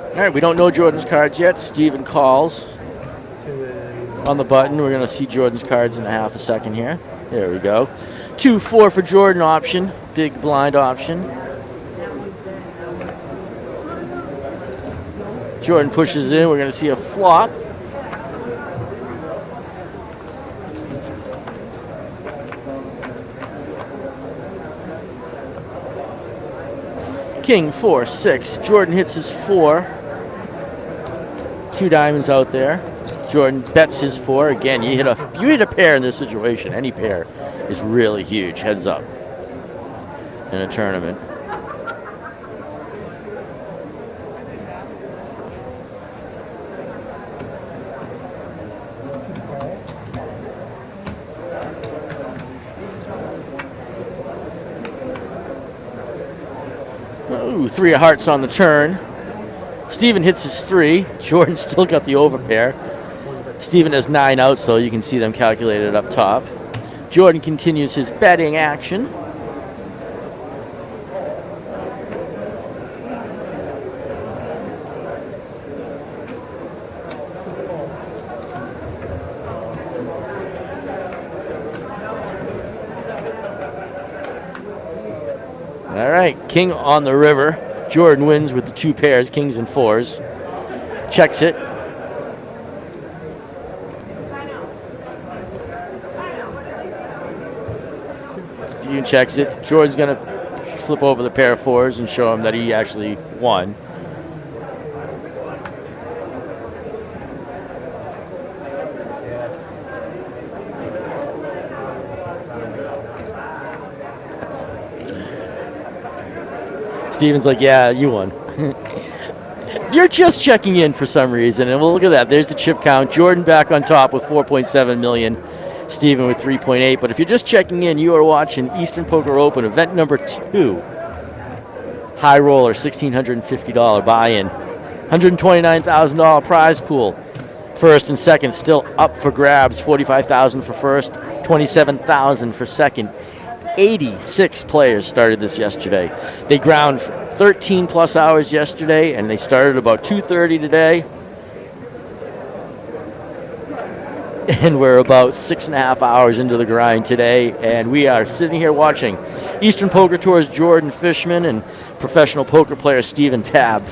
All right, we don't know Jordan's cards yet. Steven calls on the button. We're going to see Jordan's cards in a half a second here. There we go. 2-4 for Jordan option. Big blind option. Jordan pushes in. We're going to see a flop. King, 4, 6. Jordan hits his 4. 2 diamonds out there. Jordan bets his 4. Again, you hit a pair in this situation. Any pair is really huge. Heads up in a tournament. Ooh, 3 of hearts on the turn. Steven hits his 3. Jordan still got the overpair. Steven has 9 outs, though. You can see them calculated up top. Jordan continues his betting action. All right, king on the river. Jordan wins with the 2 pairs, kings and 4s. Checks it. Steven checks it. Jordan's going to flip over the pair of 4s and show him that he actually won. Steven's like, yeah, you won. You're just checking in for some reason, and well, look at that. There's the chip count. Jordan back on top with 4.7 million. Steven with 3.8. But if you're just checking in, you are watching Eastern Poker Open, event number 2. High roller, $1,650 buy-in. $129,000 prize pool. First and second still up for grabs. $45,000 for first, $27,000 for second. 86 players started this yesterday. They ground 13 plus hours yesterday, and they started about 2:30 today. And we're about 6.5 hours into the grind today, and we are sitting here watching Eastern Poker Tour's Jordan Fishman and professional poker player Steven Tabb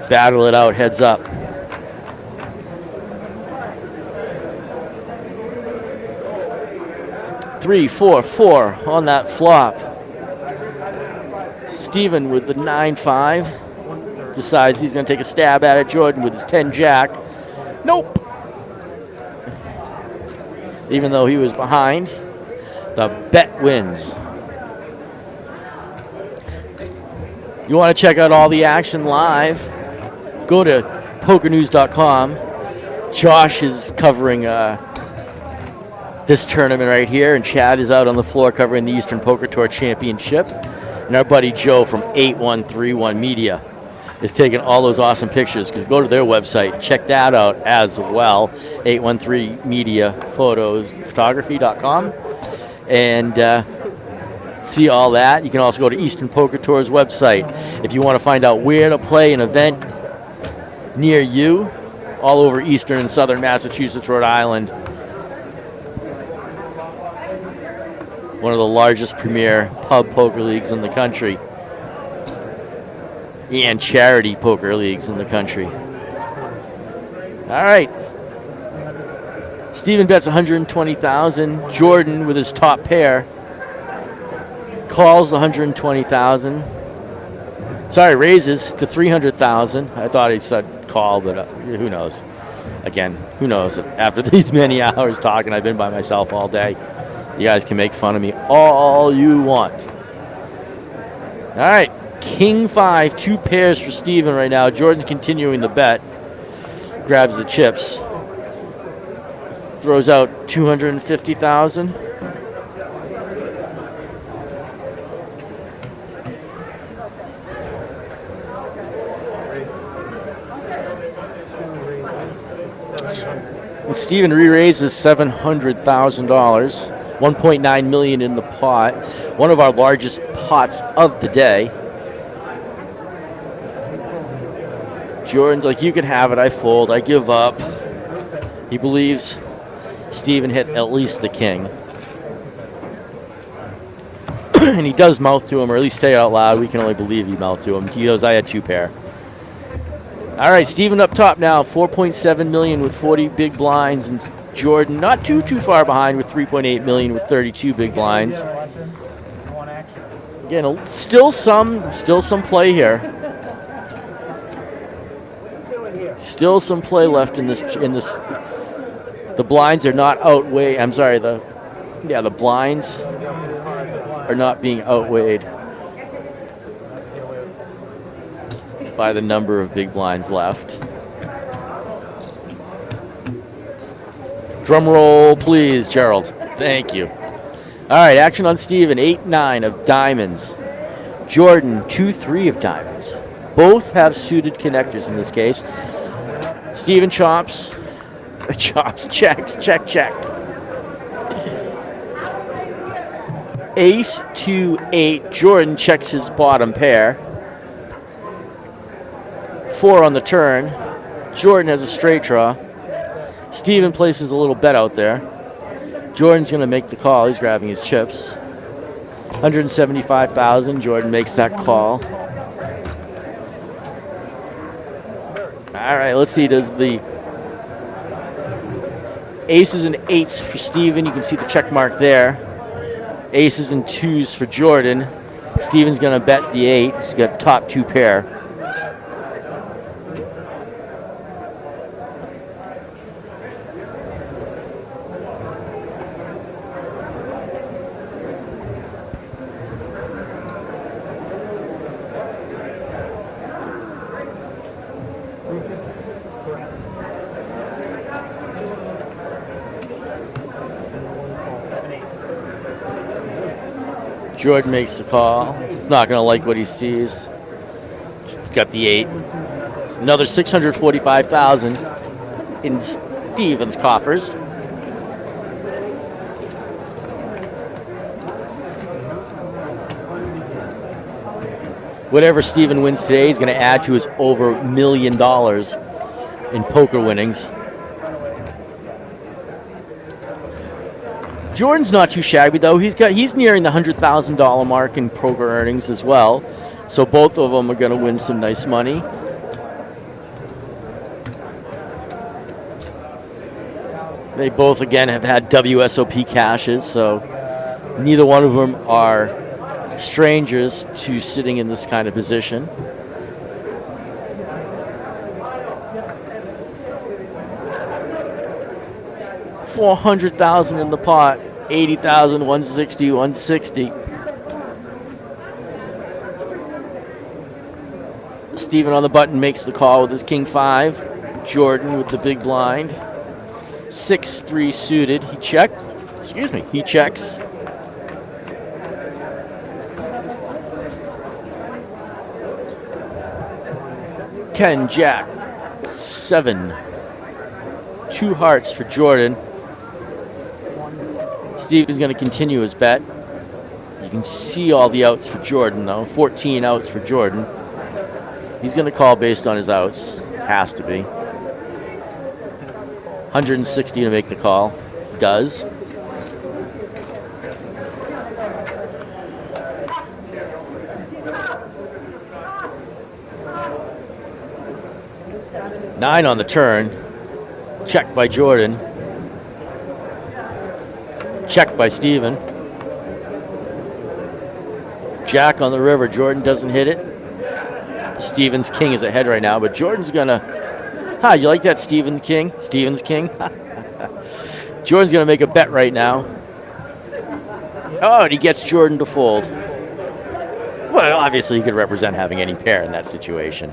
battle it out heads up. Three, 4, 4 on that flop. Steven with the 9-5 decides he's going to take a stab at it. Jordan with his 10-jack. Nope. Even though he was behind, the bet wins. You want to check out all the action live? Go to pokernews.com. Josh is covering this tournament right here, and Chad is out on the floor covering the Eastern Poker Tour Championship. And our buddy Joe from 8131 Media is taking all those awesome pictures. Go to their website, check that out as well, 813 Media Photography.com, and see all that. You can also go to Eastern Poker Tour's website if you want to find out where to play an event near you, all over Eastern and Southern Massachusetts, Rhode Island. One of the largest premier pub poker leagues in the country, and charity poker leagues in the country. All right. Steven bets $120,000. Jordan with his top pair calls 120,000. Sorry, raises to 300,000. I thought he said call, but who knows? Again, who knows? After these many hours talking, I've been by myself all day. You guys can make fun of me all you want. All right, King 5, 2 pairs for Steven right now. Jordan's continuing the bet. Grabs the chips. Throws out 250,000. And Steven re-raises $700,000, $1.9 million in the pot, one of our largest pots of the day. Jordan's like, you can have it. I fold. I give up. He believes Steven hit at least the king. And he does mouth to him, or at least say it out loud. We can only believe he mouthed to him. He goes, I had 2 pair. All right, Steven up top now, 4.7 million with 40 big blinds, and Jordan not too far behind with 3.8 million with 32 big blinds. Again, still some play here. Still some play left in this. The blinds are not outweighed. I'm sorry. The blinds are not being outweighed by the number of big blinds left. Drum roll, please, Gerald. Thank you. All right, action on Steven. 8-9 of diamonds. Jordan, 2-3 of diamonds. Both have suited connectors in this case. Steven chops, checks, check. Ace 2-8. Jordan checks his bottom pair. 4 on the turn. Jordan has a straight draw. Steven places a little bet out there. Jordan's going to make the call. He's grabbing his chips. 175,000. Jordan makes that call. All right, let's see. Does the aces and 8s for Steven? You can see the check mark there. Aces and 2s for Jordan. Steven's going to bet the 8. He's got top 2 pair. Jordan makes the call. He's not going to like what he sees. He's got the 8. It's another 645,000 in Steven's coffers. Whatever Steven wins today is going to add to his over $1 million in poker winnings. Jordan's not too shabby though. He's nearing the $100,000 mark in poker earnings as well. So both of them are going to win some nice money. They both again have had WSOP cashes, so neither one of them are strangers to sitting in this kind of position. $400,000 in the pot, 80,000, 160, 160. Steven on the button makes the call with his king 5. Jordan with the big blind. 6-3 suited. He checks. Excuse me. He checks. Ten Jack. 7. 2 hearts for Jordan. Steven's going to continue his bet. You can see all the outs for Jordan, though. 14 outs for Jordan. He's going to call based on his outs. Has to be. 160 to make the call. He does. Nine on the turn. Check by Jordan. Check by Steven. Jack on the river. Jordan doesn't hit it. Stevens King is ahead right now, but Jordan's gonna. You like that, Stevens King? Stevens King. Jordan's gonna make a bet right now. Oh, and he gets Jordan to fold. Well, obviously he could represent having any pair in that situation.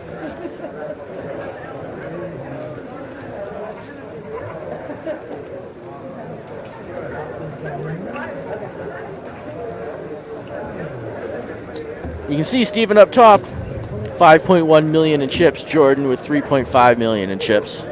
You can see Steven up top, 5.1 million in chips. Jordan with 3.5 million in chips.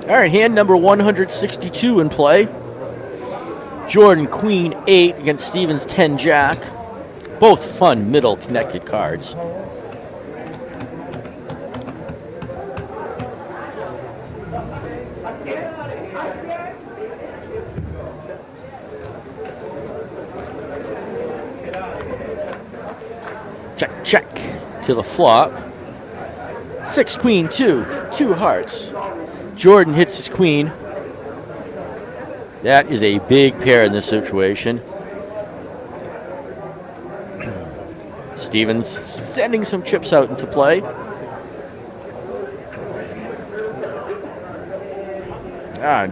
All right, hand number 162 in play. Jordan Queen 8 against Stevens 10 Jack. Both fun middle connected cards. Check, check to the flop. 6 Queen 2, 2 hearts. Jordan hits his queen. That is a big pair in this situation. Stevens sending some chips out into play.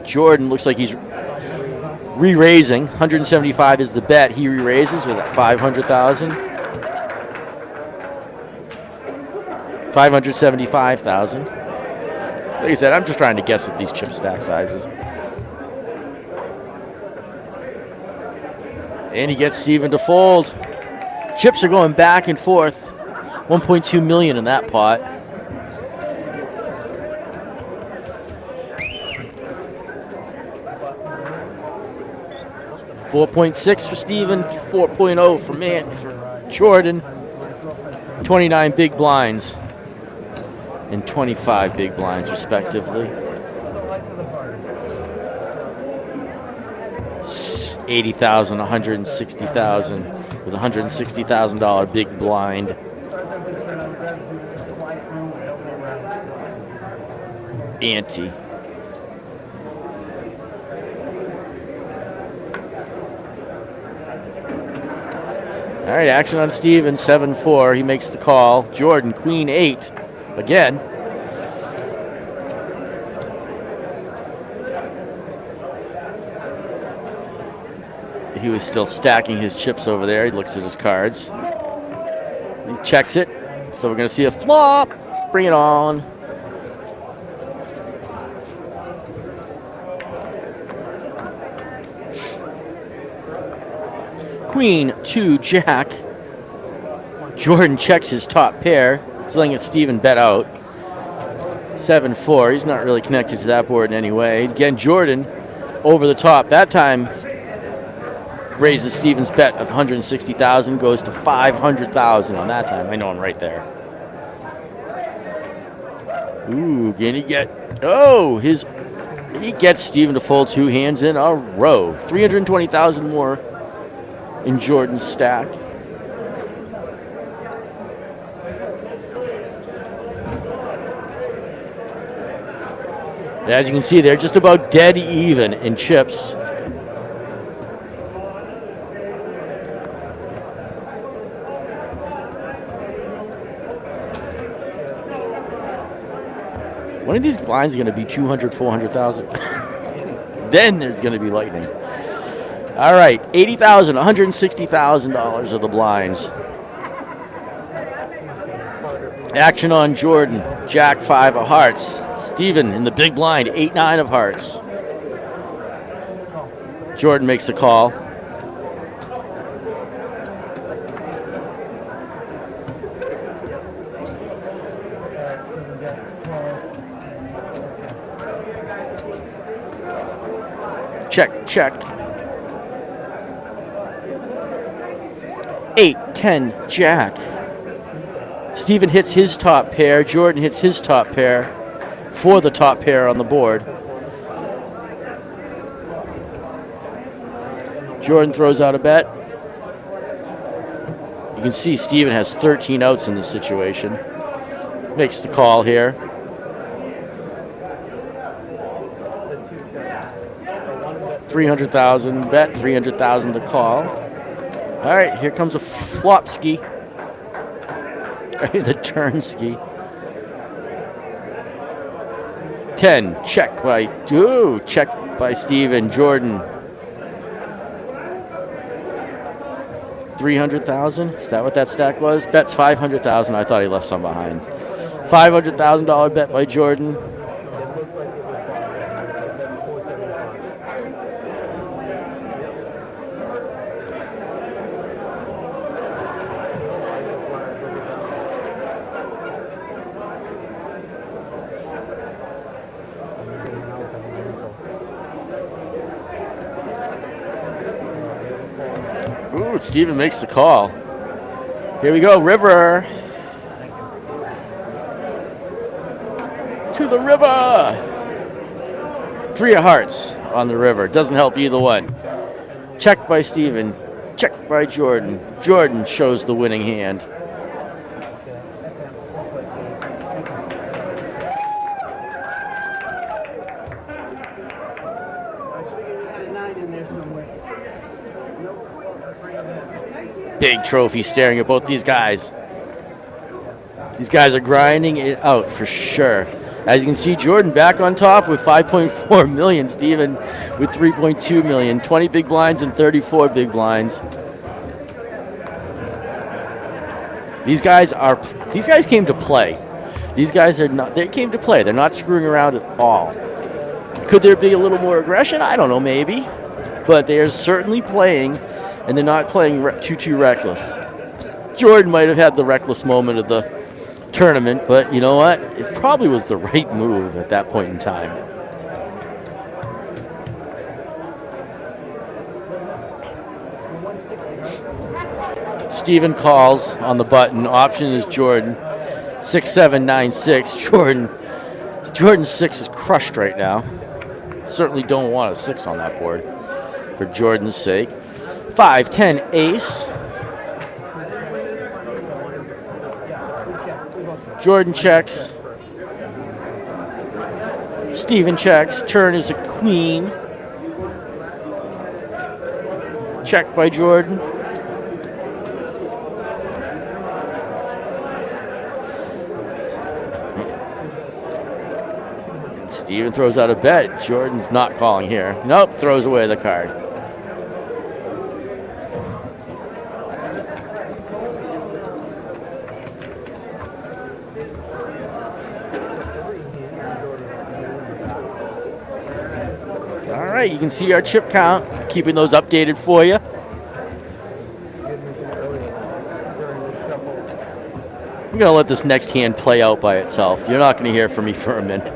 Jordan looks like he's re-raising. 175 is the bet. He re-raises with 500,000. 575,000. Like I said, I'm just trying to guess at these chip stack sizes. And he gets Steven to fold. Chips are going back and forth. 1.2 million in that pot. $4.6 for Steven, 4.0 for Jordan. 29 big blinds and 25 big blinds respectively. 80,000, 160,000 with $160,000 big blind. Ante. All right, action on Steven, 7-4. He makes the call. Jordan, Queen 8 again. He was still stacking his chips over there. He looks at his cards. He checks it. So we're going to see a flop. Bring it on. Queen 2 Jack. Jordan checks his top pair. He's letting it Steven bet out. 7-4. He's not really connected to that board in any way. Again, Jordan over the top. That time raises Steven's bet of 160,000, goes to 500,000 on that time. I know I'm right there. Ooh, can he get? Oh, he gets Steven to fold 2 hands in a row. 320,000 more in Jordan's stack. As you can see, they're just about dead even in chips. One of these blinds is going to be 200, 400,000. Then there's going to be lightning. All right, $80,000, $160,000 of the blinds. Action on Jordan. Jack 5 of hearts. Steven in the big blind, 8-9 of hearts. Jordan makes the call. Check, check. 8-10 Jack. Steven hits his top pair. Jordan hits his top pair for the top pair on the board. Jordan throws out a bet. You can see Steven has 13 outs in this situation. Makes the call here. $300,000 bet, $300,000 to call. All right, here comes a flop ski. The turn ski. 10, check by Steven. Jordan. 300,000. Is that what that stack was? Bet's 500,000. I thought he left some behind. $500,000 bet by Jordan. Ooh, Steven makes the call. Here we go, river. To the river. 3 of hearts on the river. Doesn't help either one. Check by Steven. Check by Jordan. Jordan shows the winning hand. Big trophy staring at both these guys. These guys are grinding it out for sure. As you can see, Jordan back on top with 5.4 million. Steven with 3.2 million. 20 big blinds and 34 big blinds. These guys came to play. They came to play. They're not screwing around at all. Could there be a little more aggression? I don't know, maybe. But they are certainly playing, and they're not playing too reckless. Jordan might have had the reckless moment of the tournament, but you know what? It probably was the right move at that point in time. Steven calls on the button. Option is Jordan. 6-7-9-6. Jordan's 6 is crushed right now. Certainly don't want a 6 on that board for Jordan's sake. 5-10 ace. Jordan checks. Steven checks. Turn is a queen. Check by Jordan. And Steven throws out a bet. Jordan's not calling here. Nope, throws away the card. All right, you can see our chip count, keeping those updated for you. I'm going to let this next hand play out by itself. You're not going to hear from me for a minute.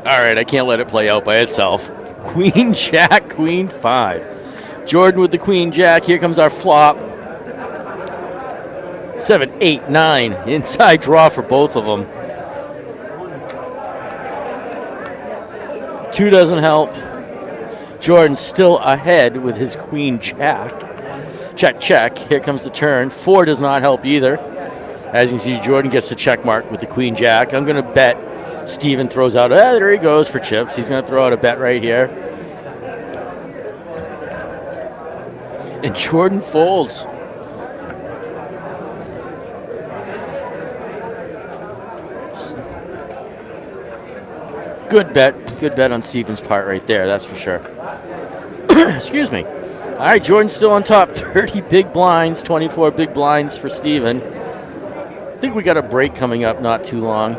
All right, I can't let it play out by itself. Queen, Jack, Queen, 5. Jordan with the Queen, Jack. Here comes our flop. 7, 8, 9. Inside draw for both of them. 2 doesn't help. Jordan still ahead with his Queen, Jack. Check, check. Here comes the turn. 4 does not help either. As you can see, Jordan gets the check mark with the Queen, Jack. I'm going to bet Steven throws out, there he goes for chips. He's going to throw out a bet right here. And Jordan folds. Good bet on Steven's part right there, that's for sure. Excuse me. All right, Jordan's still on top. 30 big blinds, 24 big blinds for Steven. I think we got a break coming up not too long.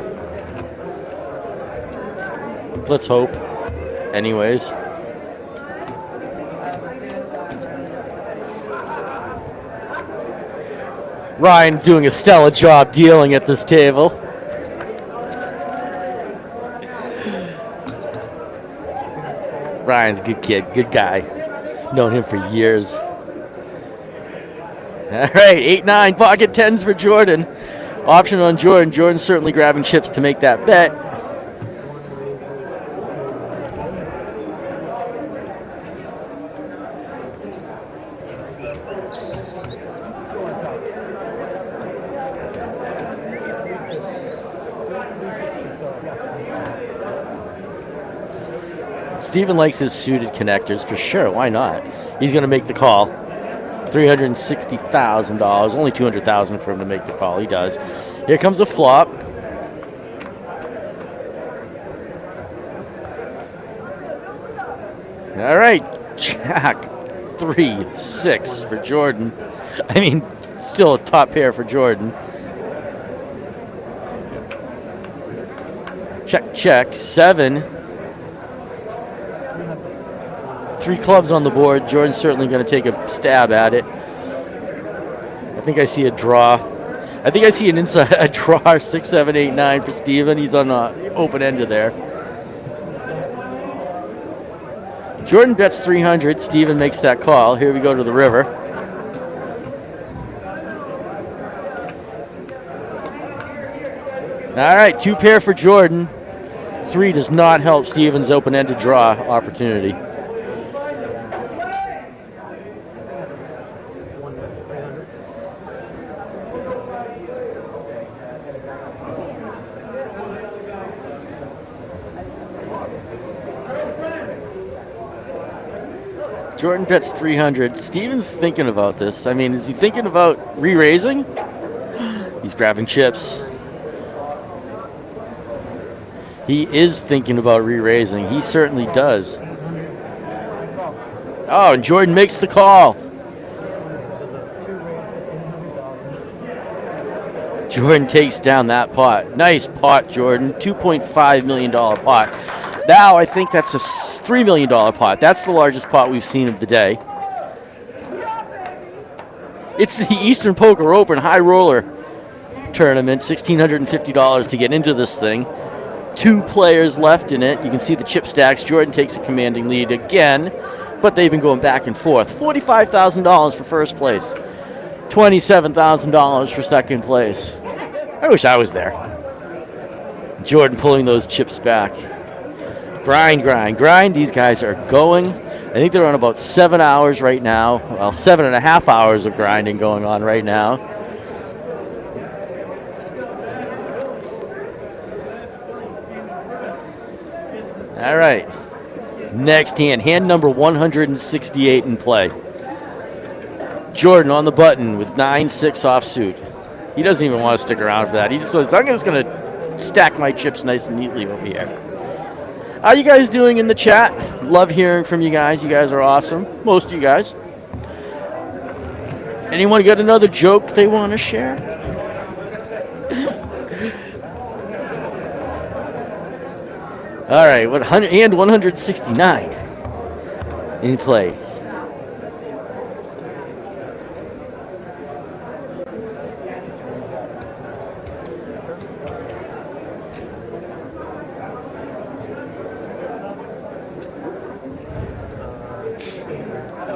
Let's hope. Anyways. Ryan doing a stellar job dealing at this table. Ryan's a good kid, good guy. Known him for years. All right, 8-9, pocket 10s for Jordan. Option on Jordan. Jordan's certainly grabbing chips to make that bet. Steven likes his suited connectors for sure. Why not? He's going to make the call. $360,000. Only $200,000 for him to make the call. He does. Here comes a flop. All right, Jack 3-6 for Jordan. I mean, still a top pair for Jordan. Check, check. 7. 3 clubs on the board. Jordan's certainly going to take a stab at it. I think I see a draw. I think I see an inside a draw. 6, 7, 8, 9 for Steven. He's on the open ender there. Jordan bets 300. Steven makes that call. Here we go to the river. All right, 2 pair for Jordan. 3 does not help Steven's open-ended draw opportunity. Jordan bets 300. Steven's thinking about this. I mean, is he thinking about re-raising? He's grabbing chips. He is thinking about re-raising. He certainly does. Oh, and Jordan makes the call. Jordan takes down that pot. Nice pot, Jordan. $2.5 million pot. Now I think that's a $3 million pot. That's the largest pot we've seen of the day. It's the Eastern Poker Open High Roller Tournament. $1,650 to get into this thing. 2 players left in it. You can see the chip stacks. Jordan takes a commanding lead again, but they've been going back and forth. $45,000 for first place. $27,000 for second place. I wish I was there. Jordan pulling those chips back. Grind, grind, grind. These guys are going. I think they're on about 7 hours right now. Well, 7.5 hours of grinding going on right now. All right. Next hand. Hand number 168 in play. Jordan on the button with 9-6 offsuit. He doesn't even want to stick around for that. He just says, I'm just going to stack my chips nice and neatly over here. How you guys doing in the chat? Love hearing from you guys. You guys are awesome. Most of you guys. Anyone got another joke they want to share? All right, hand 169 in play.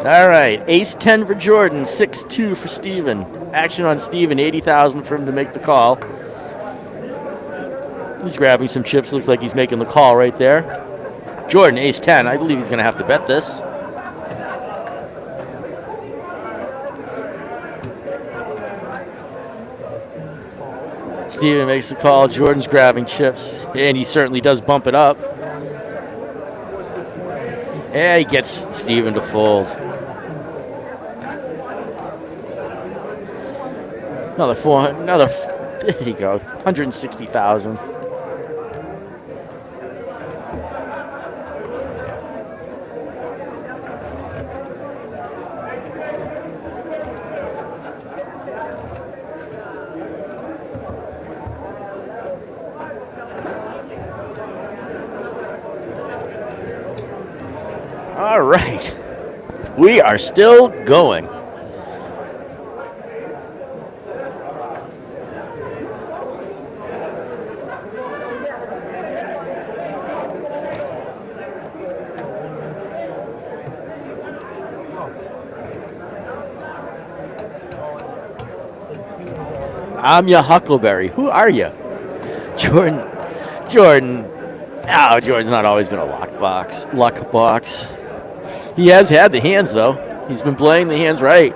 All right, ace-10 for Jordan, 6-2 for Steven. Action on Steven, $80,000 for him to make the call. He's grabbing some chips. Looks like he's making the call right there. Jordan, ace-10. I believe he's going to have to bet this. Steven makes the call. Jordan's grabbing chips, and he certainly does bump it up. And he gets Steven to fold. Another 400. There you go. 160,000. All right. We are still going. I'm your Huckleberry. Who are you? Jordan. Oh, Jordan's not always been a luck box. He has had the hands, though. He's been playing the hands right.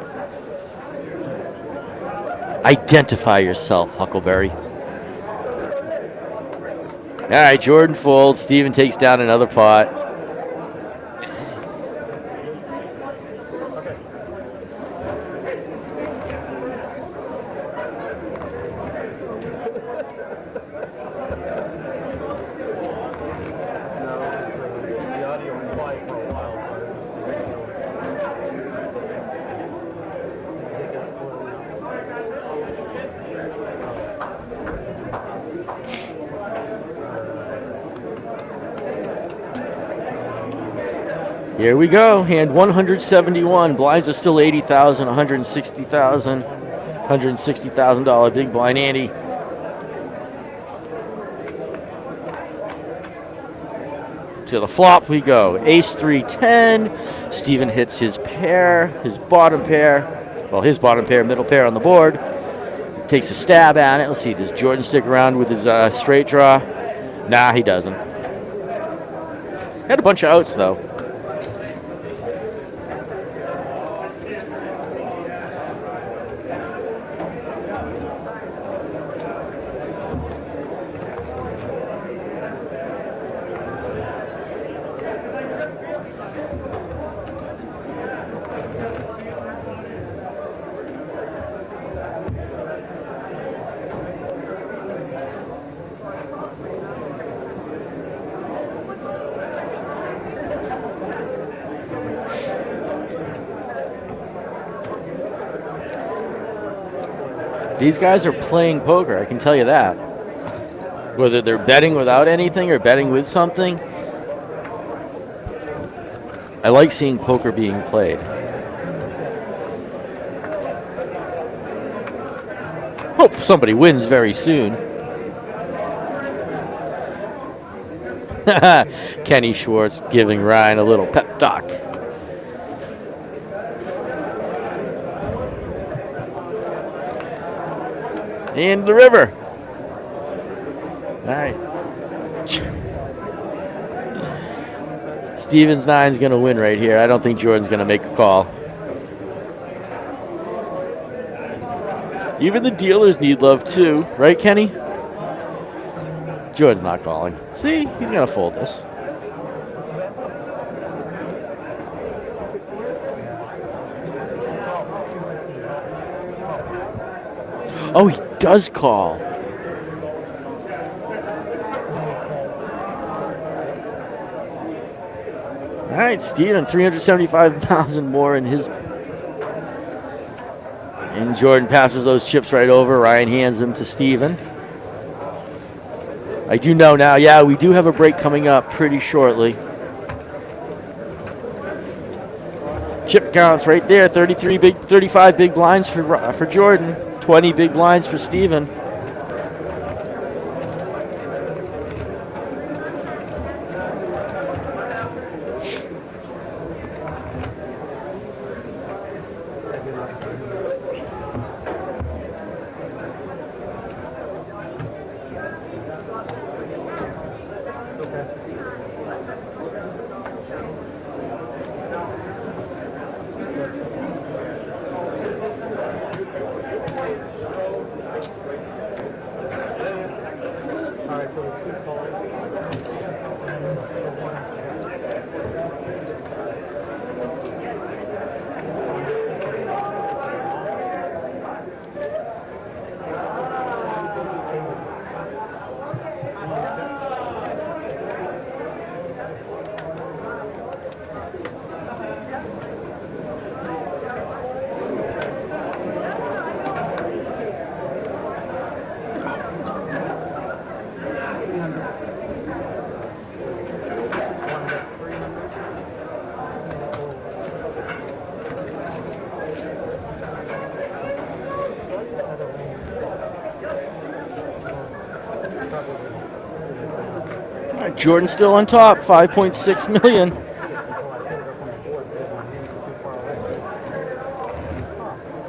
Identify yourself, Huckleberry. All right, Jordan folds. Steven takes down another pot. Here we go. Hand 171. Blinds are still 80,000, 160,000, $160,000 big blind ante. To the flop we go. Ace 3-10. Steven hits his pair, his bottom pair. Well, his bottom pair, middle pair on the board. Takes a stab at it. Let's see. Does Jordan stick around with his straight draw? Nah, he doesn't. Had a bunch of outs though. These guys are playing poker, I can tell you that. Whether they're betting without anything or betting with something, I like seeing poker being played. Hope somebody wins very soon. Kenny Schwartz giving Ryan a little pep talk. In the river. All right. Steven's 9's going to win right here. I don't think Jordan's going to make a call. Even the dealers need love too, right, Kenny? Jordan's not calling. See, he's going to fold this. Oh, he does call. All right, Steven, 375,000 more in his. And Jordan passes those chips right over. Ryan hands them to Steven. I do know now, yeah, we do have a break coming up pretty shortly. Chip counts right there, 35 big blinds for Jordan. 20 big blinds for Steven. Jordan still on top, 5.6 million.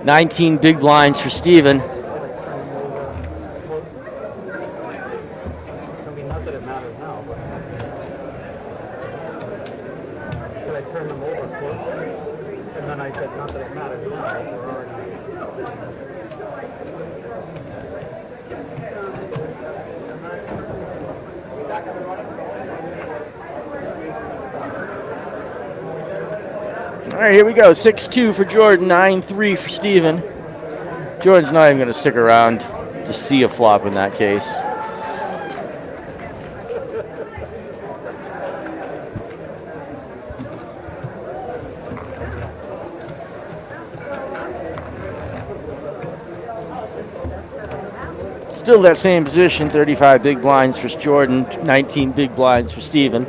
$19 big blinds for Steven. All right, here we go. 6-2 for Jordan, 9-3 for Steven. Jordan's not even going to stick around to see a flop in that case. Still that same position, 35 big blinds for Jordan, 19 big blinds for Steven.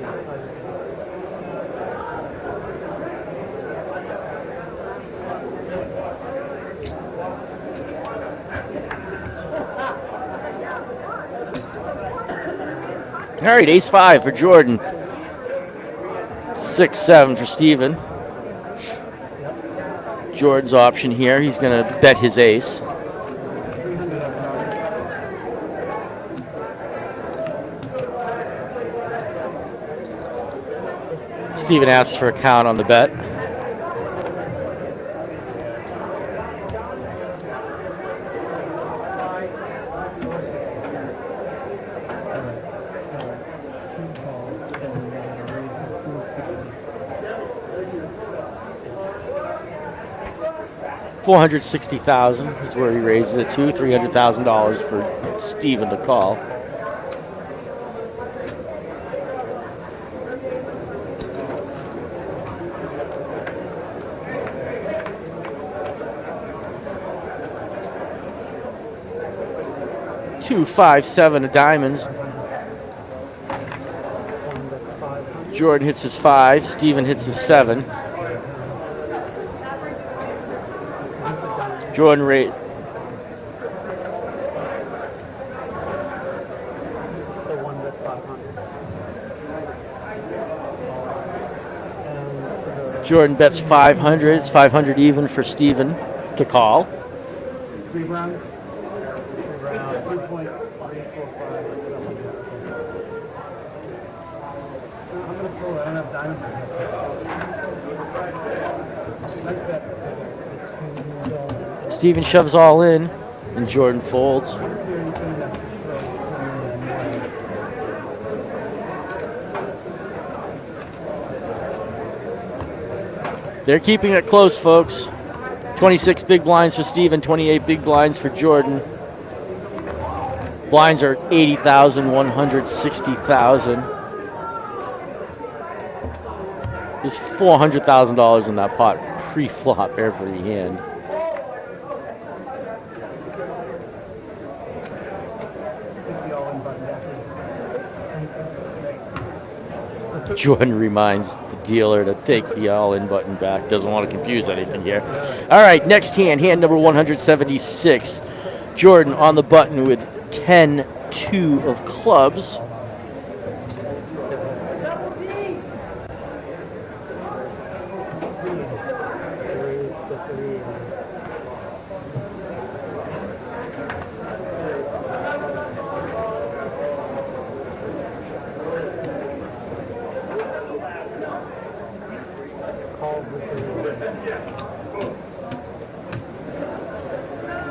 All right, ace-5 for Jordan. 6-7 for Steven. Jordan's option here. He's going to bet his ace. Steven asks for a count on the bet. $460,000 is where he raises it to. $300,000 for Steven to call. Two, 5, 7 of diamonds. Jordan hits his 5. Steven hits his 7. Jordan raised. Jordan bets 500. It's 500 even for Steven to call. Steven shoves all in, and Jordan folds. They're keeping it close, folks. 26 big blinds for Steven, 28 big blinds for Jordan. Blinds are 80,000, 160,000. There's $400,000 in that pot pre-flop every hand. Jordan reminds the dealer to take the all-in button back. Doesn't want to confuse anything here. All right, next hand, hand number 176. Jordan on the button with 10-2 of clubs.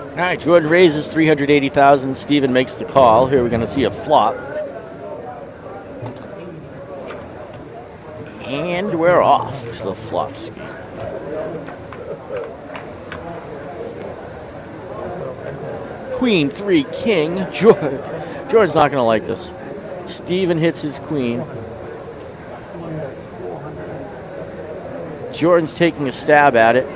All right, Jordan raises 380,000. Steven makes the call. Here we're going to see a flop. And we're off to the flop scheme. Queen, 3, king. Jordan's not going to like this. Steven hits his queen. Jordan's taking a stab at it.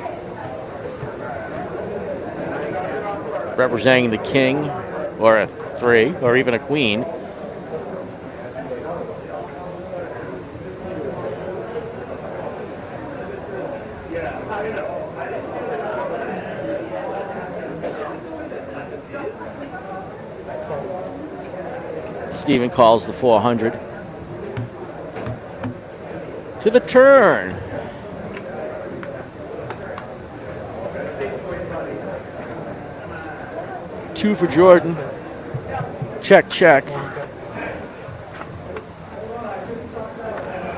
Representing the king, or a 3, or even a queen. Steven calls the 400. To the turn. Two for Jordan. Check, check.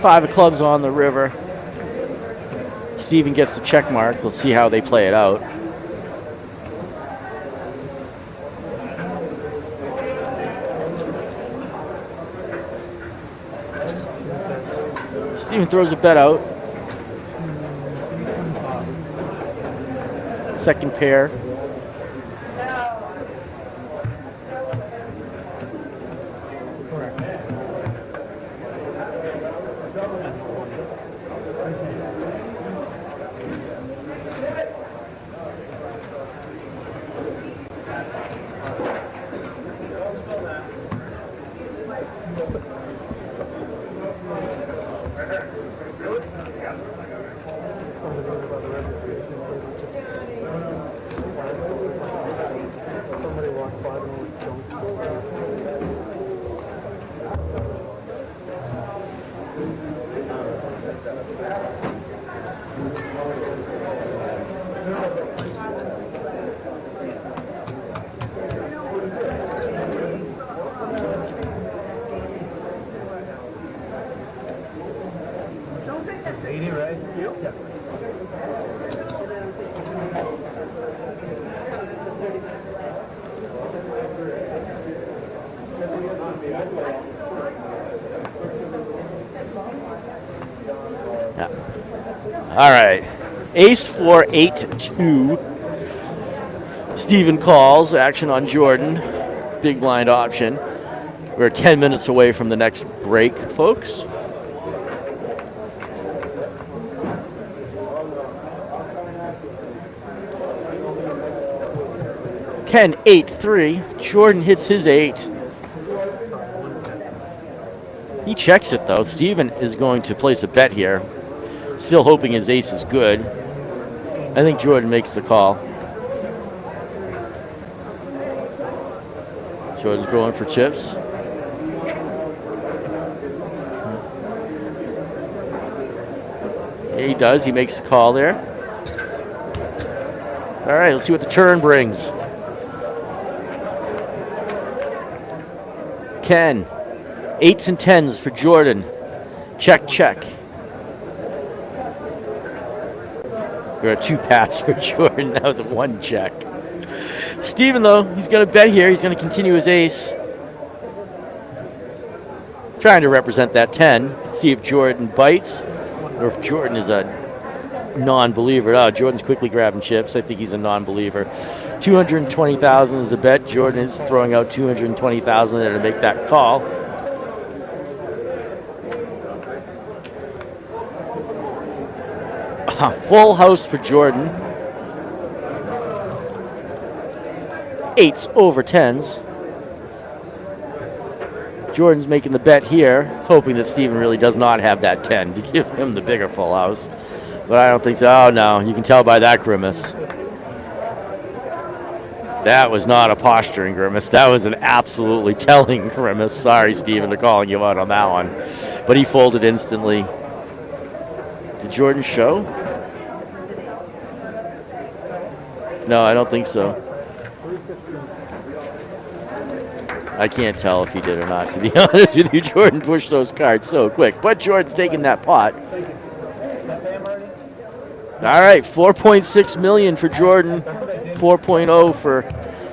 Five of clubs on the river. Steven gets the check mark. We'll see how they play it out. Steven throws a bet out. Second pair. All right. Ace 4, 8-2. Steven calls. Action on Jordan. Big blind option. We're 10 minutes away from the next break, folks. Ten, 8-3. Jordan hits his 8. He checks it, though. Steven is going to place a bet here. Still hoping his ace is good. I think Jordan makes the call. Jordan's going for chips. Yeah, he does. He makes the call there. All right, let's see what the turn brings. 10. 8s and 10s for Jordan. Check, check. There are 2 paths for Jordan. That was a 1 check. Steven, though, he's going to bet here. He's going to continue his ace. Trying to represent that 10. See if Jordan bites or if Jordan is a non-believer. Oh, Jordan's quickly grabbing chips. I think he's a non-believer. 220,000 is a bet. Jordan is throwing out 220,000 there to make that call. Full house for Jordan. 8s over 10s. Jordan's making the bet here. He's hoping that Steven really does not have that 10 to give him the bigger full house. But I don't think so. Oh, no. You can tell by that grimace. That was not a posturing grimace. That was an absolutely telling grimace. Sorry, Steven, for calling you out on that one. But he folded instantly. Did Jordan show? No, I don't think so. I can't tell if he did or not, to be honest with you. Jordan pushed those cards so quick. But Jordan's taking that pot. All right, 4.6 million for Jordan. 4.0 for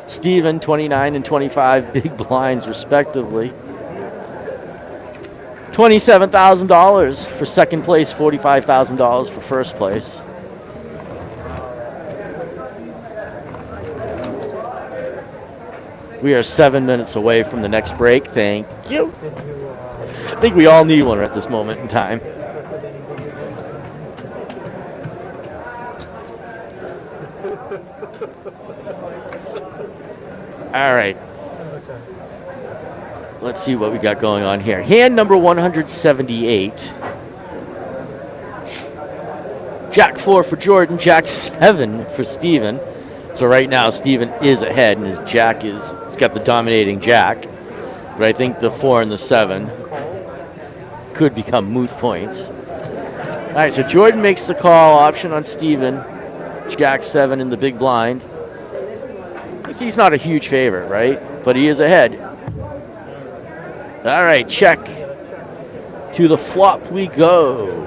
Steven, 29 and 25 big blinds respectively. $27,000 for second place, $45,000 for first place. We are 7 minutes away from the next break. Thank you. I think we all need one at this moment in time. All right. Let's see what we got going on here. Hand number 178. Jack 4 for Jordan. Jack 7 for Steven. So right now, Steven is ahead, and his Jack he's got the dominating Jack. But I think the 4 and the 7 could become moot points. All right, so Jordan makes the call, option on Steven. Jack 7 in the big blind. He's not a huge favorite, right? But he is ahead. All right, check. To the flop we go.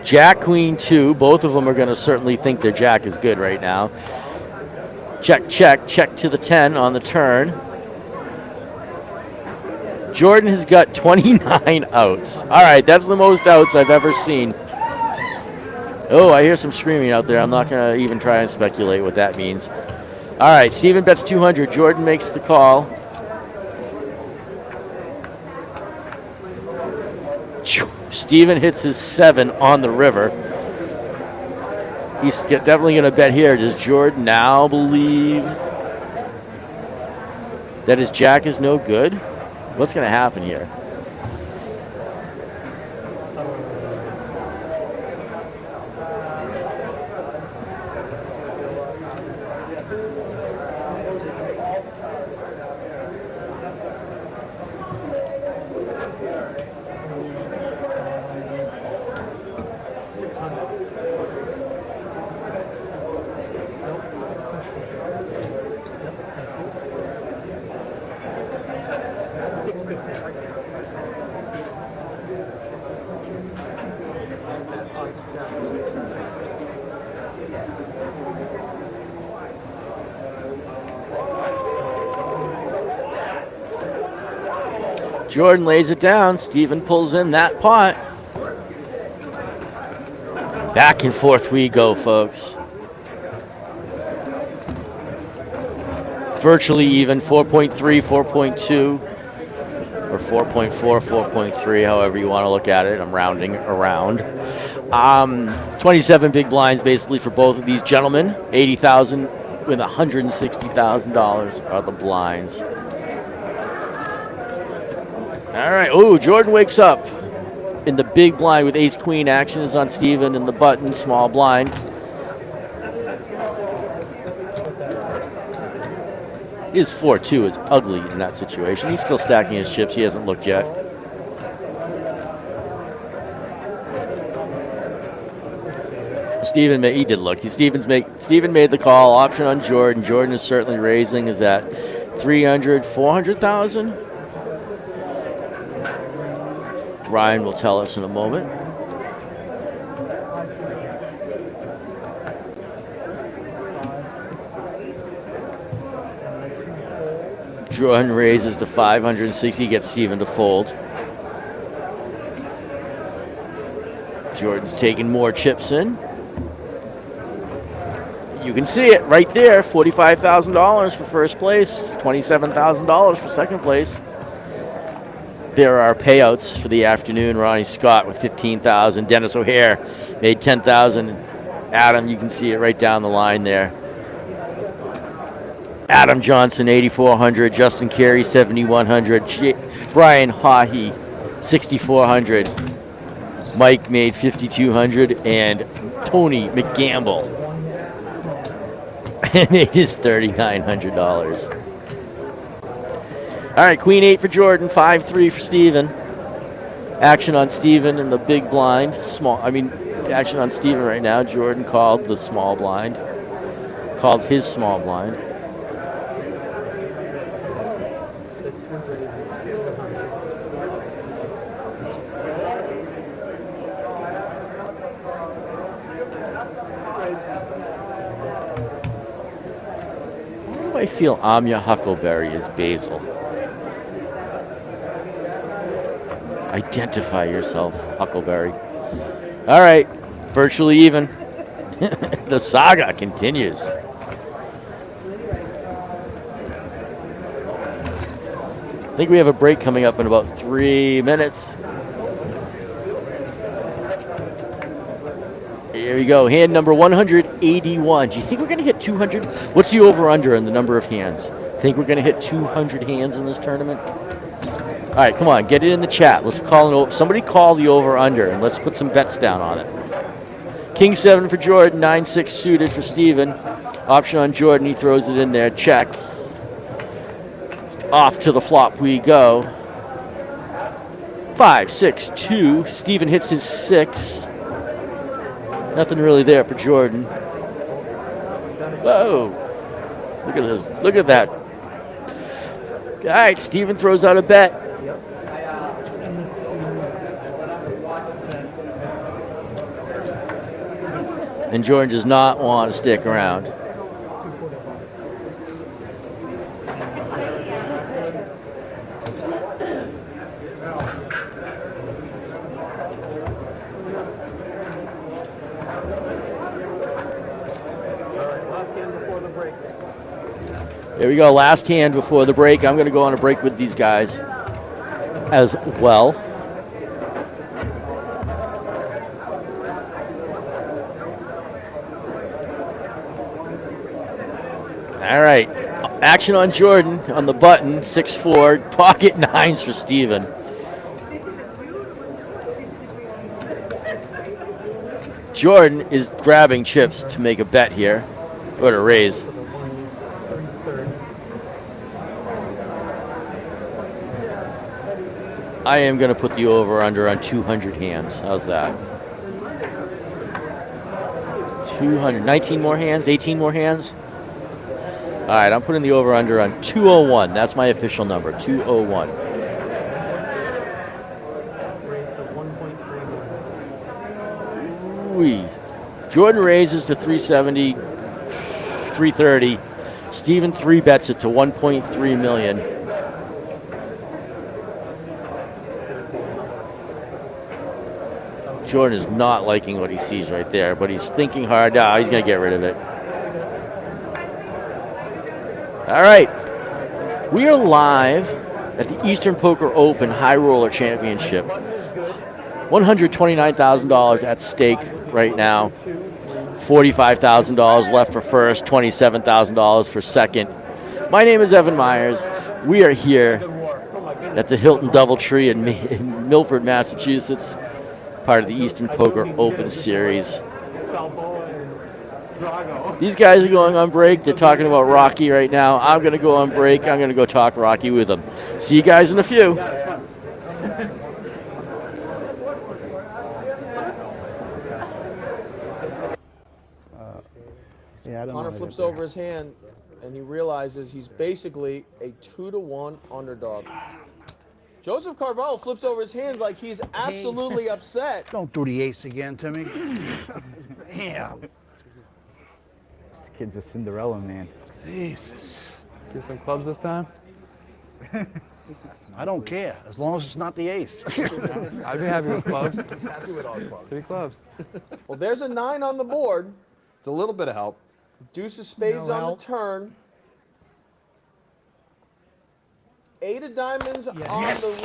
Jack, Queen 2. Both of them are going to certainly think their Jack is good right now. Check, check, check to the 10 on the turn. Jordan has got 29 outs. All right, that's the most outs I've ever seen. Oh, I hear some screaming out there. I'm not going to even try and speculate what that means. All right, Steven bets 200. Jordan makes the call. Steven hits his 7 on the river. He's definitely going to bet here. Does Jordan now believe that his Jack is no good? What's going to happen here? Jordan lays it down. Steven pulls in that pot. Back and forth we go, folks. Virtually even, 4.3, 4.2, or 4.4, 4.3, however you want to look at it. I'm rounding around. 27 big blinds basically for both of these gentlemen. 80,000 with $160,000 are the blinds. All right. Oh, Jordan wakes up in the big blind with ace queen. Action is on Steven in the button, small blind. His 4-2 is ugly in that situation. He's still stacking his chips. He hasn't looked yet. Steven, he did look. Steven made the call. Option on Jordan. Jordan is certainly raising. Is that 300, 400,000? Ryan will tell us in a moment. Jordan raises to 560, gets Steven to fold. Jordan's taking more chips in. You can see it right there, $45,000 for first place, $27,000 for second place. There are payouts for the afternoon. Ronnie Scott with 15,000. Dennis O'Hare made 10,000. Adam, you can see it right down the line there. Adam Johnson, 8,400. Justin Carey, 7,100. Brian Haughey, 6,400. Mike made 5,200, and Tony McGamble made his $3,900. All right, Queen 8 for Jordan, 5-3 for Steven. Action on Steven in the big blind. Action on Steven right now. Jordan called the small blind. Called his small blind. Why do I feel Amya Huckleberry is Basil? Identify yourself, Huckleberry. All right, virtually even. The saga continues. I think we have a break coming up in about 3 minutes. Here we go, hand number 181. Do you think we're going to hit 200? What's the over-under in the number of hands? Think we're going to hit 200 hands in this tournament? All right, come on, get it in the chat. Let's call it over. Somebody call the over/under, and let's put some bets down on it. King 7 for Jordan, 9-6 suited for Steven. Option on Jordan, he throws it in there. Check. Off to the flop we go. 5, 6, 2. Steven hits his 6. Nothing really there for Jordan. Whoa. Look at those. Look at that. All right, Steven throws out a bet. And Jordan does not want to stick around. There we go, last hand before the break. I'm going to go on a break with these guys as well. All right, action on Jordan on the button, 6-4, pocket 9s for Steven. Jordan is grabbing chips to make a bet here, or to raise. I am going to put the over-under on 200 hands. How's that? 200. 19 more hands? 18 more hands? All right, I'm putting the over-under on 201. That's my official number, 201. Ooh-wee. Jordan raises to 370, 330. Steven 3-bets it to 1.3 million. Jordan is not liking what he sees right there, but he's thinking hard. Now he's going to get rid of it. All right. We are live at the Eastern Poker Open High Roller Championship. $129,000 at stake right now. $45,000 left for first, $27,000 for second. My name is Evan Myers. We are here at the Hilton Doubletree in Milford, Massachusetts, part of the Eastern Poker Open Series. These guys are going on break. They're talking about Rocky right now. I'm going to go on break. I'm going to go talk Rocky with them. See you guys in a few. Connor flips over his hand, and he realizes he's basically a 2-1 underdog. Joseph Carvalho flips over his hands like he's absolutely upset. Don't do the ace again to me. Damn. This kid's a Cinderella man. Jesus. Get some clubs this time? I don't care, as long as it's not the ace. I'd be happy with clubs. He's happy with all clubs. 3 clubs. Well, there's a 9 on the board. It's a little bit of help. Deuce of spades No on help. the turn. 8 of diamonds on the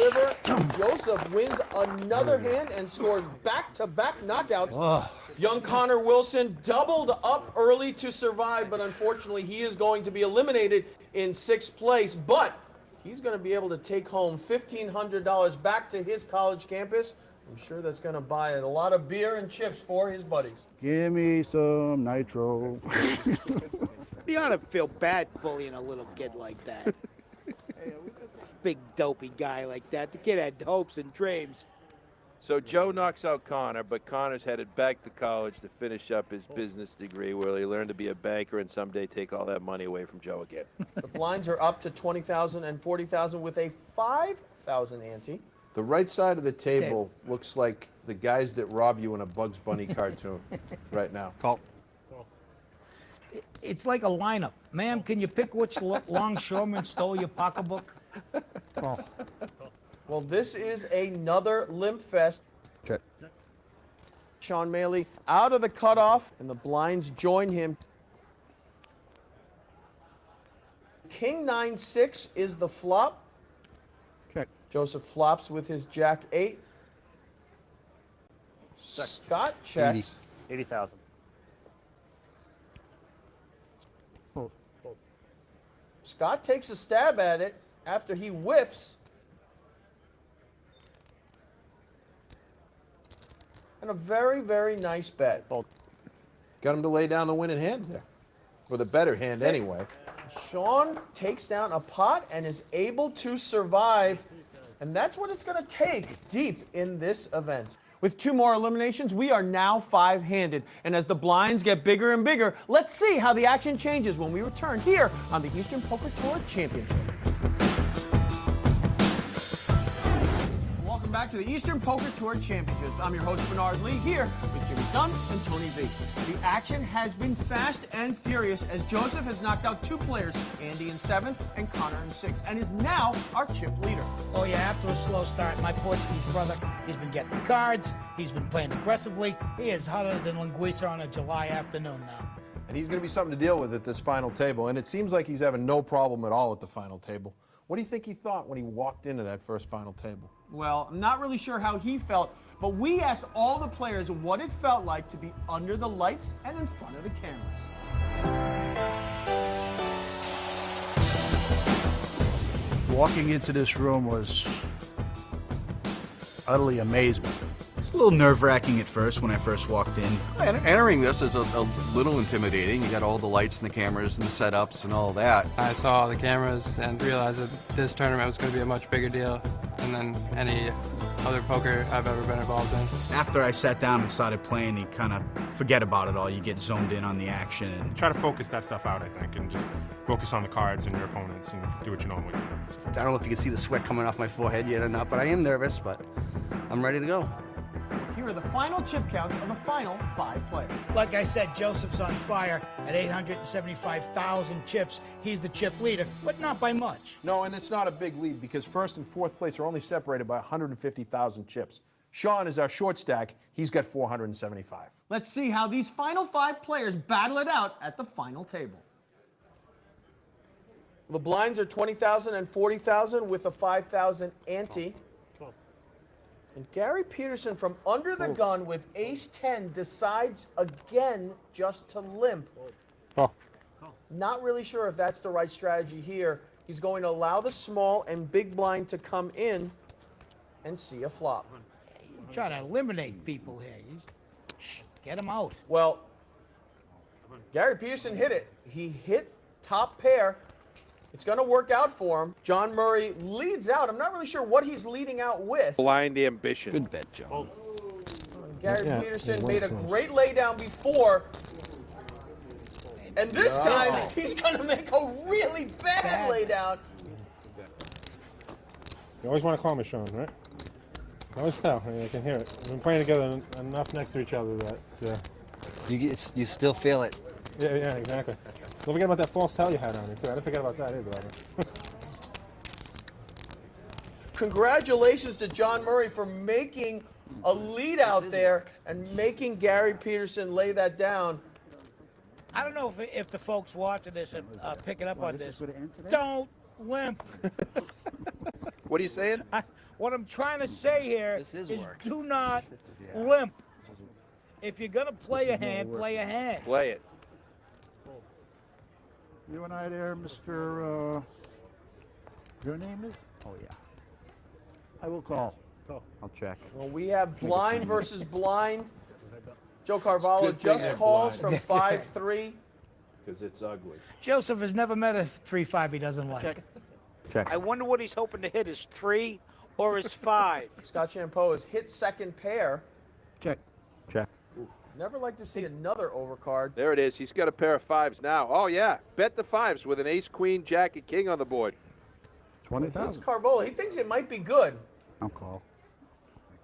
river. Joseph wins another hand and scores back-to-back knockouts. Young Connor Wilson doubled up early to survive, but unfortunately he is going to be eliminated in 6th place. But he's going to be able to take home $1,500 back to his college campus. I'm sure that's going to buy a lot of beer and chips for his buddies. Give me some nitro. You ought to feel bad bullying a little kid like that. Big dopey guy like that. The kid had hopes and dreams. So Joe knocks out Connor, but Connor's headed back to college to finish up his business degree where he learned to be a banker and someday take all that money away from Joe again. The blinds are up to 20,000 and 40,000 with a 5,000 ante. The right side of the table looks like the guys that rob you in a Bugs Bunny cartoon right now. Call. It's like a lineup. Ma'am, can you pick which longshoreman stole your pocketbook? Call. Well, this is another limp fest. Okay. Sean Maley out of the cutoff, and the blinds join him. King 9-6 is the flop. Check. Joseph flops with his Jack 8. Scott checks. 80,000. Scott takes a stab at it after he whiffs. And a very, very nice bet. Got him to lay down the winning hand there. Or the better hand anyway. Sean takes down a pot and is able to survive. And that's what it's going to take deep in this event. With 2 more eliminations, we are now 5-handed. And as the blinds get bigger and bigger, let's see how the action changes when we return here on the Eastern Poker Tour Championship. Welcome back to the Eastern Poker Tour Championships. I'm your host, Bernard Lee, here with Jimmy Dunn and Tony V. The action has been fast and furious as Joseph has knocked out 2 players, Andy in 7th and Connor in 6th, and is now our chip leader. Oh, yeah, after a slow start, my Portuguese brother, he's been getting the cards. He's been playing aggressively. He is hotter than linguiça on a July afternoon now. And he's going to be something to deal with at this final table. And it seems like he's having no problem at all at the final table. What do you think he thought when he walked into that first final table? Well, I'm not really sure how he felt, but we asked all the players what it felt like to be under the lights and in front of the cameras. Walking into this room was utterly amazing. It's a little nerve-wracking at first when I first walked in. Entering this is a little intimidating. You got all the lights and the cameras and the setups and all that. I saw all the cameras and realized that this tournament was going to be a much bigger deal than any other poker I've ever been involved in. After I sat down and started playing, you kind of forget about it all. You get zoned in on the action. And Try to focus that stuff out, I think, and just focus on the cards and your opponents and do what you normally do. I don't know if you can see the sweat coming off my forehead yet or not, but I am nervous, but I'm ready to go. Here are the final chip counts of the final 5 players. Like I said, Joseph's on fire at 875,000 chips. He's the chip leader, but not by much. No, and it's not a big lead because 1st and 4th place are only separated by 150,000 chips. Sean is our short stack. He's got 475. Let's see how these final 5 players battle it out at the final table. The blinds are 20,000 and 40,000 with a 5,000 ante. And Gary Peterson from under the gun with ace-10 decides again just to limp. Not really sure if that's the right strategy here. He's going to allow the small and big blind to come in and see a flop. You're trying to eliminate people here. Get them out. Well, Gary Peterson hit it. He hit top pair. It's going to work out for him. John Murray leads out. I'm not really sure what he's leading out with. Blind ambition. Good bet, John. Gary Peterson made a great laydown before. And this time, he's going to make a really bad laydown. You always want to call me Sean, right? I always tell. I mean, I can hear it. We've been playing together enough next to each other that... You still feel it. Yeah, exactly. Don't forget about that false towel you had on me, too. I didn't forget about that either. Congratulations to John Murray for making a lead out there and making Gary Peterson lay that down. I don't know if the folks watching this are picking up on this. Don't limp. What are you saying? What I'm trying to say here is do not limp. If you're going to play a hand, play a hand. Play it. You and I there, Mr. Your name is? Oh, yeah. I will call. I'll check. Well, we have blind versus blind. Joe Carvalho just calls from 5-3. Because it's ugly. Joseph has never met a 3-5 he doesn't like. Check. I wonder what he's hoping to hit, his 3 or his 5. Scott Champeau has hit second pair. Check. Check. Never like to see another overcard. There it is. He's got a pair of 5s now. Oh, yeah. Bet the 5s with an ace, queen, jack, and king on the board. 20,000. It's Carvalho. He thinks it might be good. I'll call.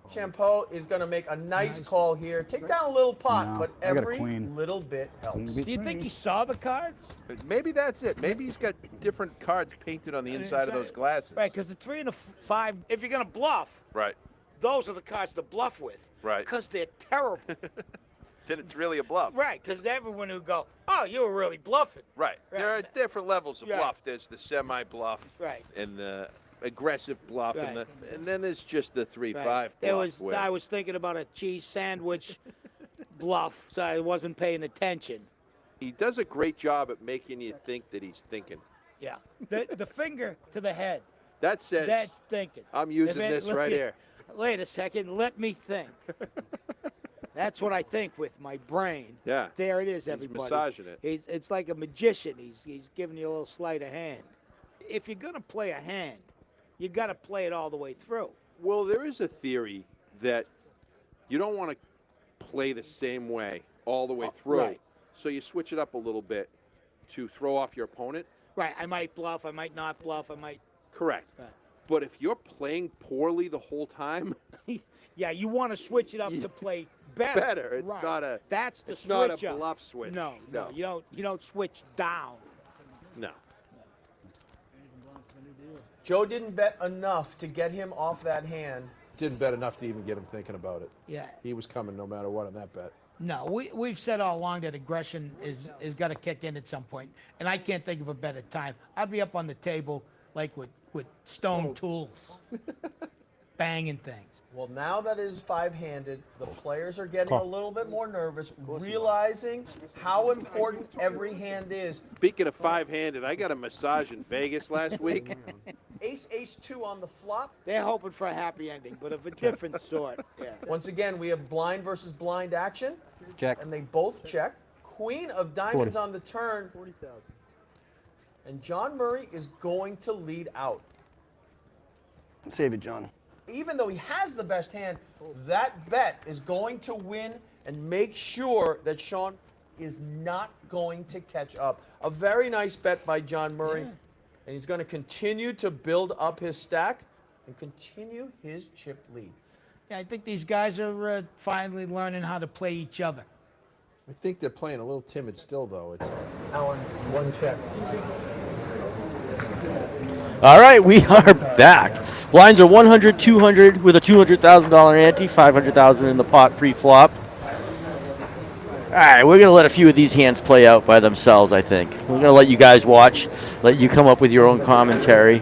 Champeau is going to make a nice call here. Take down a little pot, No, but I got a every queen. little bit helps. Do you think he saw the cards? But maybe that's it. Maybe he's got different cards painted on the inside of those glasses. Right, because the 3 and the 5, if you're going to bluff, Right. those are the cards to bluff with. Right. Because they're terrible. Then it's really a bluff. Right, because everyone would go, oh, you were really bluffing. Right. There are different levels of Right. bluff. There's the semi-bluff Right. and the aggressive bluff, Right. and then there's just the 3-5 bluff. I was thinking about a cheese sandwich bluff, so I wasn't paying attention. He does a great job at making you think that he's thinking. Yeah. The finger to the head. That says, That's thinking. I'm using this right here. Wait a second, let me think. That's what I think with my brain. Yeah. There it is, He's everybody. massaging it. It's like a magician. He's giving you a little sleight of hand. If you're going to play a hand, you got to play it all the way through. Well, there is a theory that you don't want to play the same way all the way through. Right. So you switch it up a little bit to throw off your opponent. Right. I might bluff. I might not bluff. I might. Correct. Right. But if you're playing poorly the whole time, yeah, you want to switch it up to play better. It's right. not a. That's the it's switch not a up. bluff switch. No, you don't switch down. No. Joe didn't bet enough to get him off that hand. Didn't bet enough to even get him thinking about it. Yeah. He was coming no matter what on that bet. No, we've said all along that aggression is got to kick in at some point, and I can't think of a better time. I'd be up on the table like with stone tools, banging things. Well, now that it is five-handed, the players are getting a little bit more nervous, realizing how important every hand is. Speaking of five-handed, I got a massage in Vegas last week. Ace, ace, two on the flop. They're hoping for a happy ending, but of a different sort. Yeah. Once again, we have blind versus blind action. Check. And they both check. Queen of diamonds 40. on the turn. And John Murray is going to lead out. Save it, John. Even though he has the best hand, that bet is going to win and make sure that Sean is not going to catch up. A very nice bet by John Murray. Yeah. And he's going to continue to build up his stack and continue his chip lead. Yeah, I think these guys are finally learning how to play each other. I think they're playing a little timid still, though. It's Alan, one check. All right, we are back. Blinds are 100, 200 with a $200,000 ante, 500,000 in the pot pre-flop. All right, we're going to let a few of these hands play out by themselves, I think. We're going to let you guys watch, let you come up with your own commentary.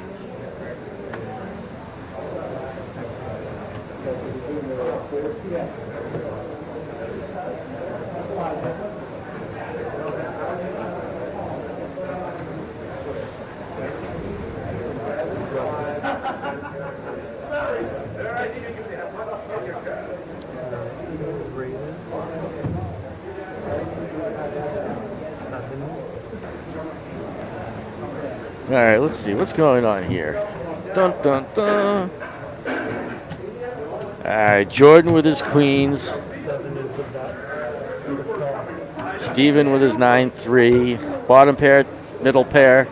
All right, let's see what's going on here. Dun dun dun. All right, Jordan with his queens. Steven with his 9-3. Bottom pair, middle pair.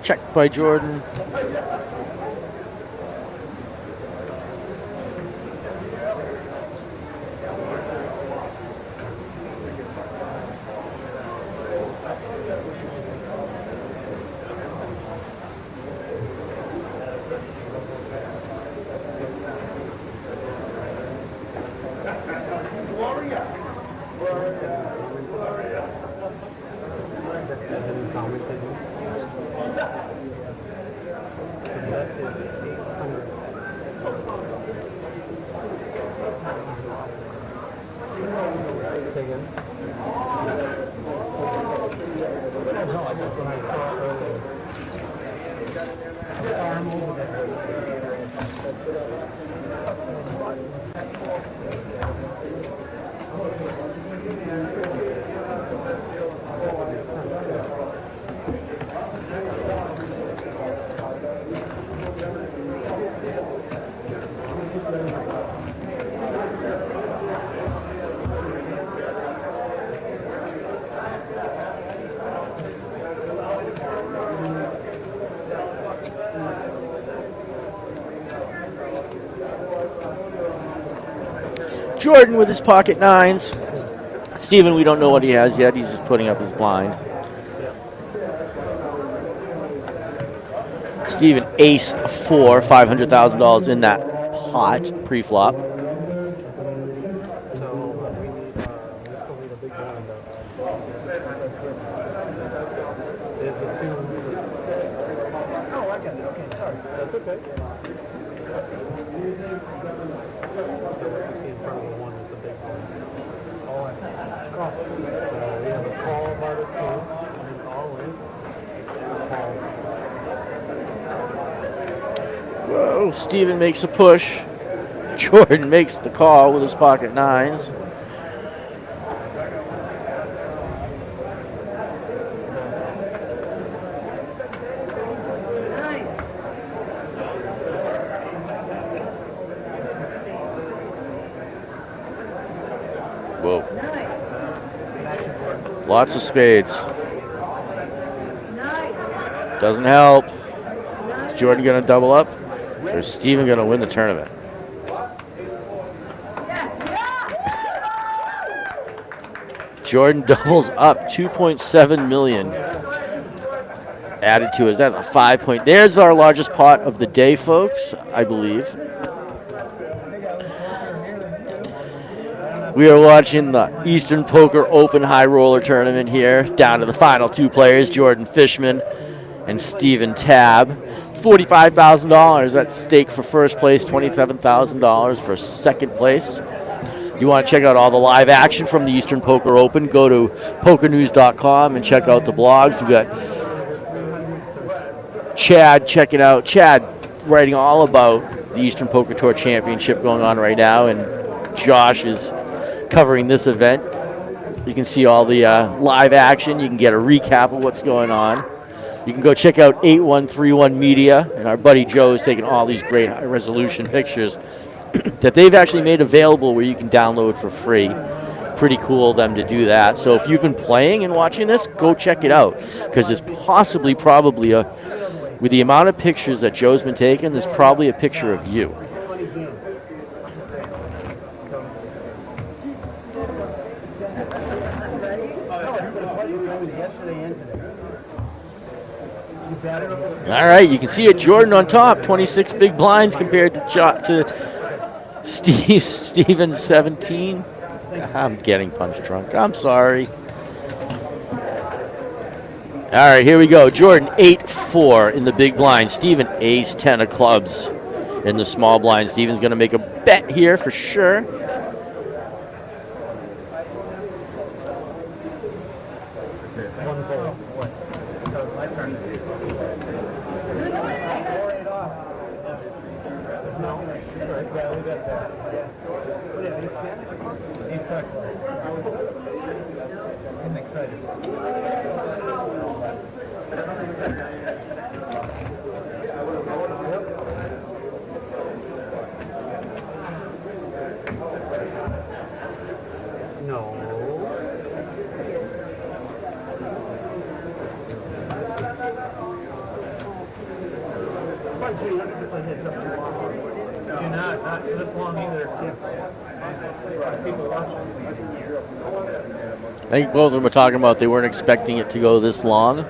Check by Jordan. Jordan with his pocket nines. Steven, we don't know what he has yet. He's just putting up his blind. Steven, ace 4, $500,000 in that pot pre-flop. Whoa, Steven makes a push. Jordan makes the call with his pocket nines. Whoa. Lots of spades. Doesn't help. Is Jordan going to double up? Or is Steven going to win the tournament? Jordan doubles up 2.7 million added to it. That's a 5 point. There's our largest pot of the day, folks, I believe. We are watching the Eastern Poker Open High Roller Tournament here. Down to the final two players, Jordan Fishman and Stephen Tabb. $45,000 at stake for first place, $27,000 for second place. You want to check out all the live action from the Eastern Poker Open, go to pokernews.com and check out the blogs. We've got Chad checking out, Chad writing all about the Eastern Poker Tour Championship going on right now, and Josh is covering this event. You can see all the live action. You can get a recap of what's going on. You can go check out 8131 Media, and our buddy Joe is taking all these great high-resolution pictures that they've actually made available where you can download for free. Pretty cool of them to do that. So if you've been playing and watching this, go check it out, because it's probably with the amount of pictures that Joe's been taking, there's probably a picture of you. All right, you can see it. Jordan on top, 26 big blinds compared to Steven's 17. I'm getting punch drunk. I'm sorry. All right, here we go. Jordan 8-4 in the big blind. Steven ace 10 of clubs in the small blind. Steven's going to make a bet here for sure. I think both of them were talking about they weren't expecting it to go this long.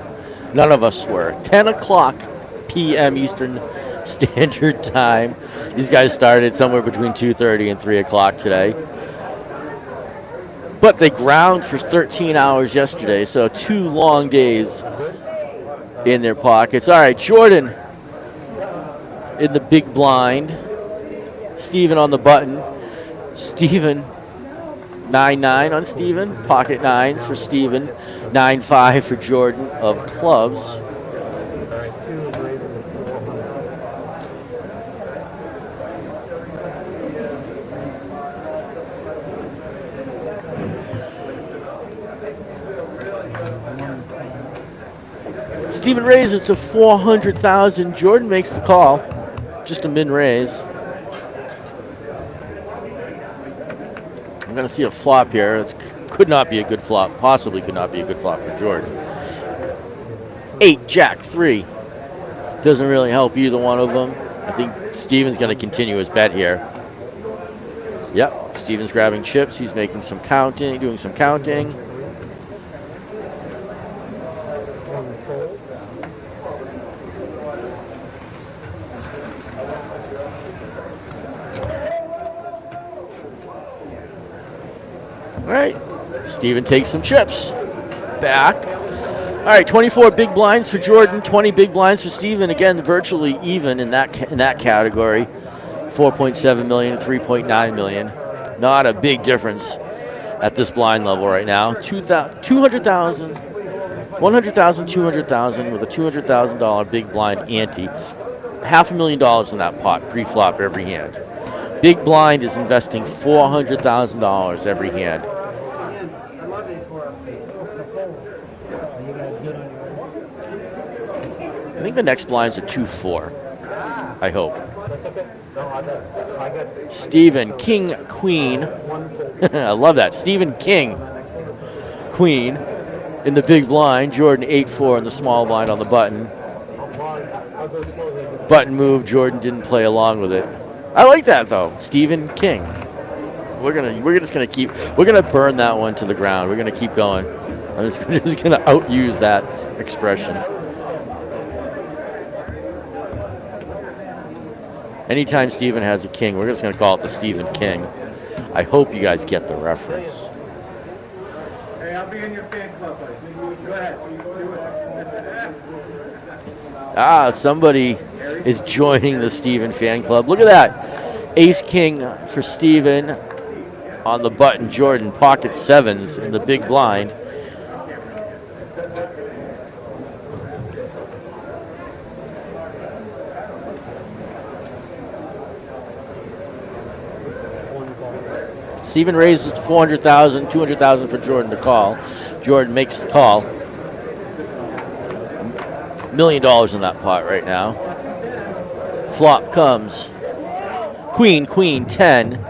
None of us were. 10 o'clock p.m. Eastern Standard Time. These guys started somewhere between 2:30 and 3 o'clock today. But they ground for 13 hours yesterday, so 2 long days in their pockets. All right, Jordan in the big blind. Steven on the button. Steven 9-9 on Steven. Pocket nines for Steven. 9-5 for Jordan of clubs. Steven raises to 400,000. Jordan makes the call. Just a min raise. I'm going to see a flop here. It could not be a good flop. Possibly could not be a good flop for Jordan. 8, Jack 3. Doesn't really help either one of them. I think Steven's going to continue his bet here. Yep, Steven's grabbing chips. He's making some counting, doing some counting. All right, Steven takes some chips back. All right, 24 big blinds for Jordan, 20 big blinds for Steven. Again, virtually even in that category. 4.7 million, 3.9 million. Not a big difference at this blind level right now. 200,000, 100,000, 200,000 with a $200,000 big blind ante. $500,000 in that pot pre-flop every hand. Big blind is investing $400,000 every hand. I think the next blinds are 2-4. I hope. Steven, King, Queen. I love that. Steven, King, Queen in the big blind. Jordan, 8-4 in the small blind on the button. Button move. Jordan didn't play along with it. I like that though. Steven, King. We're gonna burn that one to the ground. We're gonna keep going. I'm just gonna outuse that expression. Anytime Steven has a king, we're just going to call it the Steven King. I hope you guys get the reference. Hey, I'll be in your fan club. Go ahead. Somebody is joining the Steven fan club. Look at that. Ace King for Steven on the button. Jordan, pocket sevens in the big blind. Steven raises to 400,000, 200,000 for Jordan to call. Jordan makes the call. $1 million in that pot right now. Flop comes. Queen, Queen, 10.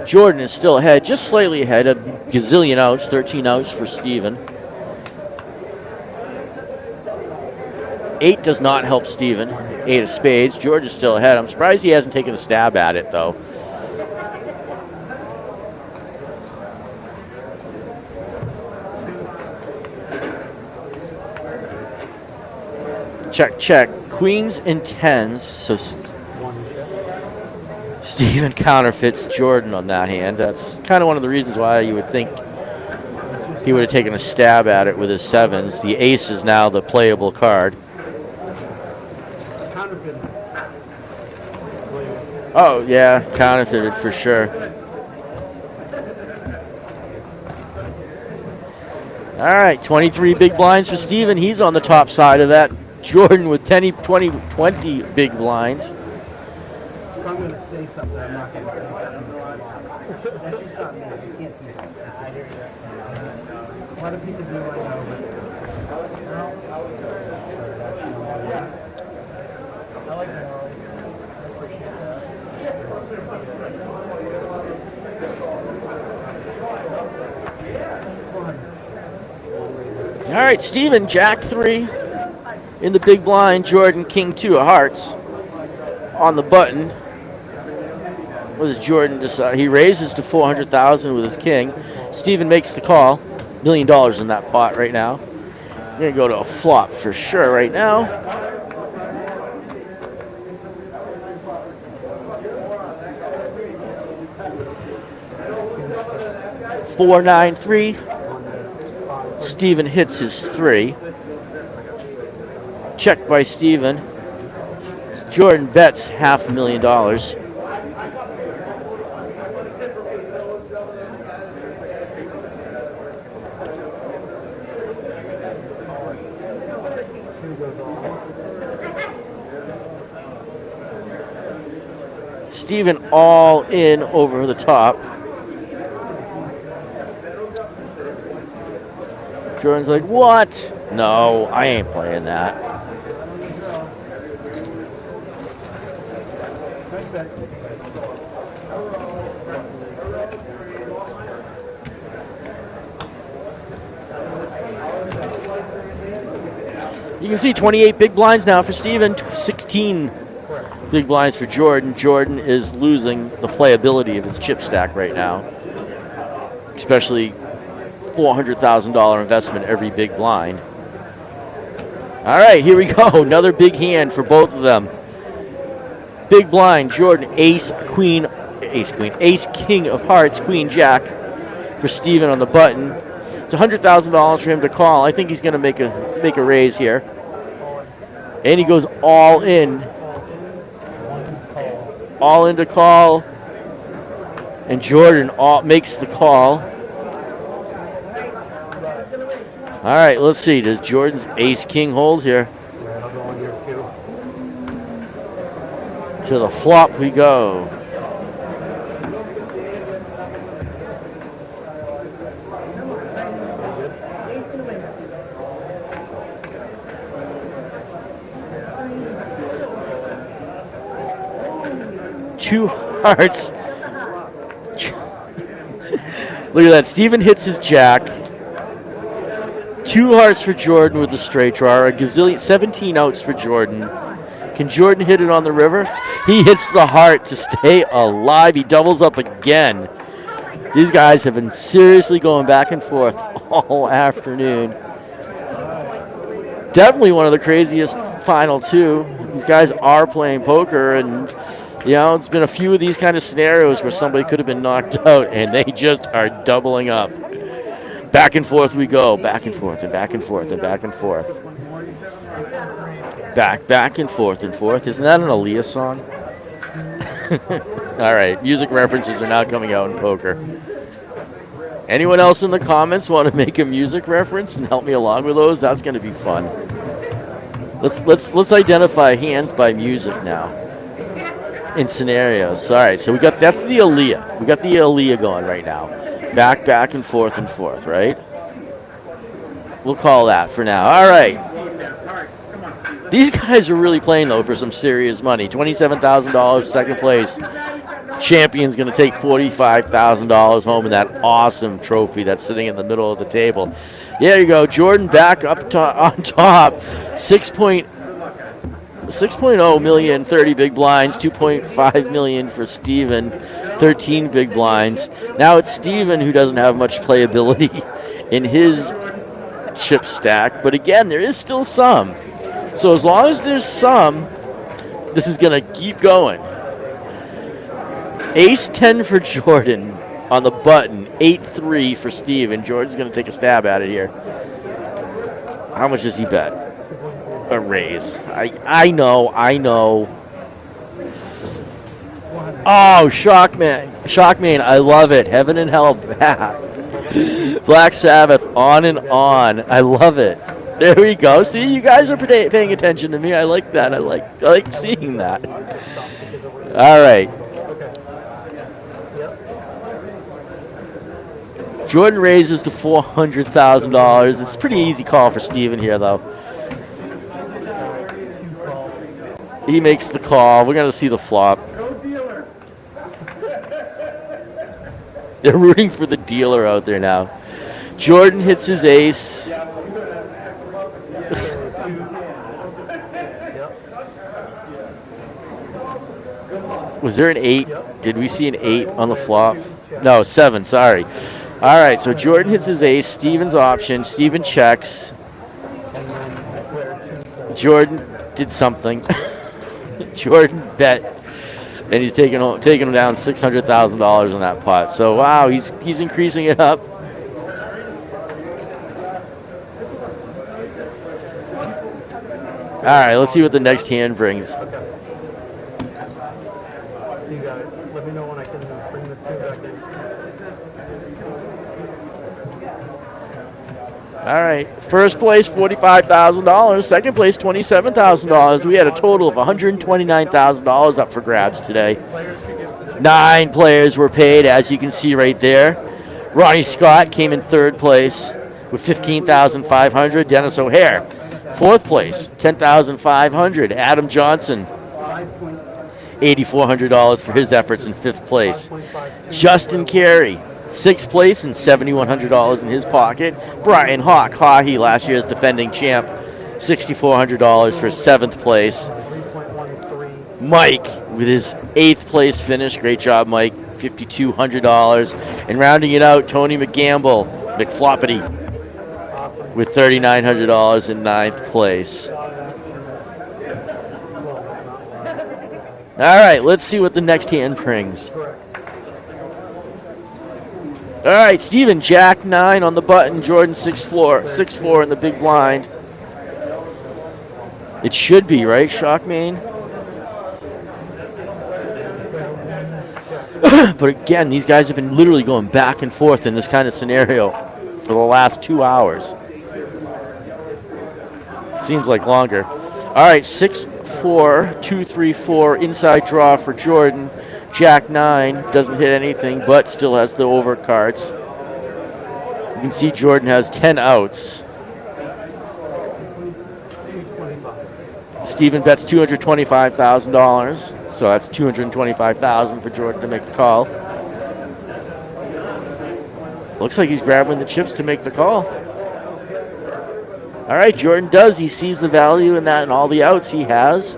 Jordan is still ahead, just slightly ahead, a gazillion outs, 13 outs for Steven. 8 does not help Steven. 8 of spades. George is still ahead. I'm surprised he hasn't taken a stab at it, though. Check, check. Queens and 10s. So Steven counterfeits Jordan on that hand. That's kind of one of the reasons why you would think he would have taken a stab at it with his 7s. The ace is now the playable card. Oh, yeah, counterfeited for sure. All right, 23 big blinds for Steven. He's on the top side of that. Jordan with 20 big blinds. If I'm going to say something, I'm not going to say something. That's just not me. You can't say that. I hear you. A lot of people do right now, but I like that. All right, Steven, Jack 3 in the big blind. Jordan, King 2 of hearts on the button. What does Jordan decide? He raises to 400,000 with his king. Steven makes the call. $1 million in that pot right now. We're gonna go to a flop for sure right now. $493. Steven hits his 3. Check by Steven. Jordan bets $500,000. Steven all in over the top. Jordan's like, what? No, I ain't playing that. You can see 28 big blinds now for Steven, 16 big blinds for Jordan. Jordan is losing the playability of his chip stack right now, especially $400,000 investment every big blind. All right, here we go. Another big hand for both of them. Big blind, Jordan, ace, king of hearts, queen, jack for Steven on the button. It's $100,000 for him to call. I think he's going to make a raise here. And he goes all in. All in to call. And Jordan makes the call. All right, let's see. Does Jordan's ace-king hold here? To the flop we go. Two hearts. Look at that. Steven hits his jack. Two hearts for Jordan with the straight draw. A gazillion, 17 outs for Jordan. Can Jordan hit it on the river? He hits the heart to stay alive. He doubles up again. These guys have been seriously going back and forth all afternoon. Definitely one of the craziest final two. These guys are playing poker, and you know, it's been a few of these kind of scenarios where somebody could have been knocked out, and they just are doubling up. Back and forth we go. Back and forth and back and forth and back and forth. Back and forth and forth. Isn't that an Aaliyah song? All right, music references are now coming out in poker. Anyone else in the comments want to make a music reference and help me along with those? That's going to be fun. Let's identify hands by music now in scenarios. All right, so that's the Aaliyah. We got the Aaliyah going right now. Back and forth, right? We'll call that for now. All right. These guys are really playing, though, for some serious money. $27,000 second place. The champion's going to take $45,000 home in that awesome trophy that's sitting in the middle of the table. There you go. Jordan back up on top. 6.0 million, 30 big blinds. 2.5 million for Steven, 13 big blinds. Now it's Steven who doesn't have much playability in his chip stack. But again, there is still some. So as long as there's some, this is going to keep going. Ace 10 for Jordan on the button. 8-3 for Steven. Jordan's going to take a stab at it here. How much does he bet? A raise. I know. Oh, Shockman, I love it. Heaven and hell back. Black Sabbath, on and on. I love it. There we go. See, you guys are paying attention to me. I like that. I like seeing that. All right. Jordan raises to $400,000. It's a pretty easy call for Steven here, though. He makes the call. We're going to see the flop. They're rooting for the dealer out there now. Jordan hits his ace. Was there an 8? Did we see an 8 on the flop? No, 7, sorry. All right, so Jordan hits his ace. Steven's option. Steven checks. Jordan did something. Jordan bet, and he's taking him down $600,000 on that pot. So wow, he's increasing it up. All right, let's see what the next hand brings. You got it. Let me know when I can bring the 2 back in. All right, first place $45,000, second place $27,000. We had a total of $129,000 up for grabs today. 9 players were paid, as you can see right there. Ronnie Scott came in third place with $15,500. Dennis O'Hare, fourth place, $10,500. Adam Johnson, $8,400 for his efforts in fifth place. Justin Carey, sixth place and $7,100 in his pocket. Brian Haughey, last year's defending champ, $6,400 for seventh place. Mike with his eighth place finish. Great job, Mike. $5,200. And rounding it out, Tony McGamble, McFloppity, with $3,900 in ninth place. All right, let's see what the next hand brings. All right, Steven, Jack 9 on the button. Jordan 6-4 in the big blind. It should be, right, Shockmain? But again, these guys have been literally going back and forth in this kind of scenario for the last 2 hours. Seems like longer. All right, 6-4, 2-3-4, inside draw for Jordan. Jack 9 doesn't hit anything, but still has the over cards. You can see Jordan has 10 outs. Steven bets $225,000, so that's $225,000 for Jordan to make the call. Looks like he's grabbing the chips to make the call. All right, Jordan does. He sees the value in that and all the outs he has.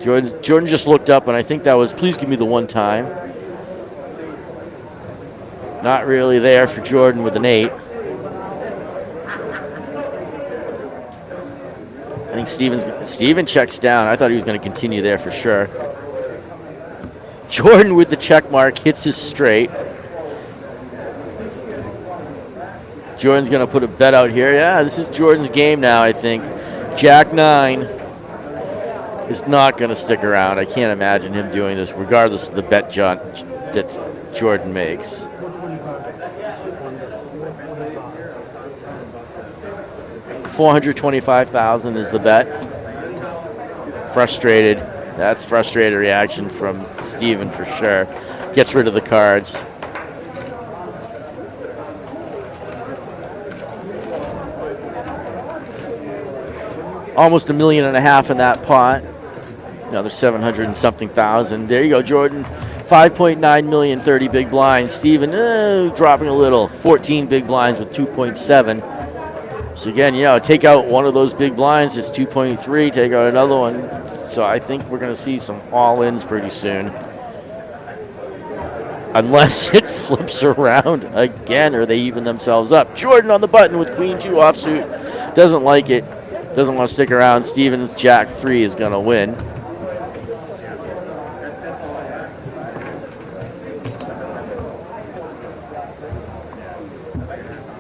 Jordan just looked up, and I think that was, please give me the one time. Not really there for Jordan with an 8. I think Steven checks down. I thought he was going to continue there for sure. Jordan with the check mark hits his straight. Jordan's going to put a bet out here. Yeah, this is Jordan's game now, I think. Jack 9 is not going to stick around. I can't imagine him doing this, regardless of the bet that Jordan makes. $425,000 is the bet. Frustrated. That's frustrated reaction from Steven for sure. Gets rid of the cards. Almost $1.5 million in that pot. Another 700 and something thousand. There you go, Jordan. 5.9 million, 30 big blinds. Steven dropping a little. 14 big blinds with 2.7. So again, take out one of those big blinds, it's 2.3. Take out another one. So I think we're going to see some all-ins pretty soon. Unless it flips around again or they even themselves up. Jordan on the button with Queen 2 offsuit. Doesn't like it. Doesn't want to stick around. Steven's Jack 3 is going to win.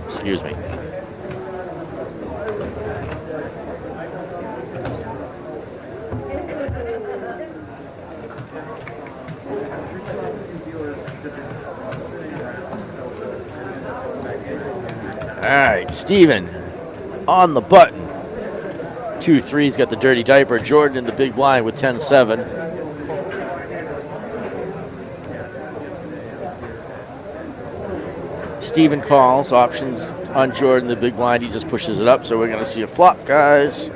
Excuse me. All right, Steven on the button. 2-3's got the dirty diaper. Jordan in the big blind with 10-7. Steven calls. Options on Jordan, the big blind. He just pushes it up, so we're going to see a flop, guys.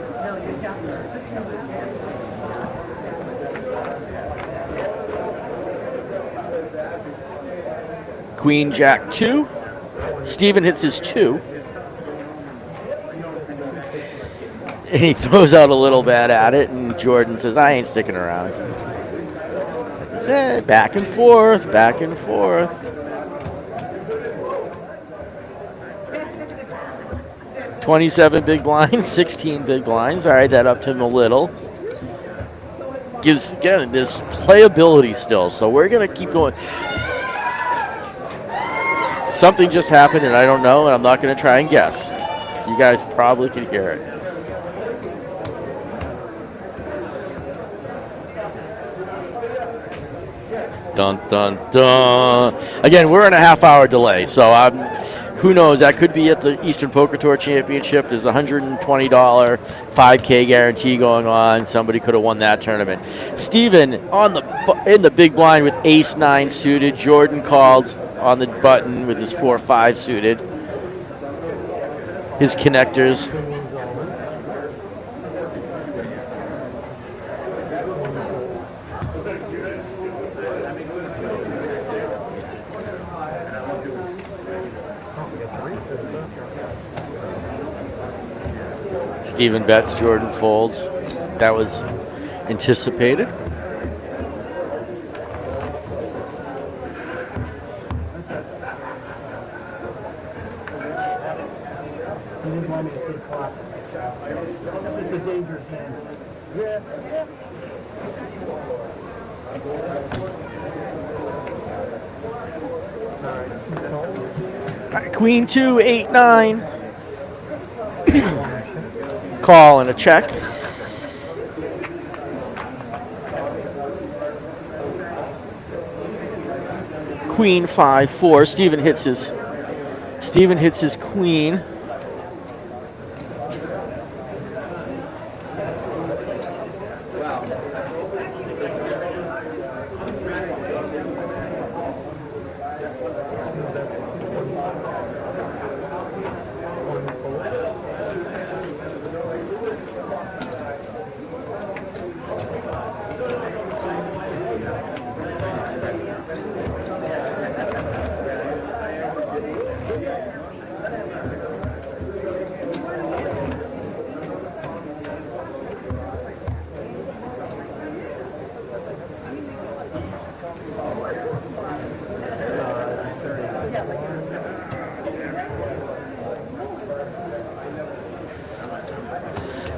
Queen, Jack 2. Steven hits his 2. And he throws out a little bet at it, and Jordan says, I ain't sticking around. Like I said, back and forth, back and forth. 27 big blinds, 16 big blinds. All right, that upped him a little. Gives, again, this playability still, so we're going to keep going. Something just happened, and I don't know, and I'm not going to try and guess. You guys probably can hear it. Dun, dun, dun. Again, we're in a half-hour delay, so who knows? That could be at the Eastern Poker Tour Championship. There's a $120 5K guarantee going on. Somebody could have won that tournament. Steven in the big blind with ace-9 suited. Jordan called on the button with his 4-5 suited. His connectors. Steven bets, Jordan folds. That was anticipated. It's a dangerous hand. Yeah. All right. Queen 2, 8, 9. Call and a check. Queen 5, 4. Steven hits his queen.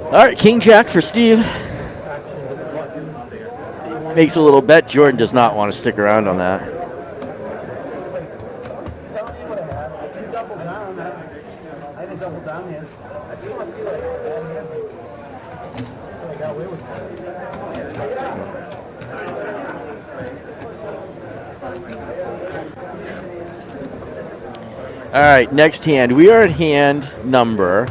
All right, King Jack for Steve. Makes a little bet. Jordan does not want to stick around on that. All right, next hand. We are at hand number.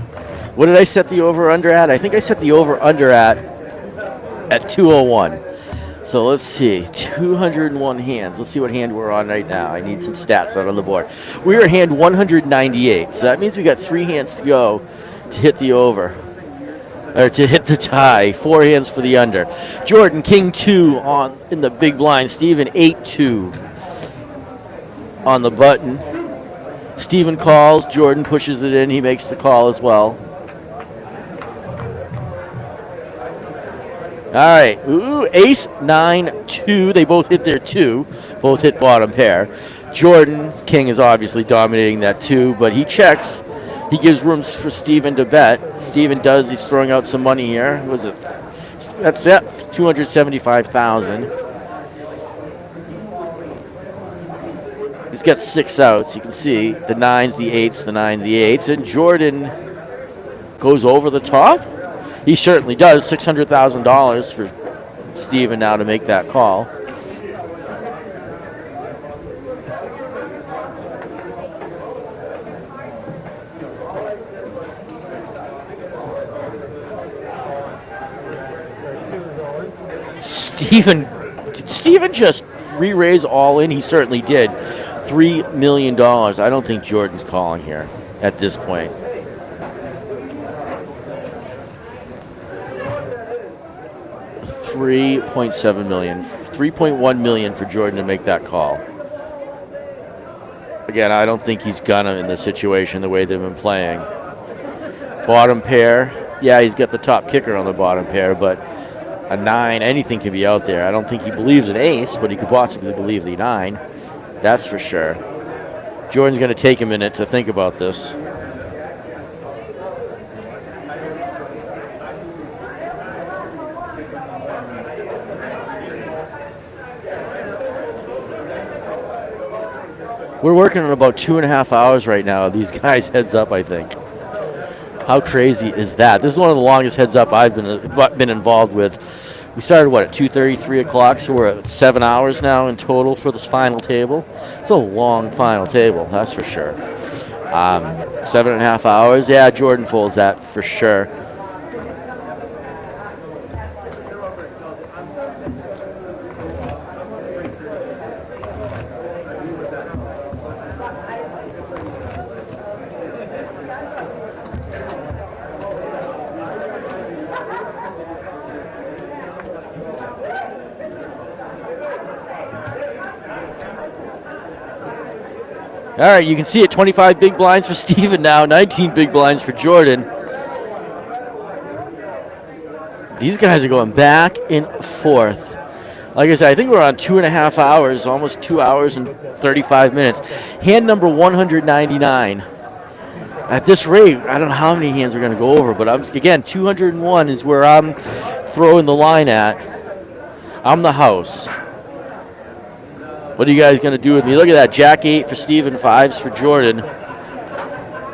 What did I set the over-under at? I think I set the over-under at 201. So let's see, 201 hands. Let's see what hand we're on right now. I need some stats out on the board. We are hand 198, so that means we got 3 hands to go to hit the over, or to hit the tie. 4 hands for the under. Jordan, King 2 on in the big blind. Steven, 8-2 on the button. Steven calls. Jordan pushes it in. He makes the call as well. All right, ooh, ace, 9, 2. They both hit their 2. Both hit bottom pair. Jordan, king, is obviously dominating that 2, but he checks. He gives room for Steven to bet. Steven does. He's throwing out some money here. What was it? That's it, 275,000. He's got 6 outs. You can see the 9s, the 8s, the 9s, the 8s, and Jordan goes over the top. He certainly does. $600,000 for Steven now to make that call. Did Steven just re-raise all in? He certainly did. $3 million. I don't think Jordan's calling here at this point. $3.7 million, $3.1 million for Jordan to make that call. Again, I don't think he's gonna in this situation the way they've been playing. Bottom pair, yeah, he's got the top kicker on the bottom pair, but a 9, anything can be out there. I don't think he believes an ace, but he could possibly believe the 9. That's for sure. Jordan's gonna take a minute to think about this. We're working on about 2.5 hours right now. These guys heads up, I think. How crazy is that? This is one of the longest heads up I've been involved with. We started, what, at 2:30, 3 o'clock, so we're at 7 hours now in total for this final table. It's a long final table, that's for sure. 7.5 hours. Yeah, Jordan folds that for sure. All right, you can see it, 25 big blinds for Steven now, 19 big blinds for Jordan. These guys are going back and forth. Like I said, I think we're on 2.5 hours, almost 2 hours and 35 minutes. Hand number 199. At this rate, I don't know how many hands we're going to go over, but again, 201 is where I'm throwing the line at. I'm the house. What are you guys going to do with me? Look at that. Jack 8 for Steven, 5s for Jordan.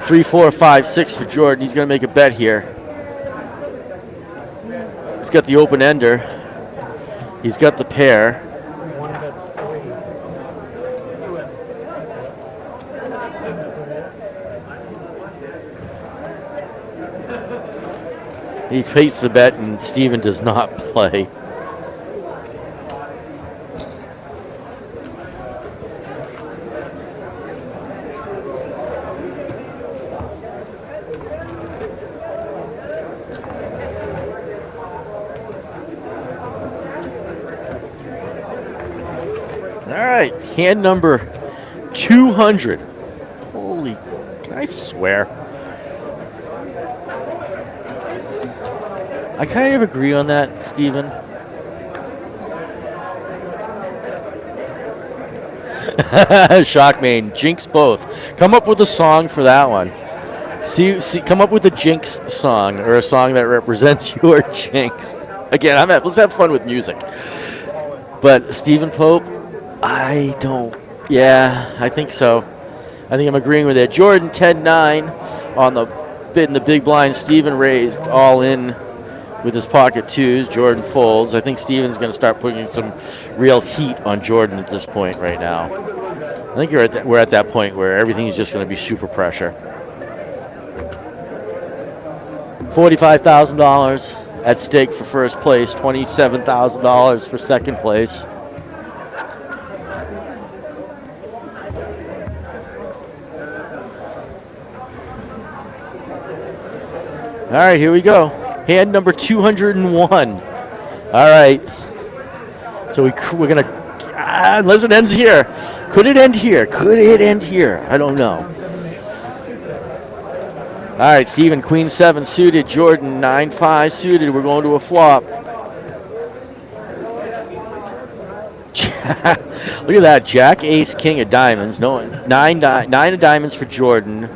3, 4, 5, 6 for Jordan. He's going to make a bet here. He's got the open ender. He's got the pair. He takes the bet, and Steven does not play. All right, hand number 200. Holy, can I swear? I kind of agree on that, Steven. Shockmane, jinx both. Come up with a song for that one. Come up with a jinx song or a song that represents your jinx. Again, let's have fun with music. But Stephen Pope, I don't. Yeah, I think so. I think I'm agreeing with that. Jordan 10-9 on the bid in the big blind. Steven raised all in with his pocket twos. Jordan folds. I think Steven's going to start putting some real heat on Jordan at this point right now. I think we're at that point where everything is just going to be super pressure. $45,000 at stake for first place. $27,000 for second place. All right, here we go. Hand number 201. All right. So we're going to, unless it ends here. Could it end here? Could it end here? I don't know. All right, Steven, Queen 7 suited. Jordan, 9-5 suited. We're going to a flop. Look at that. Jack, Ace, King of diamonds. No, nine of diamonds for Jordan.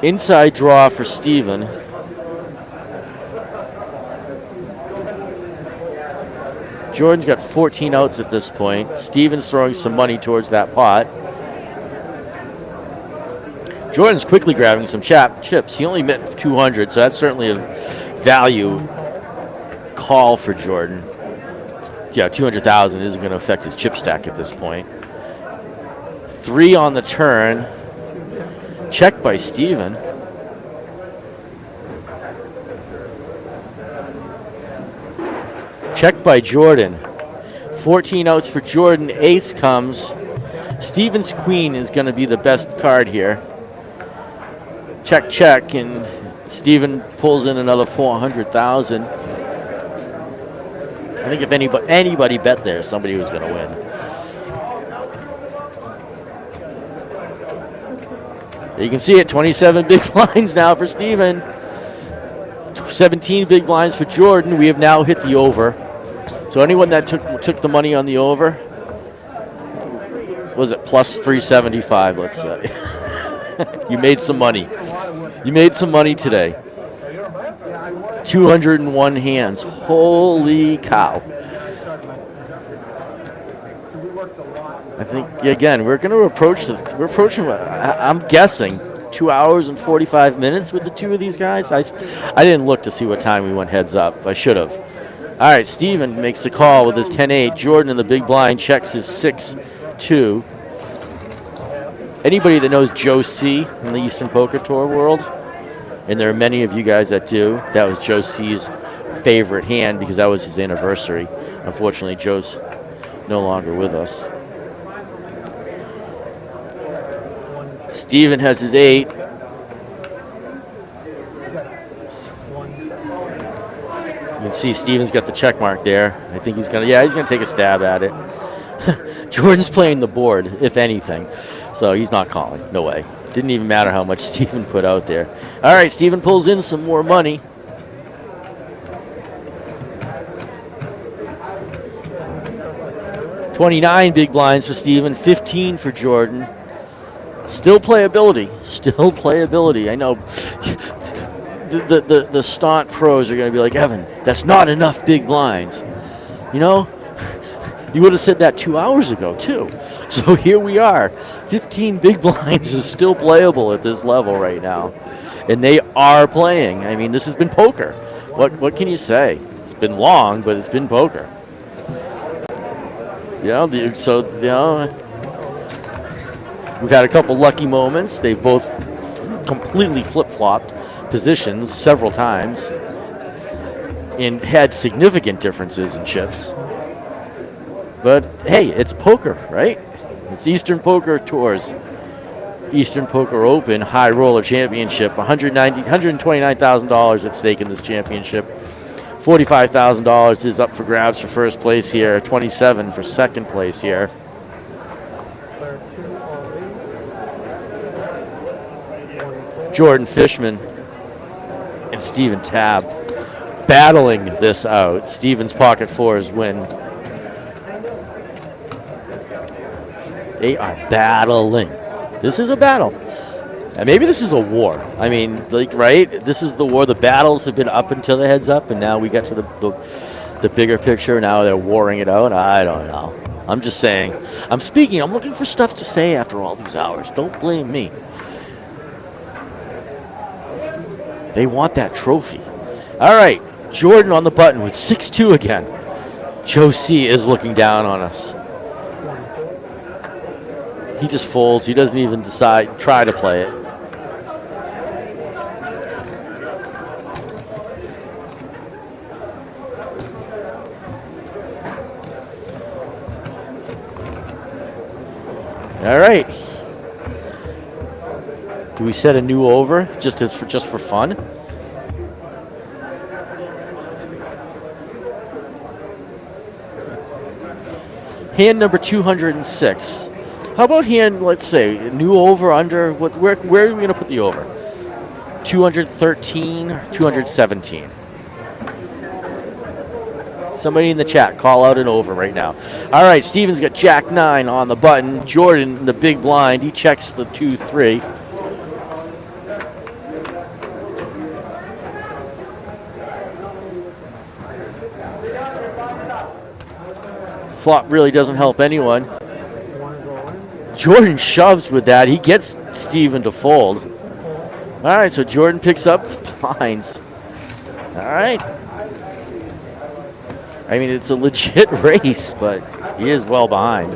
Inside draw for Steven. Jordan's got 14 outs at this point. Steven's throwing some money towards that pot. Jordan's quickly grabbing some chips. He only met 200, so that's certainly a value call for Jordan. Yeah, 200,000 isn't going to affect his chip stack at this point. 3 on the turn. Check by Steven. Check by Jordan. 14 outs for Jordan. Ace comes. Steven's queen is going to be the best card here. Check, check, and Steven pulls in another 400,000. I think if anybody bet there, somebody was going to win. You can see it, 27 big blinds now for Steven. 17 big blinds for Jordan. We have now hit the over. So anyone that took the money on the over, was it plus 375, let's say. You made some money. You made some money today. 201 hands. Holy cow. I think, again, we're going to we're approaching, I'm guessing, 2 hours and 45 minutes with the two of these guys. I didn't look to see what time we went heads up. I should have. All right, Steven makes the call with his 10-8. Jordan in the big blind checks his 6-2. Anybody that knows Joe C. in the Eastern Poker Tour world, and there are many of you guys that do, that was Joe C.'s favorite hand because that was his anniversary. Unfortunately, Joe's no longer with us. Steven has his 8. You can see Steven's got the check mark there. I think he's gonna take a stab at it. Jordan's playing the board, if anything, so he's not calling. No way. Didn't even matter how much Steven put out there. All right, Steven pulls in some more money. $29 big blinds for Steven, 15 for Jordan. Still playability. Still playability. I know the stunt pros are going to be like, Evan, that's not enough big blinds. You know, You would have said that 2 hours ago, too. So here we are. 15 big blinds is still playable at this level right now. And they are playing. I mean, this has been poker. What can you say? It's been long, but it's been poker. We've had a couple lucky moments. They've both completely flip-flopped positions several times and had significant differences in chips. But hey, it's poker, right? It's Eastern Poker Tours. Eastern Poker Open High Roller Championship. $129,000 at stake in this championship. $45,000 is up for grabs for first place here. $27,000 for second place here. Jordan Fishman and Stephen Tabb battling this out. Stephen's pocket fours win. They are battling. This is a battle. And maybe this is a war. I mean, like, right? This is the war. The battles have been up until the heads up, and now we get to the bigger picture. Now they're warring it out. I don't know. I'm just saying. I'm speaking. I'm looking for stuff to say after all these hours. Don't blame me. They want that trophy. All right. Jordan on the button with 6-2 again. Joe C. is looking down on us. He just folds. He doesn't even try to play it. All right. Do we set a new over just for fun? Hand number 206. How about hand, let's say, new over, under, where are we going to put the over? 213 or 217? Somebody in the chat, call out an over right now. All right, Steven's got Jack 9 on the button. Jordan, the big blind, he checks the 2-3. Flop really doesn't help anyone. Jordan shoves with that. He gets Steven to fold. All right, so Jordan picks up the blinds. All right. I mean, it's a legit race, but he is well behind.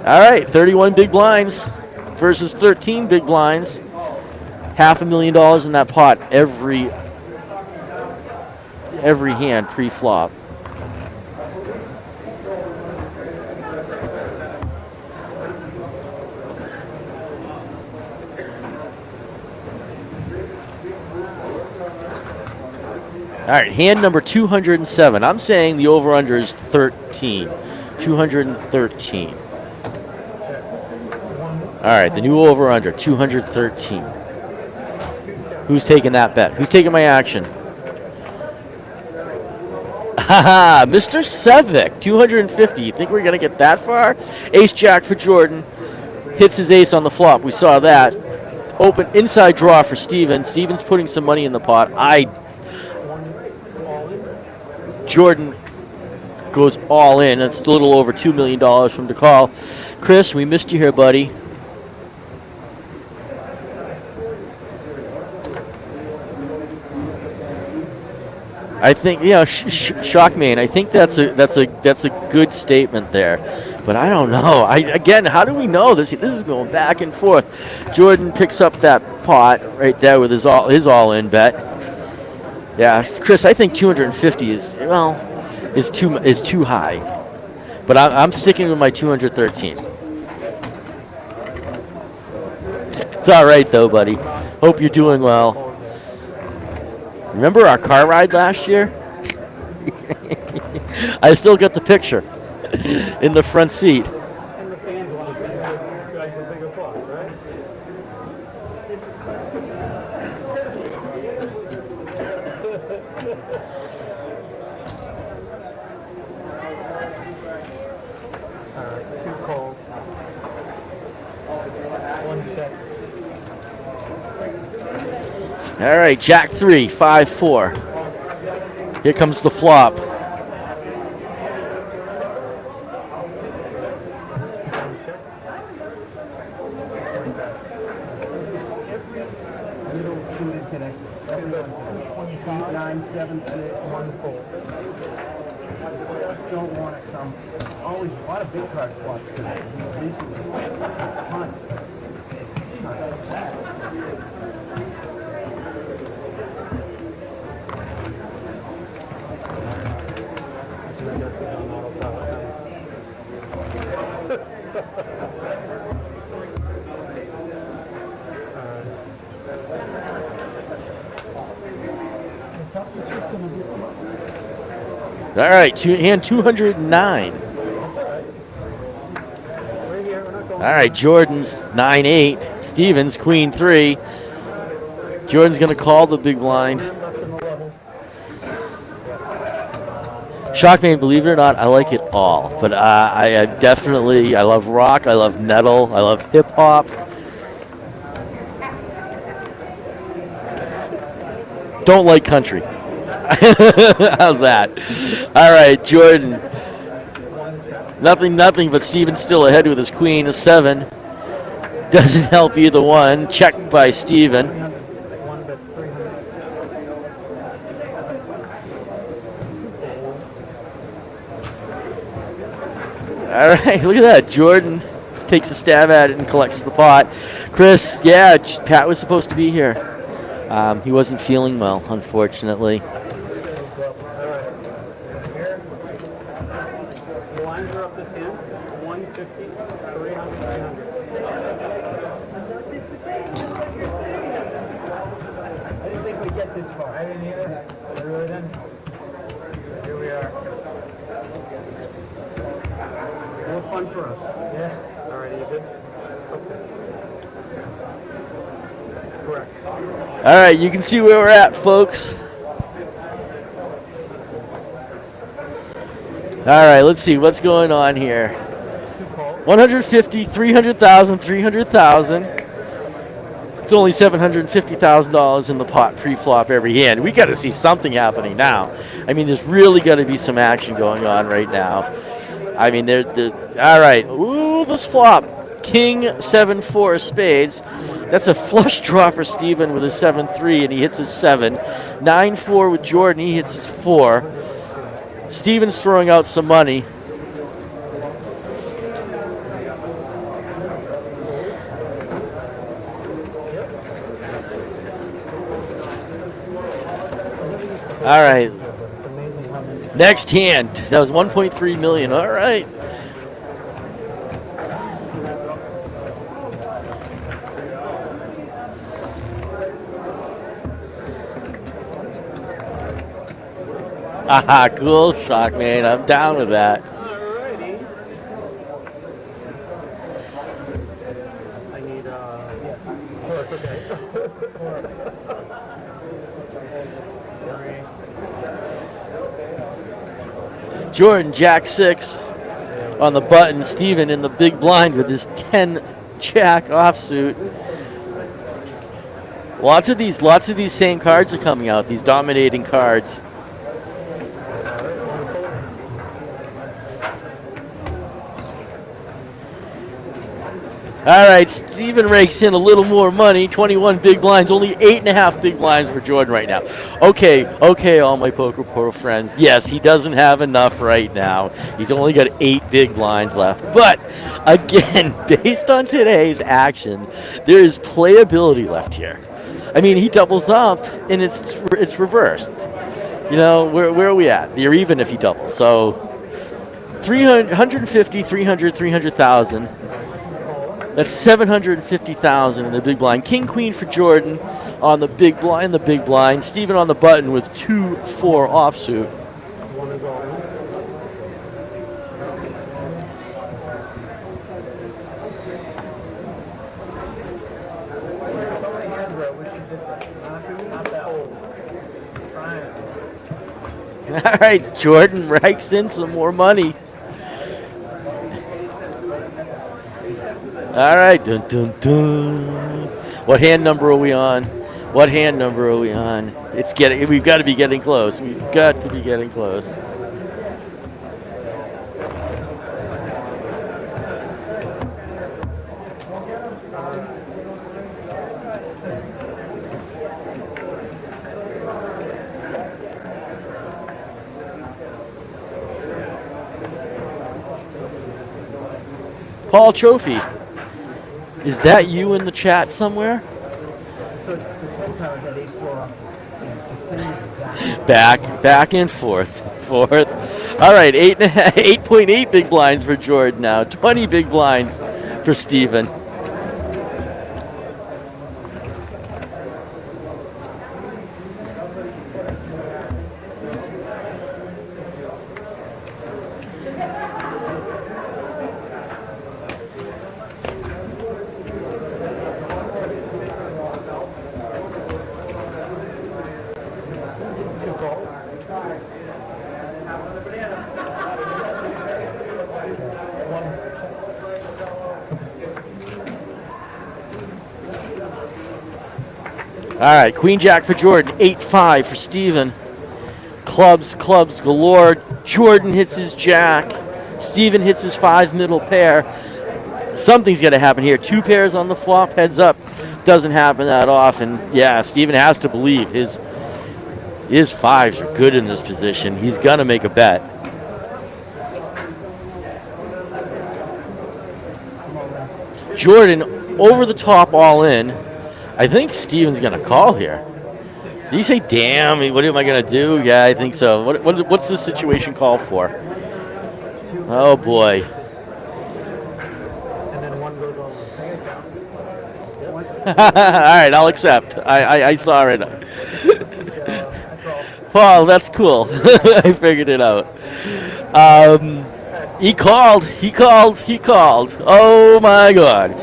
All right, 31 big blinds versus 13 big blinds. $500,000 in that pot every hand pre-flop. All right, hand number 207. I'm saying the over-under is 13. 213. All right, the new over-under, 213. Who's taking that bet? Who's taking my action? Haha, Mr. Sevic, 250. You think we're going to get that far? Ace-Jack for Jordan. Hits his ace on the flop. We saw that. Open inside draw for Steven. Steven's putting some money in the pot. Jordan goes all in. That's a little over $2 million from the call. Chris, we missed you here, buddy. I think, Shockman. I think that's a good statement there, but I don't know. Again, how do we know this? This is going back and forth. Jordan picks up that pot right there with his all-in bet. Yeah, Chris, I think 250 is too high, but I'm sticking with my 213. It's all right though, buddy. Hope you're doing well. Remember our car ride last year? I still got the picture in the front seat. All right, Jack 3, 5-4. Here comes the flop. One full. Don't want to come. Always a lot of big card slots today. Ton. All right, hand 209. All right, Jordan's 9-8. Stevens, queen 3. Jordan's going to call the big blind. Shockman, believe it or not, I like it all. But I definitely, I love rock, I love metal, I love hip hop. Don't like country. How's that? All right, Jordan. Nothing, but Steven's still ahead with his queen, a 7. Doesn't help either one. Checked by Steven. All right, look at that. Jordan takes a stab at it and collects the pot. Chris, yeah, Pat was supposed to be here. He wasn't feeling well, unfortunately. Fun for us. Yeah. All right, you good? Okay. Correct. All right, you can see where we're at, folks. All right, let's see what's going on here. 150, 300,000, 300,000. It's only $750,000 in the pot pre-flop every hand. We got to see something happening now. I mean, there's really got to be some action going on right now. I mean, they're all right. Ooh, this flop. King 7-4 spades. That's a flush draw for Steven with a 7-3, and he hits his 7. 9-4 with Jordan. He hits his 4. Steven's throwing out some money. All right. Next hand. That was 1.3 million. All right. Haha, cool, Shockman. I'm down with that. Alrighty. I need, yes. Okay. Jordan, Jack 6 on the button. Steven in the big blind with his 10 Jack offsuit. Lots of these same cards are coming out, these dominating cards. All right, Steven rakes in a little more money, 21 big blinds, only 8.5 big blinds for Jordan right now. Okay, all my Poker Pro friends. Yes, he doesn't have enough right now. He's only got 8 big blinds left. But, again, based on today's action, there is playability left here. I mean, he doubles up, and it's reversed. You know, where are we at? You're even if he doubles. So, 150, 300, 300,000. That's 750,000 in the big blind. King, queen for Jordan on the big blind. Steven on the button with 2-4 offsuit. All right, Jordan rakes in some more money. All right, dun dun dun. What hand number are we on? What hand number are we on? We've got to be getting close. We've got to be getting close. Paul Trophy. Is that you in the chat somewhere? Back and forth. All right, 8.8 big blinds for Jordan now. 20 big blinds for Steven. All right, Queen Jack for Jordan, 8-5 for Steven. Clubs galore. Jordan hits his Jack. Steven hits his 5 middle pair. Something's going to happen here. 2 pairs on the flop, heads up. Doesn't happen that often. Yeah, Steven has to believe his 5s are good in this position. He's going to make a bet. Jordan over the top all in. I think Steven's going to call here. Did you say, damn, what am I going to do? Yeah, I think so. What's this situation call for? Oh, boy. All right, I'll accept. I saw it. Paul, that's cool. I figured it out. He called. Oh, my God.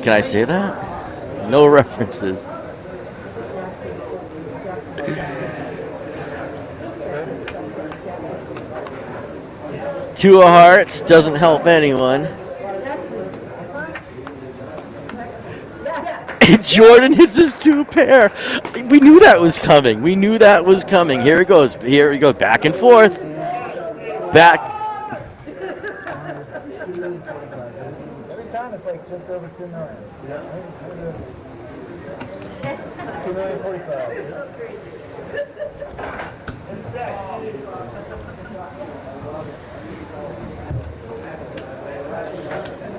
Can I say that? No references. Two of hearts doesn't help anyone. Jordan hits his 2 pair. We knew that was coming. Here it goes. Here we go. Back and forth. Back. Every time it's like just over 2 million. 2,045,000.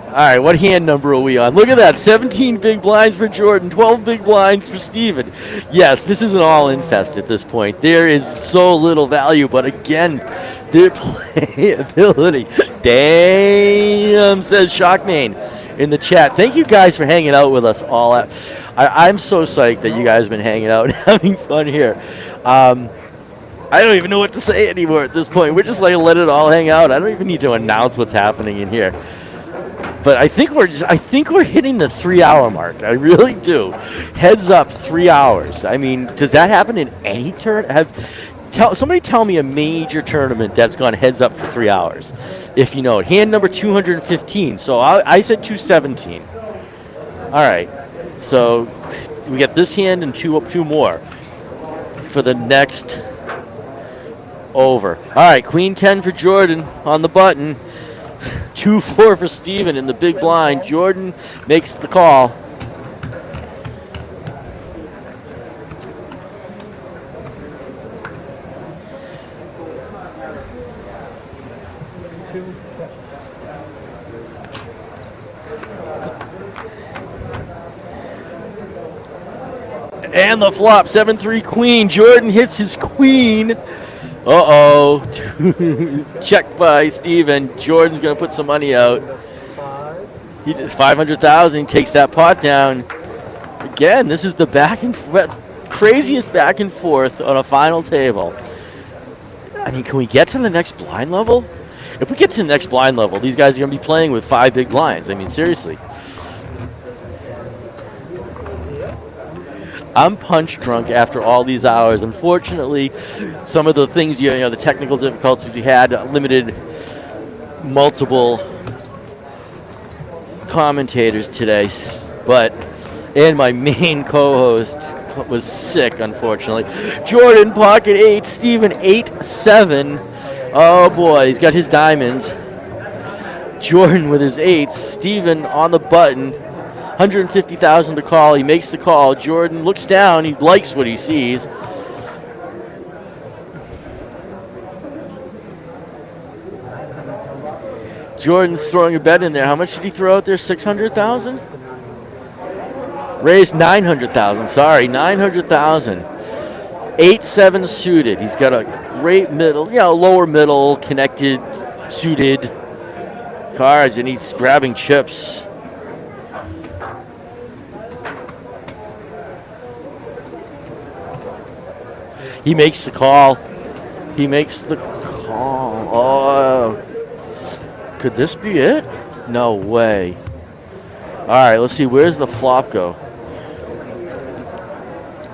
All right, what hand number are we on? Look at that, 17 big blinds for Jordan, 12 big blinds for Steven. Yes, this is an all-in fest at this point. There is so little value, but again, their playability. Damn, says Shockmane in the chat. Thank you guys for hanging out with us all. I'm so psyched that you guys have been hanging out and having fun here. I don't even know what to say anymore at this point. We're just like, let it all hang out. I don't even need to announce what's happening in here. But I think we're hitting the 3-hour mark. I really do. Heads up, 3 hours. I mean, does that happen in any tournament? Somebody tell me a major tournament that's gone heads up for 3 hours, if you know it. Hand number 215. So I said 217. All right. So we get this hand and two more for the next over. All right, Queen 10 for Jordan on the button. 2-4 for Steven in the big blind. Jordan makes the call. And the flop, 7-3 queen. Jordan hits his queen. Uh-oh. Check by Steven. Jordan's going to put some money out. He just 500,000, takes that pot down. Again, this is the craziest back and forth on a final table. I mean, can we get to the next blind level? If we get to the next blind level, these guys are going to be playing with 5 big blinds. I mean, seriously. I'm punch drunk after all these hours. Unfortunately, some of the things, the technical difficulties we had limited multiple commentators today, and my main co-host was sick, unfortunately. Jordan, pocket 8, Steven 8-7. Oh boy, he's got his diamonds. Jordan with his 8s, Steven on the button. 150,000 to call. He makes the call. Jordan looks down. He likes what he sees. Jordan's throwing a bet in there. How much did he throw out there? 600,000? Raised 900,000. Sorry, 900,000. 8-7 suited. He's got a great middle, lower middle, connected, suited cards, and he's grabbing chips. He makes the call. He makes the call. Oh, could this be it? No way. All right, let's see. Where's the flop go?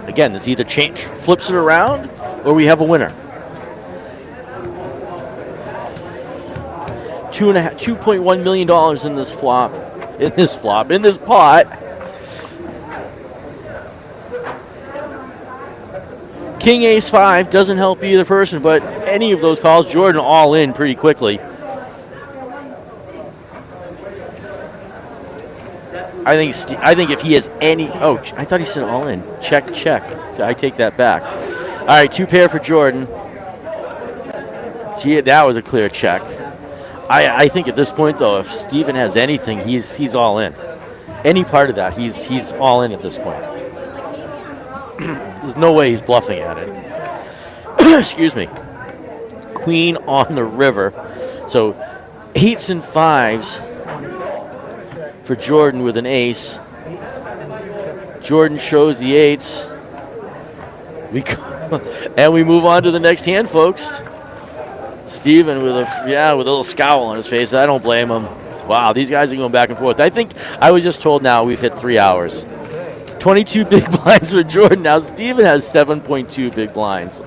Again, it's either flips it around, or we have a winner. $2.1 million in this flop. In this pot. King Ace 5 doesn't help either person, but any of those calls, Jordan all in pretty quickly. I think if he has any, I thought he said all in. Check. So I take that back. All right, 2 pair for Jordan. Gee, that was a clear check. I think at this point though, if Steven has anything, he's all in. Any part of that, he's all in at this point. There's no way he's bluffing at it. Excuse me. Queen on the river. So 8s and 5s for Jordan with an ace. Jordan shows the 8s. And we move on to the next hand, folks. Steven with a little scowl on his face. I don't blame him. Wow, these guys are going back and forth. I think I was just told now we've hit 3 hours. 22 big blinds for Jordan. Now Steven has 7.2 big blinds.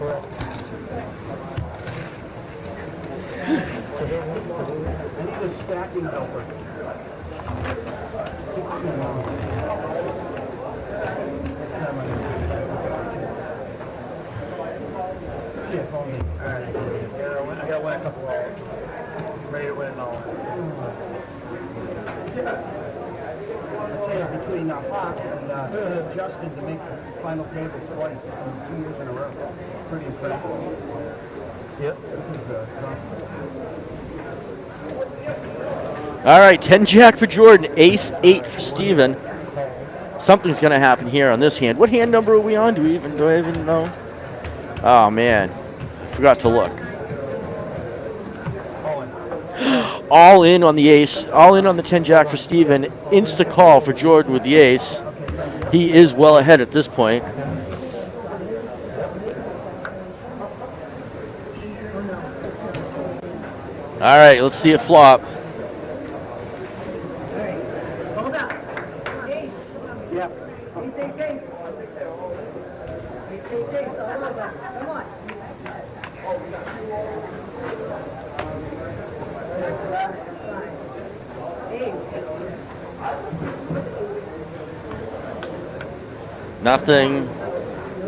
Between Fox and Justin to make the final table twice in 2 years in a row. Pretty impressive. Yep. All right, 10 jack for Jordan, ace 8 for Steven. Something's going to happen here on this hand. What hand number are we on? Do I even know? Oh, man. Forgot to look. All in on the ace, all in on the 10 jack for Steven. Insta call for Jordan with the ace. He is well ahead at this point. All right, let's see a flop.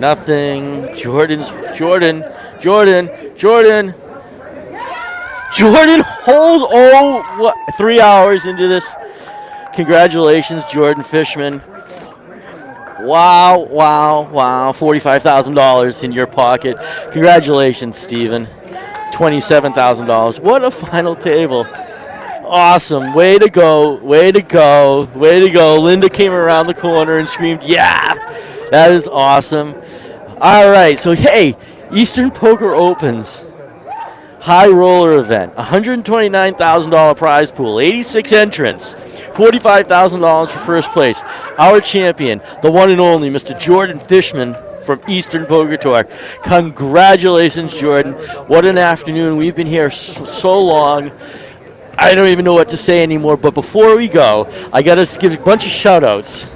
Nothing. Jordan, hold. Oh, what? 3 hours into this. Congratulations, Jordan Fishman. Wow. $45,000 in your pocket. Congratulations, Steven. $27,000. What a final table. Awesome. Way to go. Linda came around the corner and screamed, yeah. That is awesome. All right. So, hey, Eastern Poker Opens. High roller event. $129,000 prize pool. 86 entrants. $45,000 for first place. Our champion, the one and only Mr. Jordan Fishman from Eastern Poker Tour. Congratulations, Jordan. What an afternoon. We've been here so long. I don't even know what to say anymore, but before we go, I got to give a bunch of shout-outs.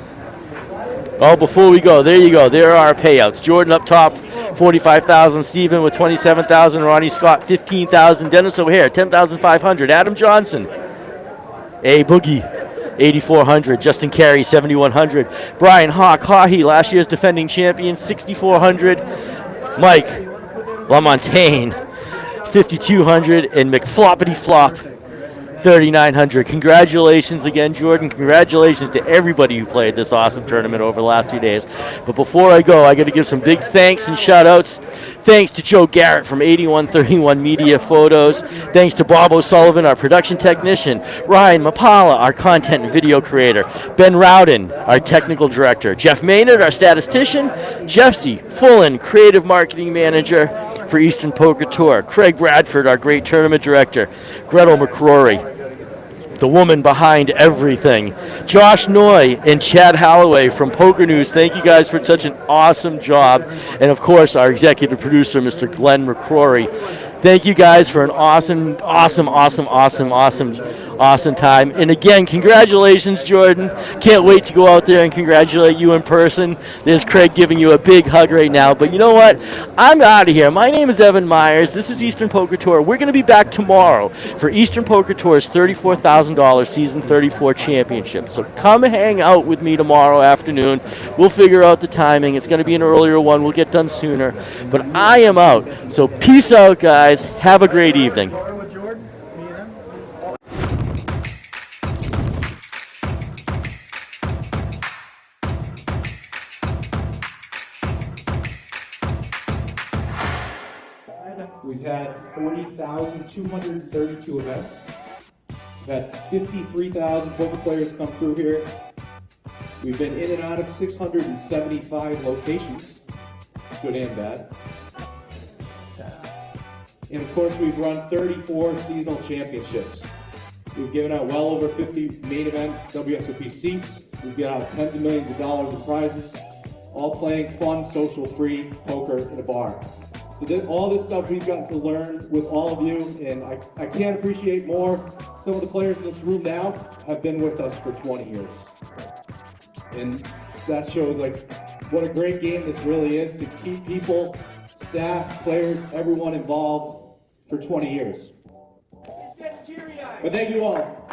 Oh, before we go, there you go. There are our payouts. Jordan up top, $45,000. Steven with $27,000. Ronnie Scott, $15,000. Dennis O'Hare, $10,500. Adam Johnson, A Boogie, $8,400. Justin Carey, $7,100. Brian Haughey, last year's defending champion, $6,400. Mike LaMontagne, $5,200. And McFloppity Flop, 3,900. Congratulations again, Jordan. Congratulations to everybody who played this awesome tournament over the last 2 days. But before I go, I got to give some big thanks and shout outs. Thanks to Joe Garrett from 8131 Media Photos. Thanks to Bob O'Sullivan, our production technician. Ryan Mapala, our content and video creator. Ben Rowden, our technical director. Jeff Maynard, our statistician. Jeffsy Fullen, creative marketing manager for Eastern Poker Tour. Craig Bradford, our great tournament director. Gretel McCrory, the woman behind everything. Josh Noy and Chad Holloway from Poker News, thank you guys for such an awesome job. And of course, our executive producer, Mr. Glenn McCrory. Thank you guys for an awesome time. And again, congratulations, Jordan. Can't wait to go out there and congratulate you in person. There's Craig giving you a big hug right now. But you know what? I'm out of here. My name is Evan Myers. This is Eastern Poker Tour. We're going to be back tomorrow for Eastern Poker Tour's $34,000 Season 34 Championship. So come hang out with me tomorrow afternoon. We'll figure out the timing. It's going to be an earlier one. We'll get done sooner. But I am out. So peace out, guys. Have a great evening. We've had 40,232 events. We've had 53,000 poker players come through here. We've been in and out of 675 locations, good and bad. And of course, we've run 34 seasonal championships. We've given out well over 50 main event WSOP seats. We've given out tens of millions of dollars in prizes, all playing fun, social, free poker in a bar. So all this stuff we've gotten to learn with all of you, and I can't appreciate more. Some of the players in this room now have been with us for 20 years. And that shows what a great game this really is to keep people, staff, players, everyone involved for 20 years. But thank you all.